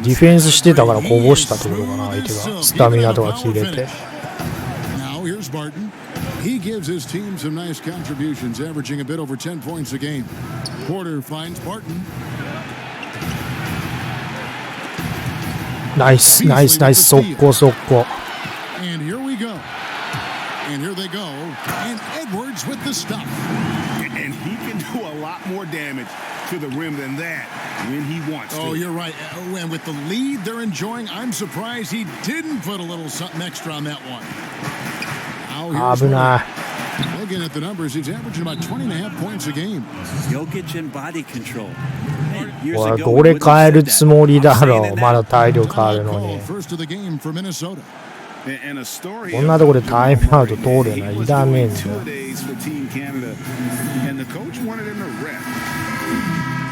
ディフェンスしてたからこぼしたってことかな、相手が。スタミナとか切れて。Now here's Barton. He gives his team some nice contributions, averaging a bit over 10 points a game. Porter finds Barton. ナイス、速攻。And here we go. And here they go. And Edwards with the stuff. And he can do a lot more damage to the rim than that when he wants to. Oh, you're right. And with the lead they're enjoying, I'm surprised he didn't put a little something extra on that one.危ない。Looking at the numbers, he's averaging about 20.5 points a game. Jokic and body control. おい、これ変えるつもりだろう。まだ体力あるのに。First of the game for Minnesota. こんなとこでタイムアウト通るのいらねえんだよ。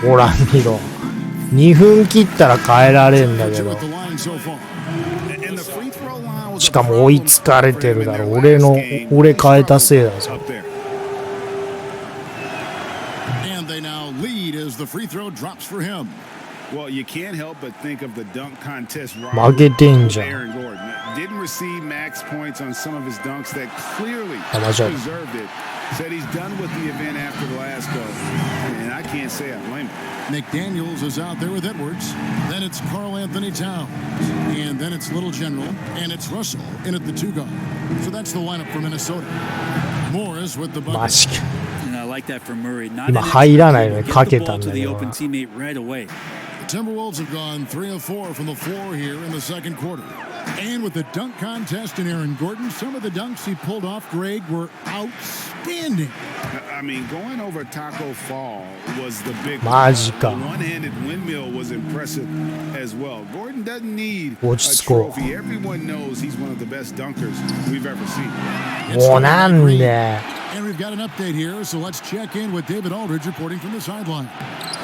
ほら見ろ。2分切ったら変えられるんだけど。しかも追いつかれてるだろ。俺変えたせいだぞ。And they now lead as the free throw drops for him. Well, you can't help but think of the dunk contest. 負けてんじゃん。 Didn't receive max points on some of his dunks that clearly deserved it. Said he's done with the event after the last go, and I can't say I blame him. McDaniels is out there with Edwards. Then it's Karl Anthony Towns. And then it's Little General. And it's Russell in at the 2 guard. So that's the lineup for Minnesota. Morris with the bucket. マジか。 And I like that for Murray. 今入らないのにかけたんだけどな。 The Timberwolves have gone 3 of 4 from the floor here in the second quarter. And with the dunk contest in Aaron Gordon, some of the dunks he pulled off, Greg, were outstanding. I mean, going over Taco Fall was the big one. マジか。 The one-handed windmill was impressive as well. Gordon doesn't need a 落ち着こ trophy. Everyone knows he's one of the best dunkers we've ever seen. う。もうなんで。 And we've got an update here, so let's check in with David Aldridge reporting from the sideline.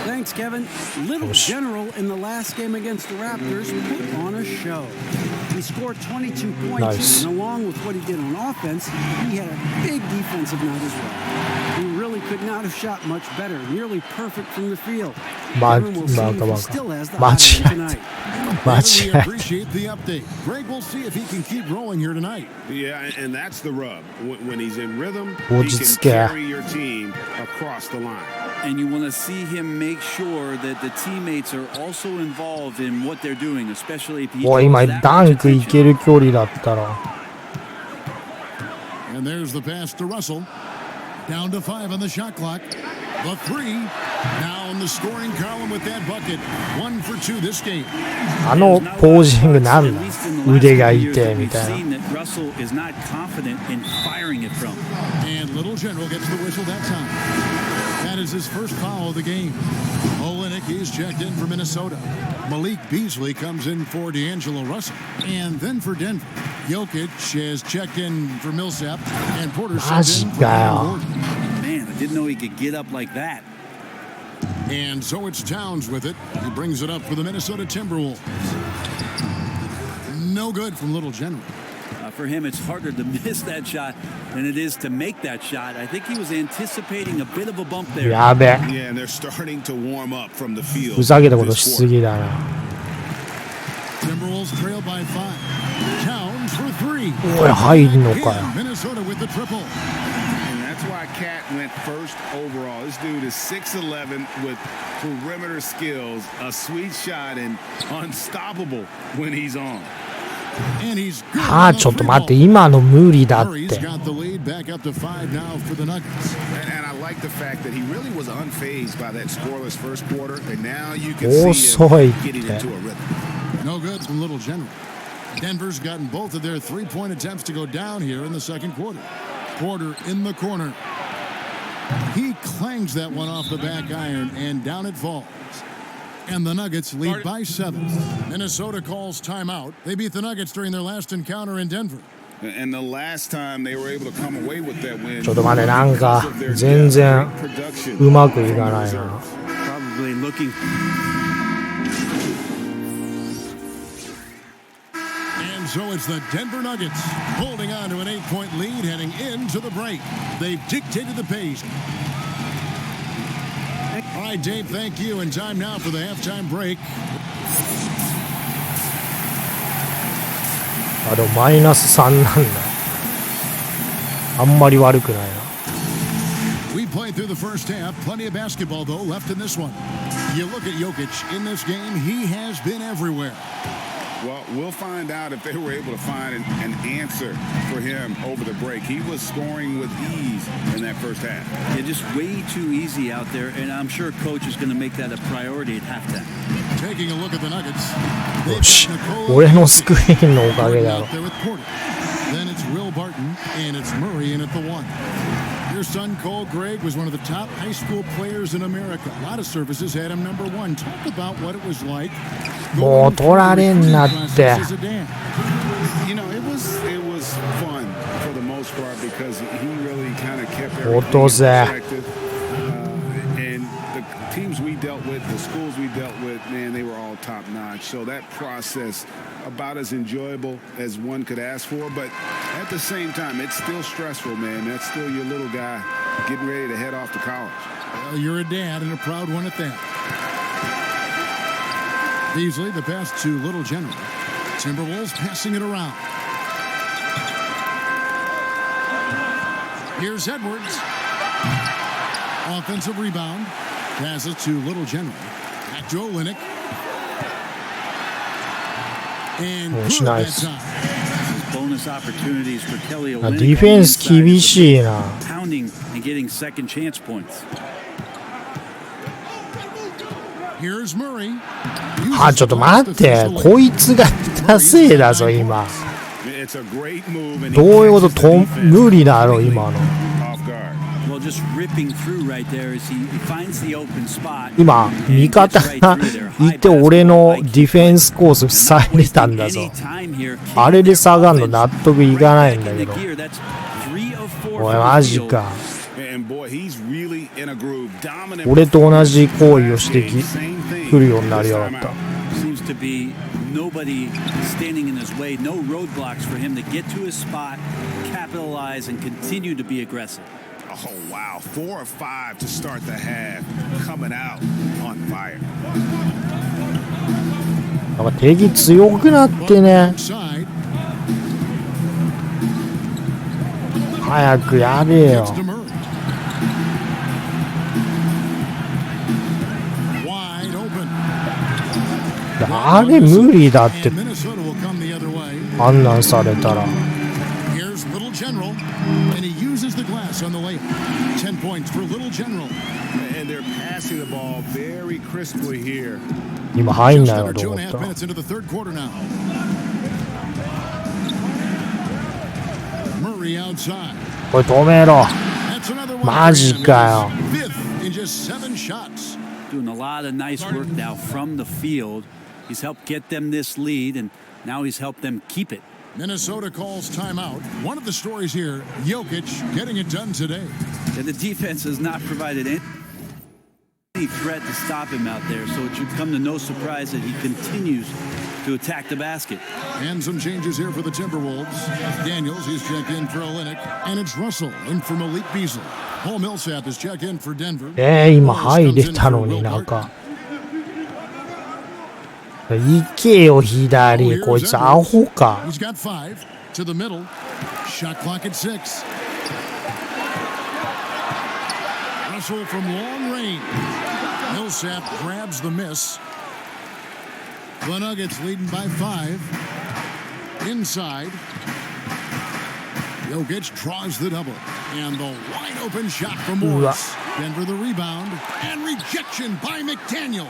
Thanks, Kevin. Little General in the last game against the Raptors put on a show. He scored 22 points, Nice. and along with what he did on offense, he had a big defensive night as well. He really could not have shot much better, nearly perfect from the field. Kevin will see if he still has the hot hand tonight. We appreciate the update. Greg will see if he can keep rolling here tonight. Yeah, and that's the rub. When he's in rhythm, he 落ち can 着け。 carry your team across the line. And you want to see him make sure that the teammates are also involved in what they're doing, especially if he おい、今ダンクいける距離だったら。 And there's the pass to Russell. Down to 5 on the shot clock. The 3. Now in the scoring column with that bucket. 1 for 2 this game. あのポージングなんだ。腕が痛いみたいな。 that Russell is not confident in firing it from. And Little General gets the whistle that time. That is his first foul of the game. Olynyk is checked in for Minnesota. Malik Beasley comes in for D'Angelo Russell. And then for Denver, Jokic is checked in for Millsap. And Porter sent in for Gordon. Man, I didn't know he could get up like that. And so it's Towns with it. He brings it up for the Minnesota Timberwolves. No good from Little General. For him, it's harder to miss that shot than it is to make that shot. I think he was anticipating a bit of a bump there. やべ。 Yeah, and they're starting to warm up from the field. ふざけたことしすぎだな。 Timberwolves trail by 5. Towns for 3. おい、入るのかよ。 Minnesota with the triple. And that's why Cat went first overall. This dude is 6'11" with perimeter skills, a sweet shot, and unstoppable when he's on. ああ、ちょっと待って、今の無理だって。 And I like the fact that he really was unfazed by that scoreless first quarter, and now you can see him getting into a rhythm. No good from Little General. Denver's gotten both of their three-point attempts to go down here in the second quarter. Porter in the corner. He clangs that one off the back iron, and down it falls. And the Nuggets lead by 7. Minnesota calls timeout. They beat the Nuggets during their last encounter in Denver. And the last time they were able to come away with that win. ちょっと待って、なんか全然うまくいかないな。 Probably looking. And so it's the Denver Nuggets holding on to an 8-point lead heading into the break. They've dictated the pace. All right, Dave, thank you. And time now for the halftime break. あ、でもマイナス3なんだ。あんまり悪くないな。 We played through the first half. Plenty of basketball, though, left in this one. You look at Jokic in this game, he has been everywhere. Well, we'll find out if they were able to find an answer for him over the break. He was scoring with ease in that first half. Yeah, just way too easy out there, and I'm sure coach is going to make that a priority at halftime. Taking a look at the Nuggets. よし、俺のスクリーンのおかげだろ。 Then it's Will Barton, and it's Murray in at the 1. Your son, Cole Gregg, was one of the top high school players in America. A lot of services had him number 1. Talk about what it was like. もう取られんなって。 You know, it was fun for the most part because he really kind of kept everything 落とせ。 And the teams we dealt with, the schools we dealt with, man, they were all top notch. So that process about as enjoyable as one could ask for, but at the same time, it's still stressful, man. That's still your little guy getting ready to head off to college. Well, you're a dad and a proud one at that. Beasley, the pass to Little General. Timberwolves passing it around. Here's Edwards. Offensive rebound. Pass it to Little General. Back to Olynyk. And good that time. Bonus opportunities for Kelly デ Olynyk. ィフェンス厳しいな。 Pounding and getting second chance points. Here's Murray. あ、ちょっと待って。こいつが下せいだぞ、今。どういうことと無理だろ、今の。今、味方がいて俺のディフェンスコース塞いでたんだぞ。あれで下がるの納得いかないんだけど。おい、マジか。俺と同じ行為をしてくるようになりやがった。Nobody standing in his way, no roadblocks for him to get to his spot, capitalize, and continue to be aggressive. Oh, wow. 4 or 5 to start the half, coming out on fire. なんか敵強くなってね。早くやれよ。あれ無理だってあんなんされたら。今入んないわと思った。これ止めろ。マジかよ。just 7 shots. Doing a lot of nice work now from the field. He's helped get them this lead, and now he's helped them keep it. Minnesota calls timeout. One of the stories here, Jokic getting it done today. And the defense has not provided any threat to stop him out there, so it should come to no surprise that he continues to attack the basket. And some changes here for the Timberwolves. Daniels, he's checked in for Olynyk, and it's Russell in for Malik Beasley. Paul Millsap is checked in for Denver. 今入れたのになんか。行けよ左、こいつアホか。He's got 5 to the middle. Shot clock at 6. Russell from long range. Millsap grabs the miss. The Nuggets leading by 5. Inside. Jokic draws the double. And the wide open shot from Morris. Denver the rebound. And rejection by McDaniel.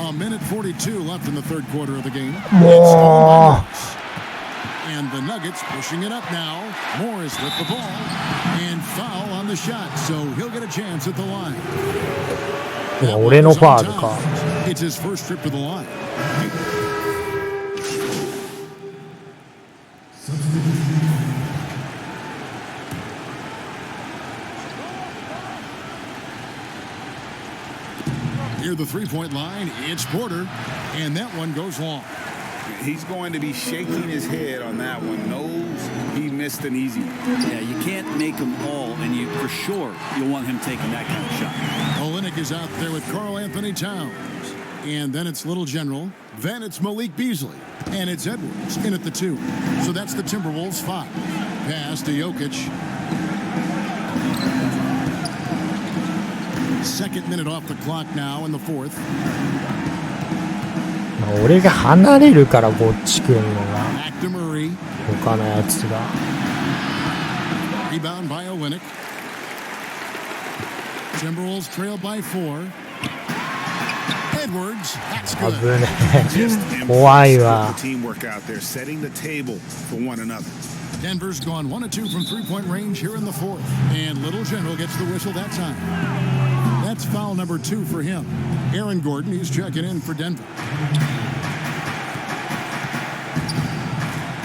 A minute 42 left in the third quarter of the game. And the Nuggets pushing it up now. Morris with the ball. And foul on the shot. So he'll get a chance at the line. 俺のファウルか。It's his first trip to the line. Near the three-point line, it's Porter, and that one goes long. He's going to be shaking his head on that one. Knows he missed an easy one. Yeah, you can't make them all, and you for sure you'll want him taking that kind of shot. Olynyk is out there with Karl Anthony Towns. And then it's Little General. Then it's Malik Beasley. And it's Edwards in at the 2. So that's the Timberwolves 5. Pass to Jokic. Second minute off the clock now in the fourth. 俺が離れるからこっち来るのが Back to Murray. 他のやつが Rebound by Olynyk. Timberwolves trail by 4. Edwards, that's good. 危ねえ怖いわ Teamwork out there, setting the table for one another. Denver's gone 1 of 2 from three-point range here in the fourth. And Little General gets the whistle that time. That's foul number 2 for him. Aaron Gordon, he's checking in for Denver.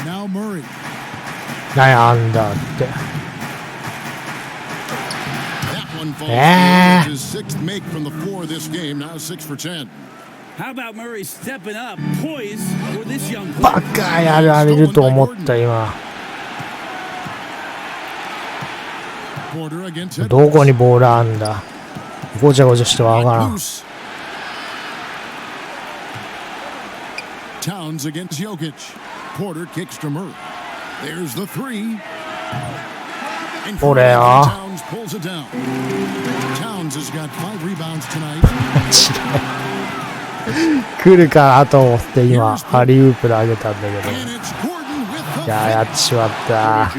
Now Murray. なんだって That one falls. His sixth make from the floor this game. Now 6 for 10. How about Murray stepping up, poised for this young player? バカやられると思った今 Porter against どこにボールあんだごちゃごちゃしてわからん Towns against Jokic. Porter kicks to Murray. There's the 3. これよ Towns pulls it down. Towns has got 5 rebounds tonight. 来るかなと思って今ハリウープで上げたんだけどいややってしまった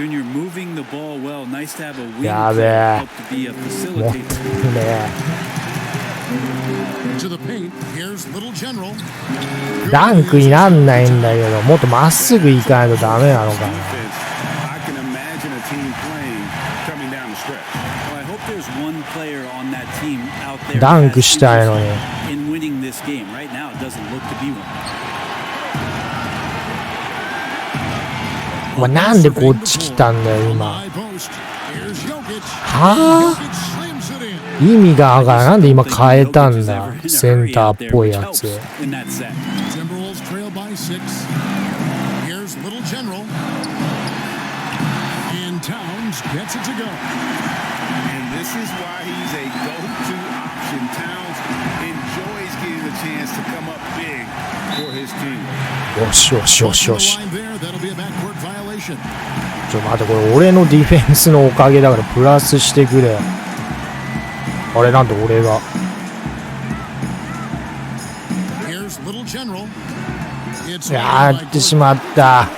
やべえ持ってるねダンクになんないんだけどもっとまっすぐ行かないとダメなのかなダンクしたいのにお前なんでこっち来たんだよ今はぁ意味がわからんなんで今変えたんだセンターっぽいやつよしよしよしよし待ってこれ俺のディフェンスのおかげだからプラスしてくれあれなんで俺がやってしまった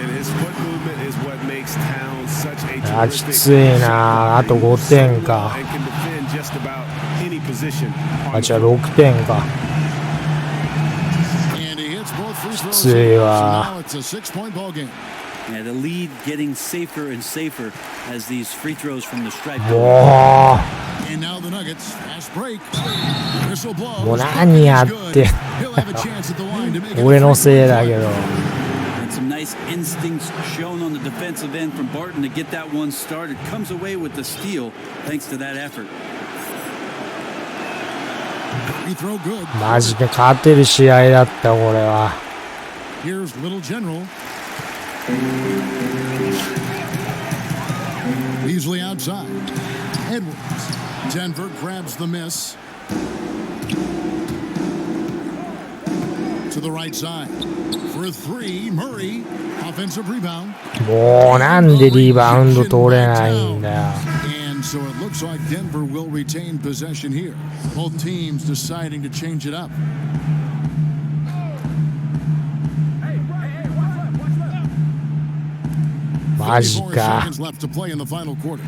It his foot movement is what makes Towns such a き terrific ついな。あと5点か。 and can defend just about any position. じゃあ6点か。きついわ。 Now it's a 6-point ball game. Yeah, the lead getting safer and safer as these free throws from the stripe. も And now the Nuggets fast break. Whistle う、も blows. う何やってん He'll have a chance at the line to make it. 俺のせいだけど。 And some nice instincts shown on the defensive end from Barton to get that one started. Comes away with the steal thanks to that effort. Free throw good. マジで勝てる試合だったこれは。 Here's Little General. Beasley outside. Edwards. Denver grabs the miss. To the right side. For a three, Murray. Offensive rebound. もうなんでリバウンド取れないんだよ。 And so it looks like Denver will retain possession here. Both teams deciding to change it up. Seconds left to play in the final quarter.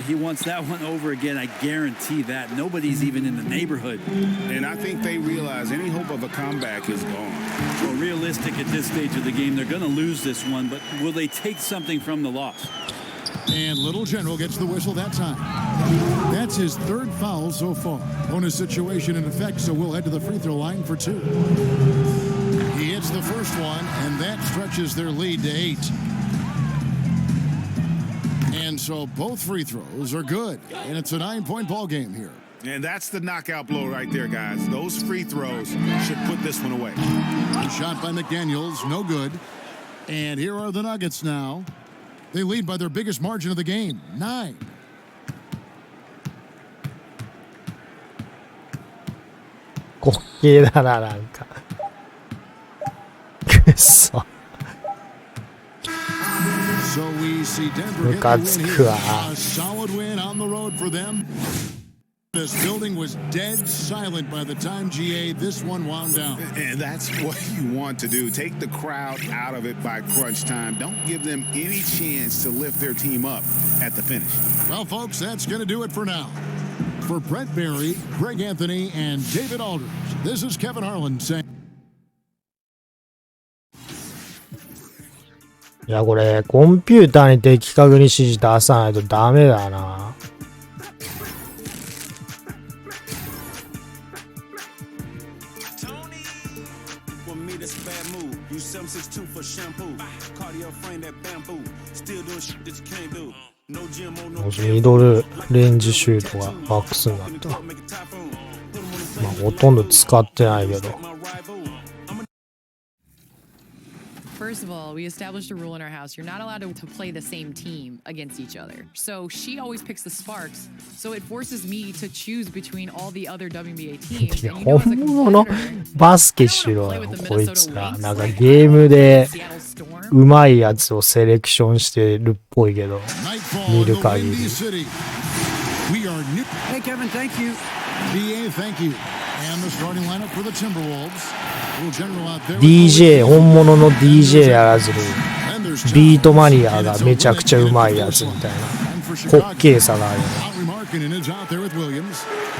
He wants that one over again. I guarantee that. Nobody's even in the neighborhood. And I think they realize any hope of a comeback is gone. Well, realistic at this stage of the game, they're going to lose this one, but will they take something from the loss? And Little General gets the whistle that time. That's his third foul so far. Bonus situation in effect, so we'll head to the free throw line for two. He hits the first one, and that stretches their lead to 8. And so both free throws are good, and it's a 9-point ball game here. And that's the knockout blow right there, guys. Those free throws should put this one away. The shot by McDaniels, no good. And here are the Nuggets now. They lead by their biggest margin of the game, 9. So we see Denver get the win here. A solid win on the road for them. This building was dead silent by the time GA this one wound down. And that's what you want to do. Take the crowd out of it by crunch time. Don't give them any chance to lift their team up at the finish. Well, folks, that's going to do it for now. For Brett Barry, Greg Anthony, and David Aldridge, this is Kevin Harlan saying... いやこれコンピューターに的確に指示出さないとダメだな。ミドルレンジシュートがバックスになった。まあほとんど使ってないけど。First of all, we established a rule in our house. You're not allowed to play the same team against each other. So she always picks the Sparks. So it forces me to choose between all the other WNBA teams. 本物のバスケしろよ、こいつら。なんかゲームでうまいやつをセレクションしてるっぽいけど、見る限り。Hey, Kevin, thank you. BA, thank you. And the starting lineup for the Timberwolves. DJ 本物の DJ やらずにビートマニアがめちゃくちゃうまいやつみたいな滑稽さがある。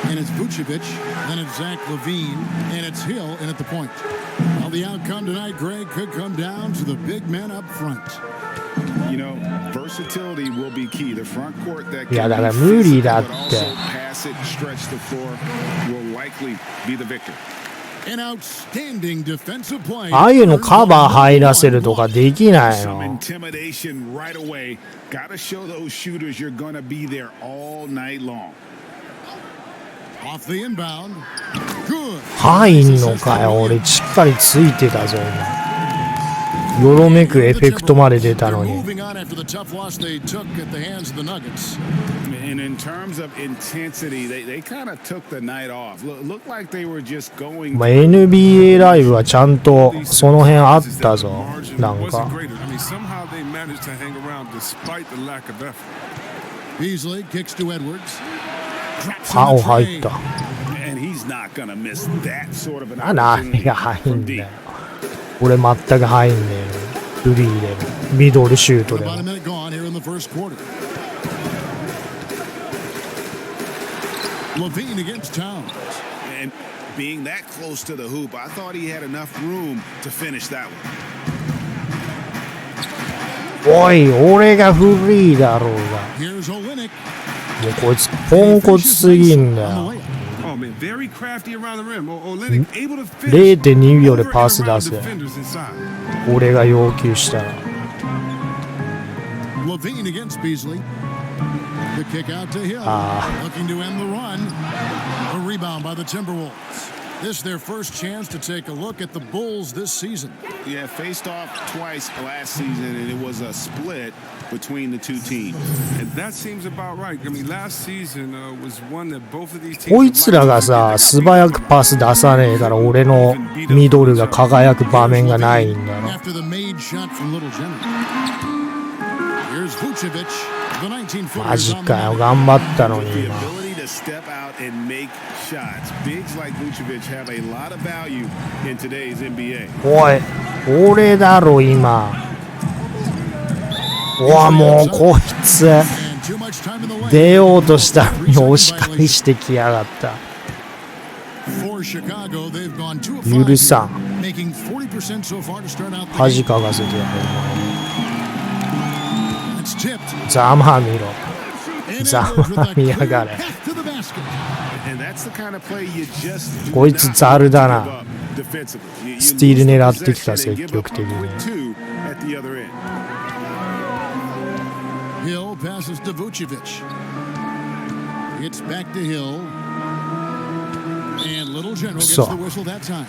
And it's Vucevic, then it's Zach LaVine, and it's Hill in at the point. Well, the outcome tonight, Greg, could come down to the big men up front. You know, versatility will be key. The front court that can いやだから無理だって。 pass it, stretch the floor will likely be the victor. An outstanding defensive play. ああいうのカバー入らせるとかできないの。 Some intimidation right away. Gotta show those shooters you're gonna be there all night long. Off the inbound. Good. 入んのかよ、俺しっかりついてたぞ今。よろめくエフェクトまで出たのに。 And in terms of intensity, they kind of took the night off. Looked like they were just going. まあ NBA ライブはちゃんとその辺あったぞ。なんか。 Beasley kicks to Edwards. パオ入った。And he's not gonna miss that sort of an 何が入んだよ。俺全く入んねえよ。フリーでもミドルシュートでも。 About a minute gone here in the first quarter. Levine against Towns. And being that close to the hoop, I thought he had enough room to finish that one. おい、俺がフリーだろうが。 Here's Olynyk. もうこいつポンコツすぎんだよ。Oh man, very crafty around the rim. Olynyk able to finish 0.2 秒でパス出せ。 defenders inside. 俺が要求したら。 Levine against Beasley. The kick out to Hill. Looking to end the run. A rebound by the Timberwolves. This their first chance to take a look at the Bulls this season. Yeah, faced off twice last season, and it was a split between the two teams. And that seems about right. I mean, last season was one that both of these teams. こいつらがさ、素早くパス出さねえから俺のミドルが輝く場面がないんだろ。 After the made shot from Little Jenny. Here's Vucevic. The 19 footers マジ on かよ、 the 頑張ったのに The 今。 ability to step out and make shots. Bigs like Vucevic have a lot of value in today's NBA. おい、俺だろ今。うわ、もうこいつ and too much time in the lane. 出ようとしたのに押し返してきやがった。 For Chicago, they've gone 2 of 許さ 5, ん。 making 40% so far to start out the 恥 game. かかせてやる。 It's tipped. ざまみろ。ざまみやがれ。 Path to the basket. And that's the kind of play you just こいつザルだな。 defensively. You スティール lose the 狙ってきた possession 積 and give up 極的 a に。 quick two at the other end. Hill passes to Vucevic. It's back to Hill. And Little General gets So. the whistle that time.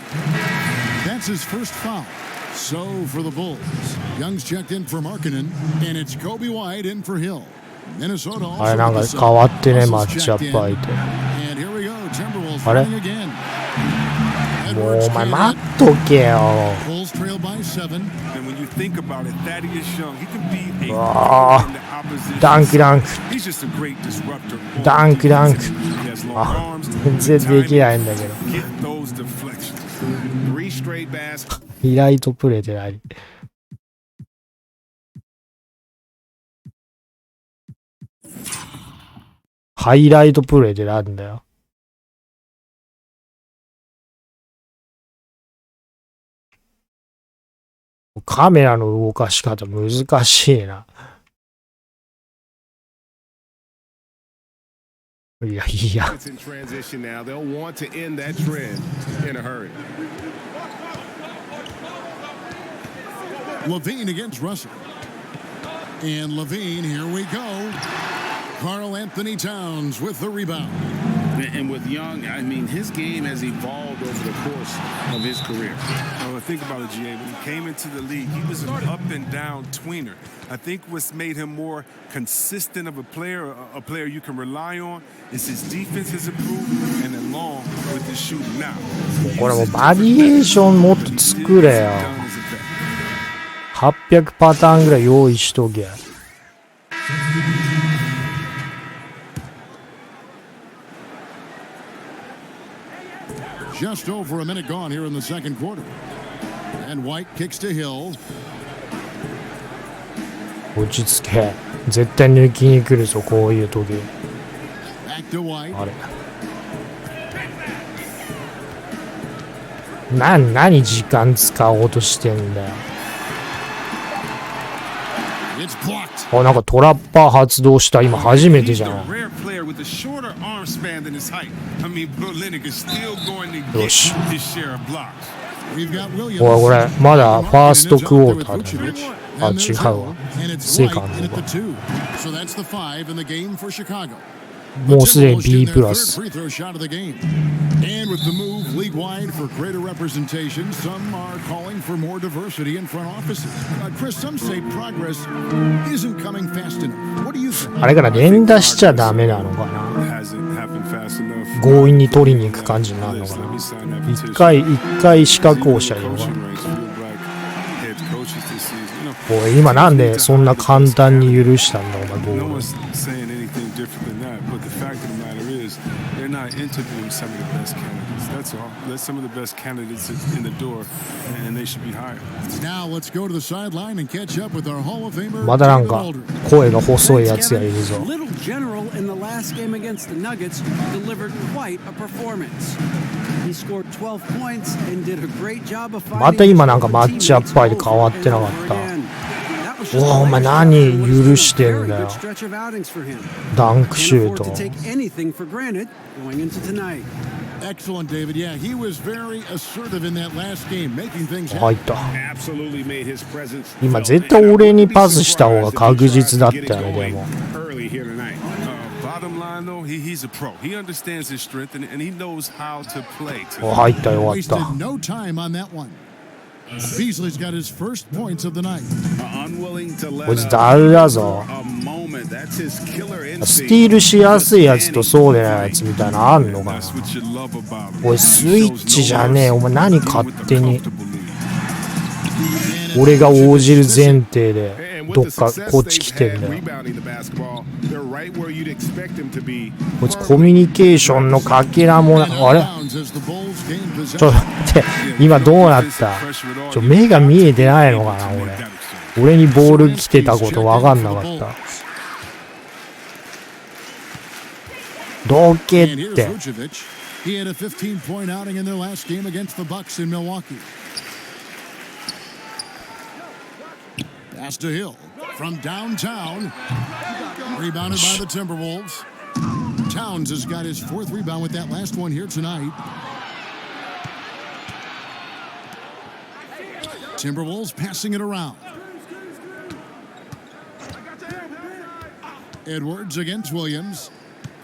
That's his first foul. So for the Bulls, Young's checked in for Markkanen, and it's Kobe White in for Hill. Minnesota あれ also なん with か the 変わってね、 sub. マッチアッ Russell's プ checked 相 in. 手。 And here we go, Timberwolves あれ running again. もう Edwards お前 came 待 in. っとけよ。 Bulls trail by 7. And when you think about it, Thaddeus Young, he can be a あ in the opposition. ダンクダンク。 He's just a great disruptor. ダンクダンク。 He has long あ、 arms. 全然できないんだけど。 Get those deflections. Three straight baskets. ヒライトプレイでない。ハイライトプレイでなんだよ。カメラの動かし方難しいな。いやいや。 It's in transition now. They'll want to end that trend in a hurry. Levine against Russell. And Levine, here we go. Karl Anthony Towns with the rebound. And with Young, I mean, his game has evolved over the course of his career. Oh, think about it, GA. When he came into the league, he was an up and down tweener. I think what's made him more consistent of a player you can rely on, is his defense has improved, and along with his shooting now. これもうバリエーションもっと作れよ。800パターンぐらい用意しとけ。 Just over a minute gone here in the second quarter. And White kicks to Hill. 落ち着け。絶対抜きに来るぞ、こういう時。 Back to White. あれ。何時間使おうとしてんだよ。 It's blocked. あ、なんかトラッパー発動した。今初めてじゃん。 Rare player with a shorter arm span than his height. I mean, Olynyk is still going to get よし。 his share of blocks. We've got おい、 Williams. これ、まだファーストクォーターだね。あ、 And 違 there's うわ Hill. And it's セ White カン in ド at が。 the 2. So that's the 5 in the game for Chicago. もうすでに B プ Their ラ third ス。 free throw shot of the game. And with the move league-wide for greater representation, some are calling for more diversity in front offices. Chris, some say progress isn't coming fast enough. What do you think? あれから連打しちゃダメなのかな。 Hasn't happened fast enough. 強引に取りに行く感じになるのかな。一回資格をしたらいいのかな。 Head coaches this season. You know, おい、今なんでそんな簡単に許したんだ、お前、ボー no ル。 one's saying anything different than that. But the fact of the matter is, they're not interviewing some of the best candidates. That's all. That's some of the best candidates in the door, and they should be hired. Now let's go to the sideline and catch up with our Hall of Famer. まだなんか声が細いやつがいるぞ。 Little General in the last game against the Nuggets delivered quite a performance. He scored 12 points and did a great job of finding. また今なんかマッチアップパイで変わってなかった。お前何許してんだよ。ダンクシュート。 Excellent, David. Yeah, he was very assertive in that last game, making things 入った。 Absolutely made his presence 今絶対俺にパスした方が確実だったよね、でも。 early here tonight. Bottom line, though, he's a pro. He understands his strength, and he knows how to play. お、入ったよ、終わった。 Wasted no time on that one. Beasley's got his first points of the night. こいつ誰だぞ。スティールしやすいやつとそうでないやつみたいなのあんのかな。おい、スイッチじゃねえ。お前何勝手に。俺が応じる前提でどっかこっち来てんだよ。こいつコミュニケーションのかけらもな、あれちょっと待って、今どうなった？目が見えてないのかな、俺にボール来てたこと分かんなかった。どけって。 He had a 15-point outing in their last game against the Bucks in Milwaukee. Pass to Hill from downtown. Rebounded by the Timberwolves. Towns has got his fourth rebound with that last one here tonight. Timberwolves passing it around. Edwards against Williams.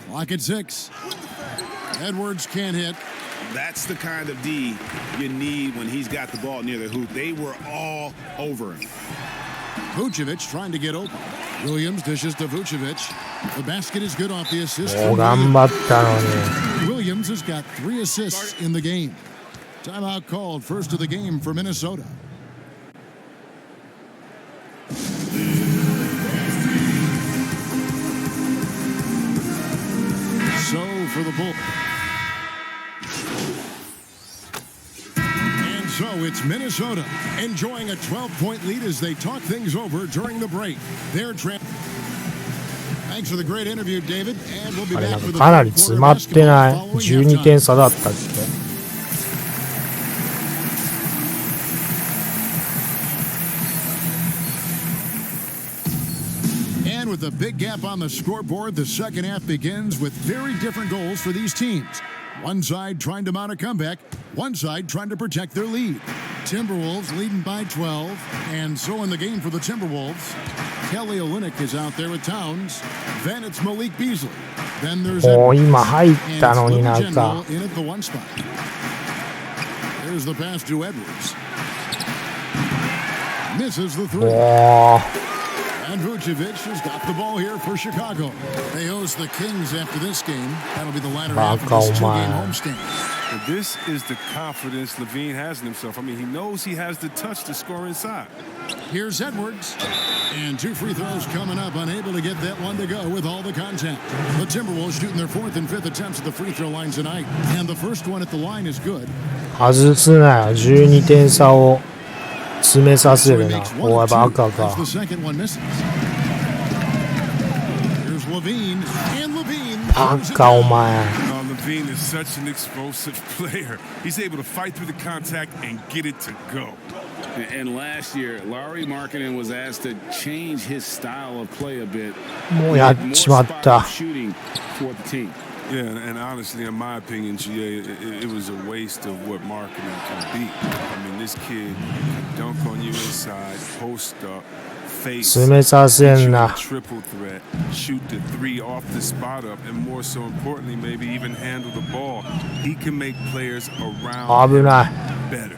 Clock at 6. Edwards can't hit. That's the kind of D you need when he's got the ball near the hoop. They were all over him. Vucevic trying to get open. Williams dishes to Vucevic. The basket is good off the assist. Williams has got 3 assists in the game. Timeout called, first of the game for Minnesota. So for the Bulls. So it's Minnesota enjoying a 12-point lead as they talk things over during the break. Thanks for the great interview, David, and we'll be back with かなり詰まってない。12点差だったっけ。 And with a big gap on the scoreboard, the second half begins with very different goals for these teams. One side trying to mount a comeback, one side trying to protect their lead. Timberwolves leading by 12, and so in the game for the Timberwolves, Kelly Olynyk is out there with Towns. Then it's Malik Beasley. Then there's Edwards, and it's Little General in at the one spot. There's the pass to Edwards. Misses the three. And Vucevic has got the ball here for Chicago. They host the Kings after this game. That'll be the latter half of this 2-game homestand. But this is the confidence Levine has in himself. I mean, he knows he has the touch to score inside. Here's Edwards. And 2 free throws coming up, unable to get that one to go with all the contact. The Timberwolves shooting their 4th and 5th attempts at the free throw line tonight. And the first one at the line is good. 外すなよ。12点差を詰めさせるな。おい、バカか。 バカお前。 Levine is such an explosive player. He's able to fight through the contact and get it to go. And last year, Lauri Markkanen was asked to change his style of play a bit. もうやっちまった。 Shooting for the team. Yeah, and honestly, in my opinion, GA, it was a waste of what Markkanen can be. I mean, this kid can dunk on you inside, post up, face, shoot a triple threat, shoot the 3 off the spot up, and more so importantly, maybe even handle the ball. He can make players around him better.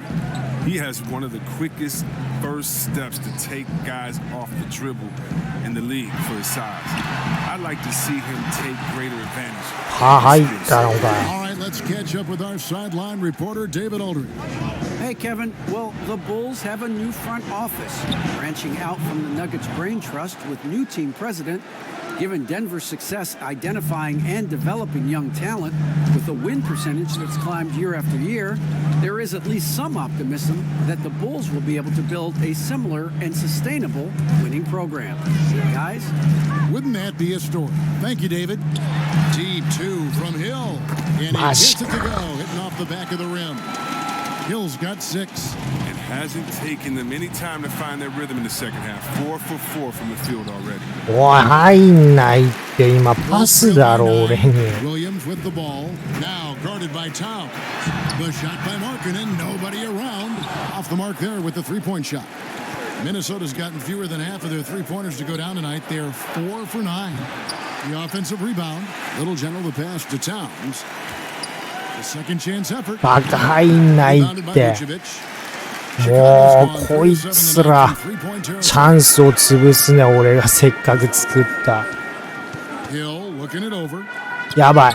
He has one of the quickest first steps to take guys off the dribble in the league for his size. I'd like to see him take greater advantage. All right, let's catch up with our sideline reporter, David Aldridge. Hey, Kevin. Well, the Bulls have a new front office, branching out from the Nuggets Brain Trust with new team president Given Denver's success identifying and developing young talent with a win percentage that's climbed year after year, there is at least some optimism that the Bulls will be able to build a similar and sustainable winning program. Guys? Wouldn't that be a story? Thank you, David. Deep two from Hill. And he gets it to go, hitting off the back of the rim. Hill's got 6. It hasn't taken them any time to find their rhythm in the second half. 4 for 4 from the field already. おい、入んないって今パスだろ、俺に。Williams with the ball. Now guarded by Towns. The shot by Markkanen. Nobody around. Off the mark there with the three-point shot. Minnesota's gotten fewer than half of their three-pointers to go down tonight. They're 4 for 9. The offensive rebound. Little General the pass to Towns. The second chance effort. バカ入んないって。もうこいつらチャンスを潰すね、俺がせっかく作った。やばい、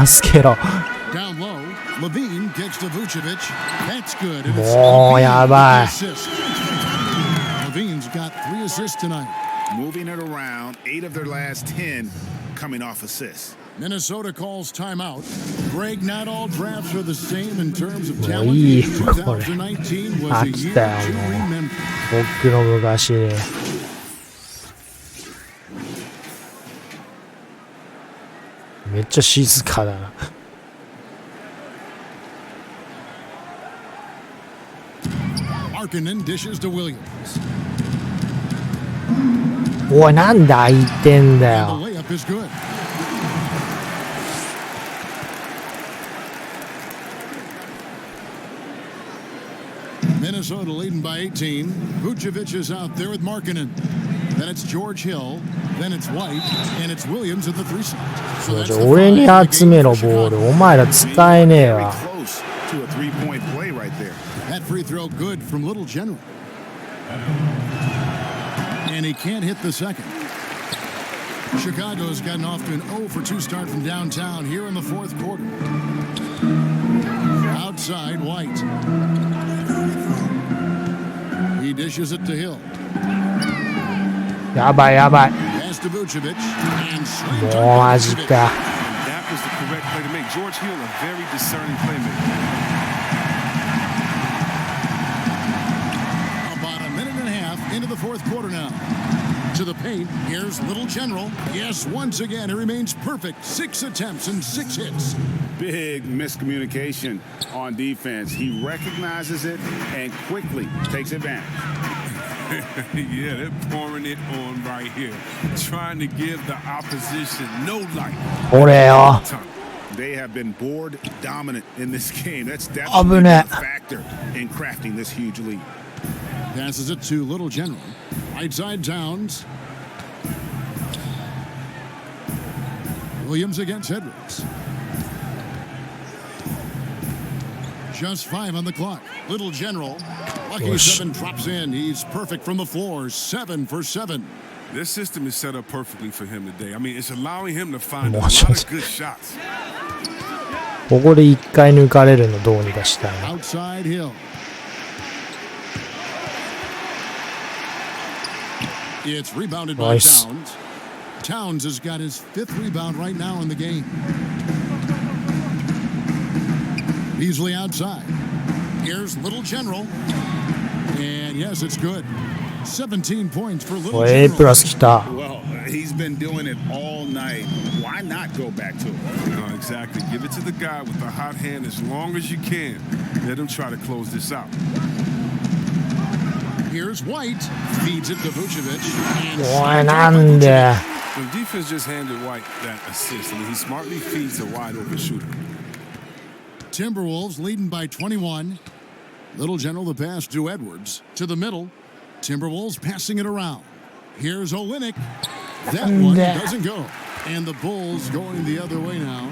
助けろ。もうやばい。Levine's got 3 assists tonight. Moving it around, 8 of their last 10 coming off assists. Minnesota calls timeout. Greg, not all drafts are the same in terms of talent. 2019 was a year to remember. 僕の昔。めっちゃ静かだな。Markkanen dishes to Williams. おい、なんで空いてんだよ。The layup is good. Minnesota leading by 18. Vucevic is out there with Markkanen. Then it's George Hill. Then it's White. And it's Williams at the 3 side. So that's the 俺に集めろ、ボール。お前ら使えねえわ。To a 3-point play right there. That free throw good from Little General. And he can't hit the second. Chicago's gotten off to an 0 for 2 start from downtown here in the 4th quarter. Outside, White. He dishes it to Hill. やばいやばい。Pass to Vucevic. And もうマジか。That was the correct play to make. George Hill, a very discerning playmaker. About a minute and a half into the 4th quarter now. To the paint, here's Little General. Yes, once again, he remains perfect. 6 attempts and 6 hits. Big miscommunication on defense. He recognizes it and quickly takes advantage. Yeah, they're pouring it on right here. Trying to give the opposition no light. 俺よ。They have been board dominant in this game. That's definitely a factor in crafting this huge lead. Passes it to Little General. Right side Towns. Williams against Edwards. Just 5 on the clock. Little General. Lucky 7 drops in. He's perfect from the floor. 7 for 7. This system is set up perfectly for him today. I mean, it's allowing him to find a lot of good shots. ここで1回抜かれるのどうにかしたい。Outside Hill. It's rebounded by Towns. Towns has got his 5th rebound right now in the game. Beasley outside. Here's Little General. And yes, it's good. 17 points for Little A プラス来た。 Well, he's been doing it all night. Why not go back to it? No, exactly. Give it to the guy with the hot hand as long as you can. Let him try to close this out. Here's White. Feeds it to Vucevic. おい、なんで。 The defense just handed White that assist. I mean, he smartly feeds a wide open shooter. Timberwolves leading by 21. Little General the pass to Edwards. To the middle. Timberwolves passing it around. Here's Olynyk. That one doesn't go. And the Bulls going the other way now.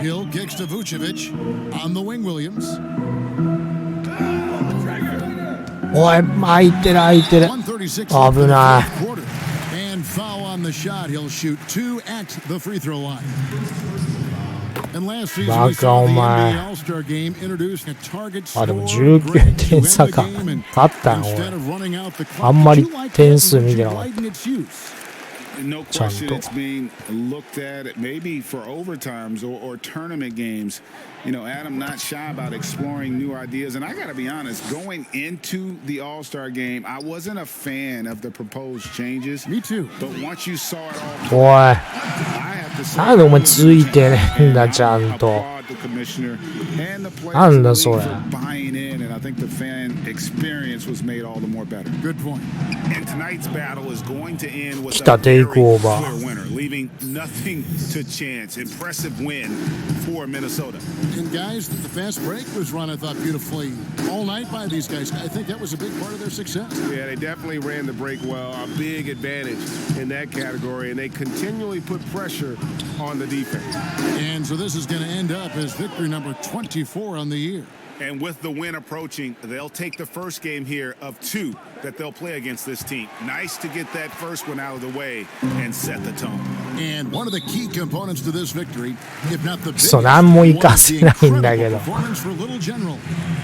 Hill kicks to Vucevic. On the wing, Williams. おい、空いてる空いてる。危ない。 And foul on the shot. He'll shoot 2 at the free throw line. バカお前。あ、でも19点差か。勝ったな、俺。あんまり点数見てなかった。No question it's being looked at maybe for overtimes or tournament games. You know, Adam not shy about exploring new ideas. And I got to be honest, going into the All-Star game, I wasn't a fan of the proposed changes. Me too. But once you saw it all, おい。なんでお前ついてねえんだ、ちゃんと。なんだそれ。buying in, and I think the fan experience was made all the more better. Good point. And tonight's battle is going to end with 来たテイクオーバclear ー。 winner, leaving nothing to chance. Impressive win for Minnesota. And guys, the fast break was run, I thought, beautifully all night by these guys. I think that was a big part of their success. Yeah, they definitely ran the break well. A big advantage in that category, and they continually put pressure on the defense. And so this is going to end up as victory number 24 on the year. And with the win approaching, they'll take the first game here of 2 that they'll play against this team. Nice to get that first one out of the way and set the tone. And one of the key components to this victory, if not the biggest, そう、なんも活かせないんだけど。 performance for Little General.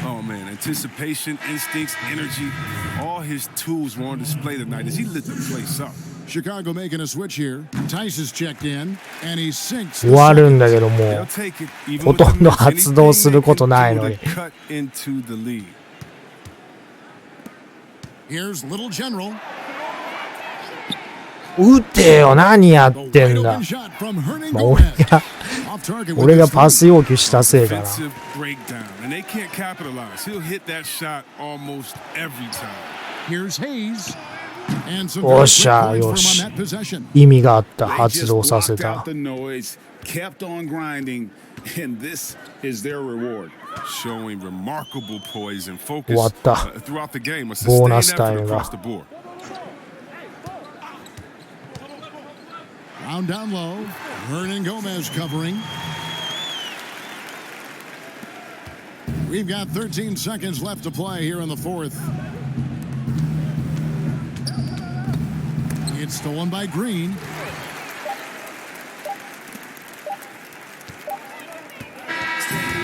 Oh man, anticipation, instincts, energy, all his tools were on display tonight as he lit the place up. Chicago making a switch here. Tice is checked in, and he sinks. 終わるんだけどもう、ほとんど発動することないのに。 Here's Little General. 打てよ、何やってんだ。まあ、俺がパス要求したせいかな。Here's Hayes. おっしゃ、よし。意味があった、発動させた。 Kept on grinding, and this is their reward. Showing remarkable poise and focus 終わった。 throughout the game. A ボーナ sustained スタイ effort ムが。 across the board. Round down low. Hernan Gomez covering. We've got 13 seconds left to play here in the fourth. It's stolen by Green.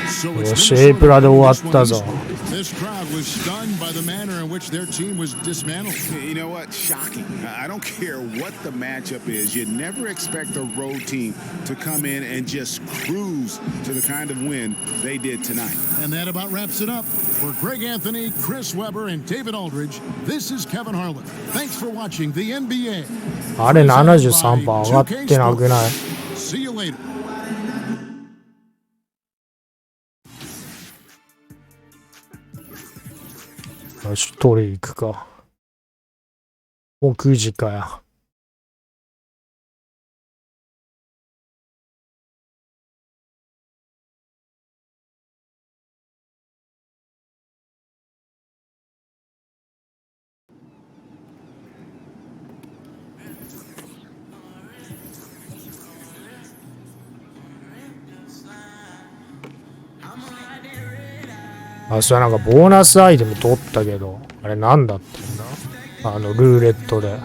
So よし、エイプラで終わったぞ。 This crowd was stunned by the manner in which their team was dismantled. You know what? Shocking. I don't care what the matchup is. You never expect a road team to come in and just cruise to the kind of win they did tonight. And that about wraps it up. For Greg Anthony, Chris Webber, and David Aldridge, this is Kevin Harlan. Thanks for watching the NBA. あれ 73% 上がってなくない？ See you later. よし、取り行くか。もう9時かや。あ、それなんかボーナスアイテム取ったけど、あれなんだってんだ？ルーレットで。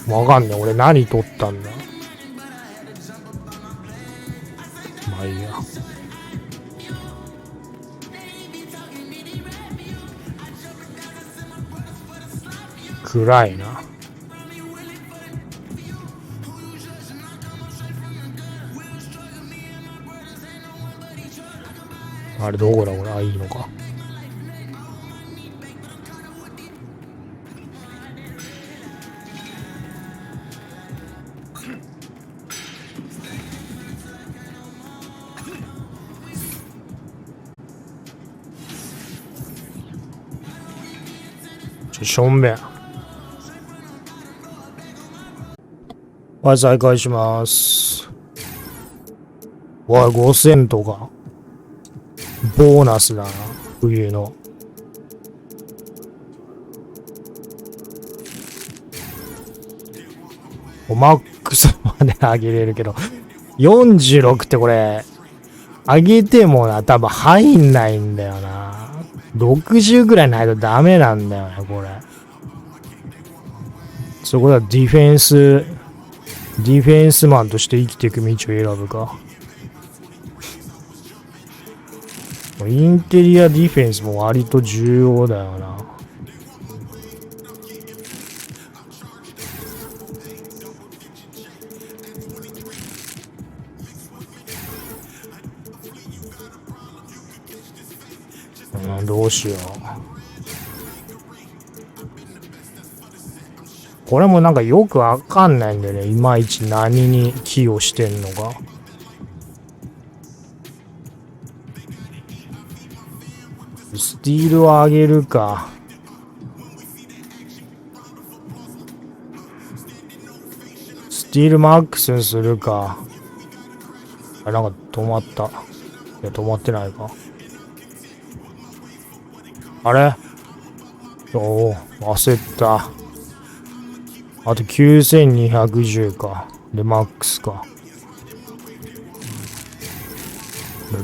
わかんねえ、俺何取ったんだ？まあいいや。暗いな。あれどこだこれ？あ、いいのか。しょんべん。はい、再開します。わ、5000とか。ボーナスだな、冬の。マックスまで上げれるけど、46ってこれ、上げてもな、多分入んないんだよな。60ぐらいないとダメなんだよね、これ。そこではディフェンスマンとして生きていく道を選ぶか。インテリアディフェンスも割と重要だよな。どうしよう。これもなんかよくわかんないんだよね。いまいち何に寄与してんのか。スティールを上げるか。スティールマックスにするか。あ、なんか止まった。いや、止まってないか。あれ？おお、焦った。あと9210か。で、マックスか。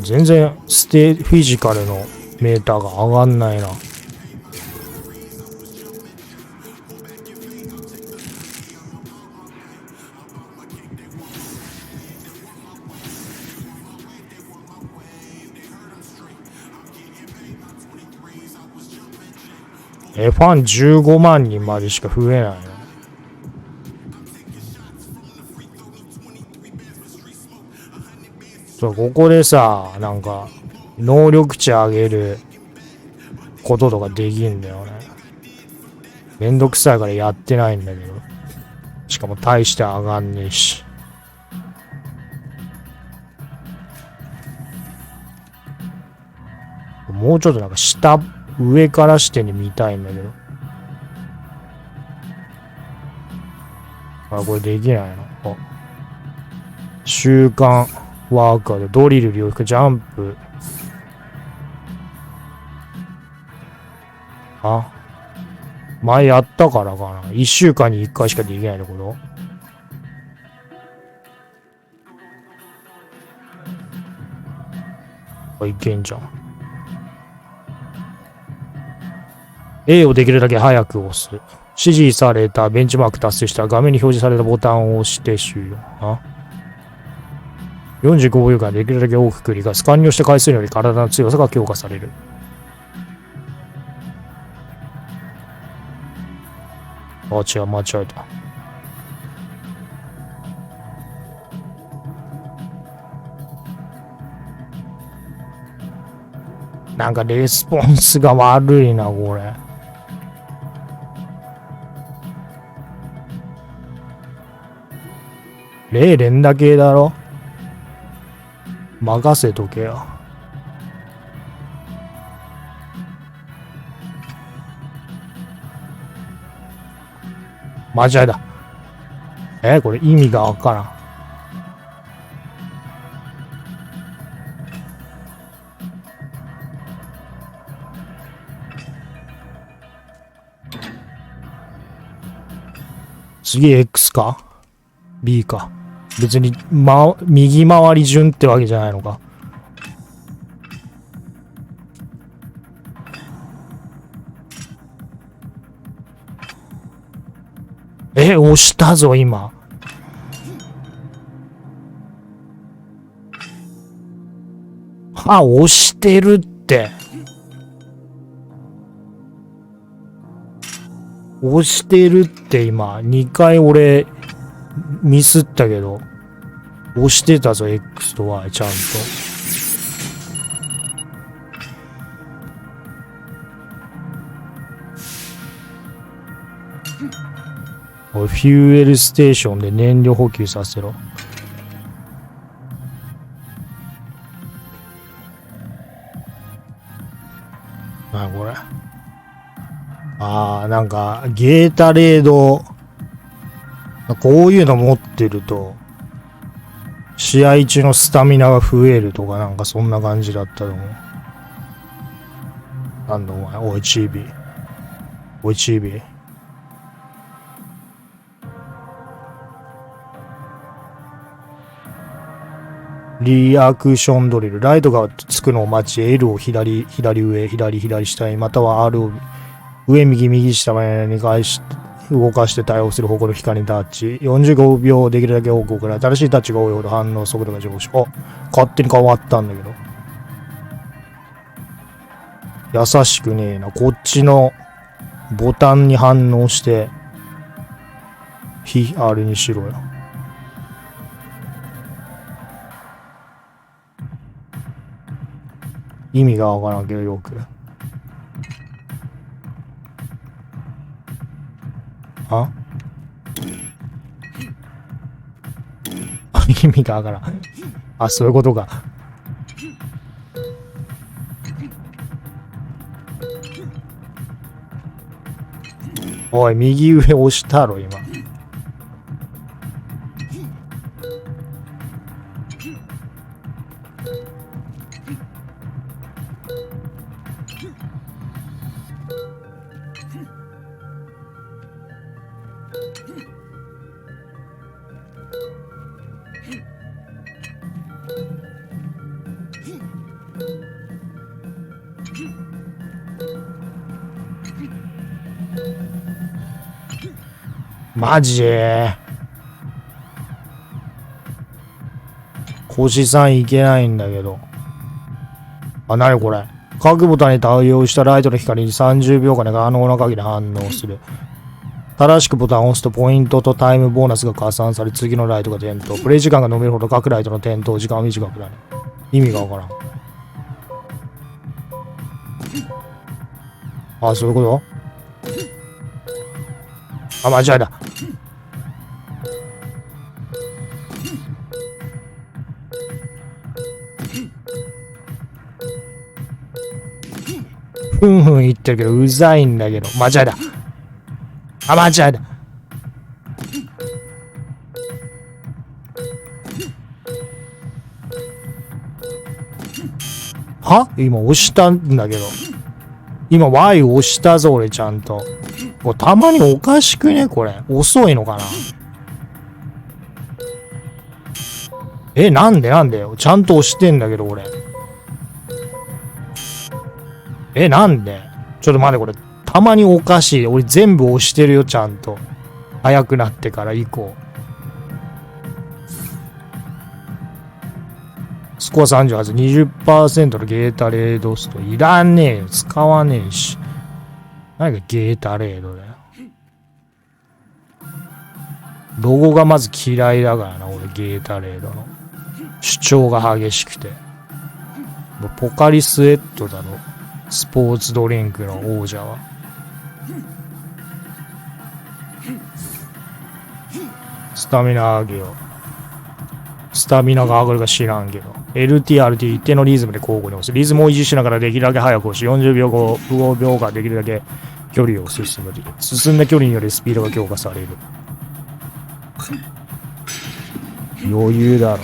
全然フィジカルのメーターが上がんないな。ファン15万人までしか増えないの。そう、ここでさ、なんか、能力値上げることとかできんだよね。めんどくさいからやってないんだけど。しかも大して上がんねえし。もうちょっとなんか上から視点で見たいんだけど。あ、これできないの。あ、習慣ワーカーでドリル、領域、ジャンプ。あ、前やったからかな。1週間に1回しかできないってこと？あ、いけんじゃん。A をできるだけ早く押す。指示されたベンチマーク達成したら画面に表示されたボタンを押して終了。あ、45秒間できるだけ多く繰り返す。完了した回数により体の強さが強化される。あ、違う、間違えた。なんかレスポンスが悪いな、これ。0連打系だろ？任せとけよ。間違いだ。これ意味がわからん。次 X か ?B か。別に、右回り順ってわけじゃないのか。押したぞ、今。あ、押してるって。押してるって今、2回俺、ミスったけど、押してたぞ、X と Y、ちゃんと。おい、フューエルステーションで燃料補給させろ。なにこれ。なんか、ゲータレード、こういうの持ってると、試合中のスタミナが増えるとか、なんかそんな感じだったと思う。なんだお前、おい、チビ。おい、チビ。リアクションドリル。ライトがつくのを待ち、L を左上、左下に、または R を上右下まで2回動かして対応する方向の光にタッチ。45秒できるだけ多く送る。新しいタッチが多いほど反応速度が上昇。勝手に変わったんだけど。優しくねえな。こっちのボタンに反応して、あれにしろよ。意味がわからんけどよく。意味がわからん。そういうことか。おい、右上押したろ、今。マジ星3いけないんだけど。なにこれ。各ボタンに対応したライトの光に30秒間で可能な限り反応する。正しくボタンを押すとポイントとタイムボーナスが加算され、次のライトが点灯。プレイ時間が伸びるほど各ライトの点灯時間は短くなる。意味がわからん。そういうこと？間違えた。ふんふん言ってるけどうざいんだけど。間違えた。間違えた。今押したんだけど。今 Y 押したぞ俺ちゃんと。これたまにおかしくねこれ。遅いのかな。なんでよ。ちゃんと押してんだけど俺。なんで？ちょっと待ってこれ。たまにおかしい。俺全部押してるよちゃんと。早くなってから以降。スコア38、20% のゲータレードスト。いらねえよ。使わねえし。何かゲータレードだよ。ロゴがまず嫌いだからな、俺ゲータレードの。主張が激しくて。ポカリスエットだろ。スポーツドリンクの王者は。スタミナ上げよう。スタミナが上がるか知らんけど。LTRT 一定のリズムで交互に押す。リズムを維持しながらできるだけ早く押し、40秒後、5秒間できるだけ距離を進む。進んだ距離によりスピードが強化される。余裕だろ。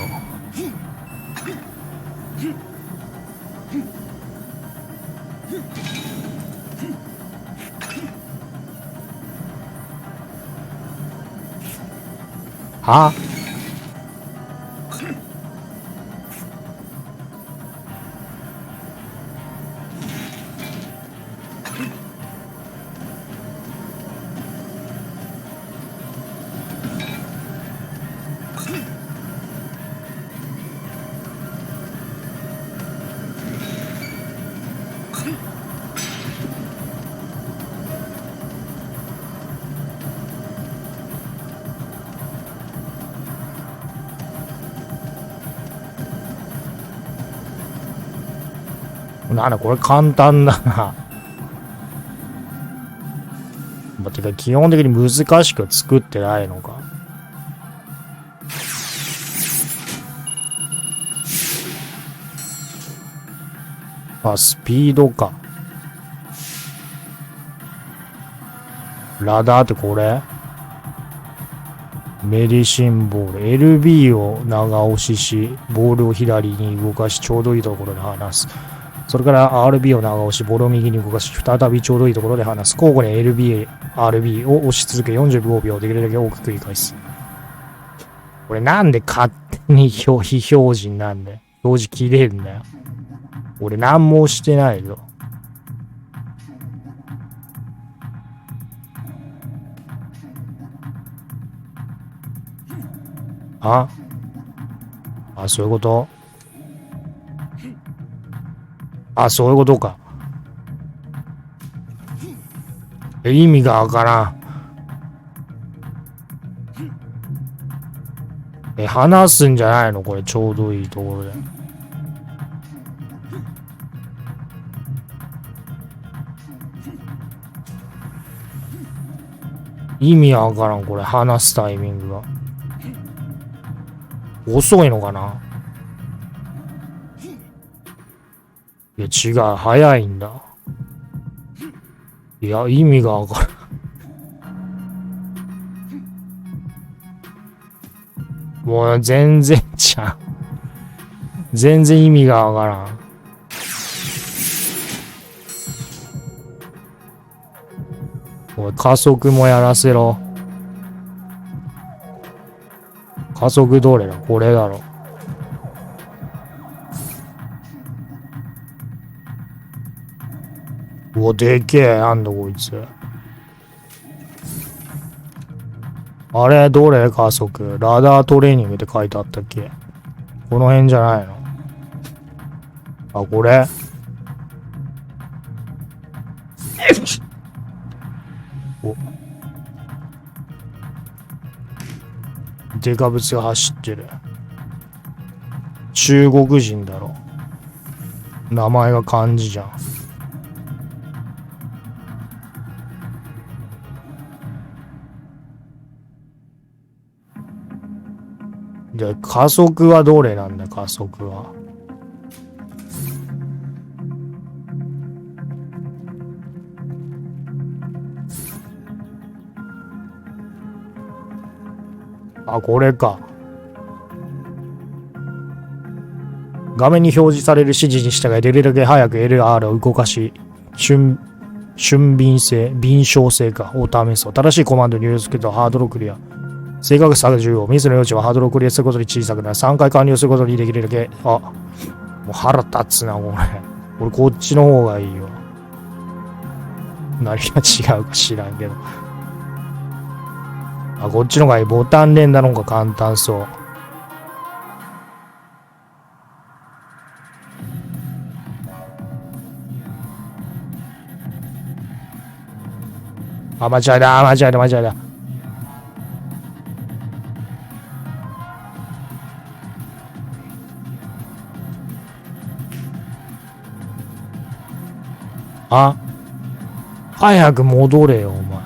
なんだこれ簡単だな。てか基本的に難しく作ってないのか。スピードか。ラダーってこれ？メディシンボール。LB を長押しし、ボールを左に動かし、ちょうどいいところで離す。それから RB を長押し、ボールを右に動かし、再びちょうどいいところで離す。交互に LB、RB を押し続け45秒できるだけ多く繰り返す。これなんで勝手に非表示になんだよ。表示切れるんだよ。俺何もしてないぞ。あ、そういうこと？そういうことか。意味がわからん。話すんじゃないのこれ、ちょうどいいところで。意味わからん、これ、話すタイミングが。遅いのかな？いや、違う、早いんだ。いや、意味がわからん。もう全然ちゃう。全然意味がわからん。おい、加速もやらせろ。加速どれだ？これだろ。うわ、でけえ。なんだこいつ。あれ、どれ加速？ラダートレーニングって書いてあったっけ？この辺じゃないの？これ？お。デカブツが走ってる。中国人だろ。名前が漢字じゃん。で、加速はどれなんだ、加速は。これか。画面に表示される指示に従い、できるだけ早く LR を動かし、俊敏性、敏捷性かを試す。正しいコマンドを入力するとハードルをクリア。正確さが重要。ミスの余地はハードルをクリアすることに小さくなる。3回完了することにできるだけ。もう腹立つな、これ。俺こっちの方がいいよ。何が違うか知らんけど。こっちの方がいい。ボタン連打の方が簡単そう。間違えた、間違えた、間違えた。早く戻れよ、お前。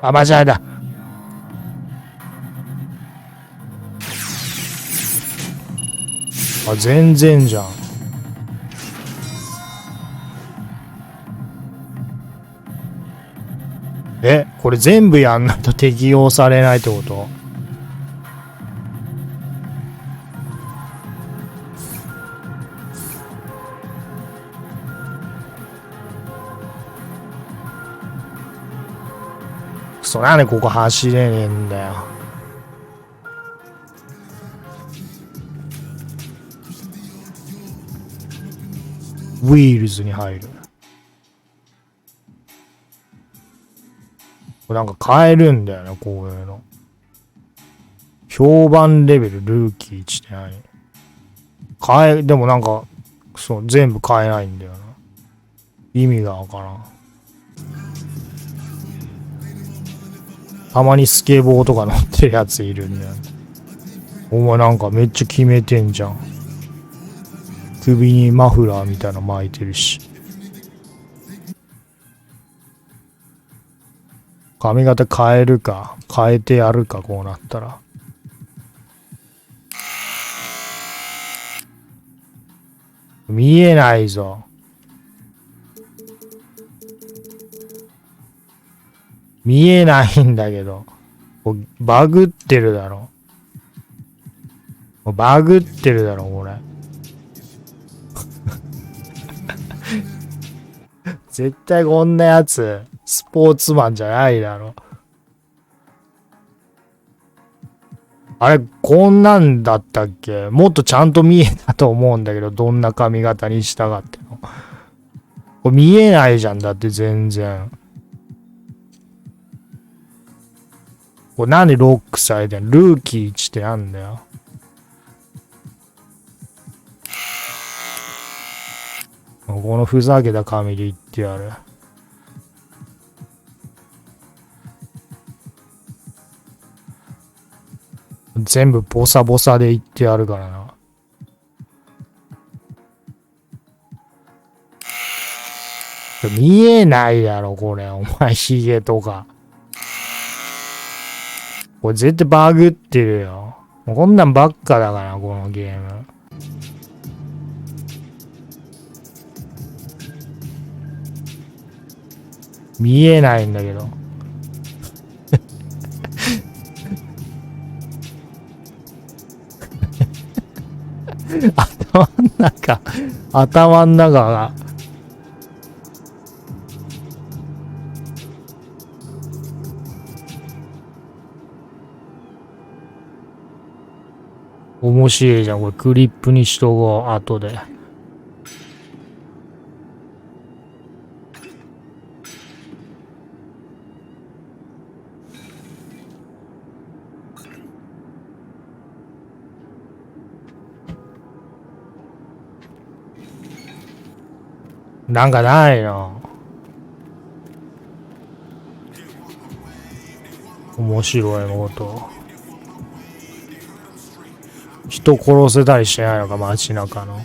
間違えた。全然じゃん。これ全部やんないと適用されないってこと？なんでここ走れねえんだよ。ウィールズに入る。なんか変えるんだよね、こういうの。評判レベルルーキー1って何？でもなんか、全部変えないんだよな。意味がわからん。たまにスケボーとか乗ってるやついるんだよ。お前なんかめっちゃ決めてんじゃん。首にマフラーみたいなの巻いてるし。髪型変えるか、変えてやるか、こうなったら。見えないぞ。見えないんだけど。バグってるだろ。バグってるだろ、これ。絶対こんなやつ、スポーツマンじゃないだろ。あれ、こんなんだったっけ？もっとちゃんと見えたと思うんだけど、どんな髪型にしたかっての。これ見えないじゃん、だって全然。これなんでロックされてんの？ルーキー1ってなんだよ。このふざけた髪で言ってやる。全部ボサボサで言ってやるからな。見えないだろ、これ。お前、ヒゲとか。これ絶対バグってるよ。もうこんなんばっかだから、このゲーム。見えないんだけど。頭ん中が。面白いじゃん、これクリップにしとこう、後で。なんかないの。面白いこと。人殺せたりしないのか、街中の。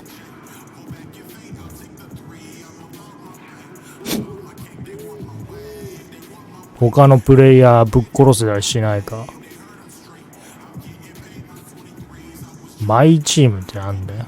他のプレイヤーぶっ殺せたりしないか。マイチームってなんだよ。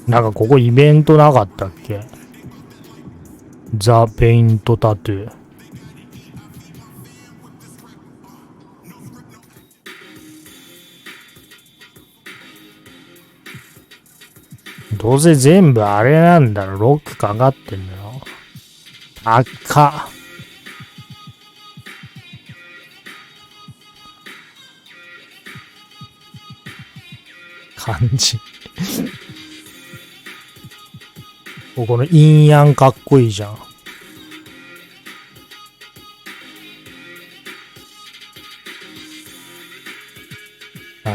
なんかここイベントなかったっけ？ザ・ペイント・タトゥー。どうせ全部あれなんだろ、ロックかかってんだよ。赤。漢字。この陰陽かっこいいじゃん。は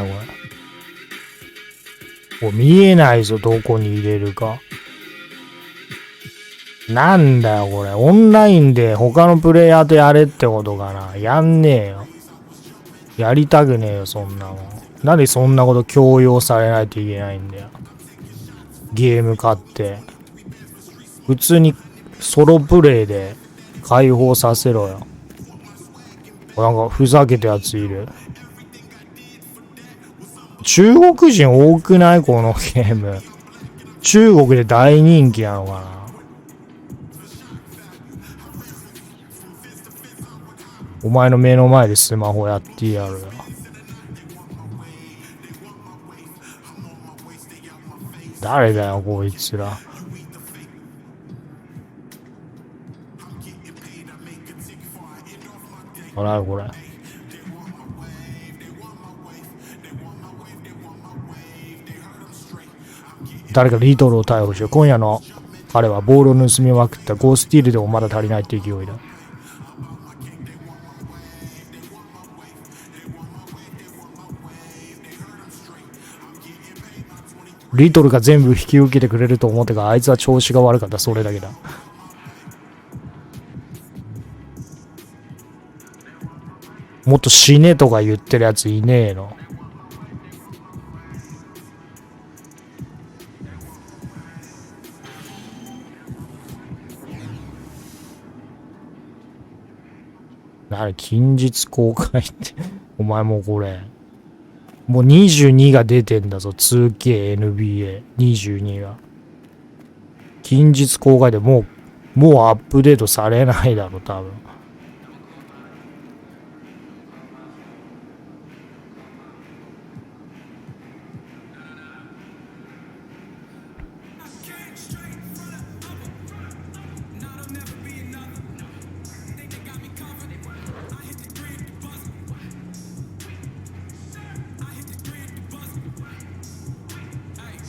い、これ。見えないぞ、どこに入れるか。なんだよ、これ。オンラインで他のプレイヤーとやれってことかな。やんねえよ。やりたくねえよ、そんなもん。なんでそんなこと強要されないといけないんだよ。ゲーム買って。普通にソロプレイで解放させろよ。なんかふざけたやついる。中国人多くない？このゲーム。中国で大人気なのかな。お前の目の前でスマホやってやるよ。誰だよ、こいつら。ほら、これ。誰かリトルを逮捕しよう。今夜の彼はボールを盗みまくったゴースティールでもまだ足りないって勢いだ。リトルが全部引き受けてくれると思ってが、あいつは調子が悪かった。それだけだ。もっと死ねとか言ってるやついねえの。近日公開ってお前もうこれもう22が出てんだぞ。 2KNBA22 が近日公開でもうアップデートされないだろ多分。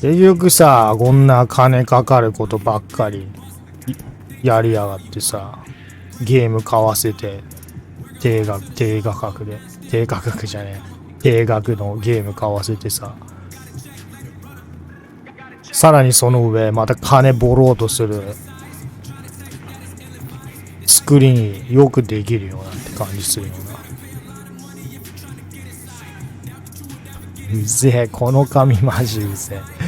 結局さ、こんな金かかることばっかりやりやがってさ、ゲーム買わせて低価格のゲーム買わせてさ、さらにその上また金ぼろうとする作りによくできるよなって感じするよな。うぜえ、この紙マジうぜえ。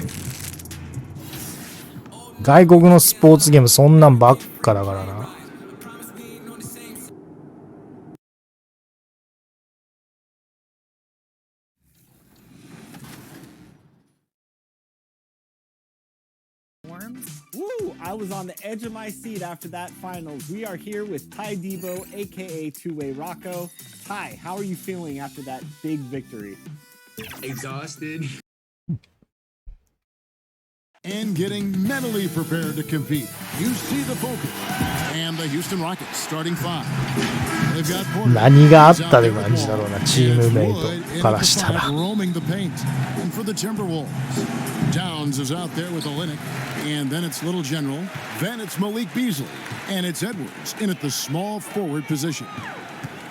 外国のスポーツゲームそんなんばっかだからな。Woo! I was on the edge of my seat after that finals. We are here with Ty Debo, aka Two-Way Rocco. Ty, how are you feeling after that big victory? Exhausted. And getting mentally prepared to compete. You see the focus. And the Houston Rockets starting five. They've got Porter. 何があったって感じだろうな、チームメイトからしたら。 Roaming the paint. And for the Timberwolves, Downs is out there with Olynyk. And then it's Little General. Then it's Malik Beasley. And it's Edwards in at the small forward position.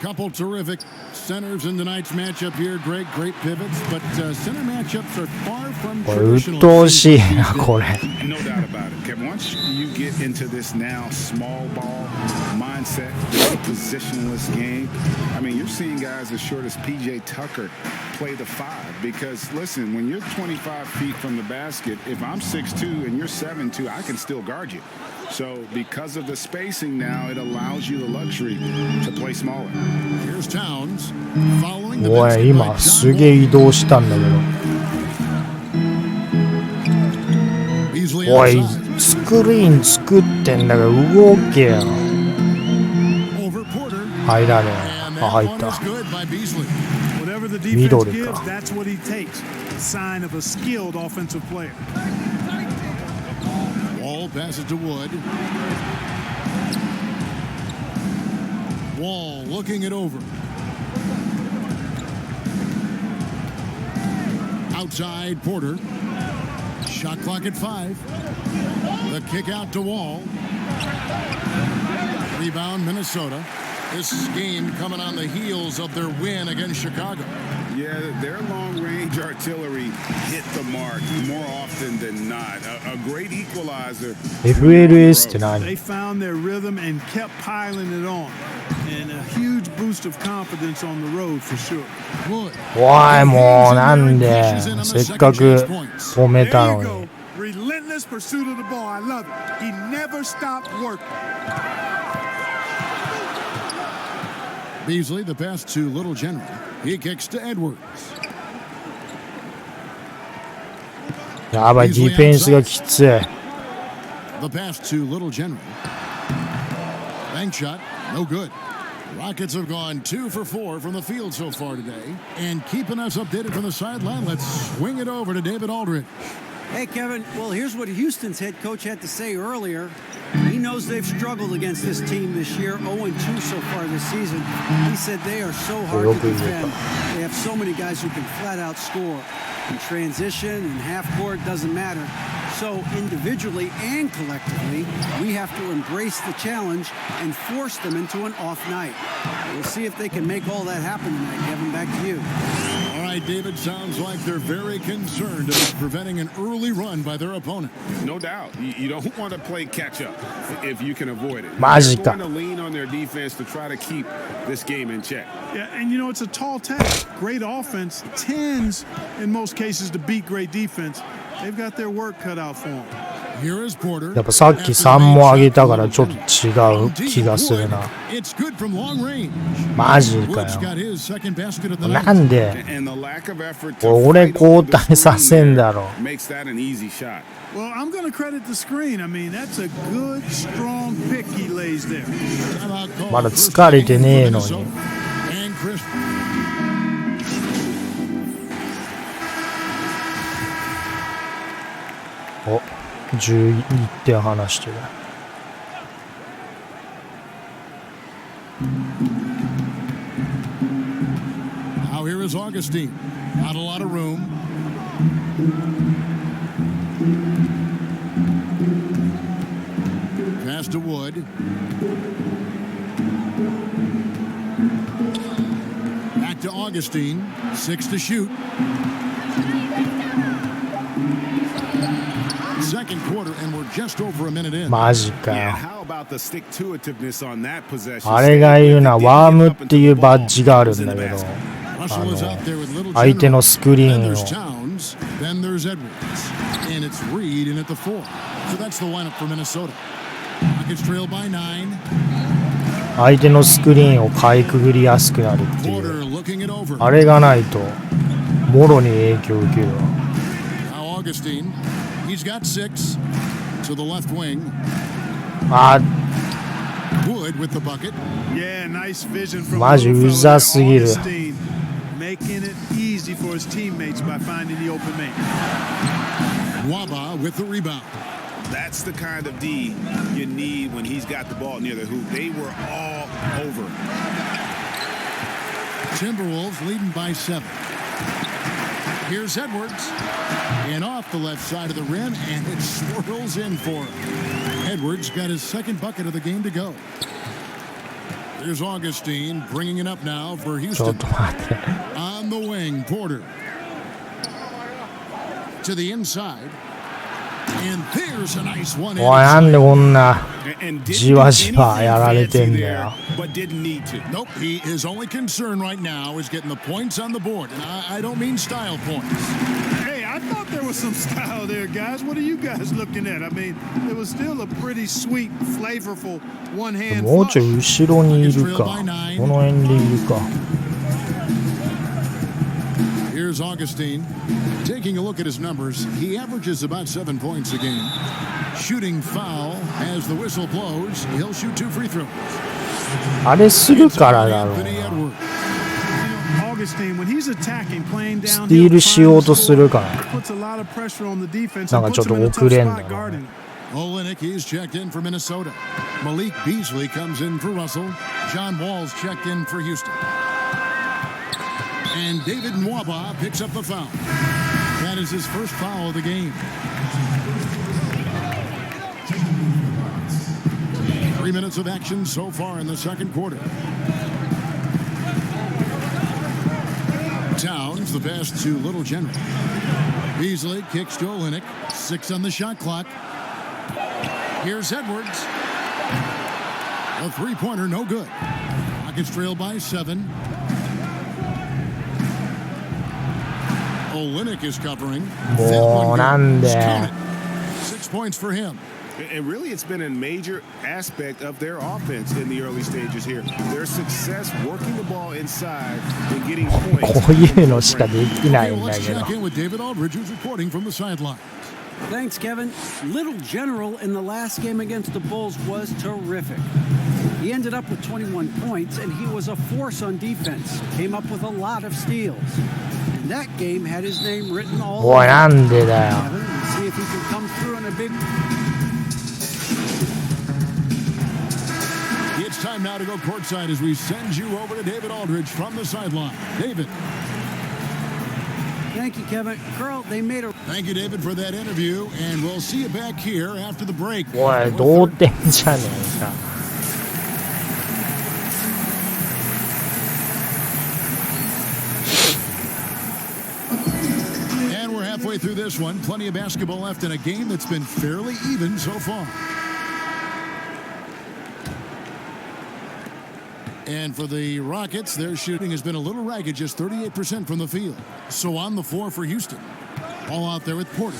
Couple terrific centers in tonight's matchup here. Great pivots, but center matchups are far from traditional. No doubt about it, Kevin. Once you get into this now small ball mindset, positionless game, I mean, you're seeing guys as short as PJ Tucker play the five. Because listen, when you're 25 feet from the basket, if I'm 6'2" and you're 7'2", I can still guard you. So because of the spacing now, it allows you the luxury to play smaller. Here's Towns following the おい、今すげえ移動したんだけど。おい、スクリーン作ってんだから動けよ。入らねえ。あ、入った。ミドルか。Wall passes to Wood. Wall looking it over. Outside Porter. Shot clock at 5. The kick out to Wall. Rebound Minnesota. This game coming on the heels of their win against Chicago. Yeah, their long-range artillery hit the mark more often than not. A great equalizer. FLS って何？ They found their rhythm and kept piling it on. And a huge boost of confidence on the road for sure. おい、もうなんでせっかく止めたのに。 Relentless pursuit of the ball. I love it. He never stopped working. Beasley, the pass to Little General. He kicks to Edwards. やばい、ディフェンスがきつい。 The pass to Little General. Bank shot, no good. Rockets have gone 2 for 4 from the field so far today. And keeping us updated from the sideline, let's swing it over to David Aldridge. Hey, Kevin. Well, here's what Houston's head coach had to say earlier. He knows they've struggled against this team this year, 0-2 so far this season. He said they are so hard to defend. They have so many guys who can flat out score. In transition and half court, doesn't matter. So individually and collectively, we have to embrace the challenge and force them into an off night. We'll see if they can make all that happen tonight. Kevin, back to you. All right, David, sounds like they're very concerned about preventing an early run by their opponent. No doubt. You don't want to play catch-up if you can avoid it. They're going to lean on their defense to try to keep this game in check. Yeah, and you know, it's a tall task. Great offense tends, in most cases, to beat great defense. They've got their work cut out for them. Here is Porter. やっぱさっき3も上げたからちょっと違う気がするな。 It's good from long range. マジか Wood's よ。 got his second basket of the night. なんで And the lack of effort to 俺 fight over 交代させんだろ。 makes that an easy shot. Well, I'm going to credit the screen. I mean, that's a good, strong pick he lays there. まだ疲れてねえのに。 And Chris. お、11点離してる。Now here is Augustine. Not a lot of room. Pass to Wood. Back to Augustine. 6 to shoot. Second quarter, and we're just over a minute in. マジかよ。 How about the stick-to-itiveness on that possession? あれが言うな、ワームっていうバッジがあるんだけど、相手のスクリーンを Then there's Edwards, and it's Reed in at the 4. So that's the lineup for Minnesota. Rockets trail by 9. 相手のスクリーンをかいくぐりやすくなるっていう Porter looking it over. あれがないともろに影響を受けるわ。 Now Augustine, he's got 6 to the left wing. あ、 Wood with the bucket. Yeah, nice vision from マジうざすぎる。 Augustine, making it easy for his teammates by finding the open man. Waba with the rebound. That's the kind of D you need when he's got the ball near the hoop. They were all over. Timberwolves leading by 7. Here's Edwards. And off the left side of the rim, and it swirls in for him. Edwards got his second bucket of the game to go. Here's Augustine bringing it up now for ちょ Houston. っと待って。 On the wing, Porter. To the inside. And there's a nice one. おい、なんでこんなじわじわやられてんだよ。 But didn't need to. Nope, his only concern right now is getting the points on the board. And I don't mean style points. Hey, I thought there was some style there, guys. What are you guys looking at? I mean, it was still a pretty sweet, flavorful one-hand もうちょ flush. い後ろにいるか。この辺でいるか。 Here's Augustine. Taking a look at his numbers, he averages about 7 points a game. Shooting foul as the whistle blows. He'll shoot 2 free throws. あれするからだろう Anthony な。 Edwards. Augustine, when he's attacking, playing ス down, ティールしようとするから。 puts a lot of pressure on the defense なん and かちょ puts っ them in a と tough 遅れん spot だ guarding. Olenek, he's checked in for Minnesota. Malik Beasley comes in for Russell. John Wall's checked in for Houston. And David Nwaba picks up the foul. That is his first foul of the game. 3 minutes of action so far in the second quarter. Towns, the pass to Little General. Beasley kicks to Olenek. 6 on the shot clock. Here's Edwards. A three-pointer, no good. Rockets trail by 7. Olenek is covering. もうなんで。 6 points for him. And really, it's been a major aspect of their offense in the early stages here. Their success working the ball inside and getting points. こういうのしかできないんだ Let's けど。 check in with David Aldridge, who's reporting from the sideline. Thanks, Kevin. Little General in the last game against the Bulls was terrific. He ended up with 21 points, and he was a force on defense. Came up with a lot of steals. And that game had his name written all おい、 over なんでだよ。 Kevin. Let's see if he can come through in a big... It's time now to go courtside as we send you over to David Aldridge from the sideline. David. Thank you, Kevin. Carl, they made a... Thank you, David, for that interview, and we'll see you back here after the break. おい、同点じゃねえか。 And we're halfway through this one. Plenty of basketball left in a game that's been fairly even so far. And for the Rockets, their shooting has been a little ragged, just 38% from the field. So on the floor for Houston. All out there with Porter.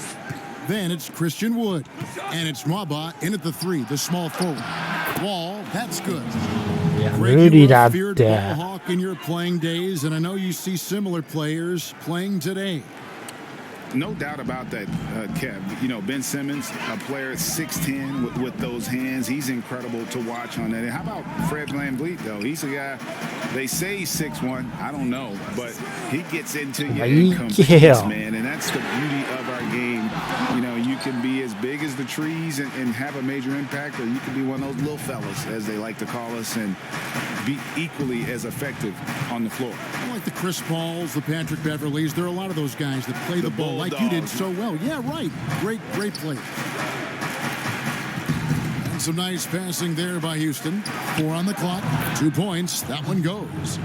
Then it's Christian Wood. And it's Mwaba in at the 3, the small forward. Wall, that's good. いや、無理だっ Feared て。 ball hawk in your playing days, and I know you see similar players playing today. No doubt about that, Kev. You know, Ben Simmons, a player 6'10" with those hands. He's incredible to watch on that. And how about Fred VanVleet, though? He's a guy, they say he's 6'1". I don't know. But he gets into you and competes, man. And that's the beauty of our game. You know, you can be as big as the trees and have a major impact, or you can be one of those little fellas, as they like to call us, and be equally as effective on the floor. Like the Chris Pauls, the Patrick Beverleys, there are a lot of those guys that play the ball like you did so well. Yeah, right. Great play. And some nice passing there by Houston. 4 on the clock. 2 points. That one goes.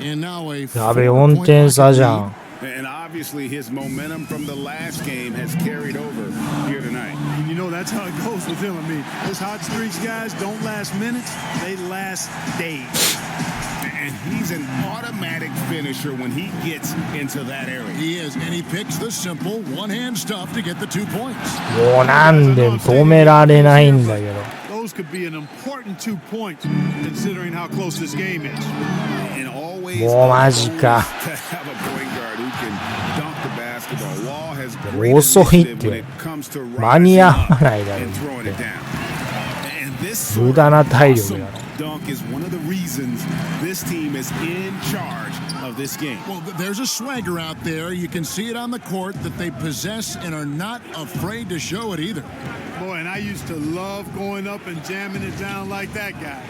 And now a やべ、4点差じゃん。 And obviously his momentum from the last game has carried over here tonight. You know, that's how it goes with him. I mean, those hot streaks guys don't last minutes, they last days. And he's an automatic finisher when he gets into that area. He is, and he picks the simple one-hand stuff to get the 2 points. もうなんで止められないんだけど。 Those could be an important 2 points considering how close this game is. And always もうマジか。 to have a point guard who can dunk the basketball. Wall has great 遅いっ initiative when て it comes to 間に合わないだろ and う throwing って it down. And this 無駄な体力だろ dunk is one of the reasons this team is in charge of this game. Well, there's a swagger out there. You can see it on the court that they possess and are not afraid to show it either. Boy, and I used to love going up and jamming it down like that, guys.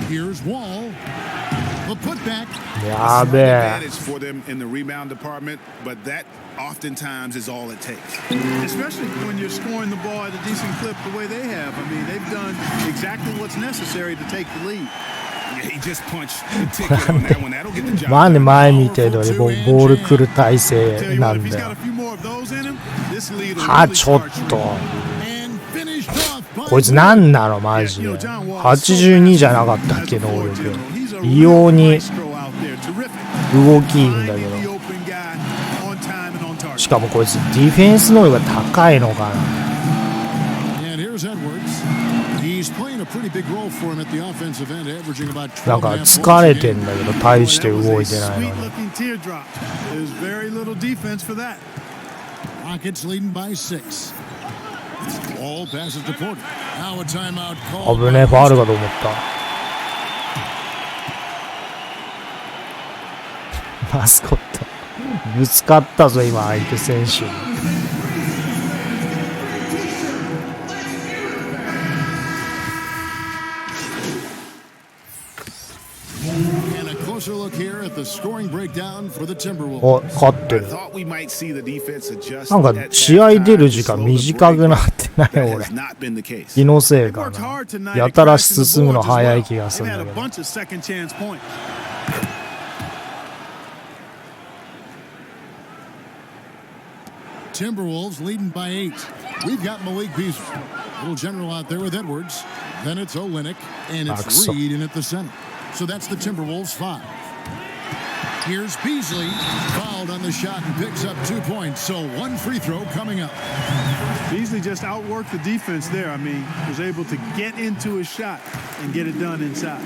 Here's Wall. The putback. やべえ Advantage for them in the rebound department, but that oftentimes is all it takes. Especially when you're scoring the ball at a decent clip the way they have. I mean, they've done exactly what's necessary to take the lead. Yeah, he just punched the ticket on that one. That'll get the job なんで done. 前見てるのにボール来る体勢 Tell you な what, if ん he's だ got よ a few more of those in him, this lead will は really ちょっ start と And finished off by こいつ何なのマジで82じゃなかったっけ能力異様に throw out there. Terrific. 動きいいんだけ The ど open guy on time and on target. しかもこいつディフェンス能力が高いのかな And here's Edwards. He's playing a pretty big role for him at the offensive end, averaging about なん 12 か and a half 疲れ points a て game. んだけど大して動いてないのに Sweet looking teardrop. There's very little defense for that. Rockets leading by 6. Wall passes to Porter. Now a timeout call. 危ねえファウルかと思ったマスコットぶつかったぞ今相手選手に And a closer look here at the scoring breakdown for the お Timberwolves. 勝ってる Thought we might see the defense adjust なん at か that 試合出る time 時 to 間 slow the 短くなってない break. That 俺 has not been the case. 気のせいかなやたら進むの早い気がす They've るん had だ a けど bunch of second chance points. Timberwolves leading by 8. We've got Malik Beasley. Little general out there with Edwards. Then it's Olynyk, and it's Axel. Reed in at the center. So that's the Timberwolves 5. Here's Beasley, fouled on the shot and picks up 2 points. So 1 free throw coming up. Beasley just outworked the defense there. I mean, was able to get into his shot and get it done inside.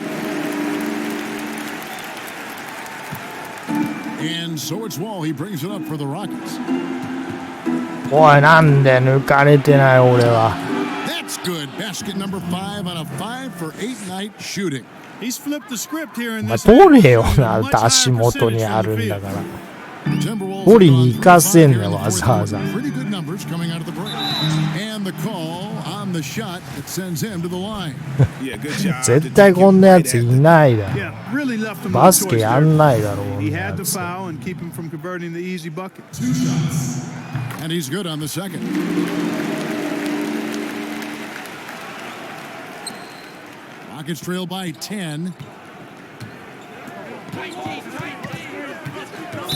And so it's Wall. He brings it up for the Rockets. おいなんで抜かれてない俺は That's good. Basket number 5 on a 5 for 8 night shooting. He's flipped the script here in お前 this. 取れよな足元にあるんだから Timberwolves 取りに行かせんねわざわざ pretty good numbers coming out of the break. And the call on the shot that sends him to the line. Yeah, good job. 絶対こんなやついないだろ Yeah, really left him バ no ス choice ケや there. んないだろこん He なや had to つ foul and keep him from converting the easy bucket. And he's good on the second. Rockets trail by 10.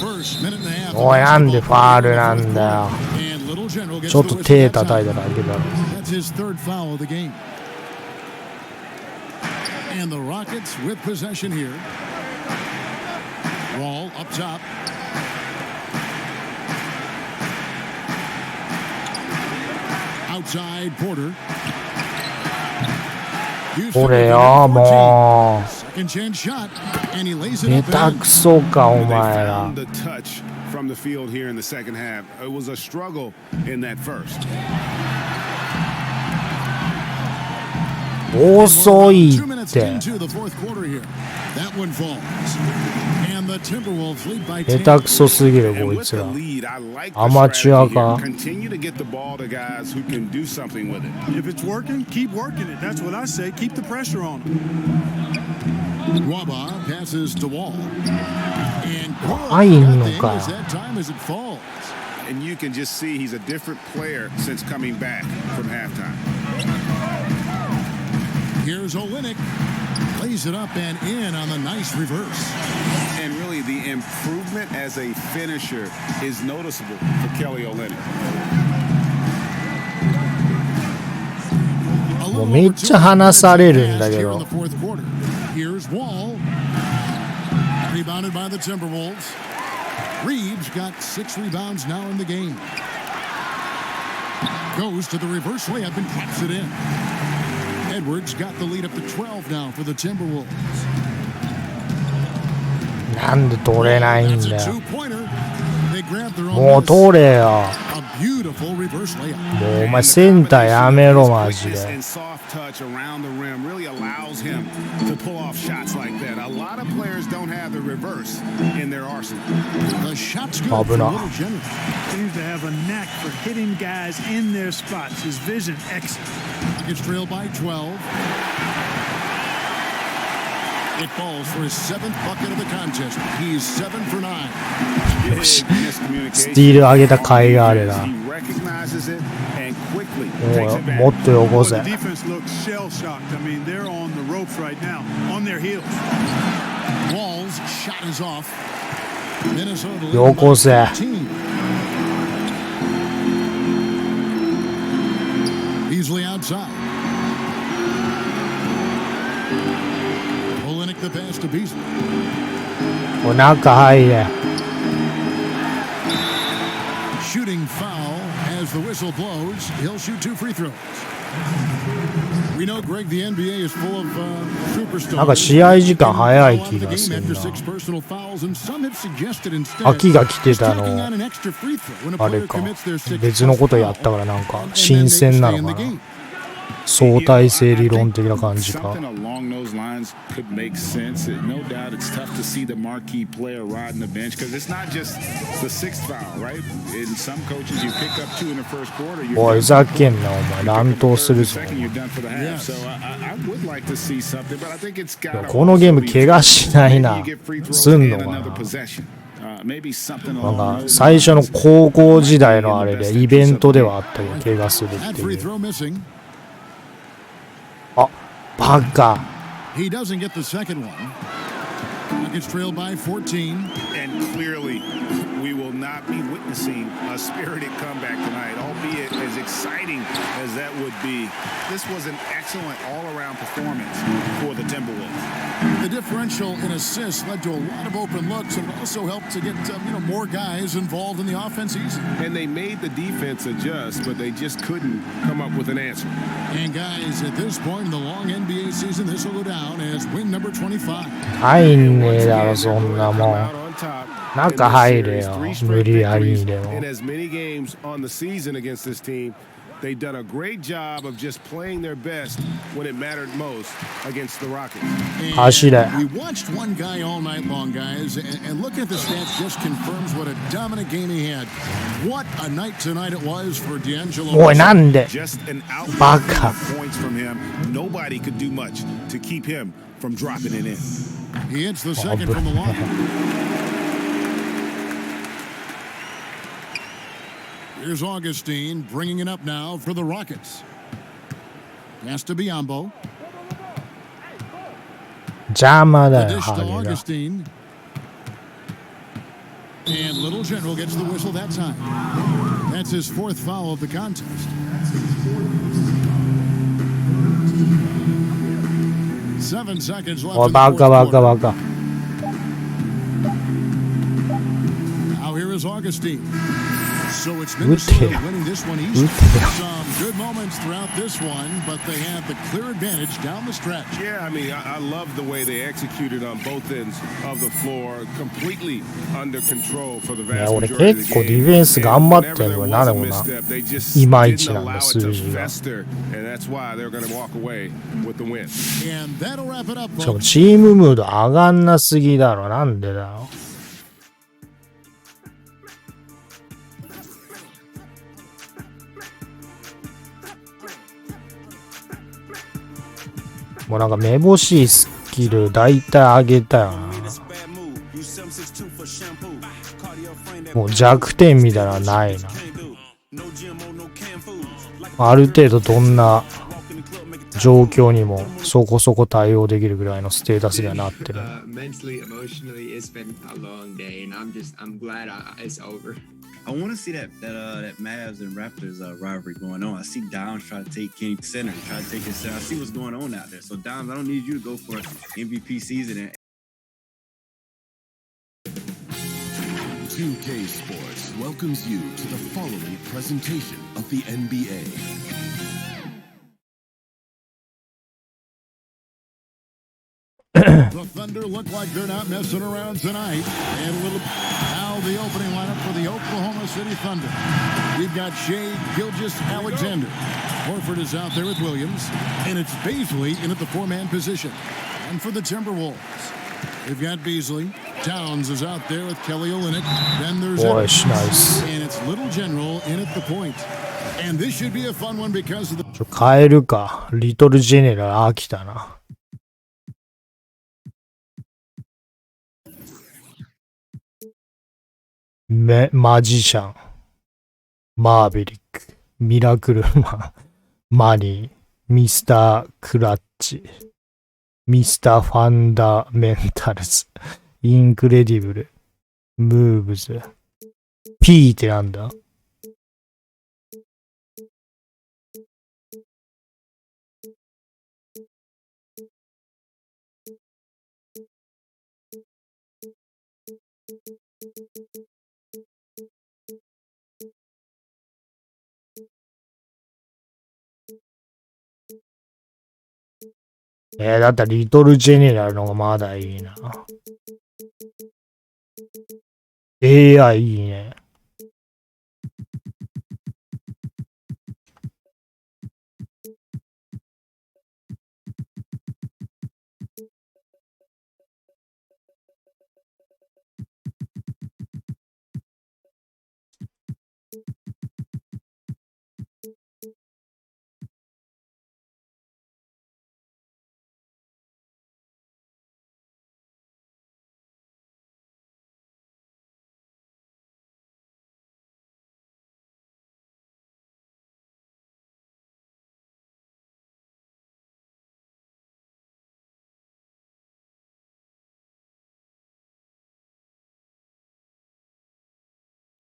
First minute and a half. おいなんでファールなんだよ And Little General gets ちょっ the と whistle 手 that 叩い time. ただけだろ That's his third foul of the game. And the Rockets with possession here. Wall up top. Outside Porter. これよ、も Second chance shot, and he lays う。 it 下 up 手 and くそか、お前ら。 Found the touch from the field here in the second half. It was a struggle in that first. 遅い 2 っ minutes て。 into the fourth quarter here. That one falls. And the Timberwolves lead by 下 10. 手くそすぎる、こ And い with つ the ら。 lead, I like ア the マチュア strategy か。 here. Continue to get the ball to guys who can do something with it. If it's working, keep working it. That's what I say. Keep the pressure on them. Guaba passes to Wall. And 入んのか。 as that time as it falls. And you can just see he's a different player since coming back from halftime. Here's Olynyk. Plays it up and in on the nice reverse. And really, the improvement as a finisher is noticeable for Kelly Olynyk. もうめっちゃ離されるんだけ Here in ど the。fourth quarter. Here's Wall. Rebounded by the Timberwolves. Reeves got 6 rebounds now in the game. Goes to the reverse layup and drops it in. Edwards got the lead up to 12 now for the Timberwolves. なんで取れないん That's だ a よ。 2-pointer. They grabbed their も own う miss. 取れよ。 A beautiful reverse layup. もうお前センターやめろ、マジ Quickness で。 and soft touch around the rim really allows him to pull off shots like that. A lot of players don't have the reverse in their arsenal. The shot's good for 危な。 Little Jennings. Seems to have a knack for hitting guys in their spots. His vision excellent. It's trailed by 12. It falls for his 7th bucket of the contest. He's 7 for 9. よし。スティール上げた甲斐があるな。 He recognizes it and quickly も takes う advantage. もっとよこ Well, せ the。defense looks shell-shocked. I mean, they're on the ropes right now, on their heels. Wall's shot is off. Minnesota leads よこせ。 by 15. Easily outside. Olynyk the pass to Beasley. お中入れ。 Shooting foul as the whistle blows. He'll shoot 2 free throws. We know, Greg, the NBA is full of なんか superstars. 試合時間早い気 The がす game る after な。 6 personal fouls, and some have suggested instead 秋が来てたの tacking on an extra free throw when a あれ player か commits their 6th 別のことやったからなんか新鮮なのかな。相対性理論的な感じか。 Something along those lines could make sense. No doubt it's tough to see the marquee player riding the bench because it's not just the 6th foul, right? In some coaches, you pick up 2 in the first quarter. You're おい、 done. ふざけんな、お前。乱闘するぞ。 Second, you're done for the half. So I would like to see something, but I think it's got このゲーム怪我しないな。すんのかな。 maybe something なん along か those 最初の高校時代のあれでイベントではあったけど怪我するっ That て free いう。 throw missing. あ、バカ。 He doesn't get the second one. Nuggets trailed by 14. And clearly, we will not be witnessing a spirited comeback tonight, albeit as exciting as that would be. This was an excellent all-around performance for the Timberwolves. The differential in assists led to a lot of open looks and also helped to get more guys involved in the offense easy. And they made the defense adjust, but they just couldn't come up with an answer. And guys, at this point in the long NBA season, this will go down as win number 25. 入んねえだろ、そんなもん。中入れよ、無理やりにでも。 In as many games on the season against this team, they've done a great job of just playing their best when it mattered most against the Rockets. 走れ。 We watched one guy all night long, guys, and looking at the stats just confirms what a dominant game he had. What a night tonight it was for D'Angelo. おい、なんで Just an バ outburst カ。 of points from him. Nobody could do much to keep him from dropping it in. He hits the second from the line. Here's Augustine bringing it up now for the Rockets. Pass to Biyombo. 邪魔 The だよ、 dish ハ to ゲが。 Augustine. And Little General gets the whistle that time. That's his 4th foul of the contest. Seven seconds left おい、 in the バ fourth カバカ quarter. バカ。 Now here is Augustine. So it's 打てや Minnesota winning this one 打 easily. てや Some good moments throughout this one, but they have the clear advantage down the stretch. Yeah, I mean, I love the way they executed on both ends of the floor, completely under control for the いや vast 俺 majority of 結 the 構デ game. ィフェンス頑張ってん Whenever の there になん was で a こんな misstep, they just いまいち didn't なんだ allow it 数 to 字が fester, and that's why they're going to walk away with the win. And that'll wrap it up, しかも folks. チームムード上がんなすぎだろなんでだろもうなんかめぼしいスキル大体上げたよなもう弱点みたいなのはないなある程度どんな状況にもそこそこ対応できるぐらいのステータスにはなってる。Mentally, emotionally, it's been a long day, and I'm glad it's over. I want to see that Mavs and Raptors rivalry going on. I see Downs try to take King center, try to take his center. I see what's going on out there. So Downs, I don't need you to go for MVP season. And 2K Sports welcomes you to the following presentation of the NBA. The Thunder look like they're not messing around tonight. And a little now the opening lineup for the Oklahoma City Thunder. We've got Shea Gilgeous-Alexander. Horford is out there with Williams. And it's Beasley in at the four-man position. And for the Timberwolves, they've got Beasley. Towns is out there with Kelly Olynyk. Then there's Boy, nice. And it's Little General in at the point. And this should be a fun one because of the 変えるか。リトルジェネラル飽きたな。マジシャン、マーベリック、ミラクルマン、マニー、ミスター・クラッチ、ミスター・ファンダメンタルズ、インクレディブル、ムーブズ、P ってなんだ？だったらリトルジェネラルのがまだいいな。AI いいね。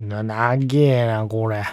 なげえな、これ。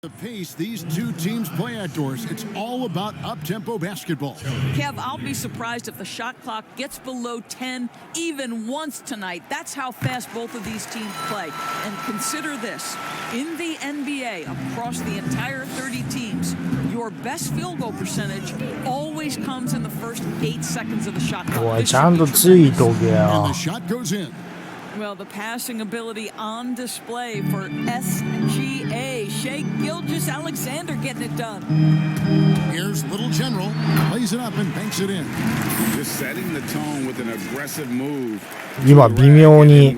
The pace these two teams play outdoors, it's all about up-tempo basketball. Kev, I'll be surprised if the shot clock gets below 10 even once tonight. That's how fast both of these teams play. And consider this. In the NBA, across the entire 30 teams, your best field goal percentage always comes in the first 8 seconds of the shot clock. おい、ちゃんとついとけよ。 And the shot goes in. Well, the passing ability on display for SGA. Shea Gilgeous-Alexander getting it done. Here's Little General, plays it up and banks it in. Just setting the tone with an aggressive move. 今微妙に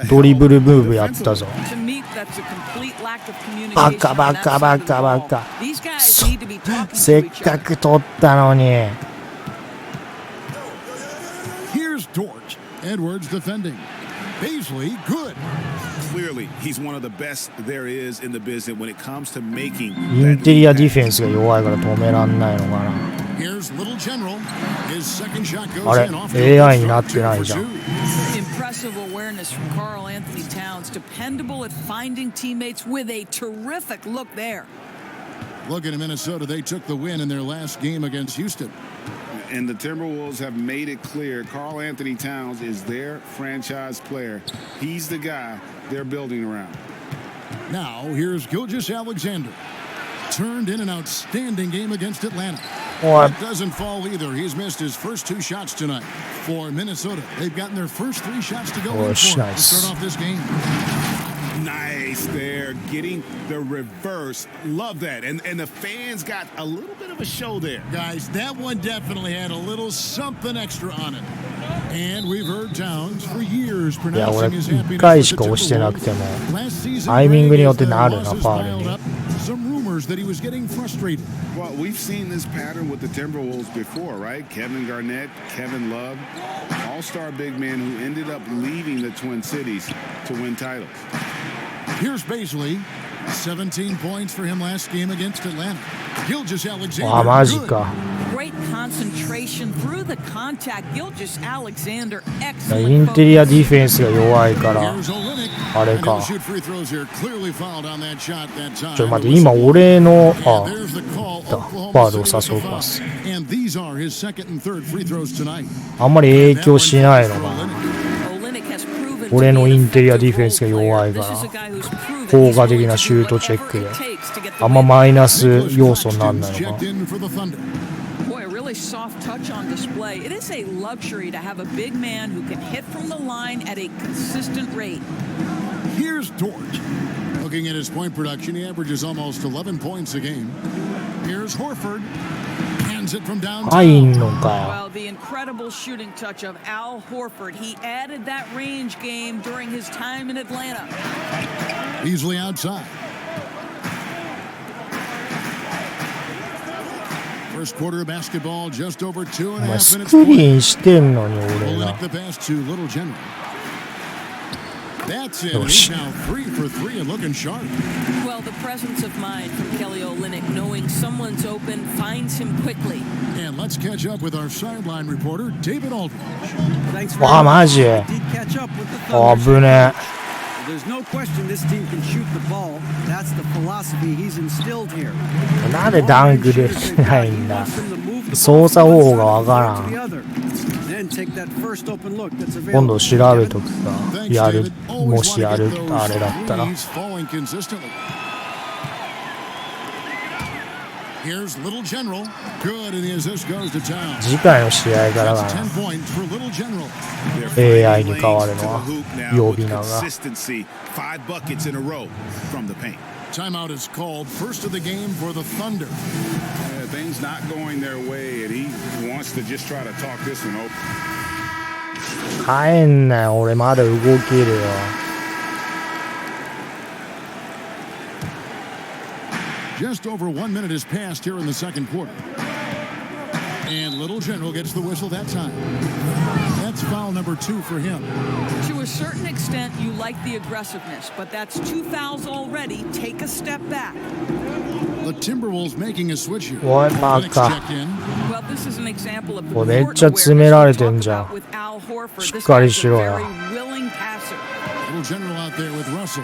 ドリブルムーブやったぞ。 To me, that's a complete lack of communication. バカバカバカバカ。 These guys need to be talking せ to っ each か other. く取ったのに。 Here's Dort. Edwards defending. Beasley, good. Clearly, he's one of the best there is in the business when it comes to making インテリアディフェンスが弱いから止めらんないのかな。 Here's Little General. His second shot goes あれ in off the AI になってないじゃん。 Impressive awareness from Karl Anthony Towns, dependable at finding teammates with a terrific look there. Looking at Minnesota, they took the win in their last game against Houston. And the Timberwolves have made it clear Karl Anthony Towns is their franchise player. He's the guy they're building around. Now, here's Gilgeous-Alexander. Turned in an outstanding game against Atlanta. That doesn't fall either. He's missed his first 2 shots tonight. For Minnesota, they've gotten their first 3 shots to go in for to start off this game. Nice there, getting the reverse. Love that. And the fans got a little bit of a show there. Guys, that one definitely had a little something extra on it. And we've heard Towns for years いや、俺 pronouncing his 1 happiness 回 with し the か押してなくても Last season, タイミングによって as な their るな、 losses ファール piled に。 up, some rumors that he was getting frustrated. Well, we've seen this pattern with the Timberwolves before, right? Kevin Garnett, Kevin Love, all-star big men who ended up leaving the Twin Cities to win titles. Here's Baisley. 17 points for him last game against Atlanta. Gilgeous-Alexander. あ、マジか。 Great concentration through the contact. Gilgeous-Alexander, イ excellent ンテリアディフェンスが弱いから、 Here's Olynyk. あれ And か he'll。shoot free throws here. Clearly fouled on that shot that time. ちょっと待って、今俺の、あ、 There's the call. フ Oklahoma ァールを City 誘 with う the か foul. And these are his second and third free throws tonight. あんまり影響しないのかな。 Olynyk has proven 俺のインテリアディフェンスが弱いから、効果的なシュートチェックで、あんまマイナス要素にならないのかな。 Checked in for the Thunder. Boy, a really soft touch on display. It is a luxury to have a big man who can hit from the line at a consistent rate. Here's Dort. Looking at his point production, he averages almost 11 points a game. Here's Horford. Hands it from 入ん downtown. のかよ。 Well, the incredible shooting touch of Al Horford. He added that range game during his time in Atlanta. Easily outside. First quarter of basketball, just over 2 and お a 前 half ス minutes クリ played. ーンしてんのに俺 Olynyk が。 the pass to Little General. That's it. Yosh. He's now 3 for 3 and looking sharp. Well, the presence of mind from Kelly Olynyk, knowing someone's open, finds him quickly. And let's catch up with our sideline reporter, David Aldridge. Thanks わあ、マジ。 Did catch up with the Thunder. 危ね There's no question this team can shoot the ball. That's the philosophy he's instilled here. え。なんでダンクできないんだ。操作方法がわからん。 Then take that first open look that's 今度 available. 調べとくか。 Thanks, やる David. も Always し want や to る get those あれだったら。 threes falling consistently. Here's Little General. Good, and the assist goes to Towns. 次回の試合からだ That's な。 10 points for Little General. AI に変わるのは曜日なが。 Consistency, 5 buckets in a row from the paint. Timeout is called. First of the game for the Thunder. Things not going their way, and he wants to just try to talk this one over. 帰んなよ、俺まだ動けるよ。Just over 1 minute has passed here in the second quarter. And Little General gets the whistle that time. That's foul number 2 for him. To a certain extent, you like the aggressiveness, but that's 2 fouls already. Take a step back. The Timberwolves making a switch here. おい、バ Olynyk カ。 checked in. Well, this is an example of the おい、めっ court ちゃ詰められてん awareness じゃ we ん talk about with Al Horford. しっ This かり guy's し a ろよ。 very willing passer. Little General out there with Russell.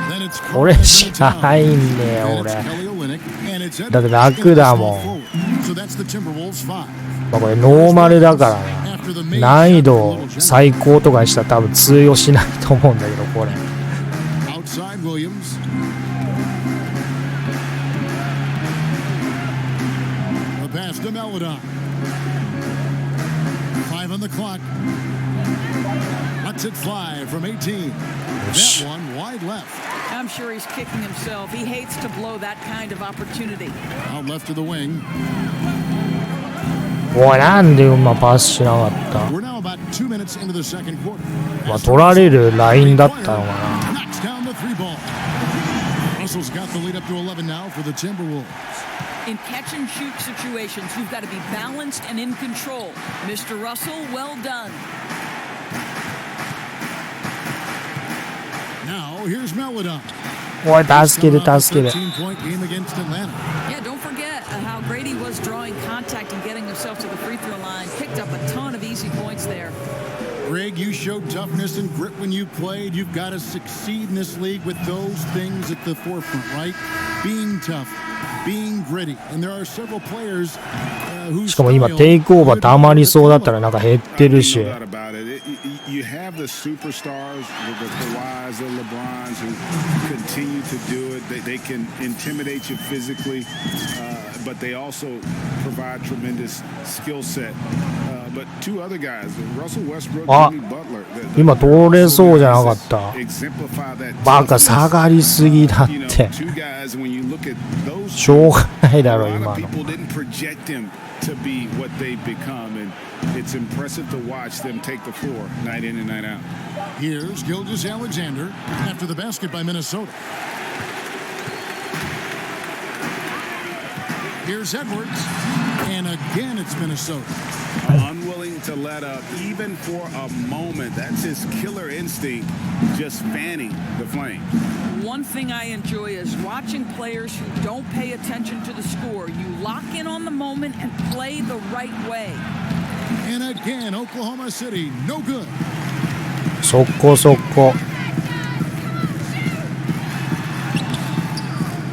Then it's 俺しか入んねえよ、 Then 俺。 it's Kelly Olynyk, and it's だって楽だもん。 So that's the Timberwolves 5. まあこれノーマルだからな。難易度最高とかにしたら多分通用しないと思うんだけど、これ。 Outside Williams. The pass to Melodon. 5 on the clock. Lets it fly from 18. That one wide left. I'm sure he's kicking himself. He hates to blow that kind of opportunity. Out left to the wing. おい、なんでパスしなかった。 We're now about 2 minutes into the second quarter. まあ、取られるラインだったのかな。 Knocks down the 3 ball. Russell's got the lead up to 11 now for the Timberwolves. In catch and shoot situations, you've got to be balanced and in control. Mr. Russell, well done. Now here's Melodon. おい、助けて、助けて。 13-point game against Atlanta. Yeah, don't forget how great he was drawing contact and getting himself to the free throw line. Picked up a ton of easy points there. Greg, you showed toughness and grit when you played. You've got to succeed in this league with those things at the forefront, right? Being tough, being gritty. And there are several players who しかも今テイクオーバーたまりそうだったらなんか減ってるし。You have the superstars, the Kawhis, the LeBrons who continue to do it. They can intimidate you physically, but they also provide tremendous skill set. But two other guys, Russell Westbrook, Jimmy Butler. 今通れそうじゃなかった。バカ下がりすぎだって。しょうがないだろ今の。To be what they've become, and it's impressive to watch them take the floor night in and night out. Here's Gilgeous Alexander after the basket by Minnesota. Here's Edwards, and again it's Minnesota. Unwilling to let up even for a moment. That's his killer instinct, just fanning the flame. One thing I enjoy is watching players who don't pay attention to the score. You lock in on the moment and play the right way. And again, Oklahoma City, no good. 速攻速攻。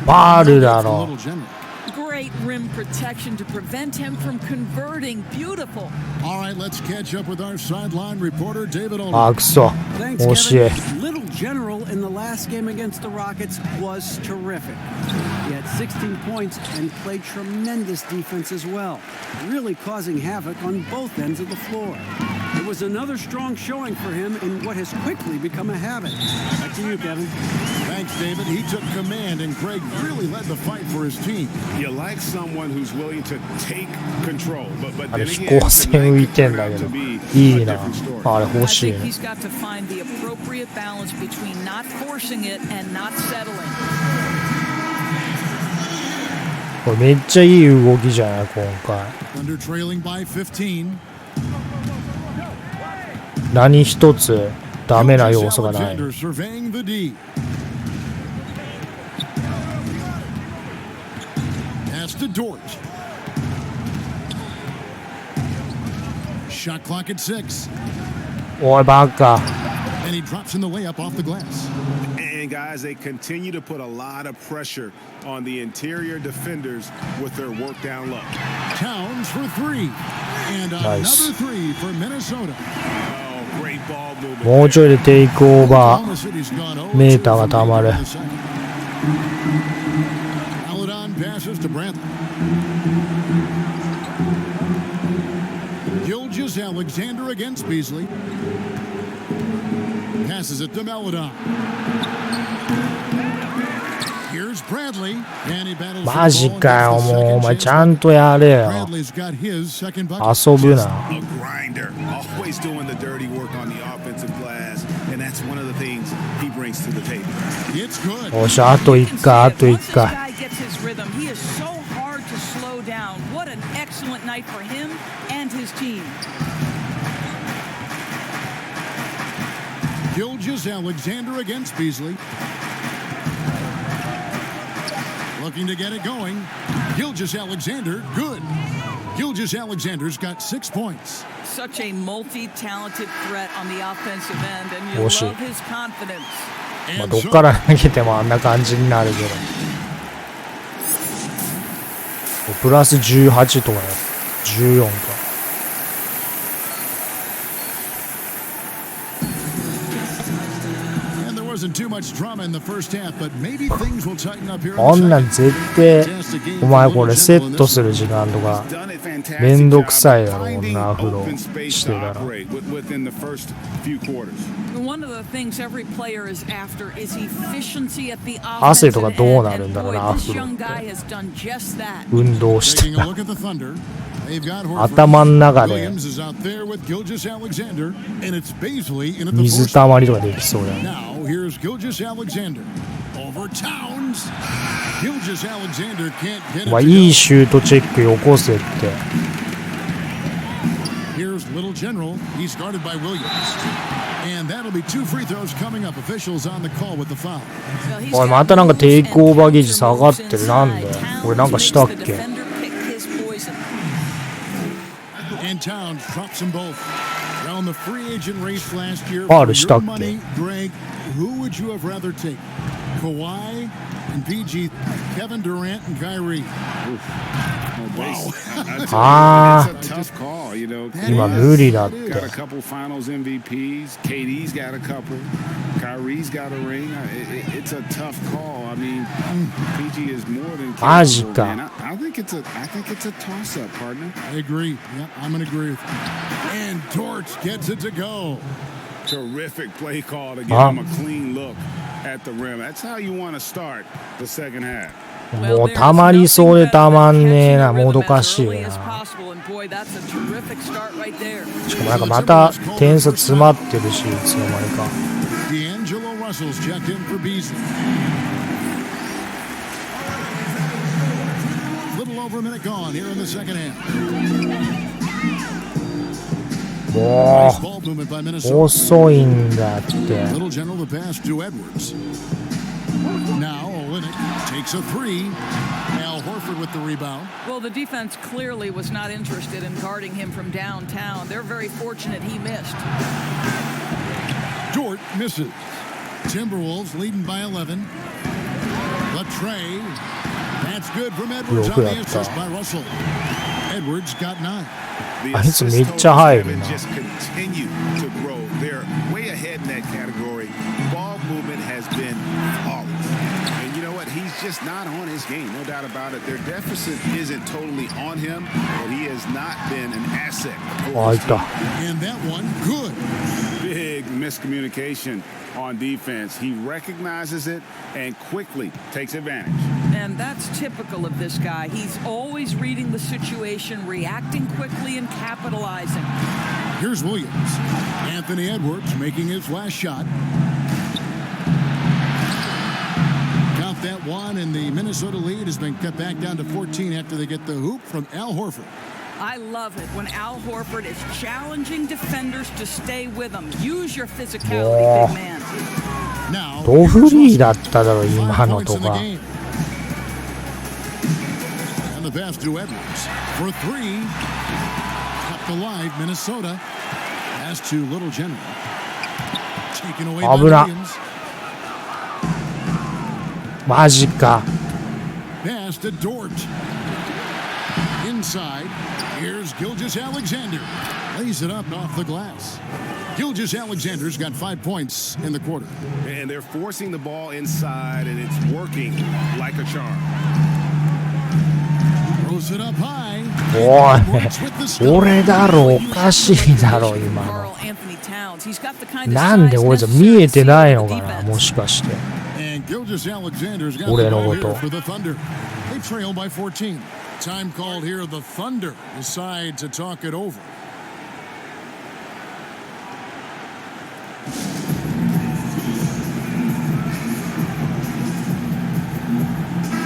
ファールだろ。Great rim protection to prevent him from converting. Beautiful. All right, let's catch up with our sideline reporter, David Olin. あ、くそ。惜しい。Little General in the last game against the Rockets was terrific. He had 16 points and played tremendous defense as well, really causing havoc on both ends of the floor. It was another strong showing for him in what has quickly become a habit. Back to you, Kevin. Thanks, David. He took command, and Greg really led the fight for his team. You like someone who's willing to take control, but あれ飛行船浮いてんだけどいいな。あれ欲しいね。He's got to find the appropriate balance between not forcing it and not settling. これめっちゃいい動きじゃない今回。Under trailing by 15. 何一つダメな要素がない。Surveying the D. Pass to Dort. Shot clock at 6. おいバカ。And he drops in the layup off the glass. And guys, they continue to put a lot of pressure on the interior defenders with their work down low. Towns for 3. And another 3 for Minnesota. もうちょいでテイクオーバーメーターがたまる。Passes to Bradley. Gilgeous Alexander against Beasley. Passes it to Melodon. Here's Bradley. And he battles マジかよもうお前ちゃんとやれよ。Bradley's got his second bucket. 遊ぶな。A grinder, always doing the dirty work on the offensive glass, and that's one of the things he brings to the table. It's good. おしあと1回あと1回。Gets his rhythm. He is so hard to slow down. What an excellent night for him and his team. Gilgeous Alexander against Beasley. Looking to get it going. Gilgeous Alexander, good. Gilgeous Alexander's got 6 points. Such a multi-talented threat on the offensive end, and you love his confidence. まあどっから投げてもあんな感じになるけど。プラス18とか14か。こんなん絶対お前これセットする時間とかめんどくさいだろこんなアフロしてたら。汗とかどうなるんだろうなアフロって。運動してたら頭の中で水たまりとかできそうだよね。お前いいシュートチェックよこせって。Here's Little General. He's guarded by Williams. And that'll be 2 free throws coming up. Officials on the call with the foul. おいまたなんかテイクオーバーゲージ下がってるなんだよ。俺なんかしたっけ。And Towns drops them both. Now in the free agent race last year, Oh, for the your stock money, Greg, who would you have rather taken? Kawhi and PG, Kevin Durant and Kyrie. Wow. It's a tough call, you know. 今無理だって。 Got a couple Finals MVPs. KD's got a couple. Kyrie's got a ring. It's a tough call. I mean, PG is more than capable. マジか。 Man. I think it's a toss-up, partner. I agree. Yeah, I'm going to agree with you. And Torch gets it to go. Terrific play call to give him a clean look at the rim. That's how you want to start the second half. もうたまりそうでたまんねえな。もどかしいな。しかもなんかまた点差詰まってるし、いつの間にか。D'Angelo Russell's checked in for Beasley. Little over a minute gone here in the second half. もう遅いんだって。 Little General the pass to Edwards. Now Olynyk takes a three. Al Horford with the rebound. Well, the defense clearly was not interested in guarding him from downtown. They're very fortunate he missed. Dort misses. Timberwolves leading by 11. Latrey. That's good from Edwards on the assist by Russell. Edwards got 9. あいつめっちゃ入るな。 Just continue to grow. They're way ahead in that category. Ball movement has been flawless. And you know what? He's just not on his game, no doubt about it. Their deficit isn't totally on him, but he has not been an asset. あ、いた。 And that one, good. Big miscommunication on defense. He recognizes it and quickly takes advantage. And that's typical of this guy. He's always reading the situation, reacting quickly, and capitalizing. Here's Williams. Anthony Edwards making his last shot. Count that one, and the Minnesota lead has been cut back down to 14 after they get the hoop from Al Horford. I love it when Al Horford is challenging defenders to stay with him. Use your physicality, big man. Now, ドフリーだっただろ、今のとか。 And the pass to Edwards for three. Kept alive, Minnesota. Pass to Little General. Taken away by Williams. マジか。 Pass to Dort. Inside. Here's Gilgeous-Alexander. Lays it up off the glass. Gilgeous-Alexander's got 5 points in the quarter. And they're forcing the ball inside, and it's working like a charm. Throws it up high. おい、俺だろ、おかしいだろ、今の。なんで俺じゃ見えてないのかな、もしかして。 And Gilgeous-Alexander's got 俺 the の ball こ here と。 for the Thunder. They trail by 14. Time called here. The Thunder decide to talk it over.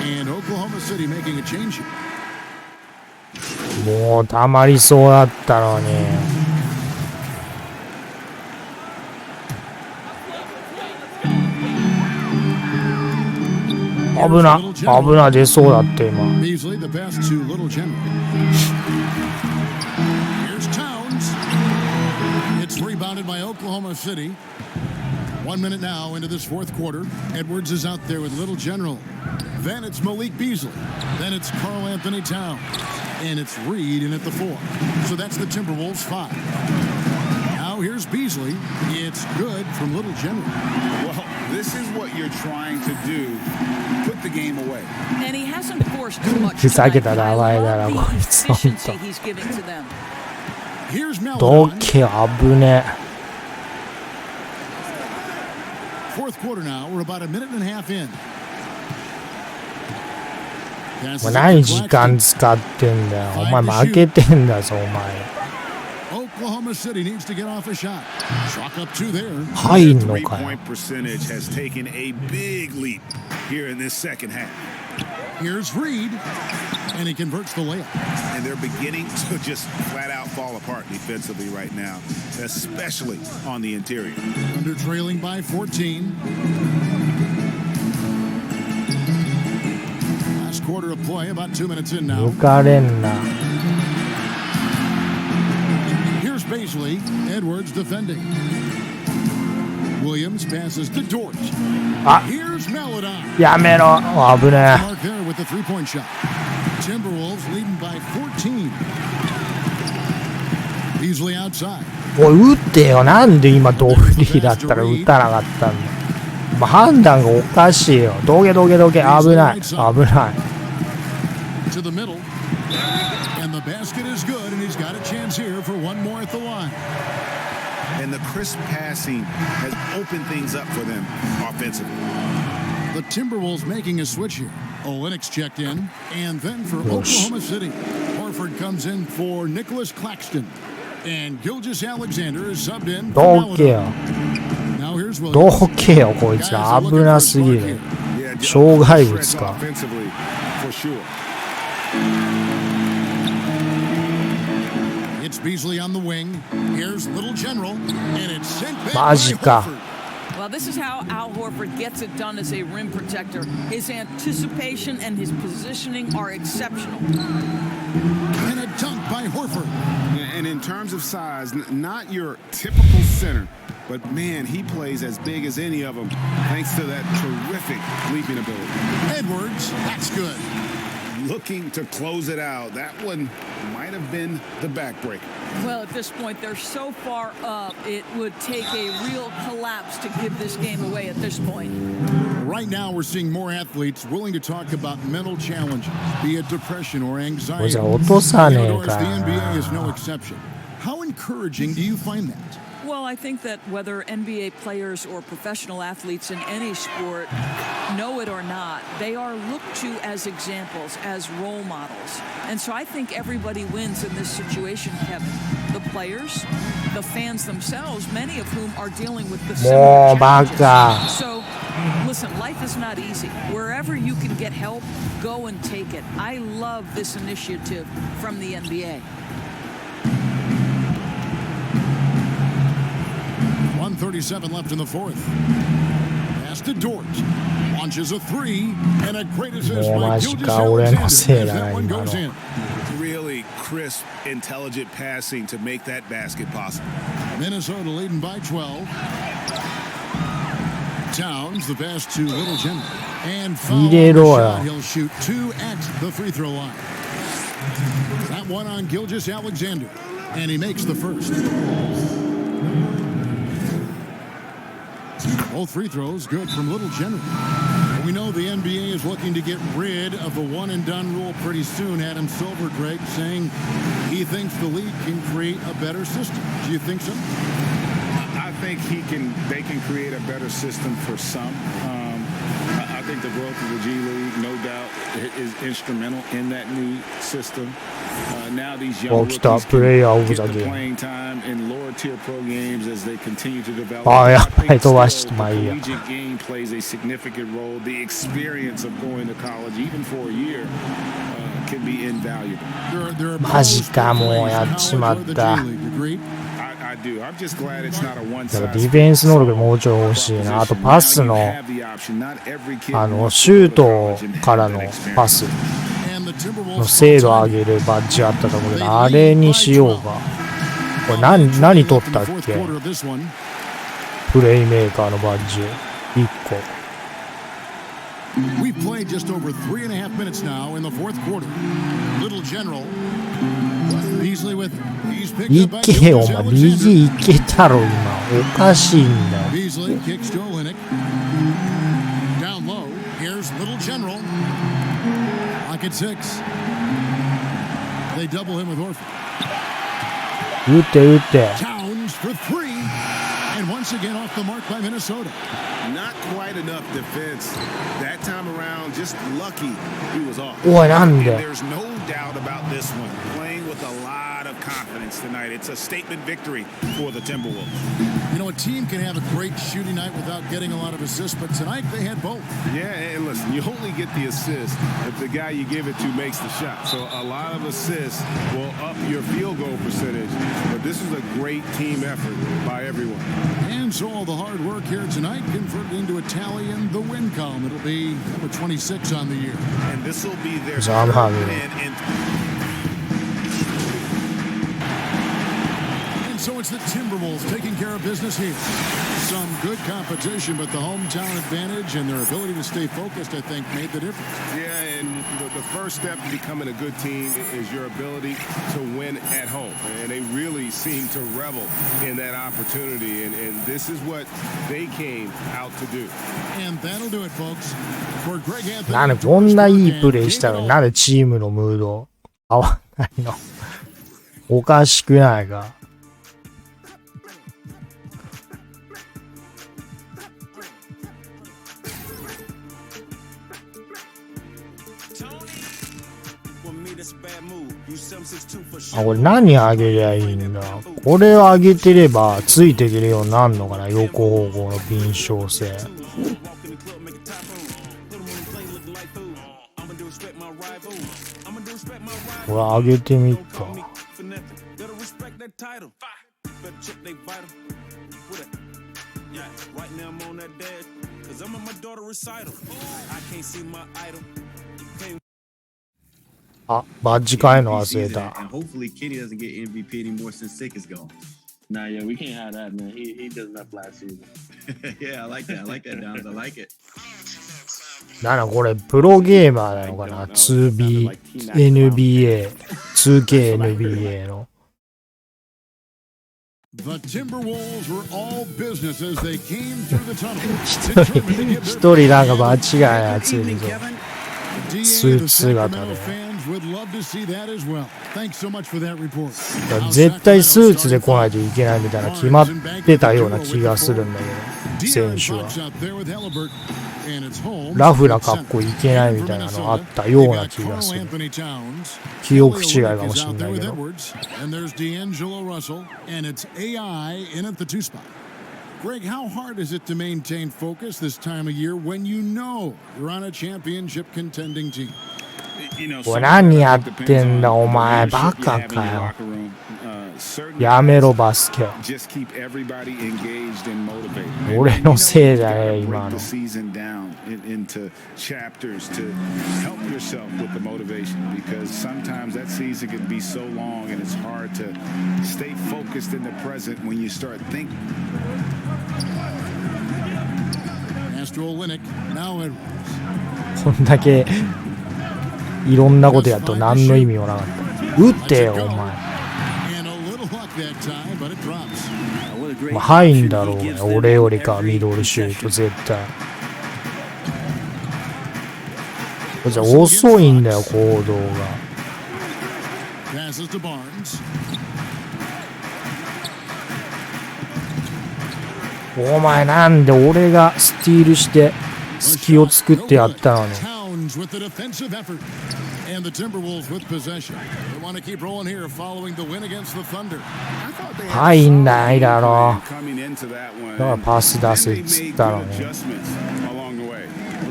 And Oklahoma City making a change here. もうたまりそうだったのに。危な、危な、出そうだって今。 Beasley, the pass to Little General. Here's Towns. It's rebounded by Oklahoma City. 1 minute now into this fourth quarter. Edwards is out there with Little General. Then it's Malik Beasley. Then it's Karl Anthony Towns. And it's Reed in at the 4. So that's the Timberwolves 5. Now here's Beasley. It's good from Little General. Well, this is what you're trying to do. Put the game away. And he hasn't forced too much. ふざけた名前だな、こいつ。ほんと。 Here's Melon. どけ、危ね。 Fourth quarter now. We're about a minute and a half in. もう何時間使ってんだよ。お前負けてんだぞ、お前。 Oklahoma City needs to get off a shot. Chalk up 2 there. 入んのかよ。 Three-point percentage has taken a big leap here in this second half. Here's Reed, and he converts the layup. And they're beginning to just flat out fall apart defensively right now, especially on the interior. Under trailing by 14. Last quarter of play, about 2 minutes in now. 抜かれんな。Beasley, Edwards defending. Williams passes to Dort. Here's Meladon. やめろ。危ね Mark there with the three-point shot. Timberwolves leading by 14. Beasley outside. え。おい、打ってよ。なんで今ドフリーだったら打たなかったんだ。まあ、判断がおかしいよ。どけ。危ない。危ない。To the middle. And the basket is good, and he's got a chance here for one more at the line. And the crisp passing has opened things up for them offensively. The Timberwolves making a switch here. Olynyk checked in, and then for Oklahoma City, Horford comes in for Nicholas Claxton, and Gilgeous Alexander is subbed in. どけよ。 Now here's Williams. どけよ、こいつら。危なすぎる。障害物か。 Offensively, for sure. It's Beasley on the wing. Here's Little General, and it's sent back マジ by か。 Horford. Well, this is how Al Horford gets it done as a rim protector. His anticipation and his positioning are exceptional. And a dunk by Horford. And in terms of size, not your typical center, but man, he plays as big as any of them thanks to that terrific leaping ability. Edwards, that's good. Looking to close it out. That one might have been the backbreaker. Well, at this point, they're so far up, it would take a real collapse to give this game away at this point. Right now, we're seeing more athletes willing to talk about mental challenges, be it depression or anxiety. Of course, the NBA is no exception. How encouraging do you find that? Well, I think that whether NBA players or professional athletes in any sport know it or not, they are looked to as examples, as role models. And so I think everybody wins in this situation, Kevin. The players, the fans themselves, many of whom are dealing with the similar challenges. So, listen, life is not easy. Wherever you can get help, go and take it. I love this initiative from the NBA. 1:37 left in the fourth. Pass to Dort. Launches a three, and a great assist by Gilgeous Alexander as that one goes in. Really crisp, intelligent passing to make that basket possible. Minnesota leading by 12. Towns, the pass to Little General. And foul on the shot. He'll shoot two at the free throw line. That one on Gilgeous Alexander. And he makes the first. Both free throws good from Little General. We know the NBA is looking to get rid of the one-and-done rule pretty soon. Adam Silver, Greg, saying he thinks the league can create a better system. Do you think so? I think they can create a better system for some. I think the growth of the G League, no doubt, is instrumental in that new system. Now these young rookies can get the playing time in lower tier pro games as they continue to develop. I think still, the collegiate game plays a significant role. The experience of going to college, even for a year, can be invaluable. マジか、もうやっちまった。I do. I'm just glad it's not a one size. ディフェンス能力もうちょい欲しいな。あとパスのシュートからのパスの精度を上げるバッジあったと思うけど、あれにしようか。これ何取ったっけ？プレイメーカーのバッジ1個。We've played just over 3.5 minutes now in the fourth quarter. Little General. Beasley with he's picked up by いけよ、お前。右行けたろ、今。おかしいんだよ。 Beasley kicks to Olynyk. Down low. Here's Little General. Pocket six. They double him with Horford. 打って。 Towns for three. And once again off the mark by Minnesota. Not quite enough defense. That time around, just lucky he was off. おい、なんで There's no doubt about this one. Playing with a lot of confidence tonight. It's a statement victory for the Timberwolves. You know, a team can have a great shooting night without getting a lot of assists, but tonight they had both. Yeah, and listen, you only get the assist if the guy you give it to makes the shot. So a lot of assists will up your field goal percentage. But this is a great team effort by everyone. And so all the hard work here tonight converted into a tally in the win column. It'll be number 26 on the year. And this will be their third win And so So it's the Timberwolves taking care of business here. Some good competition, but the hometown advantage and their ability to stay focused, I think, made the difference. Yeah, and the first step to becoming a good team is your ability to win at home. And they really seem to revel in that opportunity. And this is what they came out to do. And that'll do it, folks. For Greg Anthony. なんでこんないいプレーしたのになんでチームのムード合わないの？おかしくないか？あ、これ何あげりゃいいんだ？これをあげてればついていけるようになるのかな？横方向の敏捷性。これあげてみっか。あ、バッジ変えるの忘れた。Hopefully Kenny doesn't get MVP anymore since Sick is gone. Nah, yeah, we can't have that, man. He did enough last season. Yeah, I like that. I like that, Downs. I like it. なんだこれプロゲーマーなのかな？ 2BNBA、2KNBA の。The Timberwolves were all business as they came through the tunnel. 一人なんか間違いないついてるぞ。スーツ姿で。絶対スーツで来ないといけないみたいな決まってたような気がするんだけど、選手は。ラフな格好いけないみたいなのあったような気がする。記憶違いかもしれないけど。Greg, how hard is it to maintain focus this time of year when you know you're on a championship contending team? これ何やってんだお前バカかよ。やめろバスケ。俺のせいだよ今の。こんだけいろんなことやっと何の意味もなかった。打ってよお前。まあ、入んだろうね。俺よりかミドルシュート絶対。じゃあ遅いんだよ行動が。お前なんで俺がスティールして隙を作ってやったのに。入んないだろ。だからパス出せっつったのに。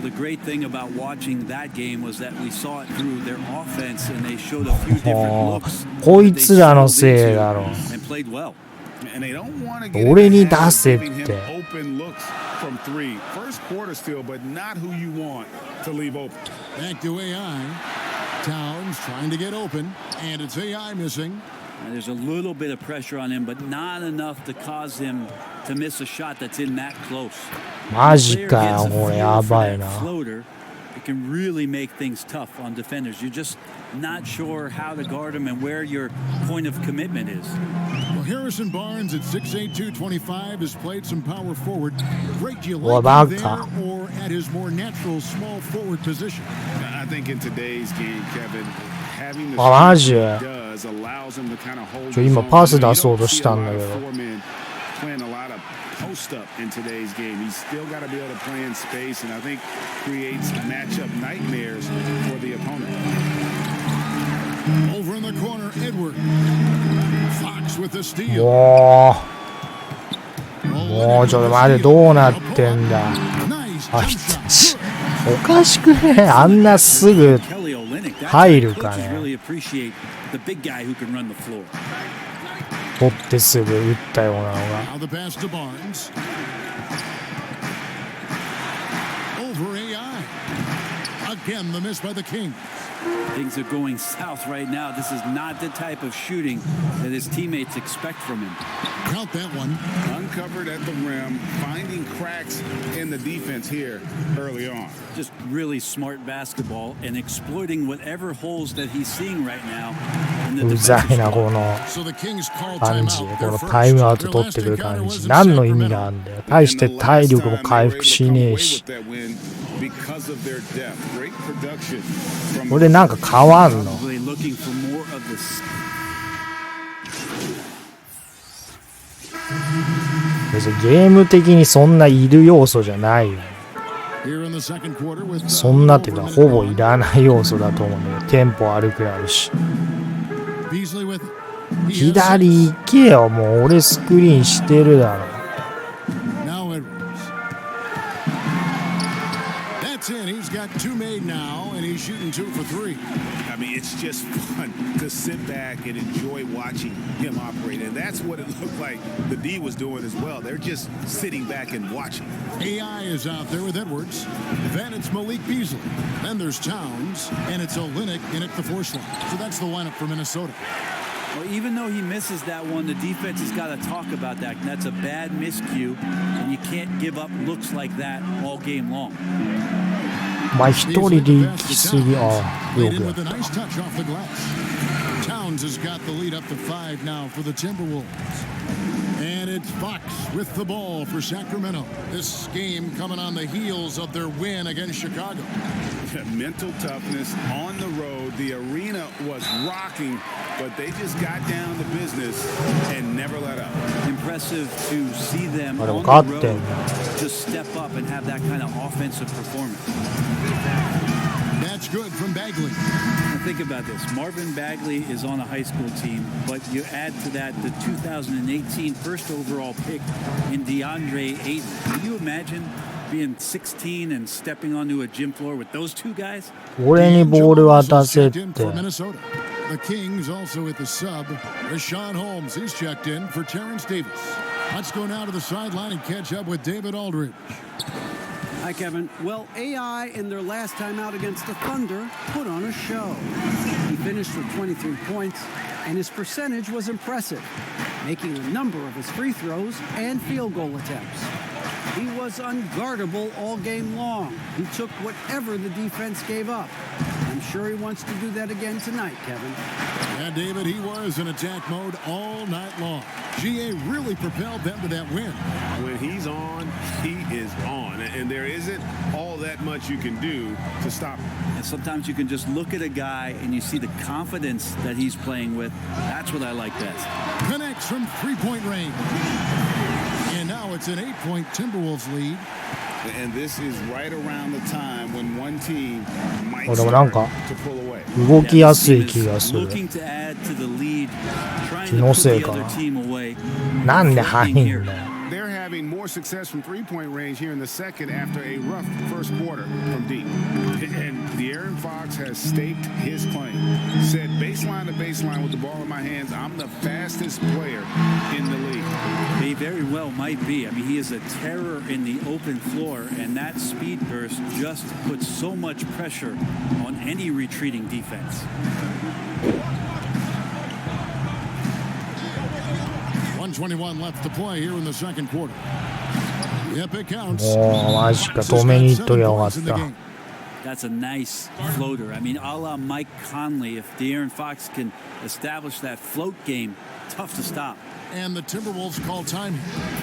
The great thing about watching that game was that we saw it through their offense and they showed a few different looks. こいつらのせいだろ。俺に出せって。From three, first quarter still, but not who you want to leave open. Back to AI. Towns trying to get open, and it's AI missing. There's a little bit of pressure on him, but not enough to cause him to miss a shot that's in that close. マジかよ、これやばいな。It can really make things tough on defenders. You're just not sure how to guard them and where your point of commitment is. Well, Harrison Barnes at 6'8", 225 has played some power forward. Great, do you like him there or at his more natural small forward position? I think in today's game, Kevin, having the does allows him to kind of hold. 今パス出そうとしたんだけど。Playing a lot of post up in today's game. He's still got to be able to play in space, and I think creates matchup nightmares for the opponent. Over in the corner, Edward. Fox with the steal. もうちょっと待ってどうなってんだ。あいつおかしくねあんなすぐ入るかね。取ってすぐ打ったようなのが。Again, the miss by the Kings. Things are going south right now. This is not the type of shooting that his teammates expect from him. Count that one. Uncovered at the rim, finding cracks in the defense here early on. Just really smart basketball and exploiting whatever holes that he's seeing right now. うざいなこの感じ、このタイムアウト取ってくる感じ、何の意味があるんだよ。対して体力も回復しねえし。これなんか変わんの？別にゲーム的にそんないる要素じゃないよ。そんなっていうかほぼいらない要素だと思うんだよ。テンポ悪くなるし。左行けよ、もう俺スクリーンしてるだろ。He's got two made now, and he's shooting 2 for 3. I mean, it's just fun to sit back and enjoy watching him operate, and that's what it looked like the D was doing as well. They're just sitting back and watching. AI is out there with Edwards. Then it's Malik Beasley. Then there's Towns, and it's Olynyk in at the 4 slot. So that's the lineup for Minnesota. Well, even though he misses that one, the defense has got to talk about that. That's a bad miscue, and you can't give up looks like that all game long. まあ一人で行き過ぎ、ああ、よくやった。Towns has got the lead up to 5 now for the Timberwolves. And it's Fox with the ball for Sacramento. This game coming on the heels of their win against Chicago. Mental toughness on the road. The arena was rocking, but they just got down to business and never let up. Impressive to see them on the road just step up and have that kind of offensive performance. That's good from Bagley. Now think about this. Marvin Bagley is on a high school team, but you add to that the 2018 first overall pick in DeAndre Ayton. Can you imagine being 16 and stepping onto a gym floor with those two guys? 俺にボール渡せって。The Kings also at the sub. Rashawn Holmes, he's checked in for Terrence Davis. Let's go now to the sideline and catch up with David Aldridge. Hi, Kevin. Well, AI in their last time out against the Thunder put on a show. He finished with 23 points, and his percentage was impressive, making a number of his free throws and field goal attempts. He was unguardable all game long. He took whatever the defense gave up. I'm sure he wants to do that again tonight, Kevin. Yeah, David, he was in attack mode all night long. GA really propelled them to that win. When he's on, he is on. And there isn't all that much you can do to stop him. And sometimes you can just look at a guy and you see the confidence that he's playing with. That's what I like best. Connects from three-point range. And now it's an 8-point Timberwolves lead. And this is right around the time when one team might でもなんか動きやすい気がする。気のせいかな。なんで入んだよ。They're having more success from three-point range here in the second after a rough first quarter from deep. And De'Aaron Fox has staked his claim. Said baseline to baseline with the ball in my hands, I'm the fastest player in the league. He very well might be. I mean, he is a terror in the open floor, and that speed burst just puts so much pressure on any retreating defense. 1:21 left to play here in the second quarter. Yep, it counts. もうマジか止めに行っとりゃよかった。That's a nice floater. I mean, a la Mike Conley, if De'Aaron Fox can establish that float game, tough to stop. And the Timberwolves call time.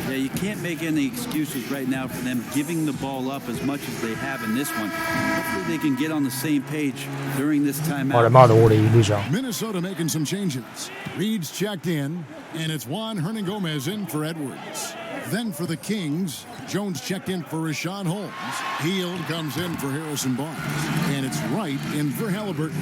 Yeah, you can't make any excuses right now for them giving the ball up as much as they have in this one. Hopefully they can get on the same page during this timeout. あれまだ俺いるじゃん。Minnesota making some changes. Reed's checked in, and it's Juan Hernangomez in for Edwards. Then for the Kings, Jones checked in for Rashawn Holmes. Hield comes in for Harrison Barnes. And it's Wright in for Halliburton.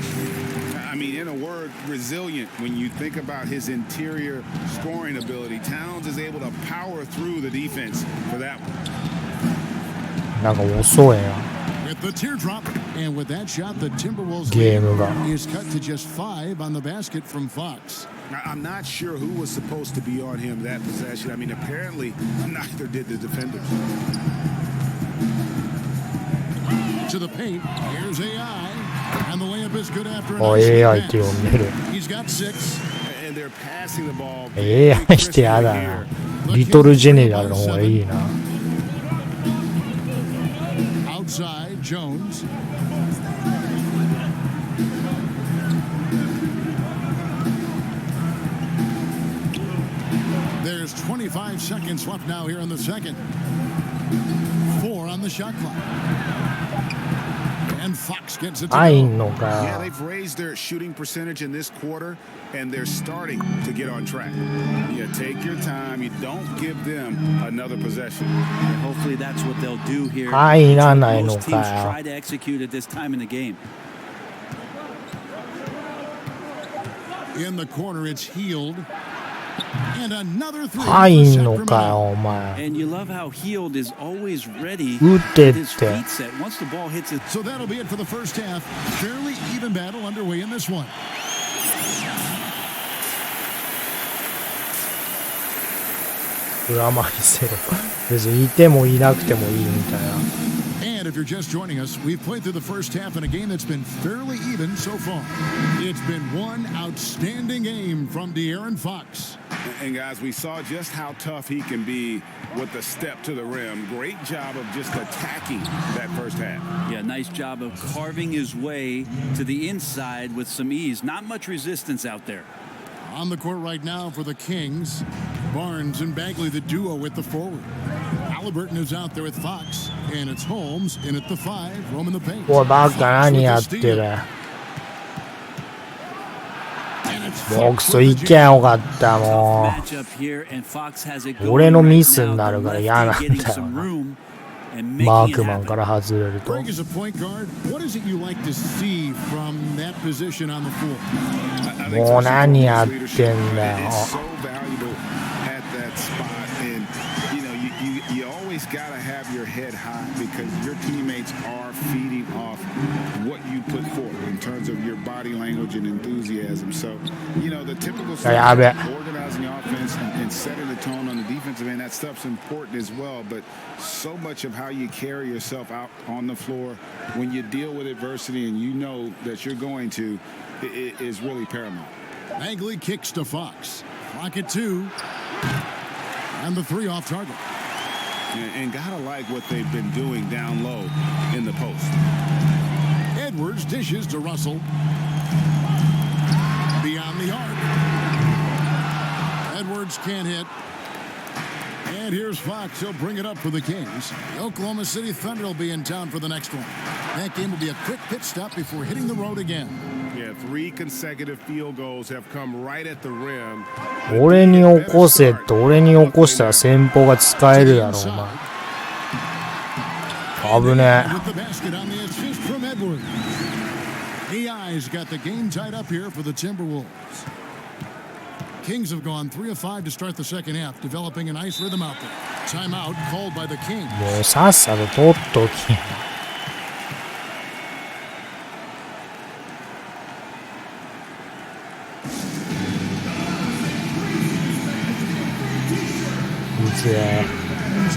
I mean, in a word, resilient. When you think about his interior scoring ability, Towns is able to power through the defense for that one. なんか遅いな。 With the teardrop, and with that shot, the Timberwolves Game is cut to just 5 on the basket from Fox. I'm not sure who was supposed to be on him that possession. I mean, apparently neither did the defenders. To the paint, here's AI. And the layup is good after お AI って呼んでる。 He's got 6. And they're passing the ball. AI してやだな。リトルジェネラルの方がいいな。 Outside, Jones. There's 25 seconds left now here in the second. 4 on the shot clock. And Fox gets it to go. Yeah, they've raised their shooting percentage in this quarter, and they're starting to get on track. You take your time. You don't give them another possession. And hopefully that's what they'll do here. Most teams try to execute at this time in the game. In the corner, it's Healed. And another 3. 入んのかよ、お前。 And you love how Healed is always ready 打ってっ with his て。 feet set. Once the ball hits it. So that'll be it for the first half. Fairly even battle underway in this one. 裏回りせろ。別にいてもいなくてもいいみたいな。 And if you're just joining us, we've played through the first half in a game that's been fairly even so far. It's been one outstanding game from De'Aaron Fox. And guys, we saw just how tough he can be with the step to the rim. Great job of just attacking that first half. Yeah, nice job of carving his way to the inside with some ease. Not much resistance out there. On the court right now for the Kings, Barnes and Bagley, the duo with the forward. Halliburton is out there with Fox, and it's Holmes in at the 5, roaming the paint. おい、バカ何やってる。ボックス行きゃよかった、もう。俺のミスになるから嫌なんだよな。マークマンから外れると。 Greg, as a point guard, what is it you like to see from that position on the floor? もう何やってんだよ。 Always got to have your head high because your teammates are feeding off what you put forward in terms of your body language and enthusiasm. So, you know, the typical stuff, organizing the offense and setting the tone on the defensive end, that stuff's important as well. But so much of how you carry yourself out on the floor when you deal with adversity and you know that you're going to is really paramount. Bagley kicks to Fox. Clock at 2. And the 3 off target. And gotta like what they've been doing down low in the post. Edwards dishes to Russell. Beyond the arc. Edwards can't hit. And here's Fox. He'll bring it up for the Kings. The Oklahoma City Thunder will be in town for the next one. That game will be a quick pit stop before hitting the road again. Yeah, 3 consecutive field goals have come right at the rim. 俺に起こせって、俺に起こしたら先方が使えるだろ、お前。危ねえ。 With the basket on the assist from Edwards. The eyes got the game tied up here for the Timberwolves. Kings have gone 3 of 5 to start the second half, developing a nice rhythm out there. Timeout called by the Kings. もうさっさと取っとき。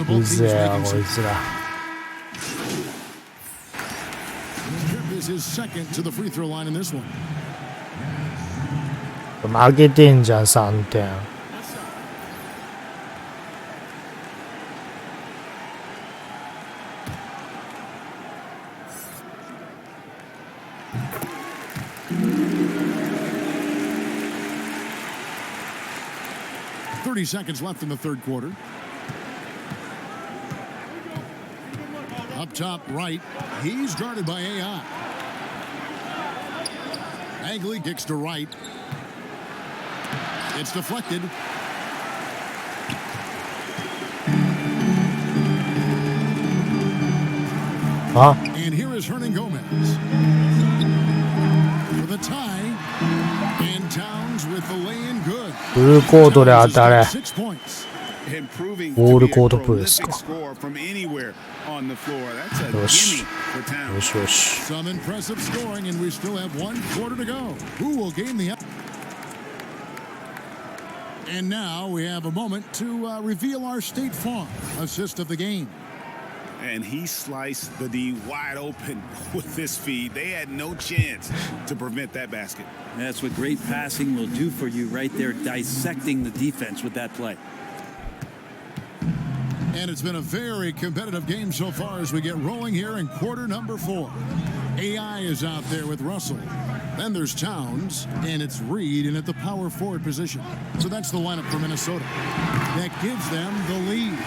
うぜえわ、こいつら。Is his second to the free throw line in this one. 負けてんじゃん、3点。30 seconds left in the third quarter. Up top right, he's guarded by AI. Bagley kicks to right. It's deflected. And here is Hernan Gomez for the tie. And Towns with the lay-in good. フルコートで当たれ。 6 points. ボールコートプレスか。よし。よしよし。 Some impressive scoring, and we still have 1 quarter to go. Who will gain the... And now we have a moment to reveal our State Farm assist of the game. And he sliced the D wide open with this feed. They had no chance to prevent that basket. That's what great passing will do for you right there, dissecting the defense with that play. And it's been a very competitive game so far as we get rolling here in quarter number 4. AI is out there with Russell. Then there's Towns, and it's Reed in at the power forward position. So that's the lineup for Minnesota. That gives them the lead.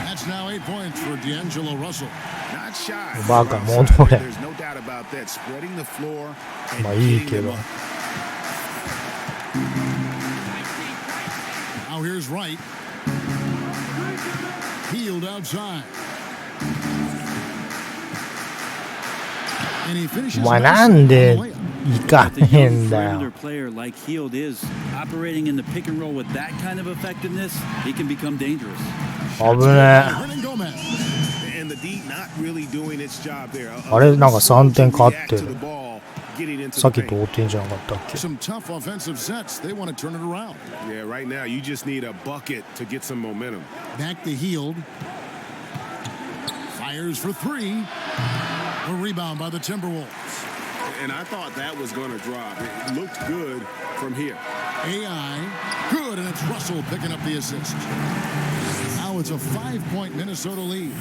That's now 8 points for D'Angelo Russell. Not shy. There's no doubt about that. Spreading the floor. まあいいけど。 Now here's Wright. Healed outside. And he finishes. お前なんで行かへんだよ。 Player like Healed is operating in the pick and roll with that kind of effectiveness, he can become dangerous. 危ねえ。あれなんか3点勝ってる。さっき同点じゃなかったっけ？ Some tough offensive sets. They want to turn it around. Yeah, right now you just need a bucket to get some momentum. Back to Healed. Fires for 3. A rebound by the Timberwolves. And I thought that was going to drop. It looked good from here. AI, good, and it's Russell picking up the assist. Now it's a 5-point Minnesota lead.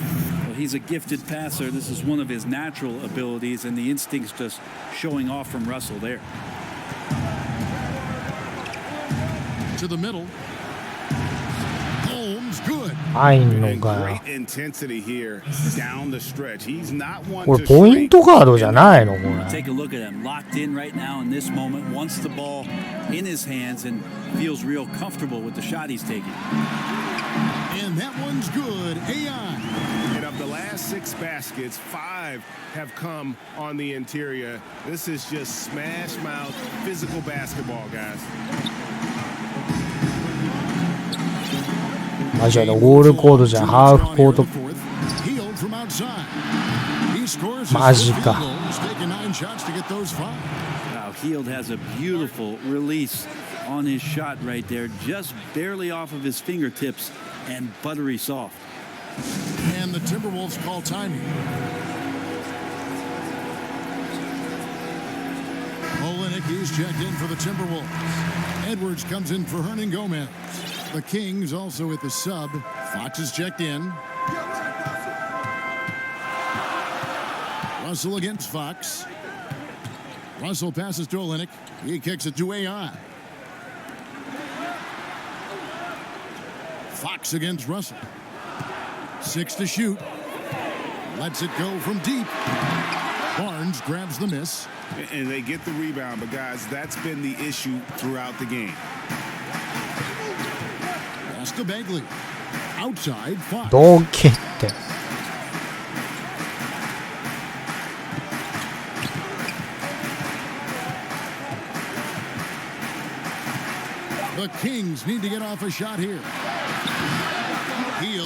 Well, he's a gifted passer. This is one of his natural abilities, and the instincts just showing off from Russell there. To the middle. Holmes, good. 入んのかよ。 Great intensity here down the stretch. He's not one これ to ポイントガードじゃないのこれ。 Take a look at him, locked in right now in this moment, wants the ball in his hands and feels real comfortable with the shot he's taking. And that one's good. AI. And of the last 6 baskets, 5 have come on the interior. This is just smash mouth physical basketball, guys. マジでゴールコードじゃん。ハーフコート。マジか。 Wow, Healed has a beautiful release on his shot right there, just barely off of his fingertips and buttery soft. And the Timberwolves call timing. Olenek is checked in for the Timberwolves. Edwards comes in for Hernan Gomez. The Kings also at the sub. Fox is checked in. Russell against Fox. Russell passes to Olenek. He kicks it to AI. Fox against Russell. 6 to shoot. Lets it go from deep. Barnes grabs the miss. And they get the rebound, but guys, that's been the issue throughout the game. Pass to Bagley. Outside, Fox. どう蹴って。 The Kings need to get off a shot here.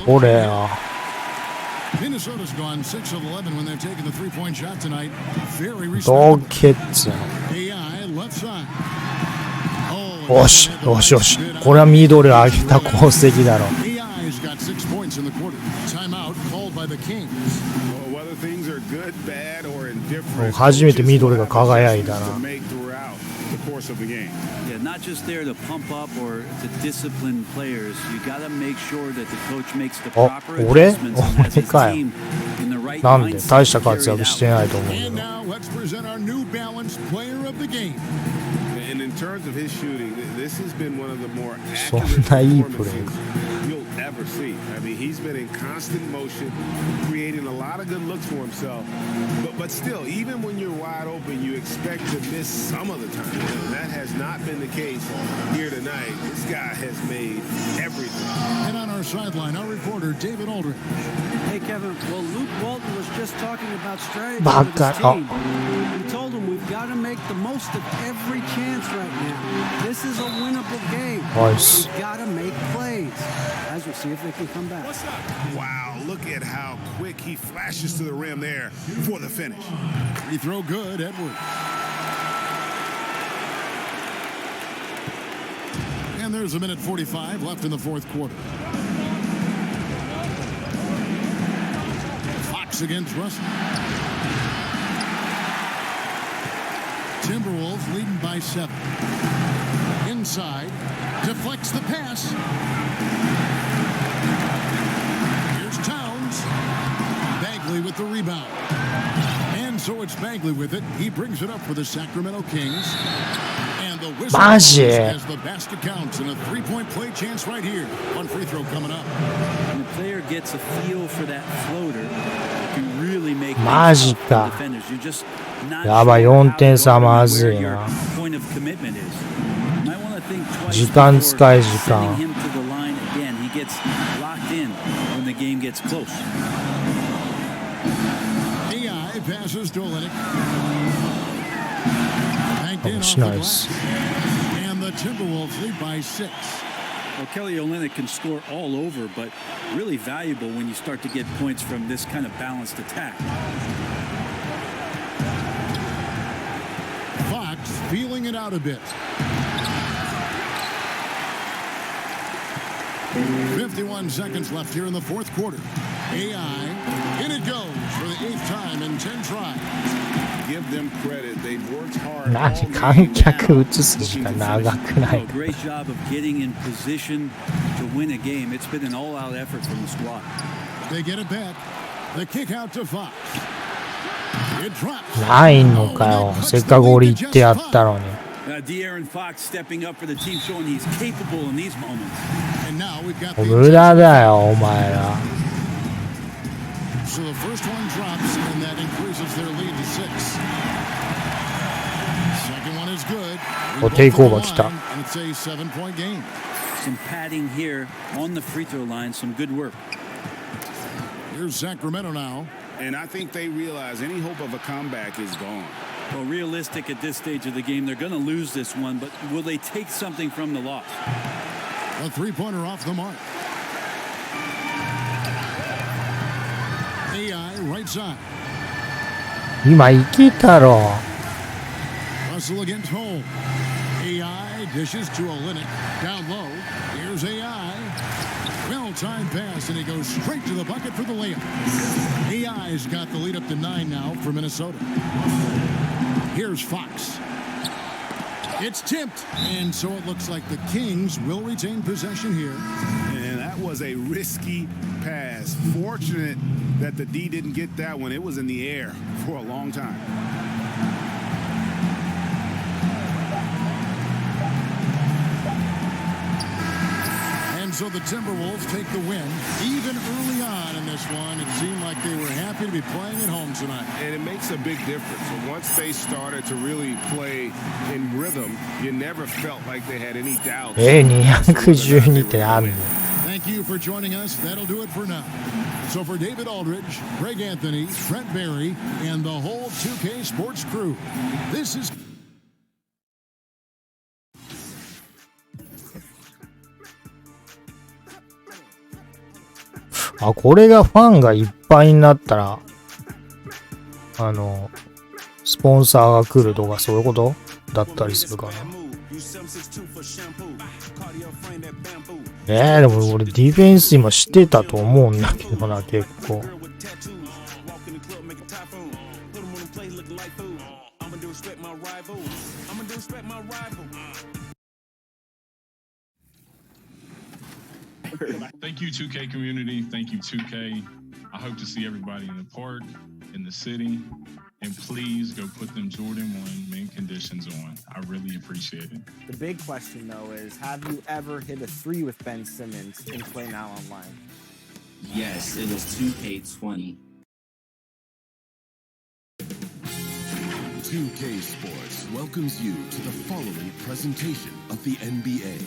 これや。 Minnesota's gone 6 of 11 when they're taking the 3-point shot tonight. Very どう respectable. 蹴っつうの。 AI left side. よしよしよし。これはミドル上げた功績だろ。 AI's got 6 points in the quarter. Timeout called by the Kings. Whether things are good, bad, or indifferent, 初めてミドルが輝いたな。 make throughout the course of the game. Yeah, not just there to pump up or to discipline players. You got to make sure that the coach makes the あ、 proper 俺 adjustments and has his かよ。 team in the right なんで mindset 大した to 活 carry it 躍してないと思うけ And ど。 now let's present our new balanced player of the game. And in terms of his shooting, this has been one of the more そん accurate ないいプレ performances ー。 you'll ever see. I mean, he's been in constant motion, creating a lot of good looks for himself. But still, even when you're wide open, you expect to miss some of the time. And that has not been the case here tonight. This guy has made everything. And on our sideline, our reporter, David Aldridge. Hey, Kevin. Well, Luke Walton was just talking about strategy Back with his that up. team. He told him we've got to make the most of every chance right now. This is a winnable game. Nice. We've got to make plays. Guys, we'll see if they can come back. Wow, look at how quick he flashes to the rim there for the finish. Free throw good, Edwards. And there's a minute 45 left in the fourth quarter. Fox against Russell. Timberwolves leading by 7. Inside, deflects the pass. Here's Towns. Bagley with the rebound. And so it's Bagley with it. He brings it up for the Sacramento Kings. And the whistle blows as the basket counts and a three-point play chance right here. One free throw coming up. When the player gets a feel for that floater, can really make defenders. You just not やばい、4点差まずい your な。 point of commitment is. You might want to think twice 時間使い before 時間。 sending him to the line again. He gets locked in when the game gets close. AI passes to Olynyk. Banked in off That's the nice. glass. And the Timberwolves lead by 6. Well, Kelly Olynyk can score all over, but really valuable when you start to get points from this kind of balanced attack. Fox feeling it out a bit. 51 seconds left here in the fourth quarter. AI, in it goes for the 8th time in 10 tries. Give them credit. They've worked hard. 何観客映す時間長くない Great job of getting in position to win a game. It's been an all-out effort from the squad. They get it back. The kick out to Fox. It drops. ないのかよ。せっかく俺言ってやったのに。De'Aaron Fox stepping up for the team, showing he's capable in these moments. And now we've got the 無駄だよ、お前ら。 So the first one drops, and that increases their lead to 6. Second one is good. We お、both テイクオーバー to 来 the た。 line, and it's a 7-point game. Some padding here on the free throw line. Some good work. Here's Sacramento now. And I think they realize any hope of a comeback is gone. Well, realistic at this stage of the game, they're going to lose this one, but will they take something from the loss? A three-pointer off the mark. AI right side. 今行けたろ。 Russell against Home. AI dishes to Olynyk. Down low. Here's AI. Well-timed pass, and he goes straight to the bucket for the layup. AI's got the lead up to 9 now for Minnesota. Here's Fox. It's tipped, and so it looks like the Kings will retain possession here. And that was a risky pass. Fortunate that the D didn't get that one. It was in the air for a long time. And so the Timberwolves take the win. Even early on in this one, it seemed like they were happy to be playing at home tonight. And it makes a big difference. And once they started to really play in rhythm, you never felt like they had any doubts. 212ってあんの Thank you for joining us. That'll do it for now. So for David Aldridge, Greg Anthony, Trent Berry, and the whole 2K Sports crew, this is... あ、これがファンがいっぱいになったら、スポンサーが来るとかそういうことだったりするかな。でも俺ディフェンス今してたと思うんだけどな、結構。Thank you, 2K community. Thank you, 2K. I hope to see everybody in the park, in the city, and please go put them Jordan 1 mint conditions on. I really appreciate it. The big question, though, is have you ever hit a 3 with Ben Simmons in Play Now Online? Yes, it was 2K20. 2K Sports welcomes you to the following presentation of the NBA.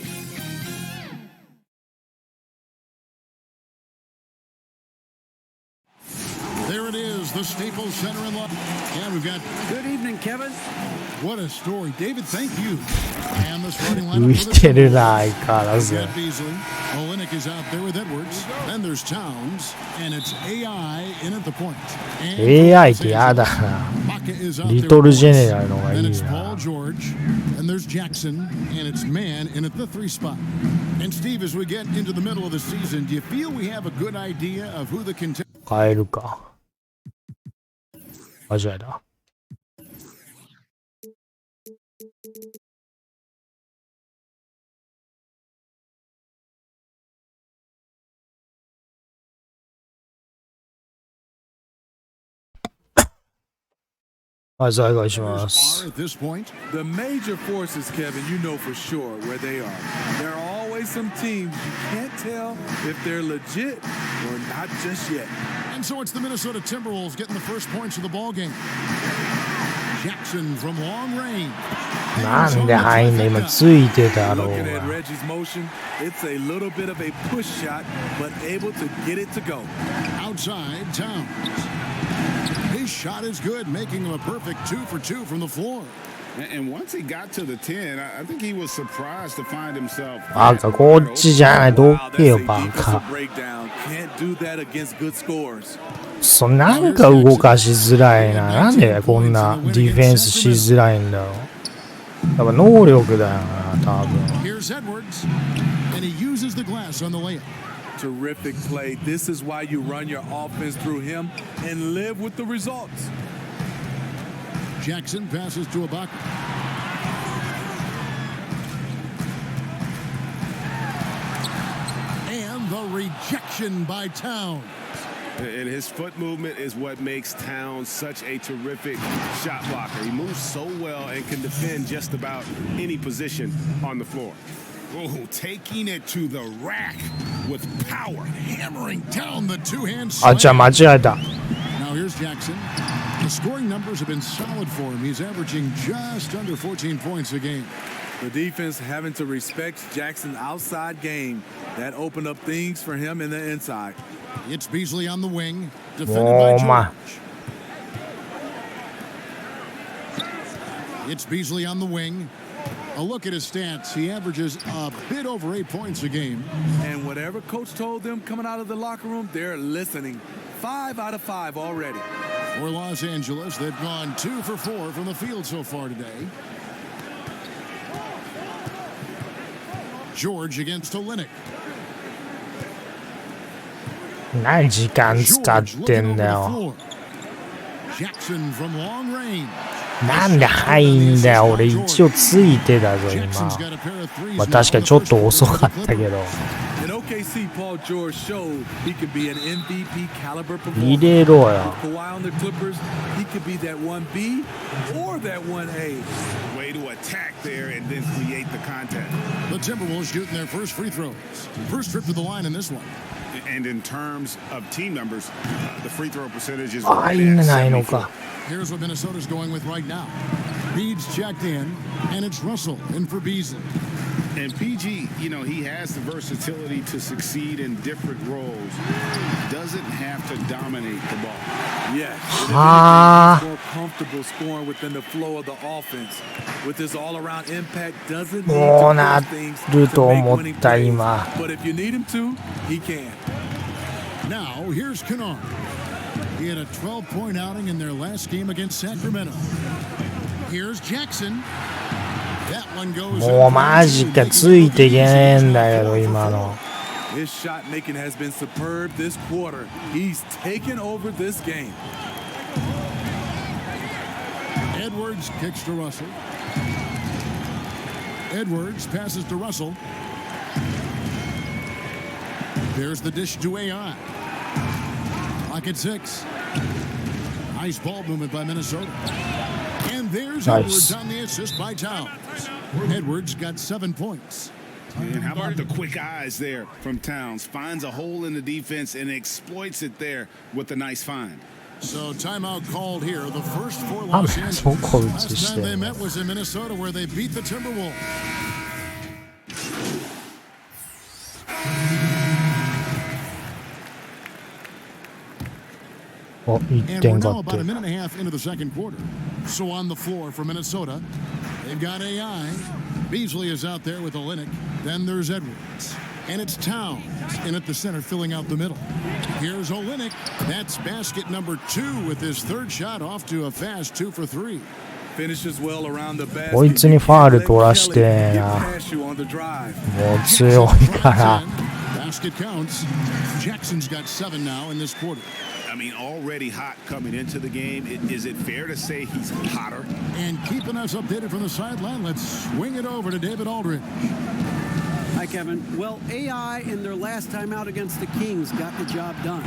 There it is, the Staples Center in London. And we've got... Good evening, Kevin. What a story. David, thank you. And the starting 浮 lineup い for て the るな、相変わらず。 Got Beasley. Olynyk is out there with Edwards. Then there's Towns. And it's AI in at the point. And AI ってやだな。 Maka is out リ there トル with ジェネラルの方がい Then い it's な。 Paul George. And there's Jackson. And it's Man in at the 3 spot. And Steve, as we get into the middle of the season, do you feel we have a good idea of who the contenders 変えるか。間違えた。はい、再開します。 At this point, The major forces, Kevin, you know for sure where they are. There are always some teams you can't tell if they're legit or not just yet. and so it's the Minnesota Timberwolves getting the first points of the ball game. Jackson from long range. なんで入んねん、今ついてたろう Looking at が。 Reggie's motion, it's a little bit of a push shot, but able to get it to go. Outside Towns. His shot is good, making him a perfect 2 for 2 from the floor. And once he got to the 10, I think he was surprised to find himself. バカ、こっちじゃない、どけよ、バカ。 Breakdown. Can't do that against good scores. なんか動かしづらいな。なんでこんなディフェンスしづらいんだろう。やっぱ能力だよな、多分。 Here's Edwards, and he uses the glass on the layup. Terrific play. This is why you run your offense through him and live with the results. Jackson passes to Ibaka. And the rejection by Towns. And his foot movement is what makes Towns such a terrific shot blocker. He moves so well and can defend just about any position on the floor. Oh, taking it to the rack with power, hammering down the two-hand あ、 slam. じゃあ間違えた。 Now here's Jackson. The scoring numbers have been solid for him. He's averaging just under 14 points a game. The defense having to respect Jackson's outside game. That opened up things for him in the inside. It's Beasley on the wing, defended by Oh, my. George. It's Beasley on the wing. A look at his stats. He averages a bit over 8 points a game. And whatever coach told them coming out of the locker room, they're listening. 5 out of 5 already. For Los Angeles, they've gone 2 for 4 from the field so far today. George against Olynyk. 何時間使ってんだよ。 Jackson from long range. なんで入んだよ。俺一応ついてたぞ、今。まあ確かにちょっと遅かったけど。 In OKC, Paul George showed he could be an MVP caliber 入 performer. れろよ。 Kawhi on the Clippers, he could be that 1B or that 1A. Way to attack there and then create the contact. The Timberwolves shooting their first free throws. First trip to the line in this one. And in terms of team numbers, the free throw percentage is 入んないのか。 Here's what Minnesota's going with right now. Reed's checked in, and it's Russell in for Beasley. And PG, you know, he has the versatility to succeed in different roles. Doesn't have to dominate the ball. Yes. Ah. More comfortable scoring within the flow of the offense. With his all-around impact, doesn't need もう to な do things ると to make 思っ winning た plays. 今。 But if you need him to, he can. Now, here's Kennard. He had a 12-point outing in their last game against Sacramento. Here's Jackson. That one goes もうマジかついていけねえんだけど今の。 His shot making has been superb this quarter. He's taken over this game. Edwards kicks to Russell. Edwards passes to Russell. There's the dish to AI. Pocket 6. Nice ball movement by Minnesota. And there's Nice. Edwards on the assist by Towns. Edwards got 7 points. And how about the quick eyes there from Towns? Finds a hole in the defense and exploits it there with a nice find. So timeout called here. The first for あ、 Los Angeles. そこ映 Last し time て they んの。 met was in Minnesota where they beat the Timberwolves. お、1 And 点 we're 勝 now っ about て a る。 minute and a half into the second quarter. So on the floor for Minnesota, they've got AI. Beasley is out there with Olynyk. Then there's Edwards. And it's Towns in at the center filling out the middle. Here's Olynyk. That's basket number 2 with his third shot off to a fast 2 for 3. Finishes well around the basket. こいつにファール取らしてえな。 Pass you on the drive. もう強いから。 Basket counts. Jackson's got 7 now in this quarter. mean, already hot coming into the game. Is it fair to say he's hotter? And keeping us updated from the sideline, let's swing it over to David Aldridge. Hi, Kevin. Well, AI in their last time out against the Kings got the job done.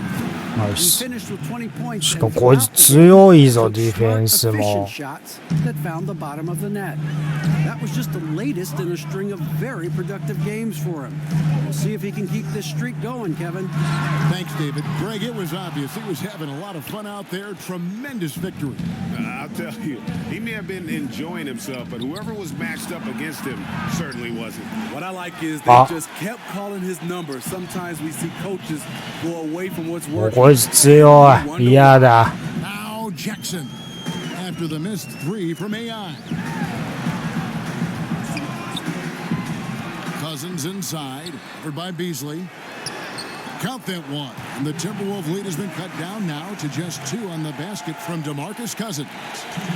He finished with 20 points. しかもこいつ強いぞ、ディフェンスも。 shots that found the bottom of the net. That was just the latest in a string of very productive games for him. We'll see if he can keep this streak going, Kevin. Thanks, David. Greg, it was obvious he was having a lot of fun out there. Tremendous victory. I'll tell you, he may have been enjoying himself, but whoever was matched up against him certainly wasn't. What I like is they just kept calling his number. Sometimes we see coaches go away from what's もう working. こいつ強い。嫌だ。 Now Jackson after the missed three from AI. Cousins inside, covered by Beasley. Count that one. And the Timberwolves lead has been cut down now to just 2 on the basket from DeMarcus Cousins.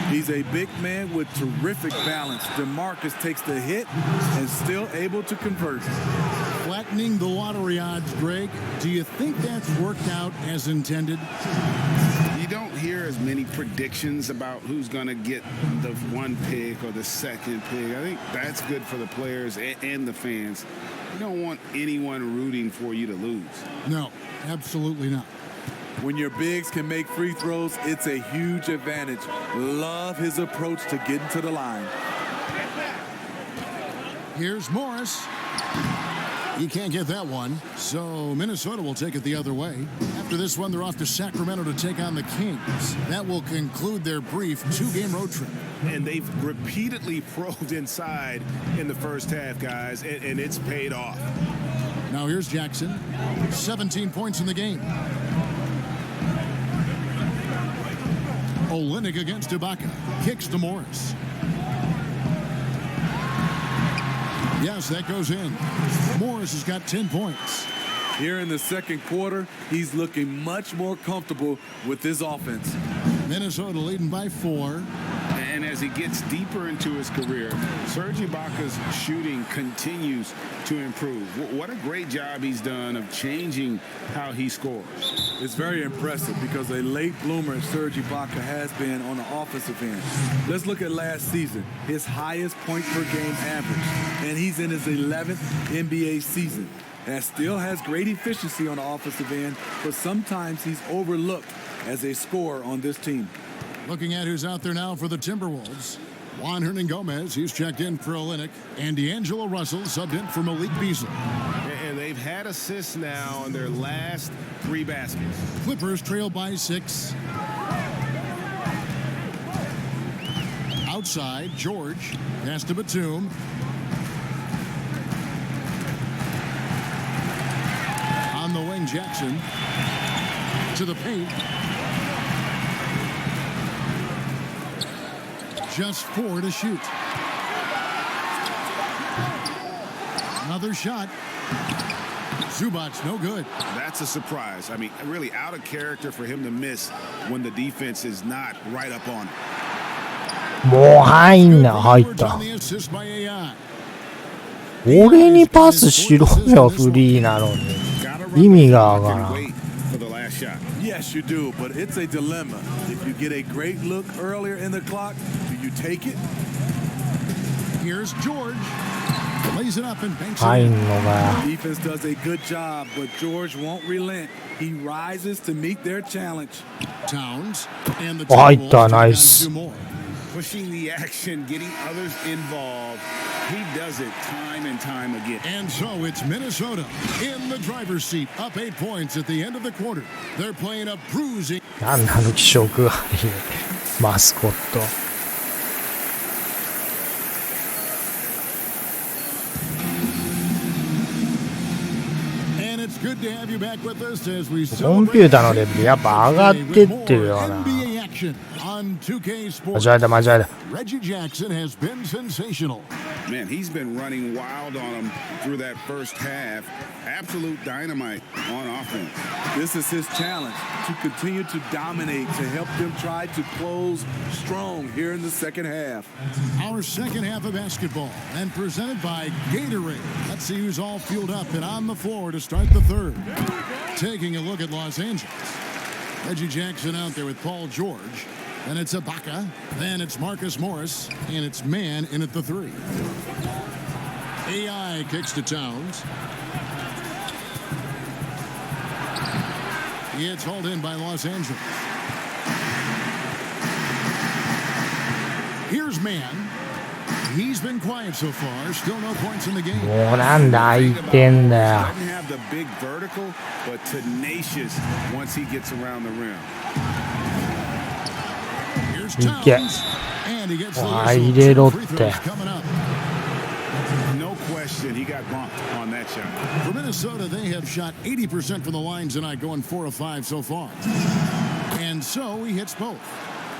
He's a big man with terrific balance. DeMarcus takes the hit and still able to convert. Flattening the lottery odds, Greg. Do you think that's worked out as intended? You don't hear as many predictions about who's going to get the one pick or the second pick. I think that's good for the players and the fans. You don't want anyone rooting for you to lose. No, absolutely not. When your bigs can make free throws, it's a huge advantage. Love his approach to getting to the line. Here's Morris. He can't get that one, so Minnesota will take it the other way. After this one, they're off to Sacramento to take on the Kings. That will conclude their brief 2-game road trip. And they've repeatedly probed inside in the first half, guys, and it's paid off. Now here's Jackson. 17 points in the game. Olynyk against Ibaka. Kicks to Morris. Yes, that goes in. Morris has got 10 points. Here in the second quarter, he's looking much more comfortable with his offense. Minnesota leading by 4. And as he gets deeper into his career, Serge Ibaka's shooting continues to improve. What a great job he's done of changing how he scores. It's very impressive because a late bloomer Serge Ibaka has been on the offensive end. Let's look at last season, his highest point per game average, and he's in his 11th NBA season. And still has great efficiency on the offensive end, but sometimes he's overlooked as a scorer on this team. Looking at who's out there now for the Timberwolves. Juan Hernan-Gomez, he's checked in for Olynyk, and D'Angelo Russell subbed in for Malik Beasley. And they've had assists now on their last 3 baskets. Clippers trail by 6. Outside, George, pass to Batum. On the wing, Jackson. To the paint. Just 4 to shoot. Another shot. Zubac's no good. That's a surprise. I mean, really out of character for him to miss when the defense is not right up on it. もう入んな、入った。俺にパスしろよ、フリーなのに。意味がわからん。Yes, you do, but it's a dilemma. If you get a great look earlier in the clock, do you take it? Here's George. Lays it up and banks it 入 in. んのか。 Defense does a good job, but George won't relent. He rises to meet their challenge. Towns and the 入った、 Timberwolves ナイ take ス。 on 2 more. Pushing the action, getting others involved. He does it time and time again. And so it's Minnesota in the driver's seat, up 8 points at the end of the quarter. They're playing a bruising. なんなの気色悪いマスコット。 And it's good to have you back with us as we コンピューターのレベルやっぱ上がってってるよな。 NBA action on 2K Sports. 間違えた間違えた。 Reggie Jackson has been sensational. Man, he's been running wild on him through that first half. Absolute dynamite on offense. This is his challenge, to continue to dominate, to help them try to close strong here in the second half. Our second half of basketball, and presented by Gatorade. Let's see who's all fueled up and on the floor to start the third. Taking a look at Los Angeles. Reggie Jackson out there with Paul George. Then it's Ibaka. Then it's Marcus Morris. And it's man in at the 3. AI kicks to Towns. It's hauled in by Los Angeles. Here's man. He's been quiet so far. Still no points in the game. もうなんだ相手んだよ。 Doesn't have the big vertical, but tenacious once he gets around the rim. Here's いけ。 Towns. And he gets the わあ whistle. 入れろっ Free て。 throws coming up. No question, he got bumped on that shot. For Minnesota, they have shot 80% from the lines tonight, going 4 of 5 so far. And so he hits both.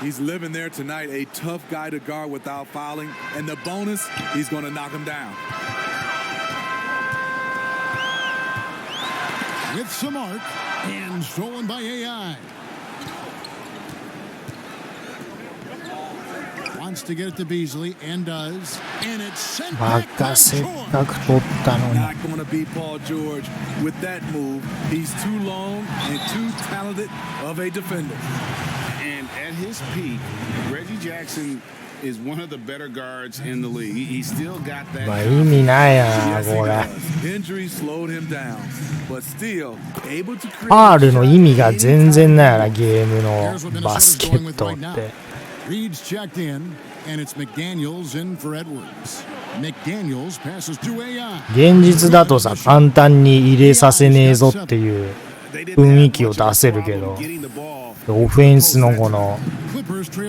He's living there tonight, a tough guy to guard without fouling. And the bonus, he's going to knock him down. With some arc, and stolen by AI. Wants to get it to Beasley, and does. And it's sent バ back カ by せっ George. かく取ったのに。 Not going to beat Paul George with that move. He's too long and too talented of a defender. And at his peak, Reggie Jackson is one of the better guards in the league. He still got that. まあ意味ないやな Yes, he これ。 does. Injury slowed him down, but still able to create. ファールの意味が全然ないやなゲームのバスケットって。 Reed's checked in, and it's McDaniels in for Edwards. McDaniels passes to AI. 現実だとさ簡単に入れさせねえぞっていう雰囲気を出せるけど、オフェンスのこの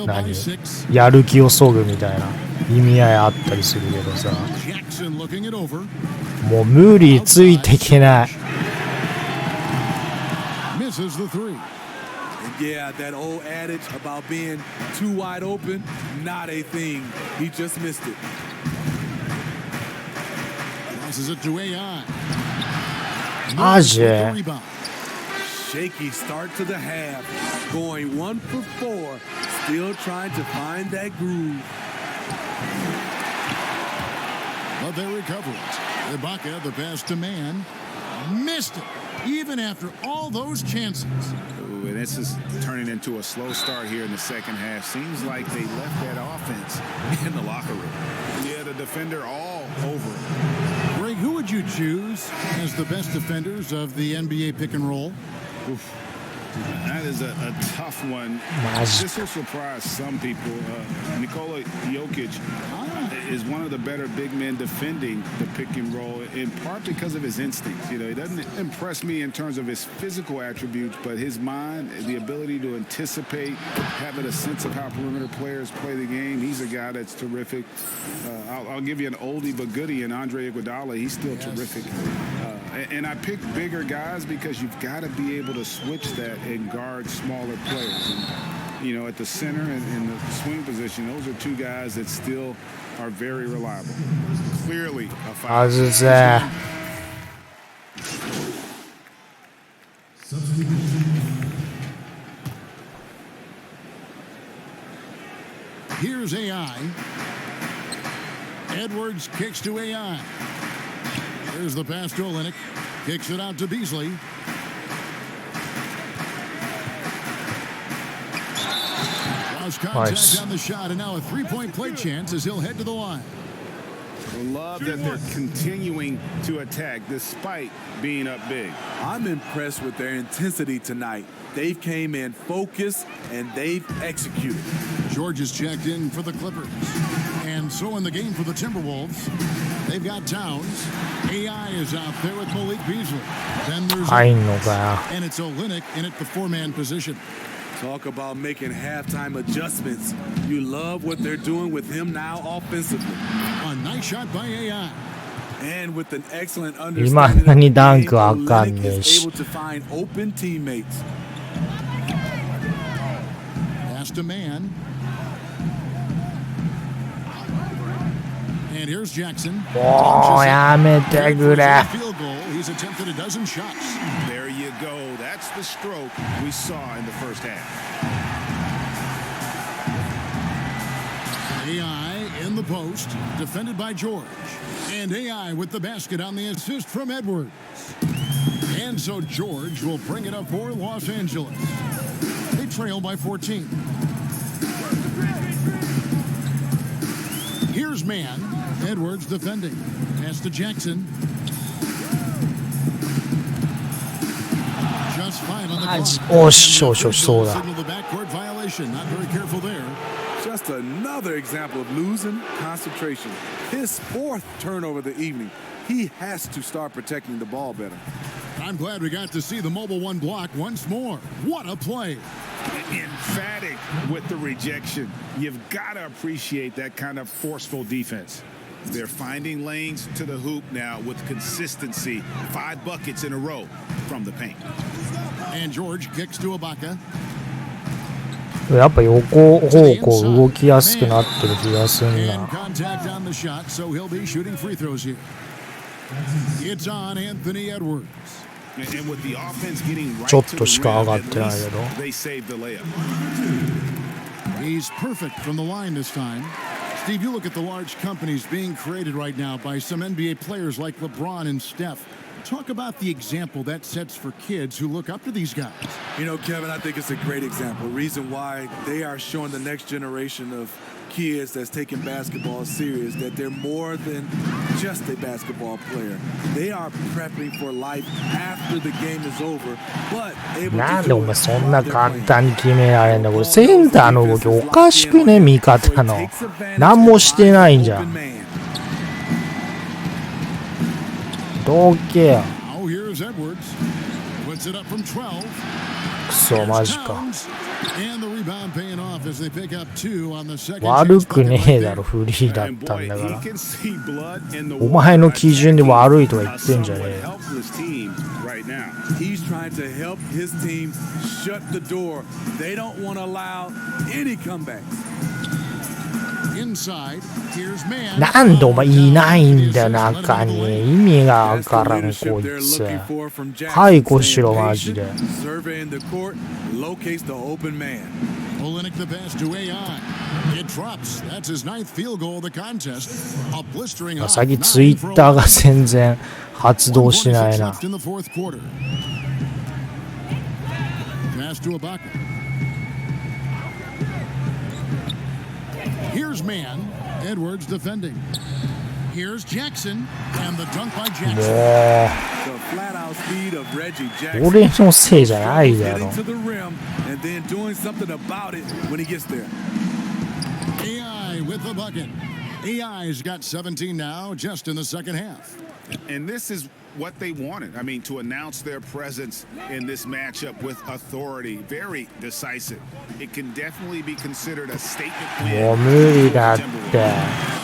何やる気をそぐみたいな意味合いあったりするけどさ、 Jackson looking it over. もう無理ついていけない。 Misses the 3. And yeah, that old adage about being too wide open, not a thing. He just missed it. Passes it to AI. マジ Rebound. Shaky start to the half, going 1 for 4, still trying to find that groove. But they recover it. Ibaka, the pass to man, missed it, even after all those chances. Ooh, and this is turning into a slow start here in the second half. Seems like they left that offense in the locker room. Yeah, the defender all over it. Greg, who would you choose as the best defenders of the NBA pick and roll? Oof. That is a tough one. This will surprise some people. Nikola Jokic is one of the better big men defending the pick and roll, in part because of his instincts. You know, he doesn't impress me in terms of his physical attributes, but his mind, the ability to anticipate, having a sense of how perimeter players play the game. He's a guy that's terrific. I'll give you an oldie but goodie in Andre Iguodala. He's still terrific. And I pick bigger guys because you've got to be able to switch that and guard smaller players. And, you know, at the center and in the swing position, those are two guys that still are very reliable. Clearly a five. 外せ。 Here's AI. Edwards kicks to AI. There's the pass to Olynyk. Kicks it out to Beasley. Lost contact on the shot, and now a three-point play chance as he'll head to the line. Love that they're continuing to attack despite being up big. I'm impressed with their intensity tonight. They've came in focused and they've executed. George is checked in for the Clippers. And so in the game for the Timberwolves, they've got Towns. AI is out there with Malik Beasley. Then there's and it's Olynyk in at the four-man position. Talk about making halftime adjustments. You love what they're doing with him now offensively. A nice shot by AI. And with an excellent いまだにダンクわかんね Olynyk え is し able to find open teammates. Pass to man. And here's Jackson. もうやめてくれ。 Field goal. He's attempted a dozen shots. There you go. That's the stroke we saw in the first half. AI in the post, defended by George. And AI with the basket on the assist from Edwards. And so George will bring it up for Los Angeles. They trail by 14. Here's man. Edwards defending. Pass to Jackson. Just fine on the clock. Oh, so that. Signal the backcourt violation. Not very careful there. Just another example of losing concentration. His fourth turnover of the evening. He has to start protecting the ball better. I'm glad we got to see the Mobile One block once more. What a play. Emphatic with the rejection. You've got to appreciate that kind of forceful defense. They're finding lanes to the hoop now with consistency. 5 buckets in a row from the paint. And George kicks to Ibaka. やっぱ横方向動きやすくなってる気がすんな。 Contact on the shot, so he'll be shooting free throws here. It's on Anthony Edwards. And with the offense getting right ちょっ to と the しか rim, 上がっ at てないけ least ど。 they saved the layup. He's perfect from the line this time. Steve, you look at the large companies being created right now by some NBA players like LeBron and Steph. Talk about the example that sets for kids who look up to these guys. You know, Kevin, I think it's a great example. Reason why they are showing the next generation of kids that's taking basketball serious, that they're more than just a basketball player. They are prepping for life after the game is over, but able なんで to お do 前 it そんな while they're 簡 playing. 単に決められんだ。これセンターの動きおかしくね、味方の。何もしてないんじゃん。どけよ。 Now here's Edwards. Puts it up from 12. くそ、マジか。 And the rebound paying off as they pick up 2 on the second. 悪くねえだろ、フリーだったんだから。お前の基準で悪いとか言ってんじゃねえよ。 He's trying to help his team shut the door. They don't want to allow any comebacks. Inside, here's man. なんでお前いないんだよ、中に。意味がわからん、こいつ。解雇しろ、マジで。 Surveying the court, locates the open man. Olenek the pass to AI. It drops. That's his 9th field goal of the contest. A blistering hot 最近ツイッターが全然発動しないな。 in the fourth quarter. Pass to Ibaka. Here's man. Edwards defending. Here's Jackson. And the dunk by も Jackson. う The flat-out speed of Reggie Jackson. 俺のせいじゃないだろ。 Getting to the rim and then doing something about it when he gets there. AI with the bucket. AI's got 17 now, just in the second half. And this is what they wanted. I mean, to announce their presence in this matchup with authority, very decisive. It can definitely be considered a statement もう win. 無理だって。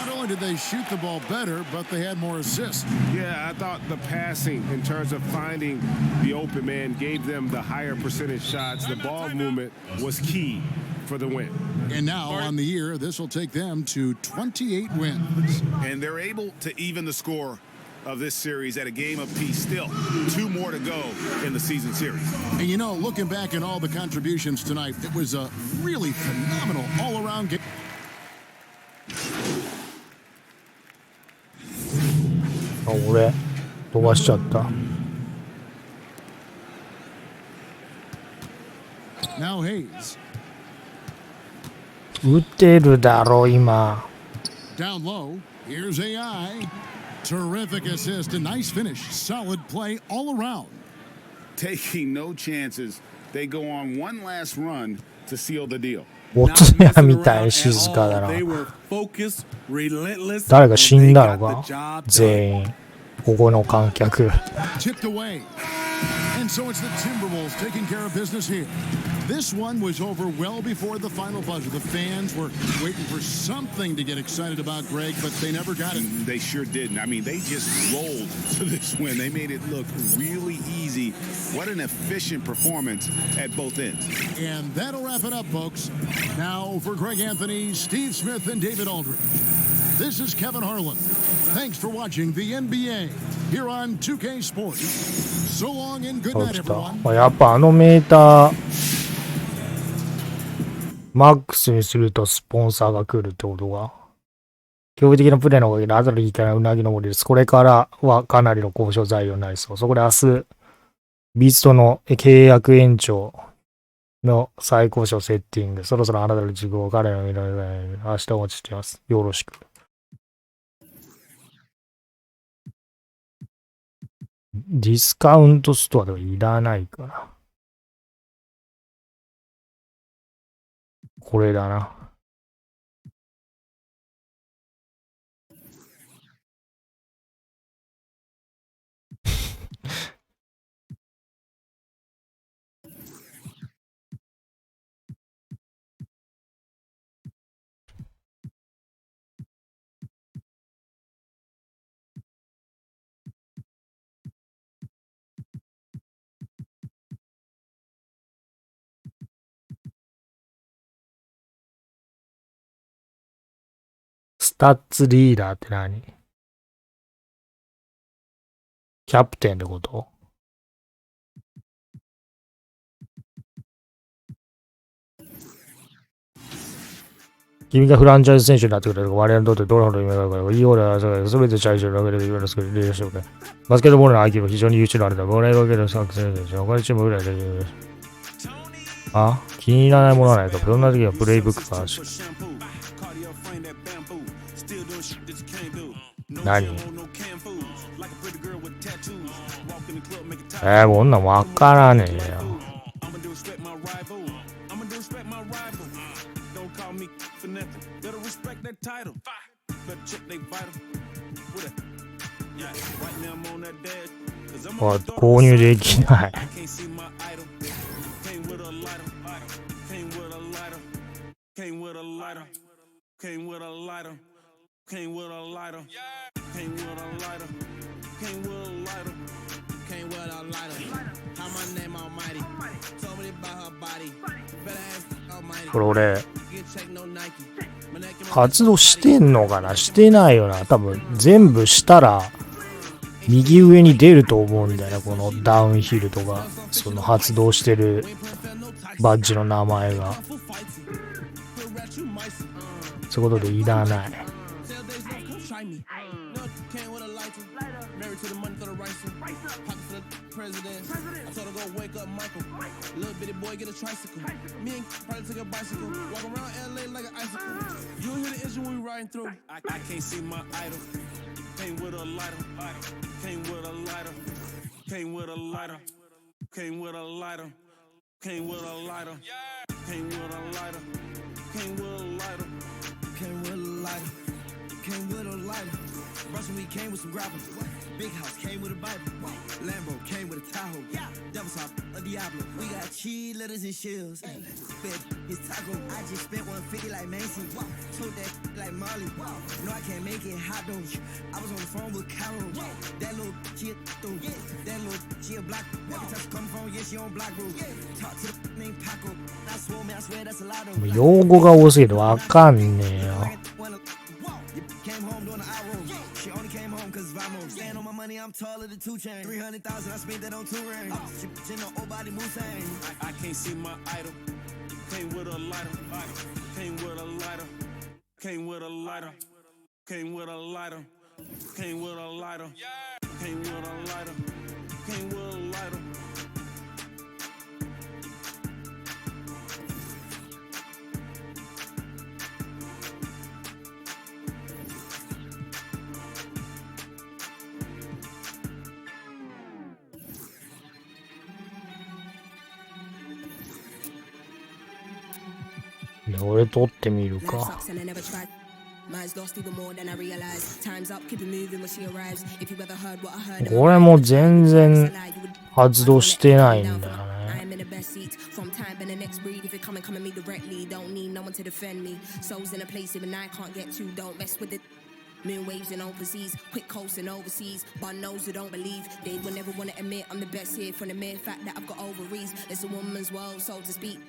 Not only did they shoot the ball better, but they had more assists. Yeah, I thought the passing in terms of finding the open man gave them the higher percentage shots. The ball movement was key for the win. And now on the year, this will take them to 28 wins. And they're able to even the score of this series at a game apiece. Still 2 more to go in the season series. And you know, looking back at all the contributions tonight, it was a really phenomenal all-around game. あ、俺飛ばしちゃった。 Now Hayes. 打てるだろ今。 Down low. Here's AI. Terrific assist. A nice finish. Solid play all around. Taking no chances. They go on one last run to seal the deal. 大人みたいに静かだな。 They were focused, relentless. 誰か死んだのか全員。ここの観客。 Tipped away. And so it's the Timberwolves taking care of business here. This one was over well before the final buzzer. The fans were waiting for something to get excited about, Greg, but they never got it. They sure didn't. I mean, they just rolled to this win. They made it look really easy. What an efficient performance at both ends. And that'll wrap it up, folks. Now for Greg Anthony, Steve Smith, and David Aldridge. This is Kevin Harlan. Thanks for watching the NBA here on 2K Sports. So long and good night, 起きた。 everyone. やっぱあのメーターマックスにするとスポンサーが来るってことが。驚異的なプレーのおかげであたりいいからうなぎの森です。これからはかなりの交渉材料になりそう。そこで明日ビーストの契約延長の再交渉セッティング。そろそろあなたの事項を彼らの未来に明日お待ちしています。よろしく。ディスカウントストアではいらないから。これだな。スタッツリーダーって何？キャプテンってこと？君がフランチャイズ選手になってくれる我々にとってどれほど夢があるか、いいオーラーは全てチャイジのわけで言われますけど、リーダーシップ。バスケットボールの IQ は非常に優秀なあれだ。我々わけで作戦ですよ。他のチームぐらいで。あ、気に入らないものはないか。そんな時はプレイブックか。何？こんなんわからねえよ。購入できない。これ俺発動してんのかな？してないよな。多分全部したら右上に出ると思うんだよね。このダウンヒルとかその発動してるバッジの名前が。そういうことでいらない。Russian we came with some grapples. Big house came with a Bible. Lambo came with a Tahoe. Devil's Top, a Diablo. We got cheese, letters, and shells. Bed, his taco. I just spent 150 like Macy. Told that like Molly. No, I can't make it hot though. I was on the phone with Carol. That little shit though. That little shit black. Every time she come phone, yeah, she on black road. Talk to the named Paco. I swear, man, I swear that's a lot of. 用語が多すぎてわかんねえよ。Came home doing the hour. She only came home cause vamos. Stand on my money, I'm taller than 2 chains. 300,000, I spent that on 2 rings. She know old body Mustang. I can't see my idol. Came with a lighter. Came with a lighter. Came with a lighter. Came with a lighter. Came with a lighter. Came with a lighter. Came with a lighter. Yeah, 俺撮ってみるか。これも全然発動してないんだよね。Moon waves and overseas, quick coasting overseas. Bun knows who don't believe. They will never want to admit I'm the best here from the mere fact that I've got ovaries. It's a woman's world, so to speak.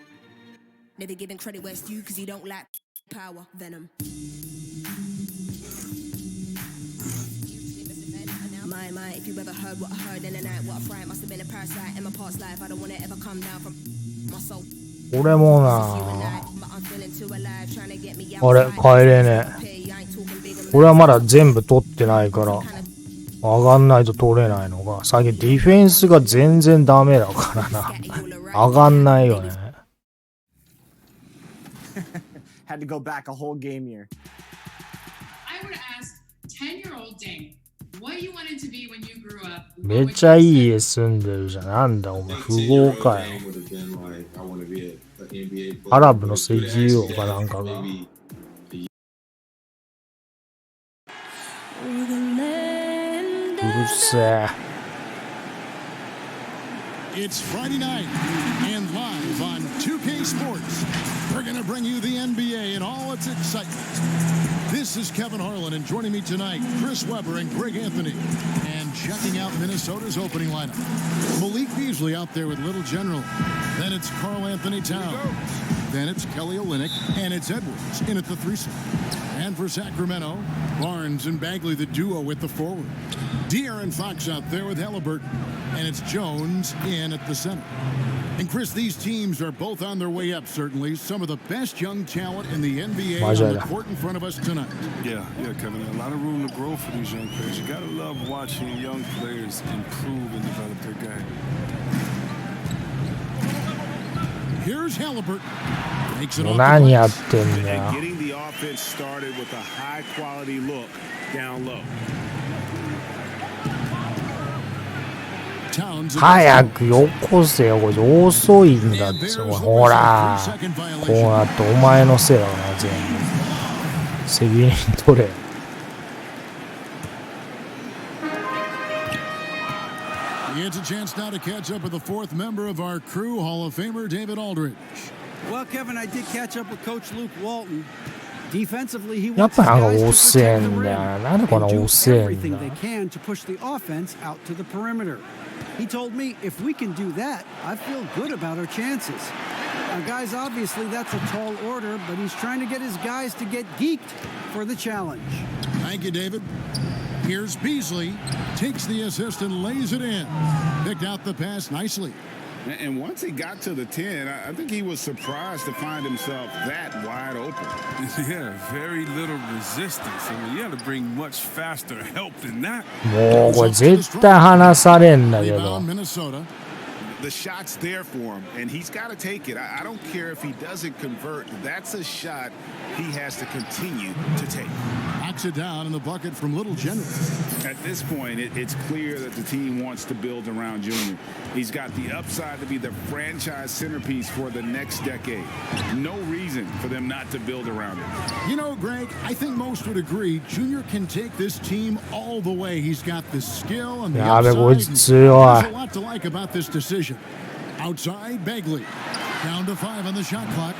Never giving credit where it's due, cause you don't lack power, venom. My, if you ever heard what I heard in the night, what I fright must have been a parasite in my past life. I don't wanna ever come down from my soul. 俺もなあれ帰れねえ。俺はまだ全部取ってないから上がんないと取れないのが。最近ディフェンスが全然ダメだからな。上がんないよね。Had to go back a whole game year. I would ask 10-year-old Dane what you wanted to be when you grew up. めっちゃいい家住んでるじゃん。なんだお前、富豪かよ。アラブの石油王かなんかが。うるせえ。It's Friday night and live on 2K Sports. We're going to bring you the NBA and all its excitement. This is Kevin Harlan, and joining me tonight, Chris Webber and Greg Anthony. And checking out Minnesota's opening lineup. Malik Beasley out there with Little General. Then it's Karl Anthony Towns. Then it's Kelly Olynyk, and it's Edwards in at the threesome. And for Sacramento, Barnes and Bagley, the duo with the forward. De'Aaron Fox out there with Halliburton. And it's Jones in at the center. And Chris, these teams are both on their way up, certainly. Some of the best young talent in the NBA on the court in front of us tonight. Yeah, Kevin. A lot of room to grow for these young players. You gotta love watching young players improve and develop their game. Here's Halliburton. Makes it 何やってんだよ。 Getting the offense started with a high quality look down low. 早くよこせよ、これ遅いんだって。ほら、こうなってお前のせいだな、全部。責任取れ。It's a chance now to catch up with the fourth member of our crew, Hall of Famer David Aldridge. Well, Kevin, I did catch up with Coach Luke Walton. Defensively, he やっ wants ぱ his なんか guys to 遅え protect the んだよ rim な。なんでこんな and do 遅えん everything だ。 they can to push the offense out to the perimeter. He told me if we can do that, I feel good about our chances. Now, guys, obviously that's a tall order, but he's trying to get his guys to get geeked for the challenge. Thank you, David. Here's Beasley. Takes the assist and lays it in. Picked out the pass nicely. And once he got to the 10, I think he was surprised to find himself that wide open. Yeah, very little resistance. I mean, you had to bring much faster help than that. もうこれ絶対離されんだけど。 Minnesota. The shot's there for him, and he's got to take it. I don't care if he doesn't convert. That's a shot he has to continue to take. Knocks it down in the bucket from Little General. At this point, it's clear that the team wants to build around Junior. He's got the upside to be the franchise centerpiece for the next decade. No reason for them not to build around him. You know, Greg, I think most would agree Junior can take this team all the way. He's got the skill and the やべ、こいつ upside. 強い。 There's a lot to like about this decision. Outside, Bagley. Down to 5 on the shot clock.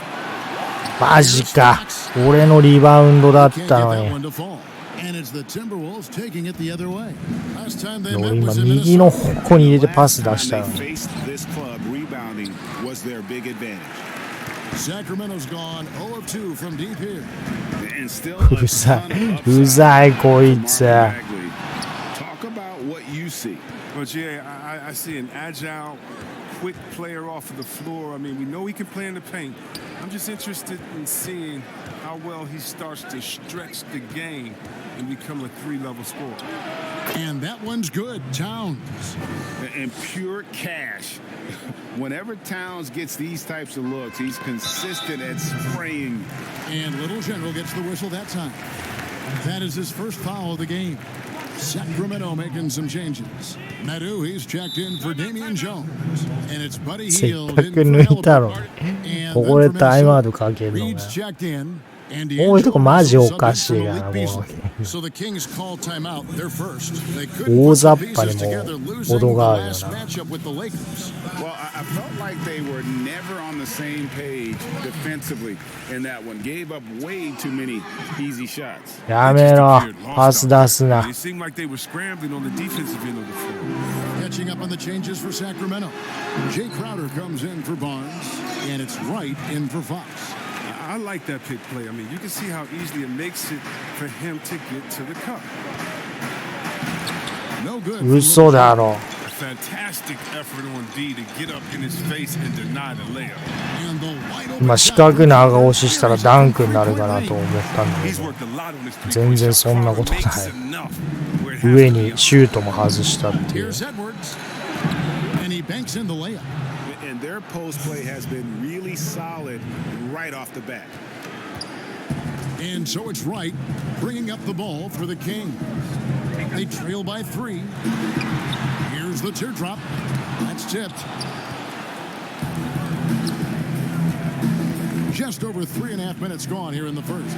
マジか。俺のリバウンドだっ Can't た get の that に。 one to fall. And it's the Timberwolves taking it the other way. Last time they 俺 met 今 was in 右の Minnesota. 方向に入れてパス出した They のに。 faced this club, rebounding was their big advantage. Sacramento's gone 0 of 2 from deep here. And still うざい。うざいこいつ。 Talk about what you see. But yeah, I see an agile, quick player off of the floor. I mean, we know he can play in the paint. I'm just interested in seeing how well he starts to stretch the game and become a 3-level scorer. And that one's good. Towns. And pure cash. Whenever Towns gets these types of looks, he's consistent at spraying. And Little General gets the whistle that time. That is his first foul of the game. Sacramento making some changes. Nadu, he's checked in for Damian Jones. And it's Buddy せっ Hield か in く for 抜いたの Halliburton. に。 And こ then こで for タイムアウト Minnesota, かけるのね。 Reed's checked in. And こういうとこマジ D'Angelo おかしい subject が to な、 Malik も Beasley. う。 So the Kings call timeout. They're first. They 大 couldn't 雑 put the 把に pieces も together, う losing the 程があるよ last な。 matchup with the Lakers. Well, I felt like they were never on the same page defensively in that one. Gave up way too many easy shots. やめろ。パス出すな。 It seemed like they were scrambling on the defensive end of the floor. Catching up on the changes for Sacramento. Jay Crowder comes in for Barnes, and it's Wright in for Fox. I like that pick play. I mean, you can see how easily it makes it for him to get to the cup. No good. 嘘だろ。 A fantastic effort on D to get up in his face and deny the layup. 今四角長押ししたらダンクになるかなと思ったんだけ He's ど worked a lot on his 全然そんなことない。 enough where it 上にシュートも外したっていう。 Here's Edwards. And he banks in the layup. And their post play has been really solid right off the bat. And so it's Wright bringing up the ball for the Kings. They trail by 3. Here's the teardrop. That's tipped. Just over 3.5 minutes gone here in the first.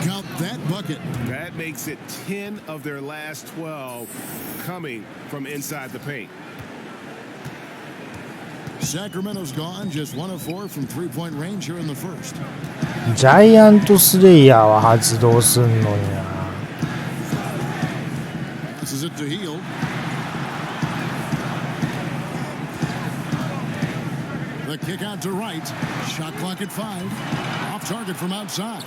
Count that bucket. That makes it 10 of their last 12 coming from inside the paint. Sacramento's gone just 1 of 4 from 3-point range here in the first. ジャイアントスレイヤーは発動すんのにな。 Passes it to Heel. The kick out to Wright. Shot clock at 5. Off target from outside.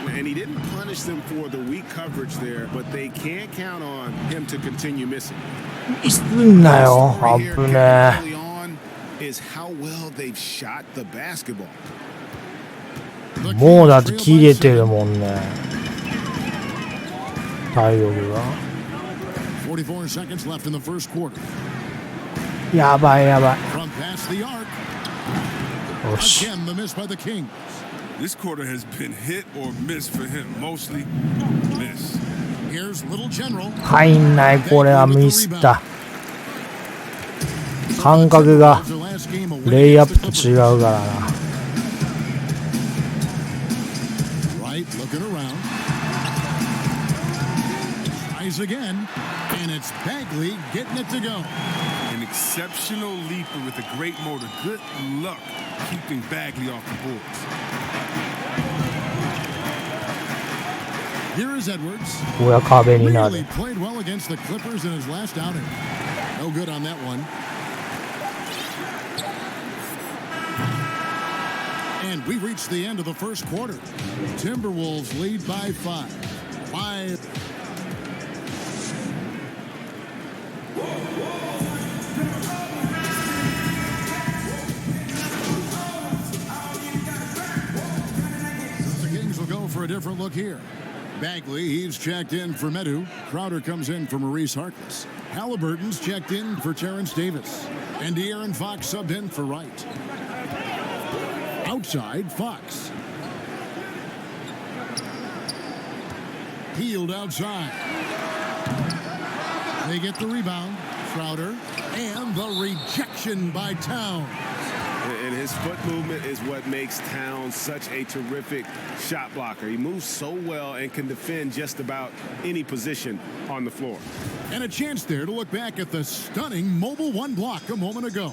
And he didn't punish them for the weak coverage there, but they can't count on him to continue missing. すんなよ、危ねえ。 Is how well they've shot the basketball. もうだって切れてるもんね。体力が。44 seconds left in the first quarter. やばいやばい。 From past the arc. よし。 Again, the miss by the Kings. This quarter has been hit or miss for him, mostly miss. Here's Little General. 入んない、これはミスった。感覚がレイアップと違うからな。 Right, looking around. Tries again, and it's Bagley getting it to go. An exceptional leaper with a great motor. Good luck keeping Bagley off the boards. Here is Edwards. これは壁になる。 Really played well against the Clippers in his last outing. No good on that one. And we reached the end of the first quarter. Timberwolves lead by 5. 5. The Kings will go for a different look here. Bagley, he's checked in for Medu. Crowder comes in for Maurice Harkless. Halliburton's checked in for Terrence Davis. And De'Aaron Fox subbed in for Wright. Outside, Fox. Healed outside. They get the rebound. Crowder. And the rejection by Towns. And his foot movement is what makes Towns such a terrific shot blocker. He moves so well and can defend just about any position on the floor. And a chance there to look back at the stunning mobile one block a moment ago.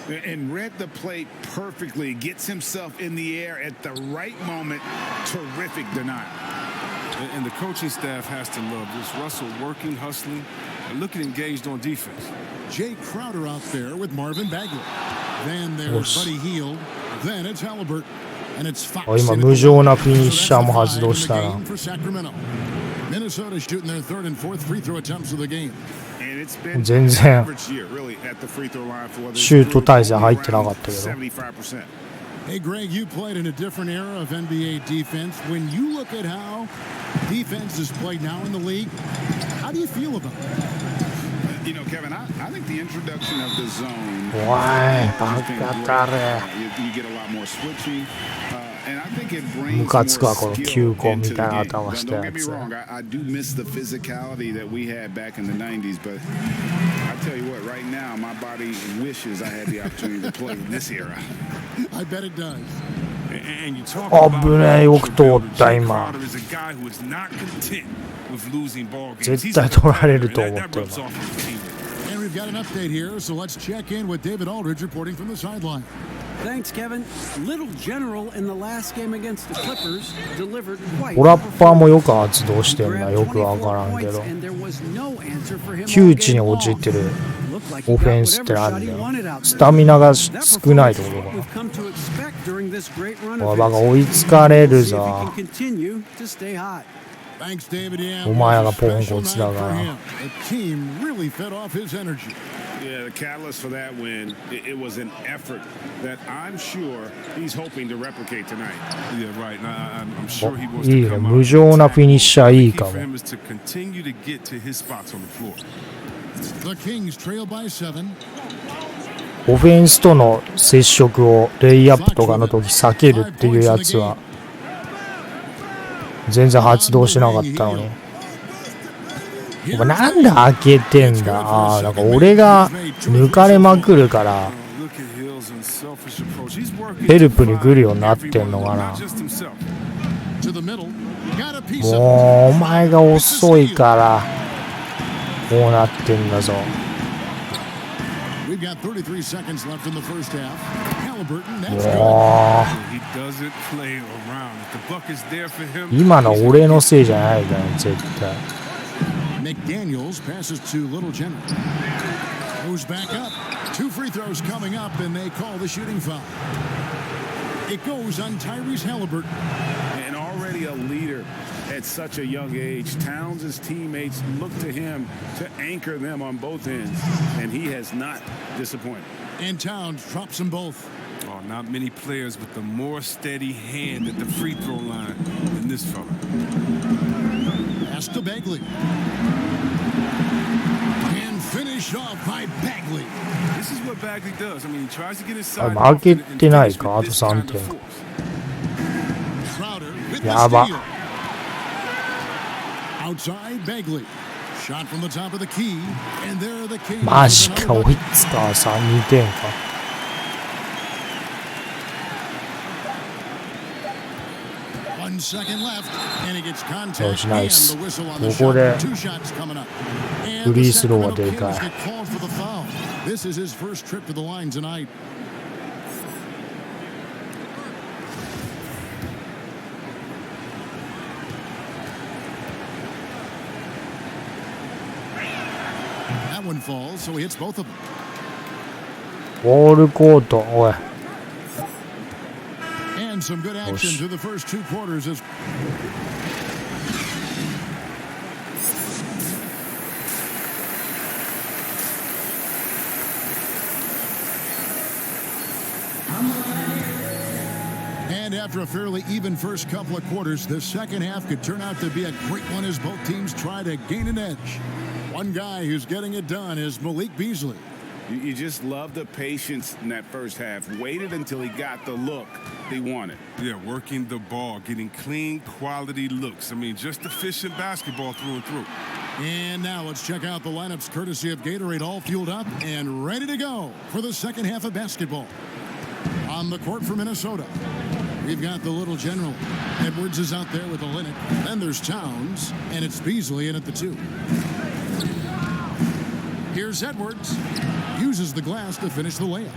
And read the play perfectly. Gets himself in the air at the right moment. Terrific denial. And the coaching staff has to love this. Russell working, hustling, and looking engaged on defense. Jay Crowder out there with Marvin Bagley. Then there's Buddy Hield. Then it's Halliburton. And it's Fox. 今無情なフィニッシャーも発動したな。 Minnesota shooting their third and fourth free throw attempts of the game. 全然シュート体勢入ってなかったけど。 Hey Greg, you played in a different era of NBA defense. When you look at how defense is played now in the league, how do you feel about it? You know, Kevin, I think the introduction of the zone. Why? You get a lot more switching. And I think it ムカつくわこの9個みたいな頭したやつ。 I do miss the physicality that we had back in the 90s, but I tell you what, right now my body wishes I had the opportunity to play in this era. I bet it does. And you talk 危ねえ、よく通った今。 is a guy who is not content with losing ball games. 絶対取られると思った今。 And we've got an update here, so let's check in with David Aldridge reporting from the sideline. Thanks, Kevin. Little General in the last game against the Clippers delivered quite. トラッパーもよく発動してんな、よくわからんけど。窮地に陥ってるオフェンスってなんだよ。スタミナが少ないってことか。おい、バカ追いつかれるぞ。お前らがポンコツだから。Yeah, the catalyst for that win, it was an effort that I'm sure he's hoping to replicate tonight. Yeah, right. I'm sure he wants いい to ね。 come 無 out. 情なフィニッシャーいい The か key for も。 him is to continue to get to his spots on the floor. The Kings trail by 7. オフェンスとの接触をレイアップとかの時避けるっていうやつは全然発動しなかったのに。お前なんで開けてんだ。ああ、なんか俺が抜かれまくるからヘルプに来るようになってんのかな。もうお前が遅いからこうなってんだぞ。We've got 33 seconds left in the first half. Halliburton, that's も He doesn't play around. If the buck is there for him. う今の俺のせいじゃないから絶対。 McDaniels passes to Little General. Goes back up. 2 free throws coming up, and they call the shooting foul. It goes on Tyrese Halliburton. And already a leader at such a young age, Towns' teammates look to him to anchor them on both ends, and he has not disappointed. And Towns drops them both. Oh, not many players with a more steady hand at the free throw line than this fella. Pass to Bagley. And finished off by Bagley. This is what Bagley does. I mean, he tries to get あ inside. 負けてないか。あと3点。 Crowder with the やば。 steal. Outside Bagley. Shot from the top of the key. And there are the Kings. マジか追いつか。2点か。 1 second left, and he gets contact That was nice. and the whistle on the ここで shot. 2 shots coming up. フ And リ the ースローは Sacramento で Kings かい。 get called for the foul. This is his first trip to the line tonight. That one falls, so he hits both of them. ボールコート。おい。 And some good action through the first 2 quarters as And after a fairly even first couple of quarters, the second half could turn out to be a great one as both teams try to gain an edge. One guy who's getting it done is Malik Beasley. You just love the patience in that first half. Waited until he got the look he wanted. Yeah, working the ball, getting clean, quality looks. I mean, just efficient basketball through and through. And now let's check out the lineups courtesy of Gatorade, all fueled up and ready to go for the second half of basketball. On the court for Minnesota, we've got the Little General. Edwards is out there with the Linux. Then there's Towns, and it's Beasley in at the 2. Here's Edwards. Uses the glass to finish the layup.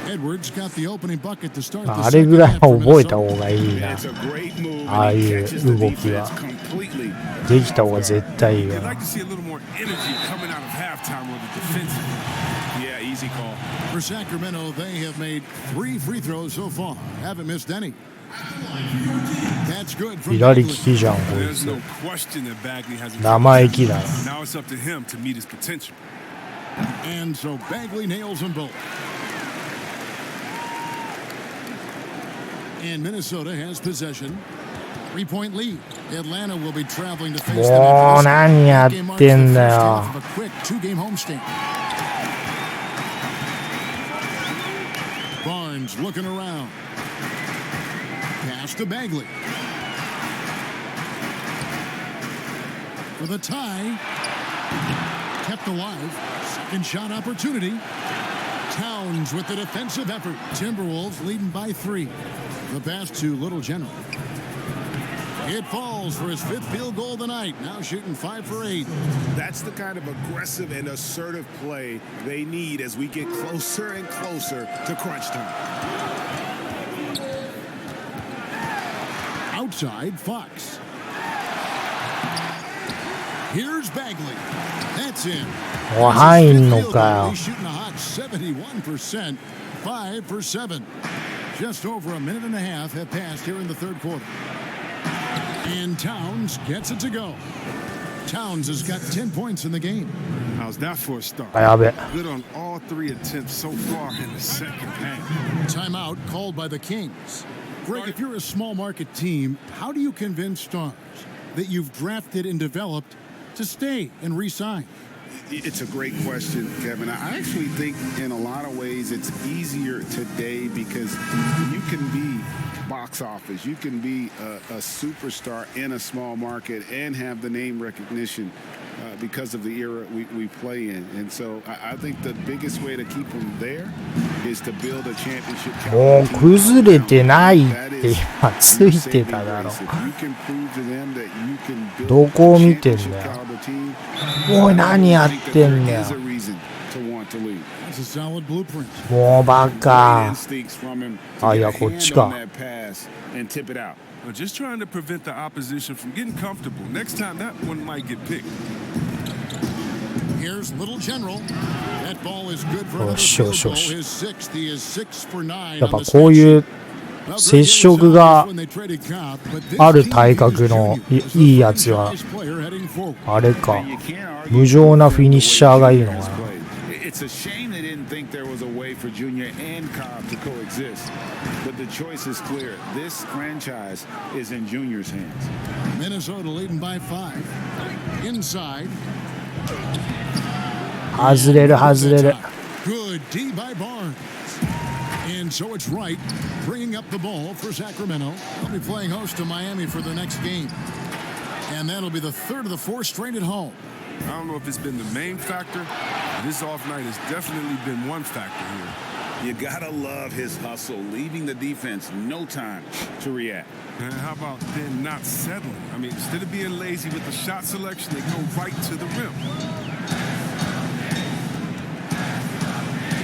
Edwards got the opening bucket to start the あれぐ second らい half は for 覚えた Minnesota. 方がいいな。 It's a great move, ああ and い he う catches the 動き defense は completely. できた方が絶対いいよ I'd な。 like to see a little more energy coming out of halftime on the defensive. Yeah, easy call. For Sacramento, they have made 3 free throws so far. Haven't missed any. That's good from 左 Bagley. 利きじゃんこい There's つ。 no question that Bagley has a 生意気だな。 Now it's up to him to meet his potential. And so Bagley nails them both. And Minnesota has possession. 3-point lead. Atlanta will be traveling to face them もう after this. 何や Game ってん marks the だ first よ。 half of a quick 2-game homestand. Barnes looking around. Pass to Bagley. For the tie. Kept alive. Second shot opportunity. Towns with the defensive effort. Timberwolves leading by 3. The pass to Little General. It falls for his 5th field goal tonight. Now shooting 5 for 8. That's the kind of aggressive and assertive play they need as we get closer and closer to crunch time. Outside, Fox. Here's Bagley. That's in. もう入んのかよ。 He's shooting a hot 71%. 5 for 7. Just over a minute and a half have passed here in the third quarter. And Towns gets it to go. Towns has got 10 points in the game. How's that for a start? やべ。 Good on all 3 attempts so far in the second half. Timeout called by the Kings. Greg, if you're a small market team, how do you convince stars that you've drafted and developed to stay and re-sign? It's a great question, Kevin. I actually think in a lot of ways it's easier today because you can be box office. You can be a superstar in a small market and have the name recognition because of the era we play in. And so I think the biggest way to keep them there is to build a championship. もう崩れてないって今ついてただろ。どこを見てんだよ。おい何やってんだよ。もうバカ。あ、いやこっちか。Just trying to prevent the opposition from getting comfortable. Next time that one might get picked. Here's Little General. That ball is good for another field goal. His sixth. He is 6 for 9. やっぱこういう接触がある体格のいいやつはあれか無情なフィニッシャーがいいのかな。It's a shame they didn't think there was a way for Junior and Cobb to coexist. But the choice is clear. This franchise is in Junior's hands. Minnesota leading by 5. Inside. 外れる外れる。 Good D by Barnes. And so it's Wright bringing up the ball for Sacramento. They'll be playing host to Miami for the next game. And that'll be the third of the 4 straight at home. I don't know if it's been the main factor. This off night has definitely been one factor here. You gotta love his hustle, leaving the defense no time to react. And how about then not settling? I mean, instead of being lazy with the shot selection, they go right to the rim.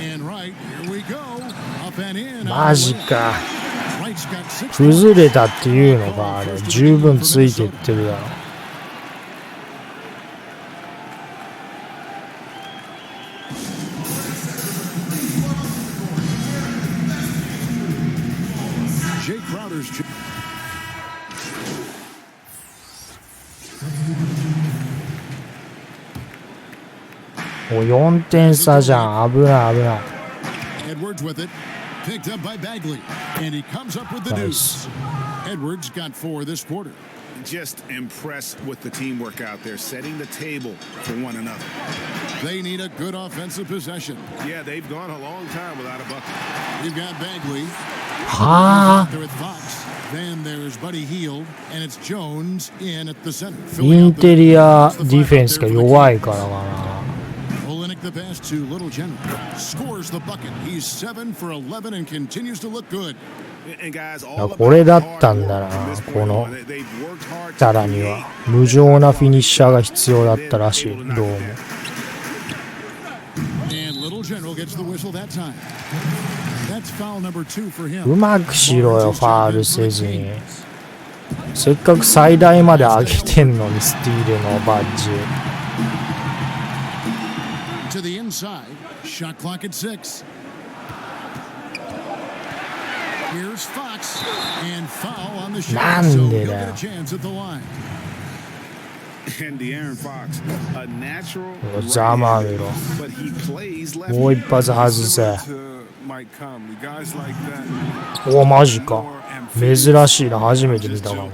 And right, here we go. Up and in. マジか。崩れたっていうのかあれ。十分ついていってるだろ。もう4点差じゃん。危ない危ない。Edwards with it, picked up by Bagley, and he comes up with the deuce. Edwards got 4 this quarter. Just impressed with the teamwork out there, setting the table for one another. They need a good offensive possession. Yeah, they've gone a long time without a bucket. You've got Bagley. はあ。 Then there's Buddy Hield, and it's Jones in at the center. インテリアディフェンスが弱いからかな。The pass to Little General scores the bucket. He's 7 for 11 and continues to look good. これだったんだな。このタラには無情なフィニッシャーが必要だったらしい。どうも。うまくしろよ、ファールせずに。せっかく最大まで上げてんのに、スティールのバッジ。To the inside, shot clock at 6. Here's Fox, and foul on the shot, so he'll get a chance at the line. And De'Aaron Fox, a natural ざまあみろ。もう一発外せ。お、マジか。珍しいな、初めて見たかも。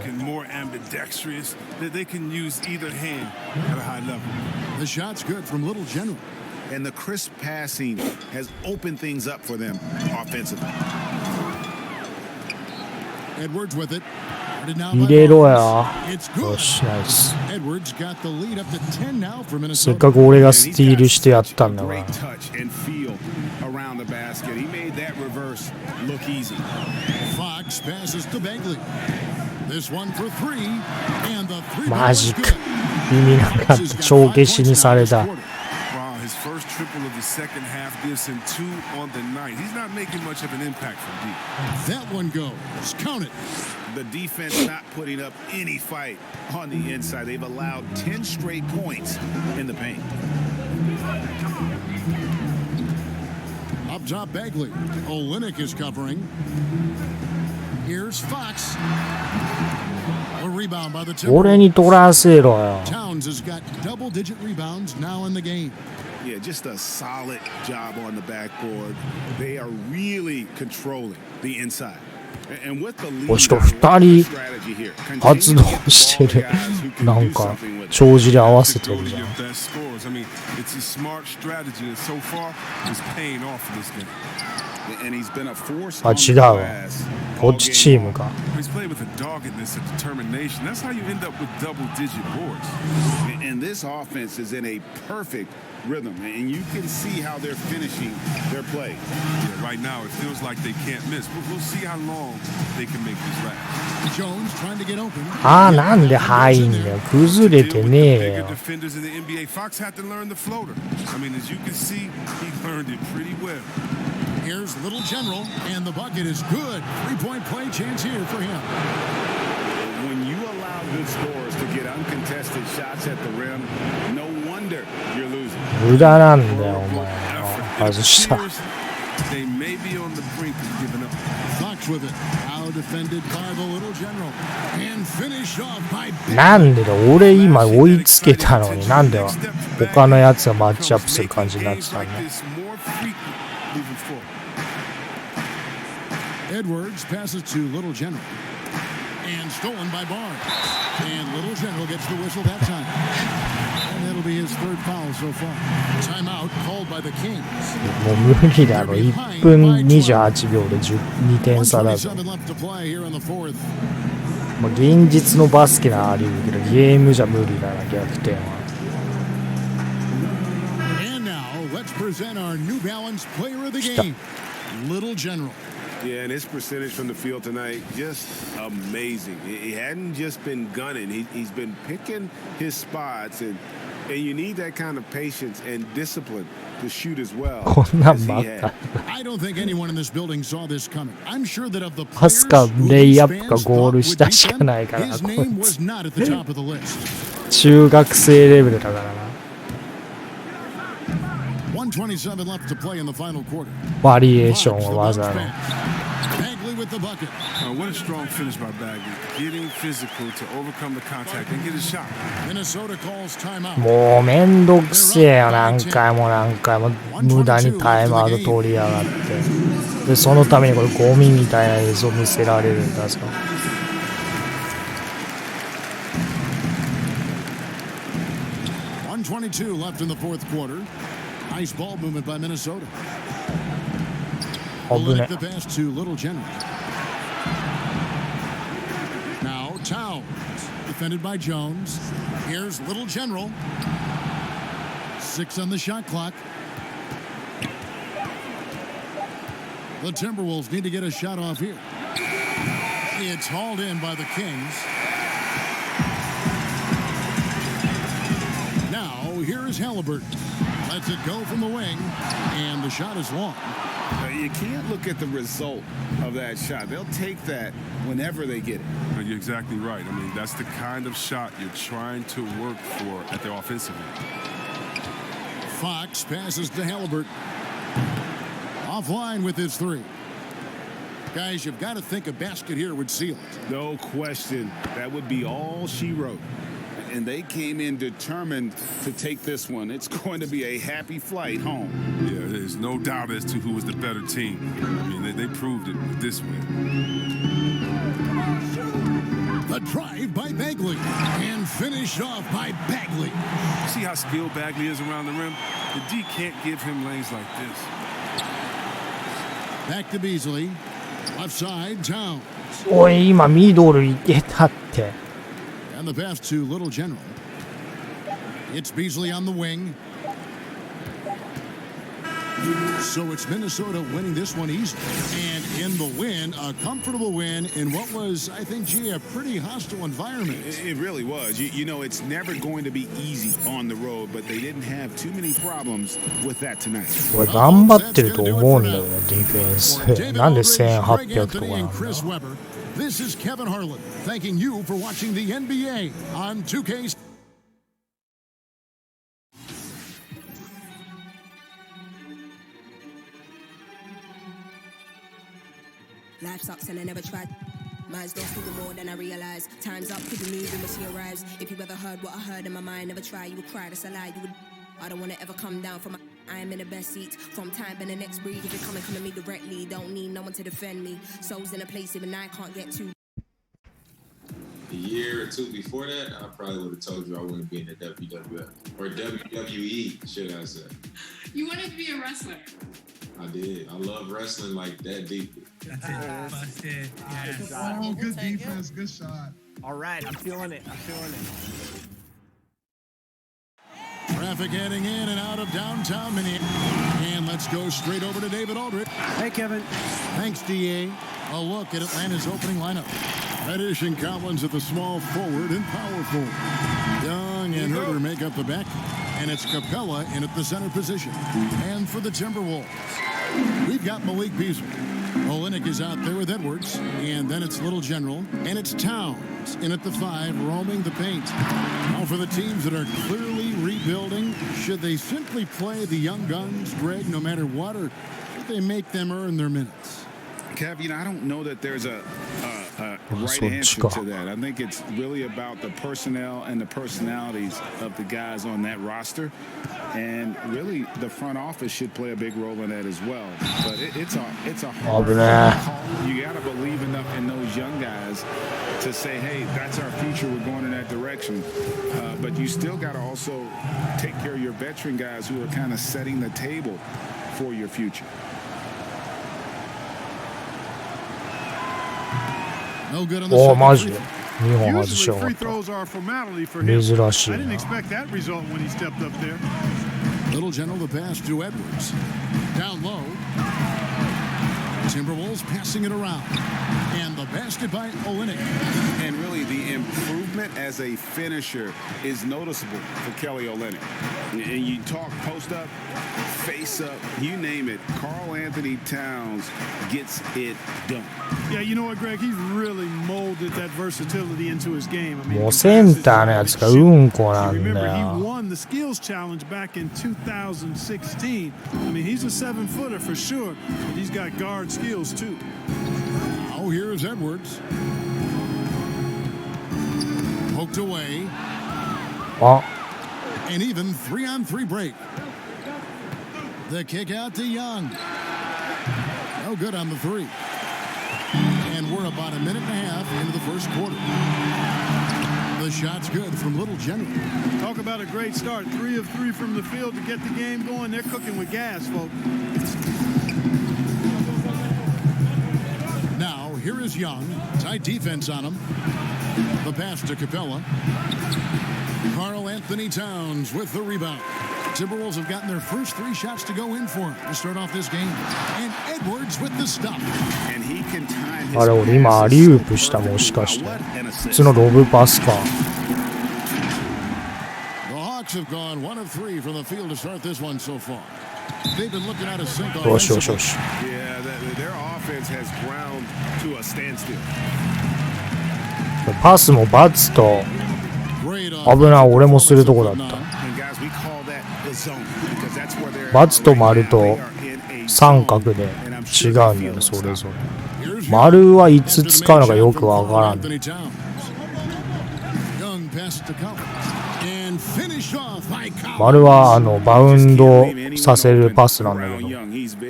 The shot's good from Little General. And the crisp passing has opened things up for them offensively. Edwards with it. 入れろや。よし、ナイス。せっかく俺がスティールしてやったんだから。マジか。意味なかった。帳消しにされた。His first triple of the second half gives him 2 on the night. He's not making much of an impact from deep. That one goes. Count it. The defense not putting up any fight on the inside. They've allowed 10 straight points in the paint. Up top, Bagley. Olynyk is covering. Here's Fox. A rebound by the 俺に取らせろよ。 Towns has got double-digit rebounds now in the game. Yeah, just a solid job on the backboard. They are really controlling the inside. And with the lead, おちと2人発動してる。なんか帳尻合わせてるじゃん。 I mean, it's a smart strategy, and so far, it's paying off in this game. And he's been a force あ、 on the 違うわ。 glass こっちチームか。 He's played with a doggedness and determination. That's how you end up with double-digit boards. And this offense is in a perfect rhythm, and you can see how they're finishing their play. Yeah, right now, it feels like they can't miss. We'll see how long they can make this last. Jones trying to get open. あー、なんで入んだよ。崩れてねえ Bigger よ。 defenders in the NBA. Fox had to learn the floater. I mean, as you can see, he learned it pretty well. Here's Little General, and the bucket is good. Three-point play chance here for him. When you allow good scorers to get uncontested shots at the rim, no wonder you're losing. 無駄なんだよ、お前。あ、外した。 They may be on the brink of giving up. Fox with it. Now defended by the Little General. And finished off by なんでだ、俺今追いつけたのになんで他のやつがマッチアップする感じになってたんだ。 Edwards passes to Little General. And stolen by Barnes. And Little General gets the whistle that time. And that'll be his third foul so far. Timeout called by the Kings. もう無理だろ、1分28秒で2点差だぞ。 27 left to play here in the fourth. まあ、現実のバスケならあり得るけど、ゲームじゃ無理だな、逆転は。 And now let's present our New Balance player of the game, Little General. Yeah, and his percentage from the field tonight, just amazing. He hadn't just been gunning. He's been picking his spots, and you need that kind of patience and discipline to shoot as well. こんなんばっか。 I don't think anyone in this building saw this coming. I'm sure that of the パス players か who レイ these アップか fans ゴー thought ル would した be しかないから his な、こ name い was つ。 not at the top of the list. 中学生レベルだからな。 127 left to play in the final quarter. バリエーションは技の。 Bagley with the bucket. What a strong finish by Bagley. Getting physical to overcome the contact and get a shot. Minnesota calls timeout. もうめんどくせえよ、何回も何回も無駄にタイムアウト取りやがって。で、そのためにこれゴミみたいな映像見せられるんだぞ。 122 left in the fourth quarter. Nice ball movement by Minnesota. Olynyk the pass to Little General. Now Towns, defended by Jones. Here's Little General. 6 on the shot clock. The Timberwolves need to get a shot off here. It's hauled in by the Kings. Now here is Halliburton. Lets it go from the wing, and the shot is long. You can't look at the result of that shot. They'll take that whenever they get it. You're exactly right. I mean, that's the kind of shot you're trying to work for at the offensive end. Fox passes to Halliburton. Offline with his three. Guys, you've got to think a basket here would seal it. No question. That would be all she wrote. And they came in determined to take this one. It's going to be a happy flight home. Yeah, there's no doubt as to who was the better team. I mean, they proved it with this win. The drive by Bagley and finished off by Bagley. See how skilled Bagley is around the rim? The D can't give him lanes like this. Back to Beasley. Left side, Towns. おい、今ミドルいけたって。 And the pass to Little General. It's Beasley on the wing. So it's Minnesota winning this one easily. And in the win, a comfortable win in what was, I think, gee, a pretty hostile environment. It really was. You know, it's never going to be easy on the road, but they didn't have too many problems with that tonight. これ頑張ってると思うんだよ、ディフェンス。なんで1800とかなんだ。 This is Kevin Harlan, thanking you for watching the NBA on 2K. Life sucks and I never tried. Minds don't speak more than I realize. Time's up, keep it moving when she arrives. If you ever heard what I heard in my mind, never try, you would cry, that's a lie. You would. I don't wanna ever come down from my. I am in the best seat. From time and the next breed. If you're coming to me directly, don't need no one to defend me. Souls in a place even I can't get to. A year or two before that, I probably would have told you I wouldn't be in the WWF or WWE, should I say? You wanted to be a wrestler. I did. I love wrestling like that deeply. Busted. Oh, good defense. Good shot. All right, I'm feeling it. Traffic heading in and out of downtown Minneapolis. And let's go straight over to David Aldrich. Hey, Kevin. Thanks, DA. A look at Atlanta's opening lineup. Reddish and Collins at the small forward and power forward. Young and Herder make up the back. And it's Capella in at the center position. And for the Timberwolves, we've got Malik Beasley. Olenek is out there with Edwards. And then it's Little General. And it's Towns in at the 5, roaming the paint. Now for the teams that are clearly rebuilding, should they simply play the young guns, Greg, no matter what, or should they make them earn their minutes? Kev, I don't know that there's a right answer to that. I think it's really about the personnel and the personalities of the guys on that roster. And really, the front office should play a big role in that as well. But it's a hard call. You got to believe enough in those young guys to say, hey, that's our future. We're going in that direction. But you still got to also take care of your veteran guys who are kind of setting the table for your future. No good on the second. マジで2本外し Usually やが free った throws are a formality for him. 珍しい I didn't な expect that result when he stepped up there. Little General the pass to Edwards. Down low. Timberwolves passing it around. And the basket by Olenek. And really, the improvement as a finisher is noticeable for Kelly Olynyk. And you talk post up, face up, you name it. Karl Anthony Towns gets it done. Yeah, you know what, Greg? He's really molded that versatility into his game. I mean, もうセンターのやつがうんこなん remember, だ he よ won the skills challenge back in 2016. I mean, he's a 7-footer for sure, but he's got guard skills too. Oh, here's Edwards. Poked away. あ An even 3-on-3 break. The kick out to Young. No good on the 3. And we're about a minute and a half into the first quarter. The shot's good from Little General. Talk about a great start. 3 of 3 from the field to get the game going. They're cooking with gas, folks. Now, here is Young. Tight defense on him. The pass to Capella. Karl Anthony Towns with the rebound. Timberwolves have gotten their first 3 shots to go in for him to start off this game. And Edwards with the stop. And he can time his あれ俺今アリウープしたもしかして普通のロブパスか The Hawks have gone 1 of 3 from the field to start this one so far. They've been looking at a sink offensively. Yeah, their offense has ground to a standstill. パスもバツと危ない俺もするとこだった And guys, we call that the zone because that's where they're バツと丸と三角で違うんだよねそれぞれ丸はいつ使うのかよくわからん 丸はバウンドさせるパスなんだけど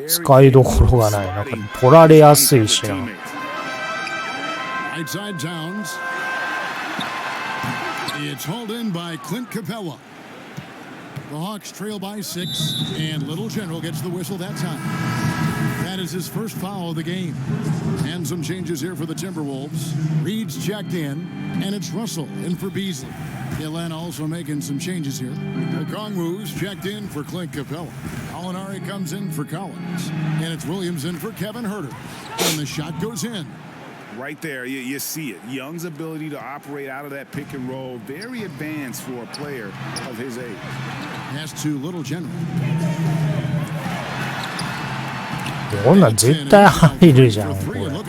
使いどころがないなんか取られやすいしな Outside Towns. It's hauled in by Clint Capella. The Hawks trail by 6, and Little General gets the whistle that time. That is his first foul of the game. And some changes here for the Timberwolves. Reed's checked in, and it's Russell in for Beasley. Atlanta also making some changes here. Okongwu's checked in for Clint Capella. Alinari comes in for Collins. And it's Williams in for Kevin Herder. And the shot goes in. Right there, you see it. Young's ability to operate out of that pick and roll, very advanced for a player of his age. Pass to Little General. こんなん絶対入るじゃんこれ And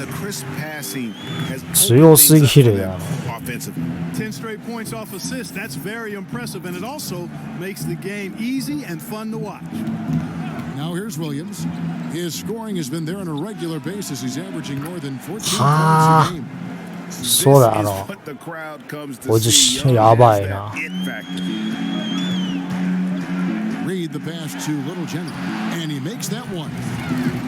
the crisp passing has 強すぎるやん 10 straight points off assists. That's very impressive, and it also makes the game easy and fun to watch. Now Now here's Williams. His scoring has been there on a regular basis. He's averaging more than 14 points a game. そうだおじしやばいな。 Read the pass to Little General, and he makes that one.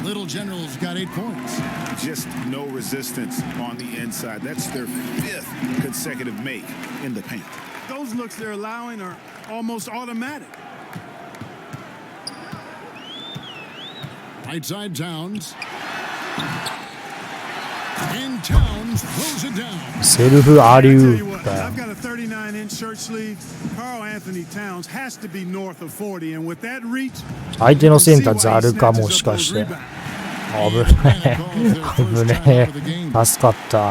Little General's got 8 points. Just no resistance on the inside. That's their 5th consecutive make in the paint. Those looks they're allowing are almost automatic. Right side Towns. And Towns throws it down. セルフアリウープだよ。 I've got a 39-inch shirt sleeve. Carl Anthony Towns has to be north of 40, and with that reach, 相手のセンターザルかもしかして。危ねえ。危ねえ。助かった。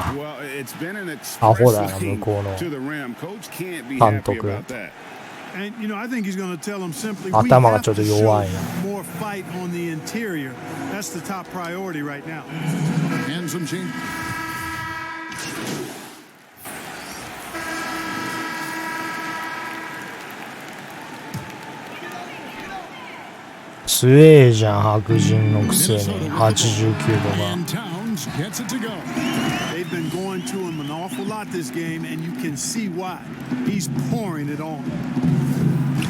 アホだな、向こうの監督。 and you know, I think he's going to tell them simply, 頭がちょっと弱いな。 more fight on the interior. That's the top priority right now. And some change. 強えじゃん、白人のくせに89度が。 They've been going to him an awful lot this game, and you can see why. He's pouring it on.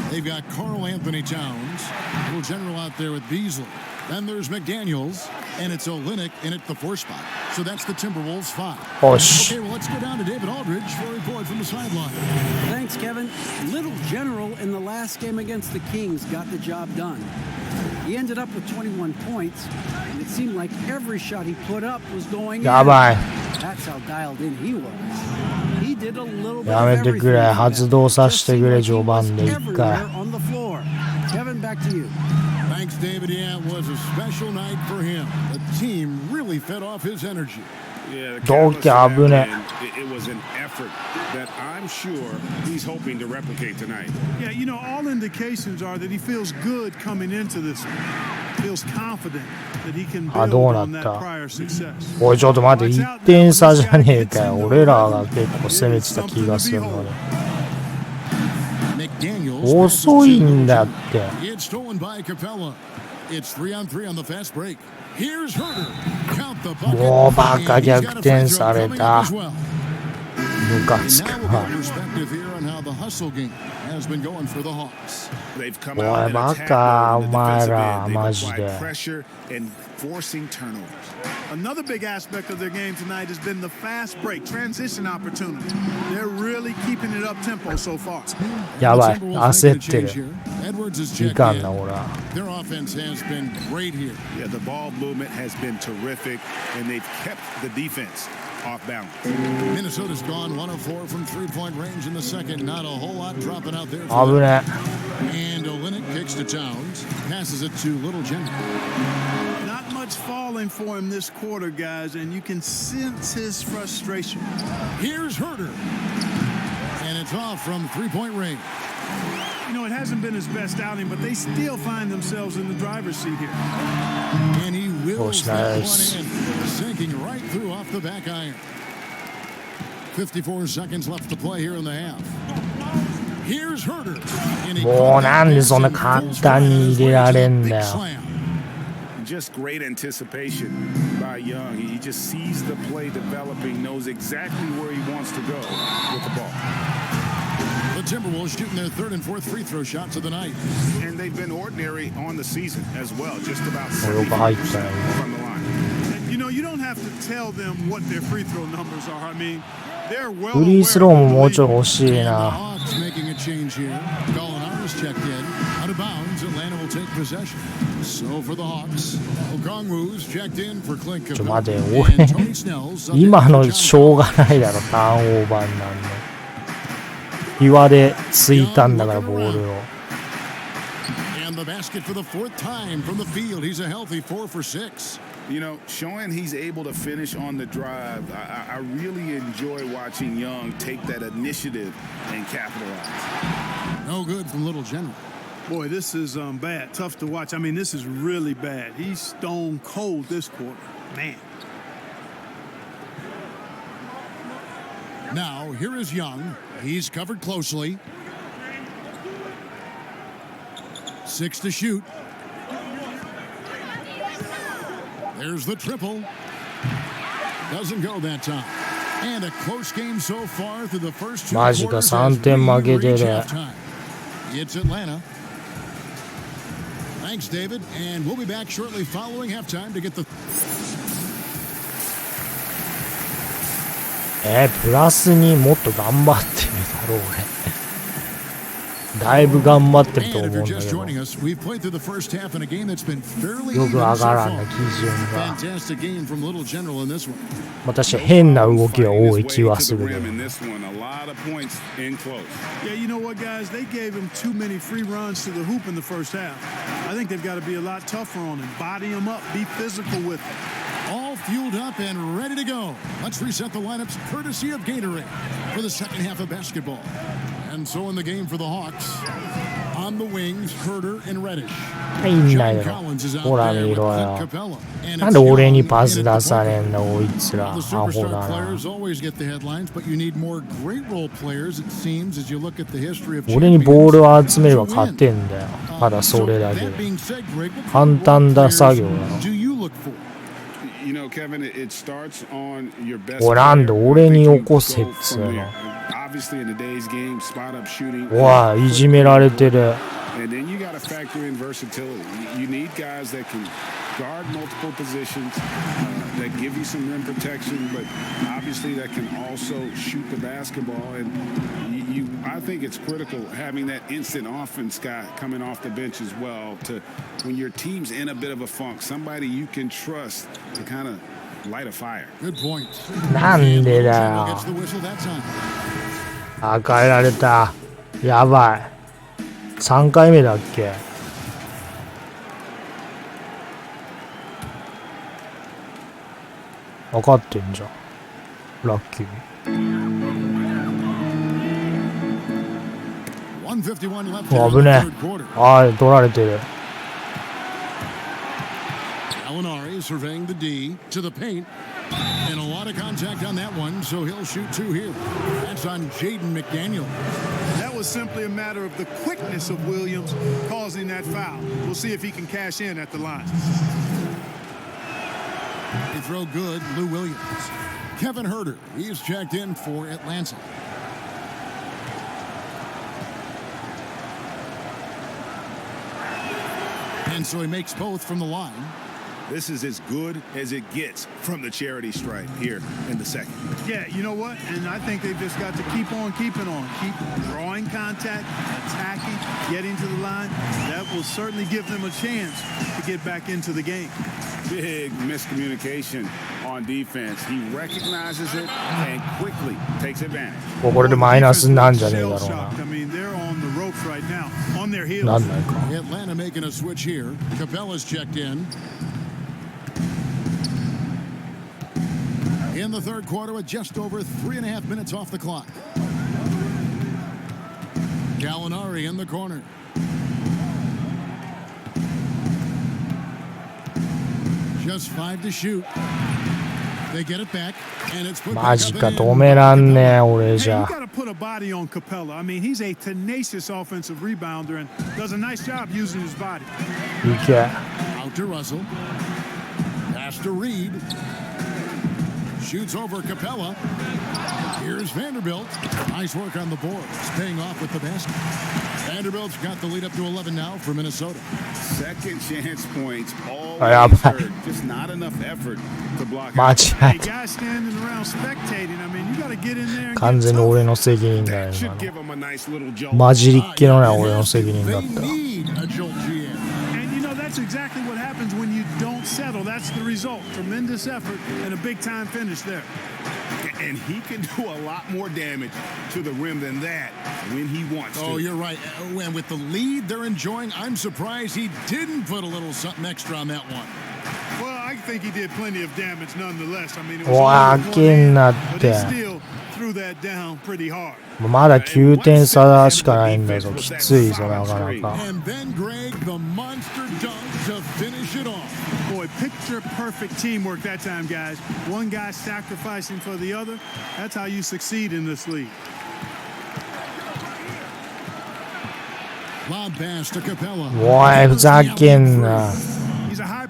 They've got Carl Anthony Towns, little general out there with Beasley. Then there's McDaniels, and it's Olynyk in at the 4 spot. So that's the Timberwolves 5. Okay, well, let's go down to David Aldridge for a report from the sideline. Thanks, Kevin. Little General in the last game against the Kings got the job done. He ended up with 21 points, and it seemed like every shot he put up was going in. That's how dialed in he was. He did a little bit of everything. Everywhere on the floor. Kevin, back to you. Thanks, David. Yeah, it was a special night for him. The team really fed off his energy. Yeah, the it was an effort that I'm sure he's hoping to replicate tonight. Yeah, you know, all indications are that he feels good coming into this one. Feels confident that he can build on that prior success. おいちょっと待って、1点差じゃねえかよ。俺らが結構攻めてた気がするのに。遅いんだって。 It's stolen by Capella. It's 3-on-3 on the fast break. Here's Herder. Count the bucket. もうバカ逆転された。ムカつくわ。おいバカお前らマジで。 Forcing turnovers. Another big aspect of their game tonight has been the fast break, transition opportunity. They're really keeping it up tempo so far. やばい、焦ってる。いかんな、俺は。 Their offense has been great here. Yeah, the ball movement has been terrific, and they've kept the defense off balance. Minnesota's gone 1 of 4 from 3-point range in the second. Not a whole lot dropping out there. 危ね。 And Olynyk kicks to Towns, passes it to Little General. Not much falling for him this quarter, guys, and you can sense his frustration. Here's Herder, and it's off from 3-point range. You know, it hasn't been his best outing, but they still find themselves in the driver's seat here. And he wills that one in, sinking right through off the back iron. 54 seconds left to play here in the half. Here's Herder. もうなんでそんな簡単に入れられんだよ。 Just great anticipation by Young. He just sees the play developing, knows exactly where he wants to go with the ball. The Timberwolves shooting their 3rd and 4th free throw shots of the night. And they've been ordinary on the season as well, just about 70% from the line. And, you know, you don't have to tell them what their free throw numbers are. I mean, they're well フリースローももうちょい欲しいな。 Making a change here. Gallinari's checked in. Out of bounds, Atlanta will take possession. So for the Hawks, Okongwu's checked in for Clint ちょ待てよ、俺今のしょうがないだろ、ターンオーバーになるの。岩でついたんだからボールを。 And the basket for the 4th time from the field. He's a healthy 4 for 6. You know, showing he's able to finish on the drive, I really enjoy watching Young take that initiative and capitalize. No good from Little General. Boy, this is bad. Tough to watch. I mean, this is really bad. He's stone cold this quarter. Man. Now, here is Young. He's covered closely. 6 to shoot. There's the triple. Doesn't go that time. And a close game so far through the first two マジか quarters 3 as 点 we 負けて reach る。 halftime. It's Atlanta. Thanks, David. And we'll be back shortly following halftime to get the... プラスにもっと頑張ってるだろう俺。だいぶ頑張ってると思うんだけど。よく上がらんな基準が。私変な動きが多い気はする。Yeah, you know what, guys? They gave him too many free runs to the hoop in the first half. I think they've got to be a lot tougher on him. Body him up. Be physical with him. All fueled up and ready to go. Let's reset the lineups courtesy of Gatorade for the second half of basketball. And so in the game for the Hawks, on the wings, Herder and Reddish. いいんだよ。ほら見ろよ。なんで俺にパス出されんだ、こいつら。アホだな。俺にボールを集めれば勝てんだよ。ただそれだけ。簡単だ作業だな。おなんで俺に起こせっつうの。わあ、いじめられてる。And then you got to factor in versatility. You need guys that can guard multiple positions, that give you some rim protection, but obviously that can also shoot the basketball. And I think it's critical having that instant offense guy coming off the bench as well to when your team's in a bit of a funk, somebody you can trust to kind of light a fire. Good point. なんでだよ。あ、変えられた。やばい。3回目だっけ。分かってんじゃん。ラッキー。危ねえ。ああ、取られてる。Gallinari surveying the D to the paint. And a lot of contact on that one, so he'll shoot two here. That's on Jaden McDaniel. That was simply a matter of the quickness of Williams causing that foul. We'll see if he can cash in at the line. They throw good, Lou Williams. Kevin Herder, he's checked in for Atlanta. And so he makes both from the line. This is as good as it gets from the charity stripe here in the second. Yeah, you know what? And I think they've just got to keep on keeping on. Keep drawing contact, attacking, getting to the line. That will certainly give them a chance to get back into the game. Big miscommunication on defense. He recognizes it and quickly takes advantage. これでマイナスなんじゃねえだろうな。I mean, they're on the ropes right now, on their heels. なんないか。Atlanta making a switch here. Capella's checked in. In the third quarter with just over 3.5 minutes off the clock. Gallinari in the corner. Just 5 to shoot. They get it back, and it's put マジか止めらんねえ俺じゃ。 You got to put a body on Capella. I mean, he's a tenacious offensive rebounder and does a nice job using his body. いけ。 Out to Russell. Pass to Reed. Shoots over Capella. Here's Vanderbilt. Nice work on the boards, paying off with the basket. Vanderbilt's got the lead up to 11 now for Minnesota. Second chance points, all just not enough effort to block. 間違えた。 Guys standing around spectating. I mean, you got to get in there and 完全に俺の責任だよ。今の混じりっ気のない俺の責任だった。 That's exactly what happens when you don't settle. That's the result. Tremendous effort and a big-time finish there. And he can do a lot more damage to the rim than that when he wants to. Oh, you're right. And with the lead they're enjoying, I'm surprised he didn't put a little something extra on that one. Well, I think he did plenty of damage nonetheless. I mean, it was わけになっ but て。 he still threw that down pretty hard. まだ9点差しかないんだぞ。きついぞなかなか。 And then Greg, the monster dunk to finish it off. Boy, picture perfect teamwork that time, guys. One guy sacrificing for the other. That's how you succeed in this league. Lob pass to Capella. おいふざけんな。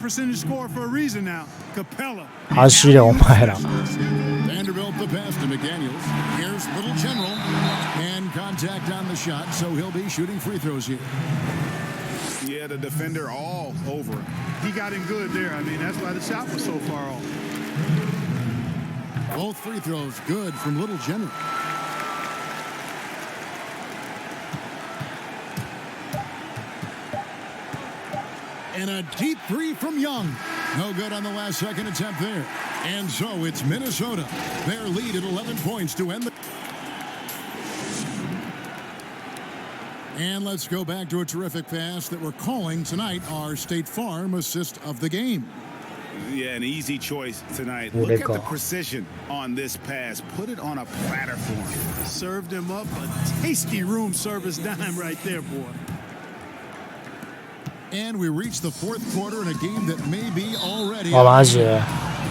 percentage score for a reason now. Capella. 走れお前ら。 Vanderbilt the pass to McDaniels. Here's Little General. And contact on the shot, so he'll be shooting free throws here. Yeah, the defender all over him. He got him good there. I mean, that's why the shot was so far off. Both free throws good from Little General. And a deep three from Young. No good on the last second attempt there. And so it's Minnesota. Their lead at 11 points to end the... And let's go back to a terrific pass that we're calling tonight our State Farm assist of the game. Yeah, an easy choice tonight. Look at the precision on this pass. Put it on a platter for him. Served him up a tasty room service dime right there, boy. And we reach the fourth quarter in a game that may be already. あ、マジで。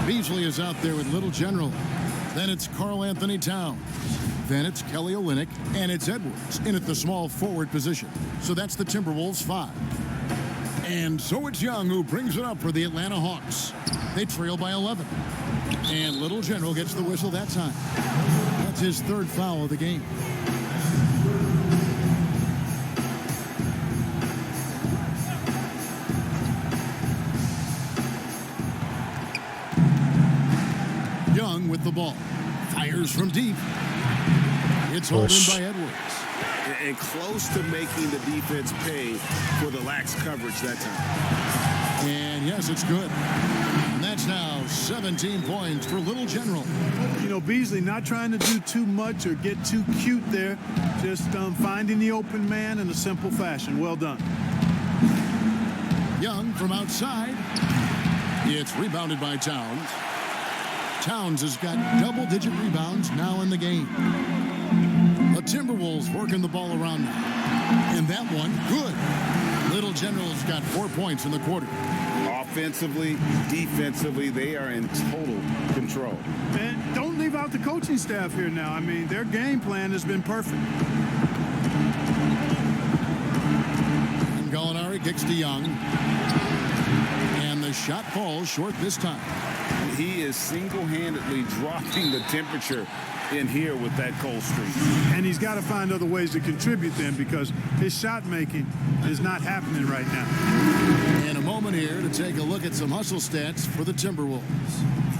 Beasley is out there with Little General. Then it's Carl Anthony Towns. Then it's Kelly Olynyk, and it's Edwards in at the small forward position. So that's the Timberwolves 5. And so it's Young who brings it up for the Atlanta Hawks. They trail by 11. And Little General gets the whistle that time. That's his third foul of the game. Young with the ball. Fires from deep. It's held in by Edwards. And close to making the defense pay for the lax coverage that time. And yes, it's good. And that's now 17 points for Little General. You know, Beasley not trying to do too much or get too cute there. Just finding the open man in a simple fashion. Well done. Young from outside. It's rebounded by Towns. Towns has got double-digit rebounds now in the game. The Timberwolves working the ball around now. And that one, good. Little General's got 4 points in the quarter. Offensively, defensively, they are in total control. And don't leave out the coaching staff here now. I mean, their game plan has been perfect. And Gallinari kicks to Young. And the shot falls short this time. He is single-handedly dropping the temperature in here with that cold streak. And he's got to find other ways to contribute then because his shot making is not happening right now. And a moment here to take a look at some hustle stats for the Timberwolves.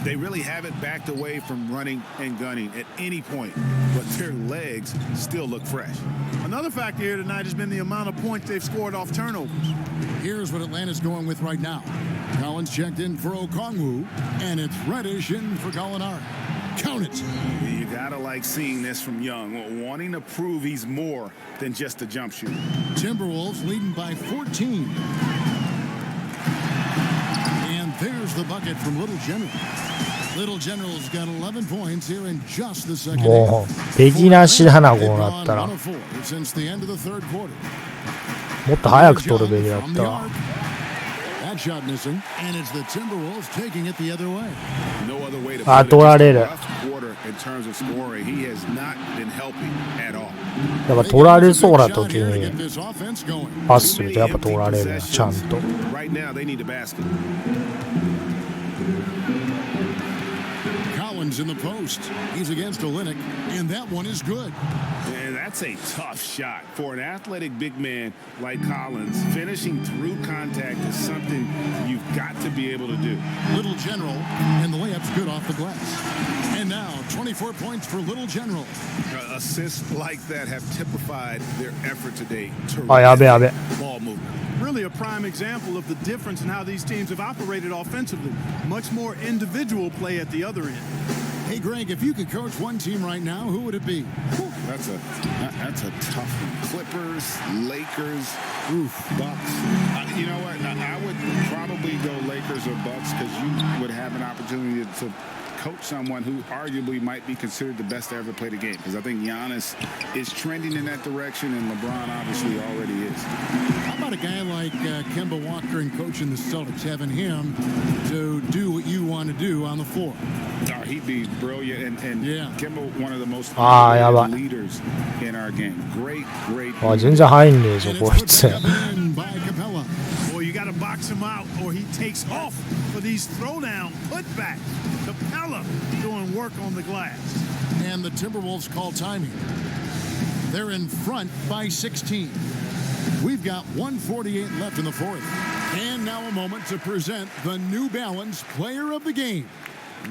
They really haven't backed away from running and gunning at any point, but their legs still look fresh. Another factor here tonight has been the amount of points they've scored off turnovers. Here's what Atlanta's going with right now. Collins checked in for Okongwu, and it's Reddish in for Gallinari. Count it. You gotta like seeing this from Young, wanting to prove he's more than just a jump shooter. Timberwolves leading by 14. And there's the bucket from Little General. Little General's got 11 points here in just the second half. もうできなしだな、こうなったら。も Since the end of the third quarter. っと早く取るべきだったわ。 That shot missing, and it's the Timberwolves taking it the other way. No other way to あ、 put 取ら it. れる。 Quarter in terms of scoring, he has not been helping at all. やっぱ取られそうな時にパスするとやっぱ取られるな、ちゃんと。 Right now, they need a basket. Collins in the post. He's against Olynyk, and that one is good. And that's a tough shot for an athletic big man like Collins. Finishing through contact is something you've got to be able to do. Little General, and the layup's good off the glass. And now 24 points for Little General. Assists like that have typified their effort today. あ、やべやべ。 Ball movement. Really a prime example of the difference in how these teams have operated offensively. Much more individual play at the other end. Hey, Greg, if you could coach one team right now, who would it be? That's a tough one. Clippers, Lakers, Bucks. You know what? I would probably go Lakers or Bucks because you would have an opportunity to coach someone who arguably might be considered the best to ever play the game. Because I think Giannis is trending in that direction, and LeBron obviously already is. How about a guy like Kemba Walker and coaching the Celtics, having him to do what you want to do on the floor? He'd be brilliant, and yeah. Kemba, one of the most leaders in our game. Great. あ、全然入んねえぞ、こいつ。Well, you got to box him out or he takes off for these throwdown putbacks. Capella doing work on the glass. And the Timberwolves call time here. They're in front by 16. We've got 1:48 left in the fourth. And now a moment to present the New Balance Player of the Game,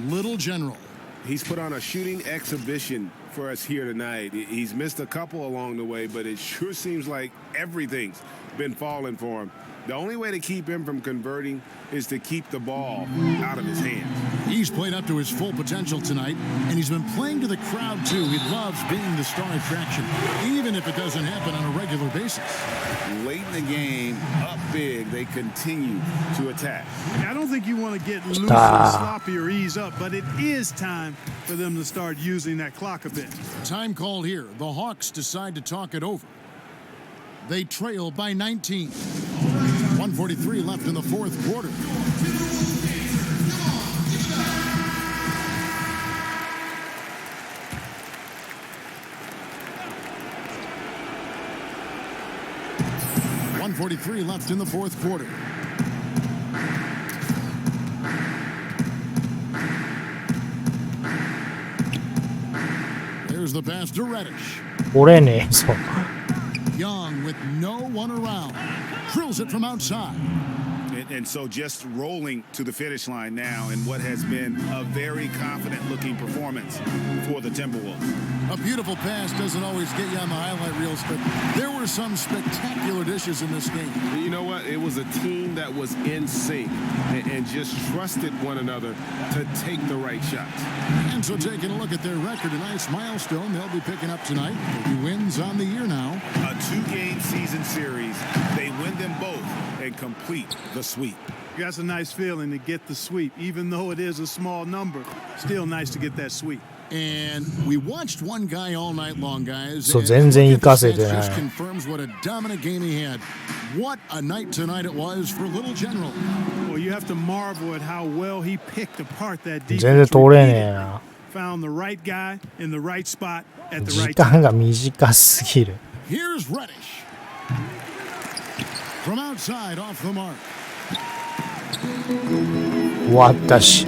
Little General. He's put on a shooting exhibition for us here tonight. He's missed a couple along the way, but it sure seems like everything's been falling for him. The only way to keep him from converting is to keep the ball out of his hands. He's played up to his full potential tonight, and he's been playing to the crowd, too. He loves being the star attraction, even if it doesn't happen on a regular basis. Late in the game, up big, they continue to attack. I don't think you want to get loose and sloppy or ease up, but it is time for them to start using that clock a bit. Time called here. The Hawks decide to talk it over. They trail by 19. 1:43 left in the fourth quarter. .143 left in the fourth quarter. There's the pass to Reddish. Young with no one around. Drills it from outside. And so just rolling to the finish line now in what has been a very confident-looking performance for the Timberwolves. A beautiful pass doesn't always get you on the highlight reels, but there were some spectacular dishes in this game. You know what? It was a team that was in sync and just trusted one another to take the right shots. And so taking a look at their record, a nice milestone they'll be picking up tonight. 30 wins on the year now. A 2-game season series. They win them both and complete the sweep. That's a nice feeling to get the sweep, even though it is a small number. Still nice to get that sweep. And we watched one guy all night long, guys. そう全然活かせてない。 Just confirms what a dominant game he had. What a night tonight it was for Little General. Well, you have to marvel at how well he picked apart that 全然 defense. 通れねえな。 Found the right guy in the right spot at the 時 right time. 間が短すぎる。 Here's Reddish. From outside off the mark. 終わったし。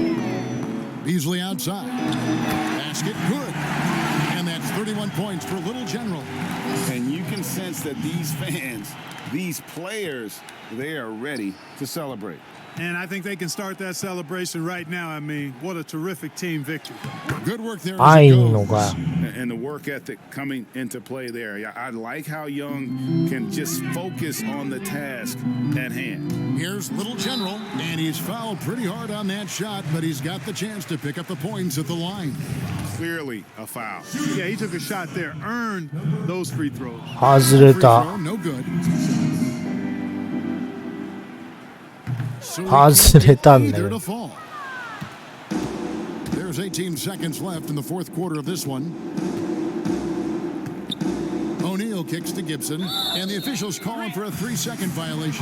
Beasley outside. Basket good. And that's 31 points for Little General. And you can sense that these fans, these players, they are ready to celebrate. And I think they can start that celebration right now. I mean, what a terrific team victory. Good work there. あいいのか。 And the work ethic coming into play there. I like how Young can just focus on the task at hand. Here's Little General, and he's fouled pretty hard on that shot, but he's got the chance to pick up the points at the line. Clearly a foul. Yeah, he took a shot there, earned those free throws. 外れた。 No good. 外れたんだよ。 There's 18 seconds left in the fourth quarter of this one. O'Neal kicks to Gibson, and the officials call him for a 3-second violation.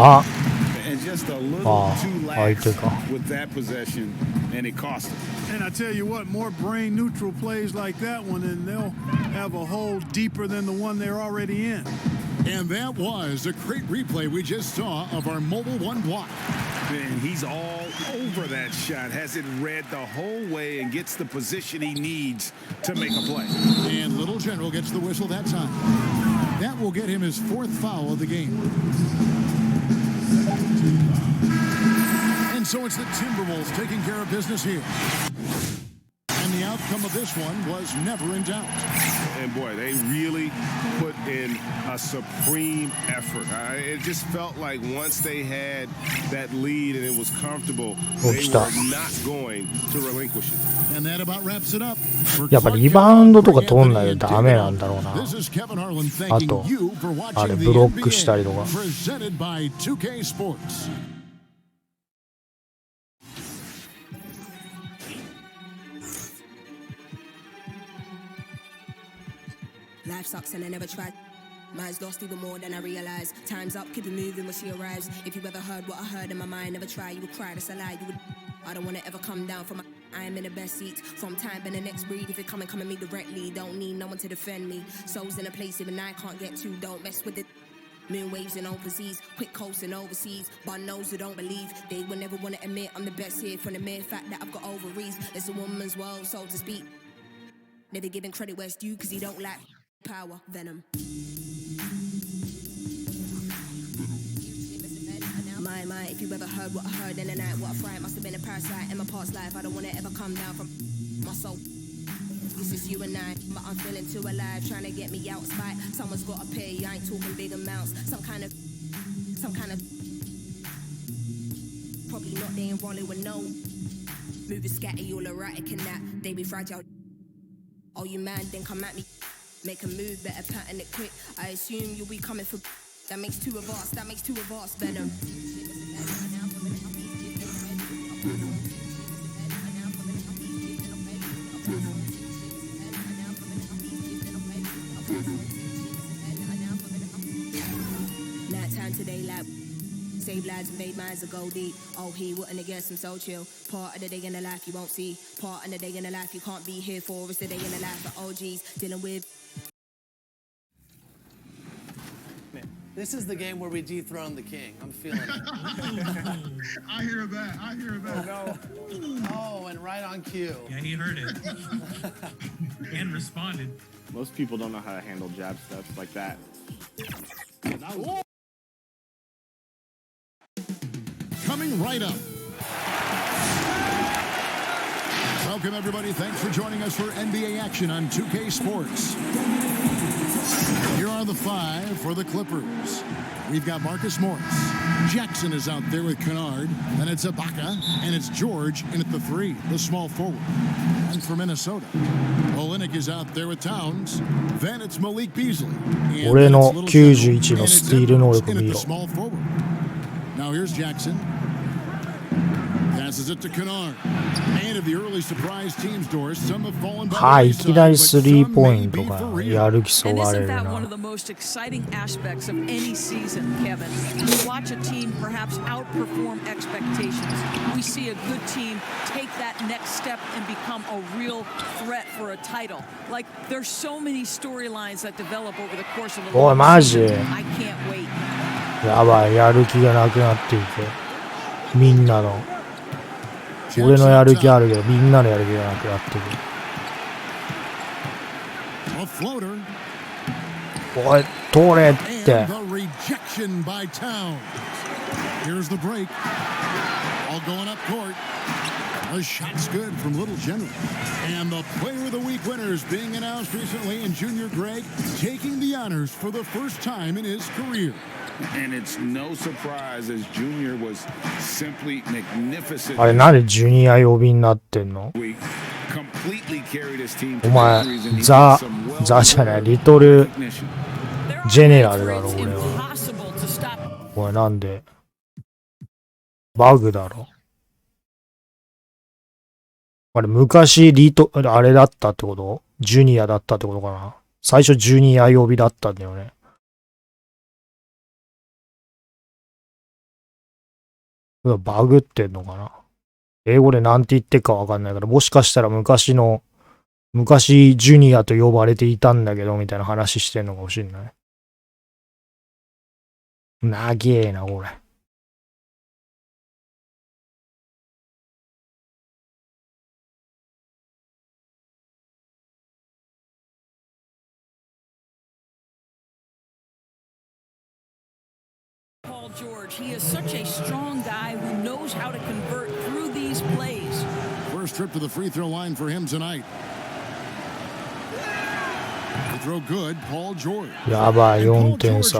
And just a little too lax with that possession, and it cost him. And I tell you what, more brain neutral plays like that one, and they'll have a hole deeper than the one they're already in. And that was a great replay we just saw of our Mobile One block. And he's all over that shot, has it read the whole way and gets the position he needs to make a play. And Little General gets the whistle that time. That will get him his 4th foul of the game. And so it's the Timberwolves taking care of business here. And the outcome of this one was never in doubt. And boy, they really put in a supreme effort. It just felt like once they had that lead and it was comfortable, they were not going to relinquish it. And that about wraps it up. やっぱリバウンドとか取んないとダメなんだろうな。あと、あれブロックしたりとか。 Presented by 2K Sports. Life sucks and I never tried. Mine's lost even more than I realized. Time's up, keep it moving when she arrives. If you ever heard what I heard in my mind, never try, you would cry, that's a lie. You would. I don't wanna ever come down from my. I am in the best seat. From time and the next breed. If you come at me directly, don't need no one to defend me. Souls in a place even I can't get to. Don't mess with it. Moon waves and overseas, quick coasting overseas. But knows who don't believe, they will never want to admit I'm the best here from the mere fact that I've got ovaries. It's a woman's world, so to speak. Never giving credit where it's due, cause he don't lack power, venom. My, if you ever heard what I heard in the night, what I fright must have been a parasite in my past life. I don't want to ever come down from my soul. This is you and I, but I'm feeling too alive, trying to get me out spite. Someone's got to pay, I ain't talking big amounts. Some kind of, probably not, they ain't rolling with no. Moving scatty, all erratic and that, they be fragile. Oh, you man, then come at me. Make a move, better pattern it quick. I assume you'll be coming for. That makes two of us, venom. Night time today, like save lives and made minds that go deep. Oh, he wouldn't against him so chill. Part of the day in the life you won't see. Part of the day in the life you can't be here for. It's the day in the life of OGs dealing with. This is the game where we dethrone the king. I'm feeling it. I hear that. No. Oh, and right on cue. Yeah, he heard it. And responded. Most people don't know how to handle jab steps like that. Coming right up. Welcome, everybody. Thanks for joining us for NBA action on 2K Sports. Here are the five for the Clippers. We've got Marcus Morris. Jackson is out there with Kennard. Then it's Ibaka, and it's George in at the three, the small forward. And for Minnesota, Olynyk is out there with Towns. Then it's Malik Beasley. 俺の91のスティール能力見ろ。 Now here's Jackson. Passes it to Kennard. And of the early surprise teams, Doris, some have fallen by はい、いきなりスリーポイントがやる気そがれる And isn't that な。 one of the most exciting aspects of any season, Kevin? We watch a team perhaps outperform expectations. We see a good team take that next step and become a real threat for a title. Like, there's so many storylines that develop over the course of a おい、マジ season. I can't wait. やばい、やる気がなくなっていく。みんなの。俺のやる気あるけど、みんなのやる気がなくなっていく。おい、取れって。Here's the break. All going up court. A shot's good from Little General. And the Player of the Week winners being announced recently, and Junior Greg taking the honors for the first time in his career. And it's no surprise as Junior was simply magnificent. あれ、なんでジュニア呼びになってんの？ Completely carried his team お前、ザじゃない、リトルジェネラルだろ、俺は。おい、なんでバグだろ。あれ、昔あれだったってこと？ジュニアだったってことかな。最初ジュニア呼びだったんだよね。バグってんのかな。英語でなんて言ってるかわかんないから、もしかしたら昔ジュニアと呼ばれていたんだけど、みたいな話してんのかもしんない。なげえな、これ。George, he is such a strong guy who knows how to convert through these plays. First trip to the free throw line for him tonight. The throw good, Paul George. やばい、4点差。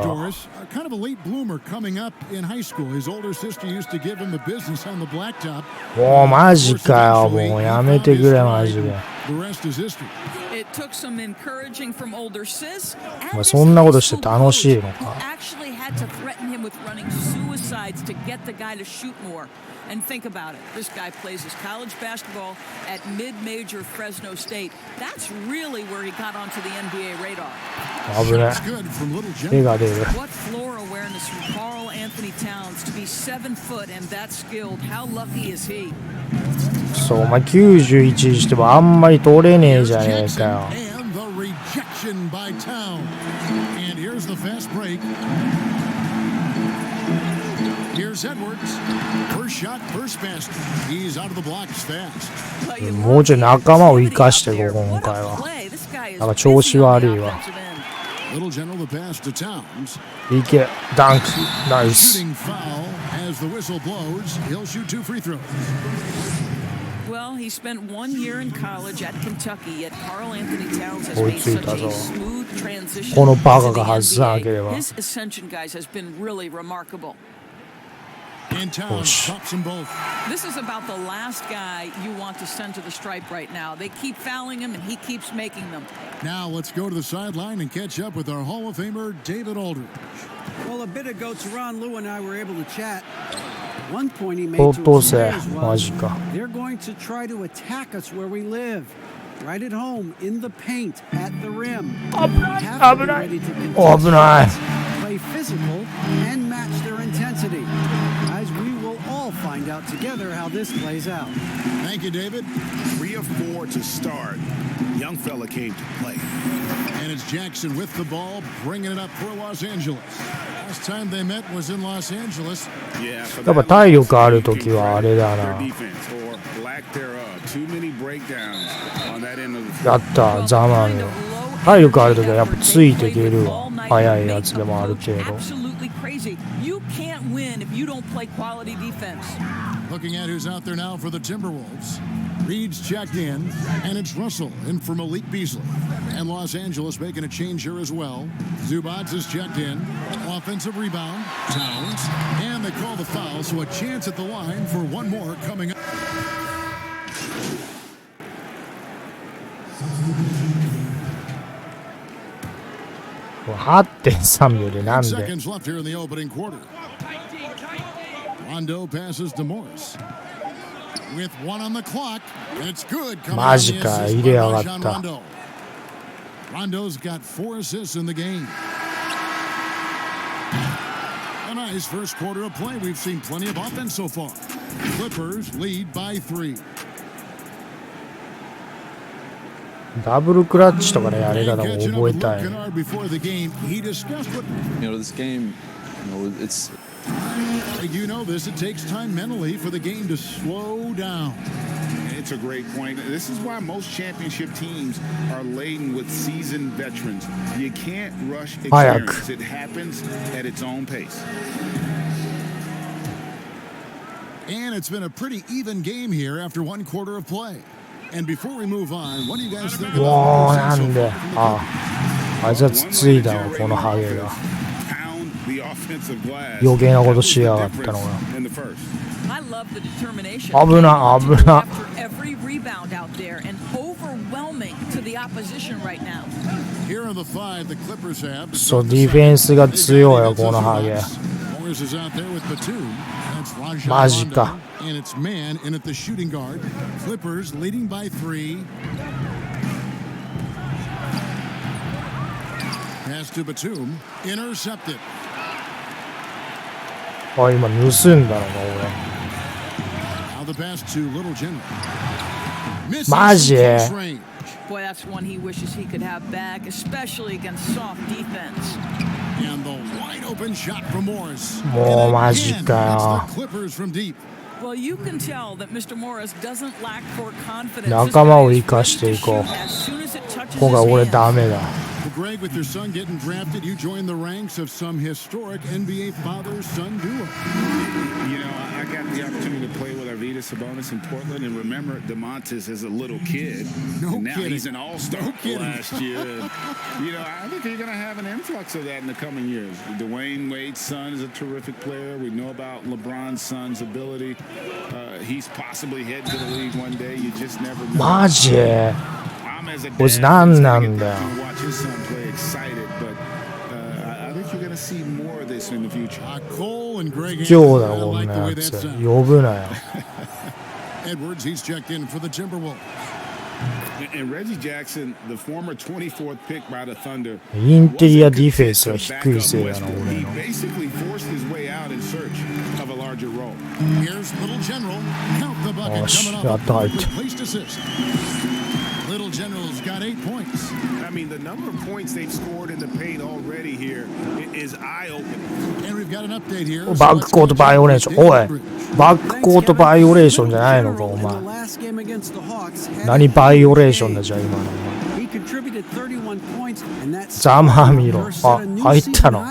Kind of a late bloomer coming up in high school. His older sister used to give him the business on the blacktop. もうマジかよ、もうやめてくれ、マジで。The rest is history. It took some encouraging from older sis. そんなことして楽しいのか。Actually had to threaten him with running suicides to get the guy to shoot more. And think about it. This guy plays his college basketball at mid-major Fresno State. That's really where he got onto the NBA radar. 危ね。手が出る。 What floor awareness from Carl Anthony Towns to be 7 foot and that skilled. How lucky is he? そう、お前91してもあんまり取れねえじゃねえかよ。And the rejection by Towns. And here's the fast break. Here's Edwards. First shot, first basket. He's out of the blocks fast. もうちょい仲間を生かしていこう、今回は。なんか調子悪いわ。Little General the pass to Towns. いけ、ダンク、ナイス。 Shooting foul as the whistle blows. He'll shoot 2 free throws. Well, he spent 1 year in college at Kentucky, yet Karl Anthony Towns has made such a smooth transition. このバカが外さなければ。 His ascension, guys, has been really remarkable. And Towns tops them both. This is about the last guy you want to send to the stripe right now. They keep fouling him, and he keeps making them. Now let's go to the sideline and catch up with our Hall of Famer, David Aldridge. Well, a bit ago, Teron Lou and I were able to chat. One point he made to his players was they're going to try to attack us where we live. Right at home, in the paint, at the rim. We have to be ready to contest, play physical, and match their intensity. Guys, we will all find out together how this plays out. Thank you, David. 3 of 4 to start. Young fella came to play. And it's Jackson with the ball, bringing it up for Los Angeles. Last time they met was in Los Angeles. やっぱ体力あるときはあれだな。やった、ザマンよ。体力あるときはやっぱついていけるわ。速いやつでもある程度。Looking at who's out there now for the Timberwolves. Reed's checked in, and it's Russell in for Malik Beasley. And Los Angeles making a change here as well. Zubats is checked in. Offensive rebound, Towns. And they call the foul, so a chance at the line for one more coming up. 8.3 秒でなんで。 Seconds left here in the opening quarter. Rondo passes to Morris. With 1 on the clock, it's good. マジか、入れやがった。 Rondo's got 4 assists in the game. A nice first quarter of play. We've seen plenty of offense so far. Clippers lead by 3. ダブルクラッチとかのやり方も覚えたい。You know, this game, it's. You know this. It takes time mentally for the game to slow down. It's a great point. This is why most championship teams are laden with seasoned veterans. You can't rush experience. It happens at its own pace. And it's been a pretty even game here after 1 quarter of play. And before we move on, what do you guys think about わー、なんで。あいつはつついたわ、このハゲが。余計なことしやがったのが。危な、危な。そう、ディフェンスが強いよ、このハゲ。マジか。And it's man in at the shooting guard. Clippers leading by 3. Pass to Batum. Intercepted. あ、今盗んだのか、俺。Now the pass to Little General. マジ？ Boy, that's one he wishes he could have back, especially against soft defense. And the wide open shot from Morris. もうマジかよ。 Clippers from deep. Well, you can tell that Mr. Morris doesn't lack for confidence. 仲間を生かしていこう。今回俺ダメだ。Greg, with your son getting drafted, you joined the ranks of some historic NBA father-son duo. You know, I got the opportunity to play with Arvydas Sabonis in Portland, and remember DeMontis as a little kid. No and now kidding. He's an all-star last year. You know, I think you're going to have an influx of that in the coming years. Dwayne Wade's son is a terrific player. We know about LeBron's son's ability. He's possibly heading to the league one day. You just never know. マジ？こいつ何なんだよ。今日だろ、こんなやつ。呼ぶなよ。Edwards, he's checked in for the Timberwolves. And Reggie Jackson, the former 24th pick by the Thunder. インテリアディフェンスが低いせいやな、俺の。 Basically forced his way out in search of a larger role. Here's Little General. Count the bucket coming up. Placed assist. Little Generals got 8 points. I mean, the number of points they've scored in the paint already here is eye-opening. And we've got an update here. バックコートバイオレーション。おい、バックコートバイオレーションじゃないのか、お前。何バイオレーションだじゃあ今の。ざまみろ。あ、入ったの。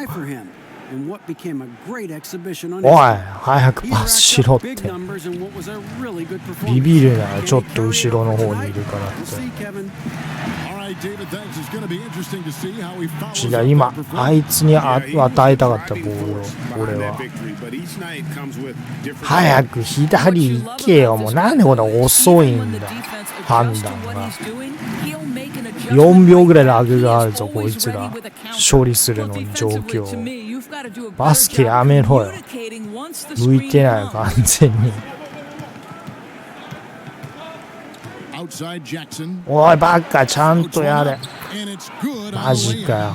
おい、早くパスしろって。ビビるならちょっと後ろの方にいるからって。違う、今あいつに与えたかったボールを俺は。早く左行けよ。もうなんでこんな遅いんだ判断が。4秒ぐらいラグがあるぞこいつら処理するのに状況。バスケやめろよ。向いてないよ完全に。おいバカちゃんとやれ。マジかよ。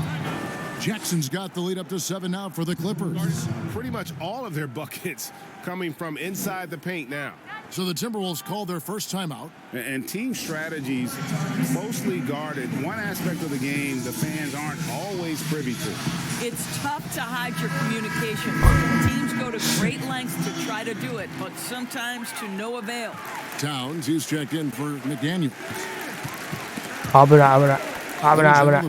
Jackson's got the lead up to 7 now for the Clippers. Pretty much all of their buckets coming from inside the paint now. So the Timberwolves called their first timeout. And team strategies mostly guarded. One aspect of the game the fans aren't always privy to. It's tough to hide your communication. Teams go to great lengths to try to do it, but sometimes to no avail. Towns, he's checked in for McDaniel. 危ない危ない危ない危ない。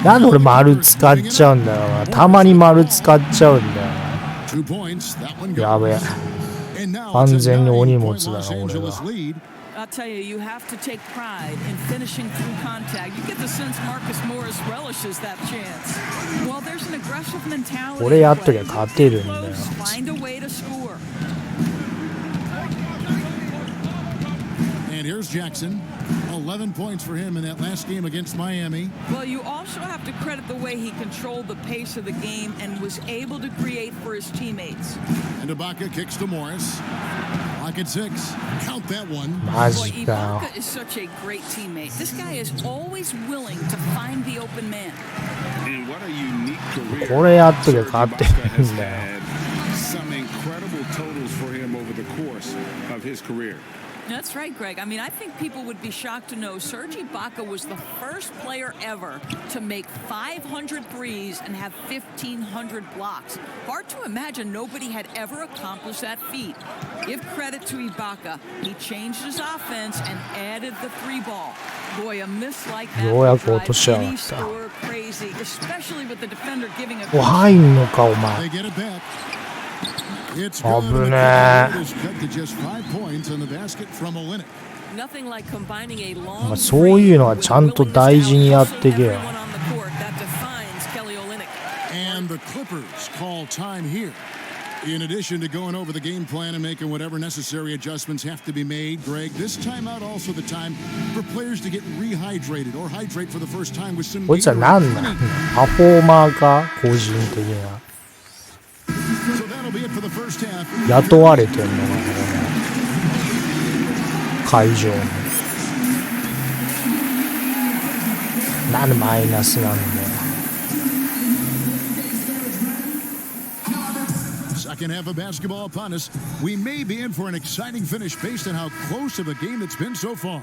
なんで俺丸使っちゃうんだよ。たまに丸使っちゃうんだよ。やべえ。完全にお荷物だな俺は。I'll tell you, you have to take pride in finishing through contact. You get the sense Marcus Morris relishes that chance. Well, there's an aggressive mentality. これやっときゃ勝てるんだよ。Find a way to score. And here's Jackson. 11 points for him in that last game against Miami. Well, you also have to credit the way he controlled the pace of the game and was able to create for his teammates. And Ibaka kicks to Morris. Lock at 6. Count that one. Boy, Ibaka is such a great teammate. This guy is always willing to find the open man. And what a unique career. これやっときゃ勝ってるんだよ。 Some incredible totals for him over the course of his career. That's right, Greg. I mean, I think people would be shocked to know Serge Ibaka was the first player ever to make 500 threes and have 1,500 blocks. Hard to imagine nobody had ever accomplished that feat. Give credit to Ibaka. He changed his offense and added the three ball. Boy, a miss like that would drive any scorer crazy, especially with the defender giving a... 入んのかお前。 It's 危ねえ。 そういうのはちゃんと大事にやってけよ。And the Clippers call time here. In addition to going over the game plan and making whatever necessary adjustments have to be made, Greg, this timeout also the time for players to get rehydrated or hydrate for the first time with some. こいつは何なの？パフォーマーか個人的な。雇われてんのかな会場に。なんでマイナスなんだよ。Second half of basketball upon us. We may be in for an exciting finish based on how close of a game it's been so far.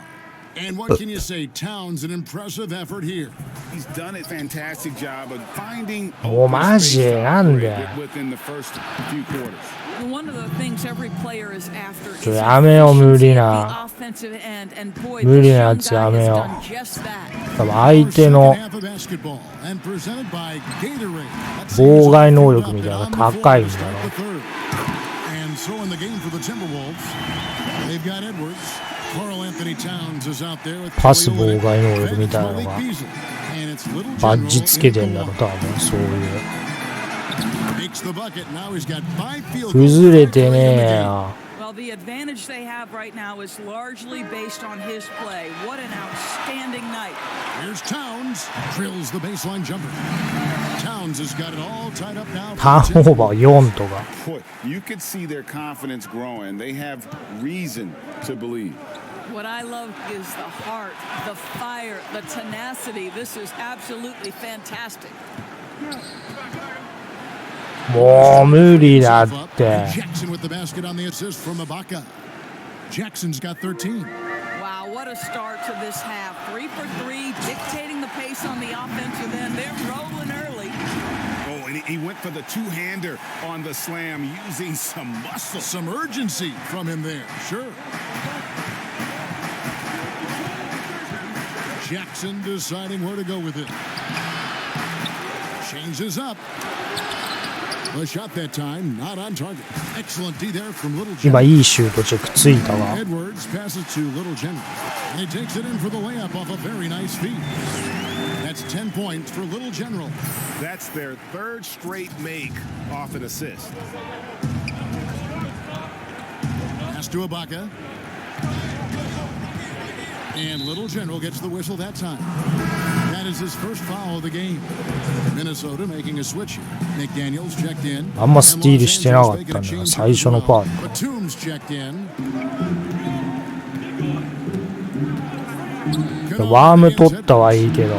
And what can you say? Towns, an impressive effort here. He's done a fantastic job of finding おマジなんだよ。 within the first few quarters. One of the things every player is after is やめよ無理な。 offensive end, and boy, 無理 this なや young つや guy め has よ done just that. 多分相手の Half of basketball and presented by Gatorade. 妨害能力みたいなのが高いんだろ。 And so in the game for the Timberwolves, they've got Edwards. Carl Anthony Towns is out there with パス妨害能力みたいなのがバッジつけてんだろ多分そういう。 崩れてねえよ。 Well, the advantage they have right now is largely based on his play. What an outstanding night. Here's Towns. Drills the baseline jumper. Towns has got it all tied up now. ターンオーバー4とか。 You could see their confidence growing. They have reason to believe. What I love is the heart, the fire, the tenacity. This is absolutely fantastic. もう無理だって。 Jackson with the basket on the assist from Ibaka. Jackson's got 13. Wow, what a start to this half. 3 for 3, dictating the pace on the offensive end. They're rolling early. Oh, and he went for the two-hander on the slam, using some muscle. Some urgency from him there, sure. Jackson deciding where to go with it. Changes up. The shot that time, not on target. Excellent D there from Little General. 今いいシュートチェックついたわ。 Edwards passes to Little General. And he takes it in for the layup off a very nice feed. That's 10 points for Little General. That's their third straight make off an assist. Pass to Ibaka. And Little General gets the whistle that time. That is his first foul of the game. Minnesota making a switch here. McDaniels checked in. あんまスティールしてなかったんだな、最初のファウル。 Batum's checked in. ワーム取ったはいいけど。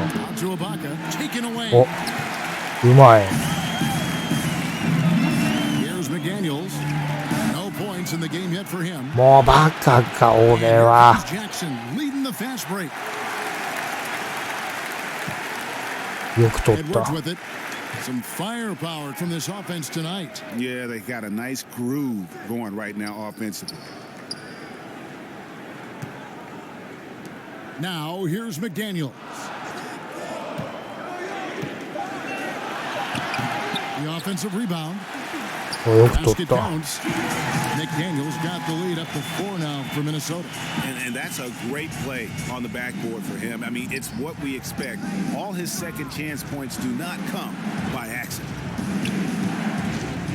お、うまい。 Here's McDaniels. No points in the game yet for him. もうバカか、俺は。 Jackson leading the fast break. よく取った。 Edwards with it. Some firepower from this offense tonight. Yeah, they got a nice groove going right now offensively. Now, here's McDaniels. The offensive rebound. よく取っ Basket た。 counts. McDaniels got the lead up to 4 now for Minnesota. And that's a great play on the backboard for him. I mean, it's what we expect. All his second chance points do not come by accident.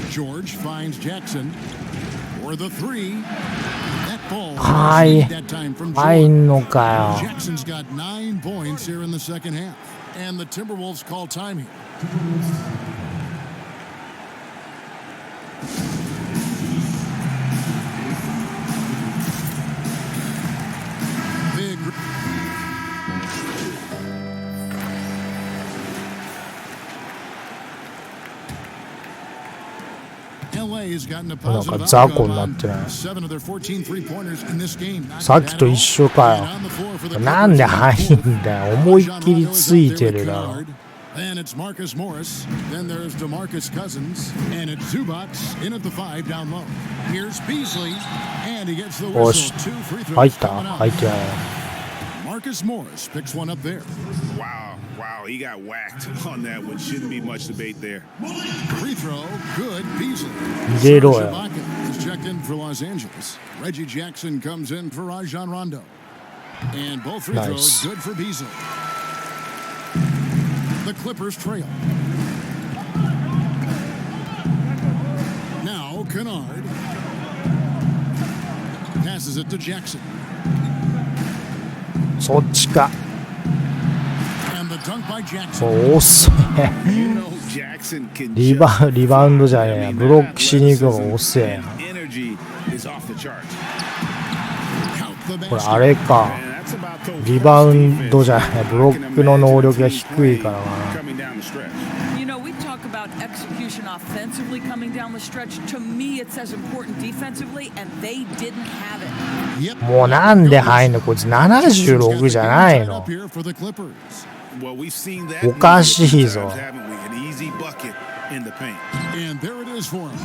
George finds Jackson for the 3. That ball はい。 that time from 入んのかよ。 Jackson's got 9 points here in the second half. And the Timberwolves call time here. Big. LA's gotten a なんか positive 雑魚 outcome になっ on てない。 7 of their 14 three-pointers in this game. さっきと一緒かよ。なんで入んだよ。思いっきりついてるだろ。 Then it's Marcus Morris. Then there's DeMarcus Cousins. And it's Zubac in at the 5 down low. Here's Beasley. And he gets the よし whistle. 2 free 入っ throws た coming 入 up. ってない。 Marcus Morris picks one up there. Wow, he got whacked on that one. Shouldn't be much debate there. Free throw, good. Beasley. 入れろよ。 Ibaka is checked in for Los Angeles. Reggie Jackson comes in for Rajon Rondo. And both free throws Nice. good for Beasley. The Clippers trail. Now Kennard passes it to Jackson. そっちか。 And the dunk by Jackson. 遅え。 You know Jackson can リバウンドじゃねえや。ブロックしに行くのが遅えな。 energy is off the charts. これあれか。リバウンドじゃない。ブロックの能力が低いからな。 You know, we talk about execution offensively coming down the stretch. To me, it's as important defensively, and they didn't have it. もうなんで入んのこいつ76じゃないの。 Well, we've seen that おかしいぞ。 haven't we? An easy bucket in the paint. And there it is for him.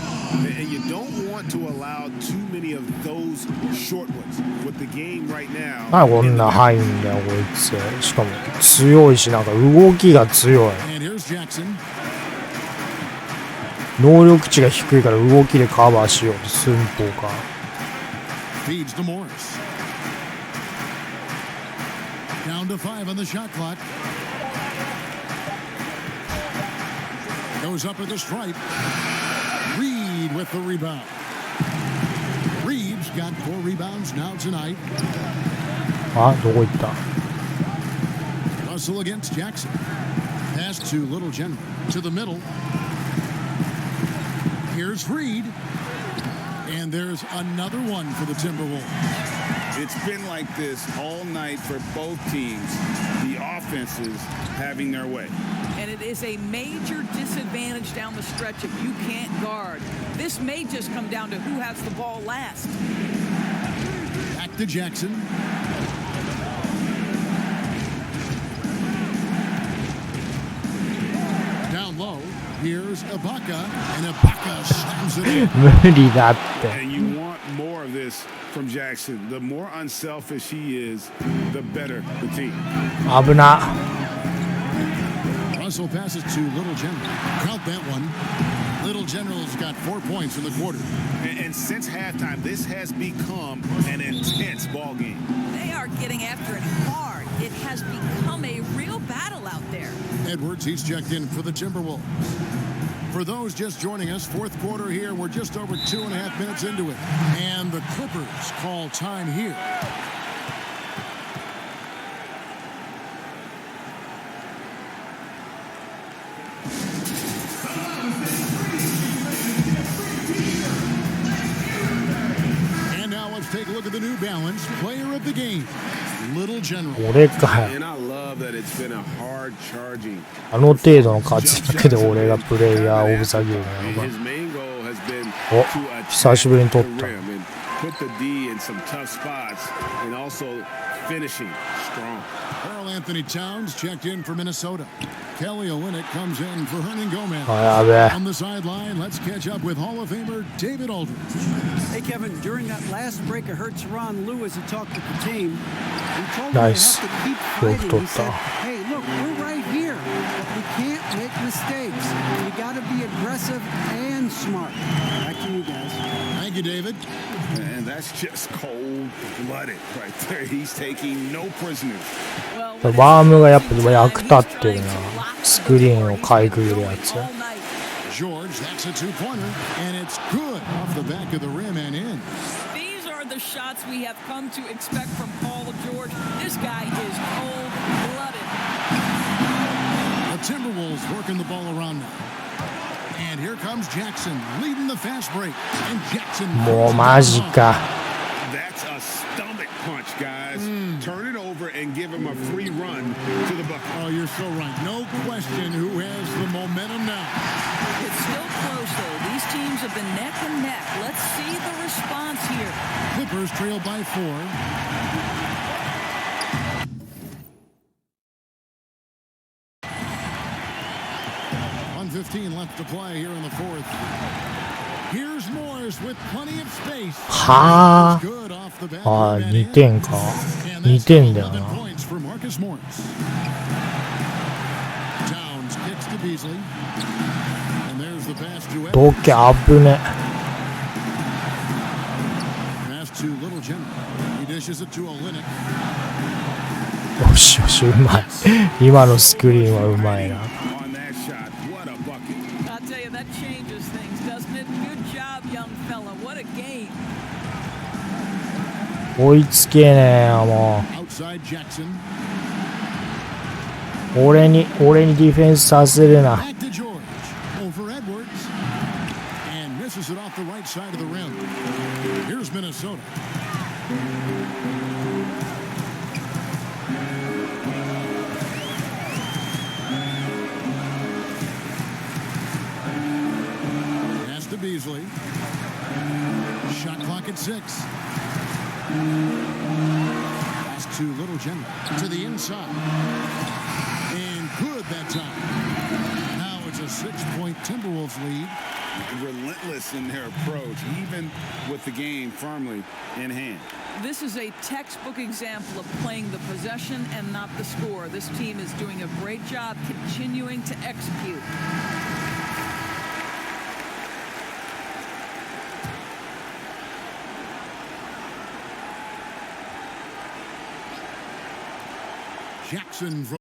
And you don't want to allow too many of those short ones. With the game right now. なんでこんな入んだよこいつ。しかも強いし、なんか動きが強い。 And here's Jackson. 能力値が低いから動きでカバーしようと寸法か。 Feeds to Morris. Down to 5 on the shot clock. Goes up at the stripe. Reed with the rebound. Reed's got 4 rebounds now tonight. あ、どこ行った？ Russell against Jackson. Pass to Little General. To the middle. Here's Reed. And there's another one for the Timberwolves. It's been like this all night for both teams. The offenses having their way. And it is a major disadvantage down the stretch if you can't guard. This may just come down to who has the ball last. Back to Jackson. Down low, here's Ibaka, and Ibaka slams it in. 無理だって。 And you want more of this from Jackson. The more unselfish he is, the better the team. 危な。 Russell passes to Little General. Count that one. Little General's got 4 points in the quarter. And since halftime, this has become an intense ball game. They are getting after it hard. It has become a real battle out there. Edwards, he's checked in for the Timberwolves. For those just joining us, fourth quarter here. We're just over 2.5 minutes into it. And the Clippers call time here. And now let's take a look at the New Balance player of the game, Little General. 俺かよ。 And I love that it's been a hard charging. あの程度の活躍で俺がプレイヤーオブザゲームなのか。 His main goal has been お、 to 久しぶりに attack 取っ the た。 rim and put the D in some tough spots and also finishing strong. Karl Anthony Towns checked in for Minnesota. Kelly Olynyk comes in for Hernan Gomez. あ、やべえ。 On the sideline, let's catch up with Hall of Famer David Aldridge. Hey, Kevin, during that last break, I heard Teron Lewis had talked with the team. He told Nice. them they have to keep fighting. He said, hey, look, we're right here. We can't make mistakes. You got to be aggressive and smart. Back to you guys. Thank you, David. And that's just cold-blooded right there. He's taking no prisoners. バームがやっぱ役立ってるな。スクリーンをかいくぐるやつ。 George, that's a two-pointer, and it's good off the back of the rim and in. These are the shots we have come to expect from Paul George. This guy is cold-blooded. The Timberwolves working the ball around now. And here comes Jackson leading the fast break. And Jackson. もうマジか。 That's a stomach punch, guys. Turn it over and give him a free run to the bucket. Oh, you're so right. No question who has the momentum now. It's still close, though. These teams have been neck and neck. Let's see the response here. Clippers trail by 4. Left to play here in the fourth. Here's Morris with plenty of space. はあ。あ、2点か。2点だよな。 Points for Marcus Morris. Towns kicks to Beasley. And there's the pass to どけ危ね。 Pass to Little General. He dishes it to Olynyk. よしよし、うまい。今のスクリーンはうまいな。 追いつけねえよもう。俺にディフェンスさせるな。Beasley. Shot clock at 6. Pass to Little General to the inside. And good that time. Now it's a 6-point Timberwolves lead. Relentless in their approach, even with the game firmly in hand. This is a textbook example of playing the possession and not the score. This team is doing a great job continuing to execute. Jackson from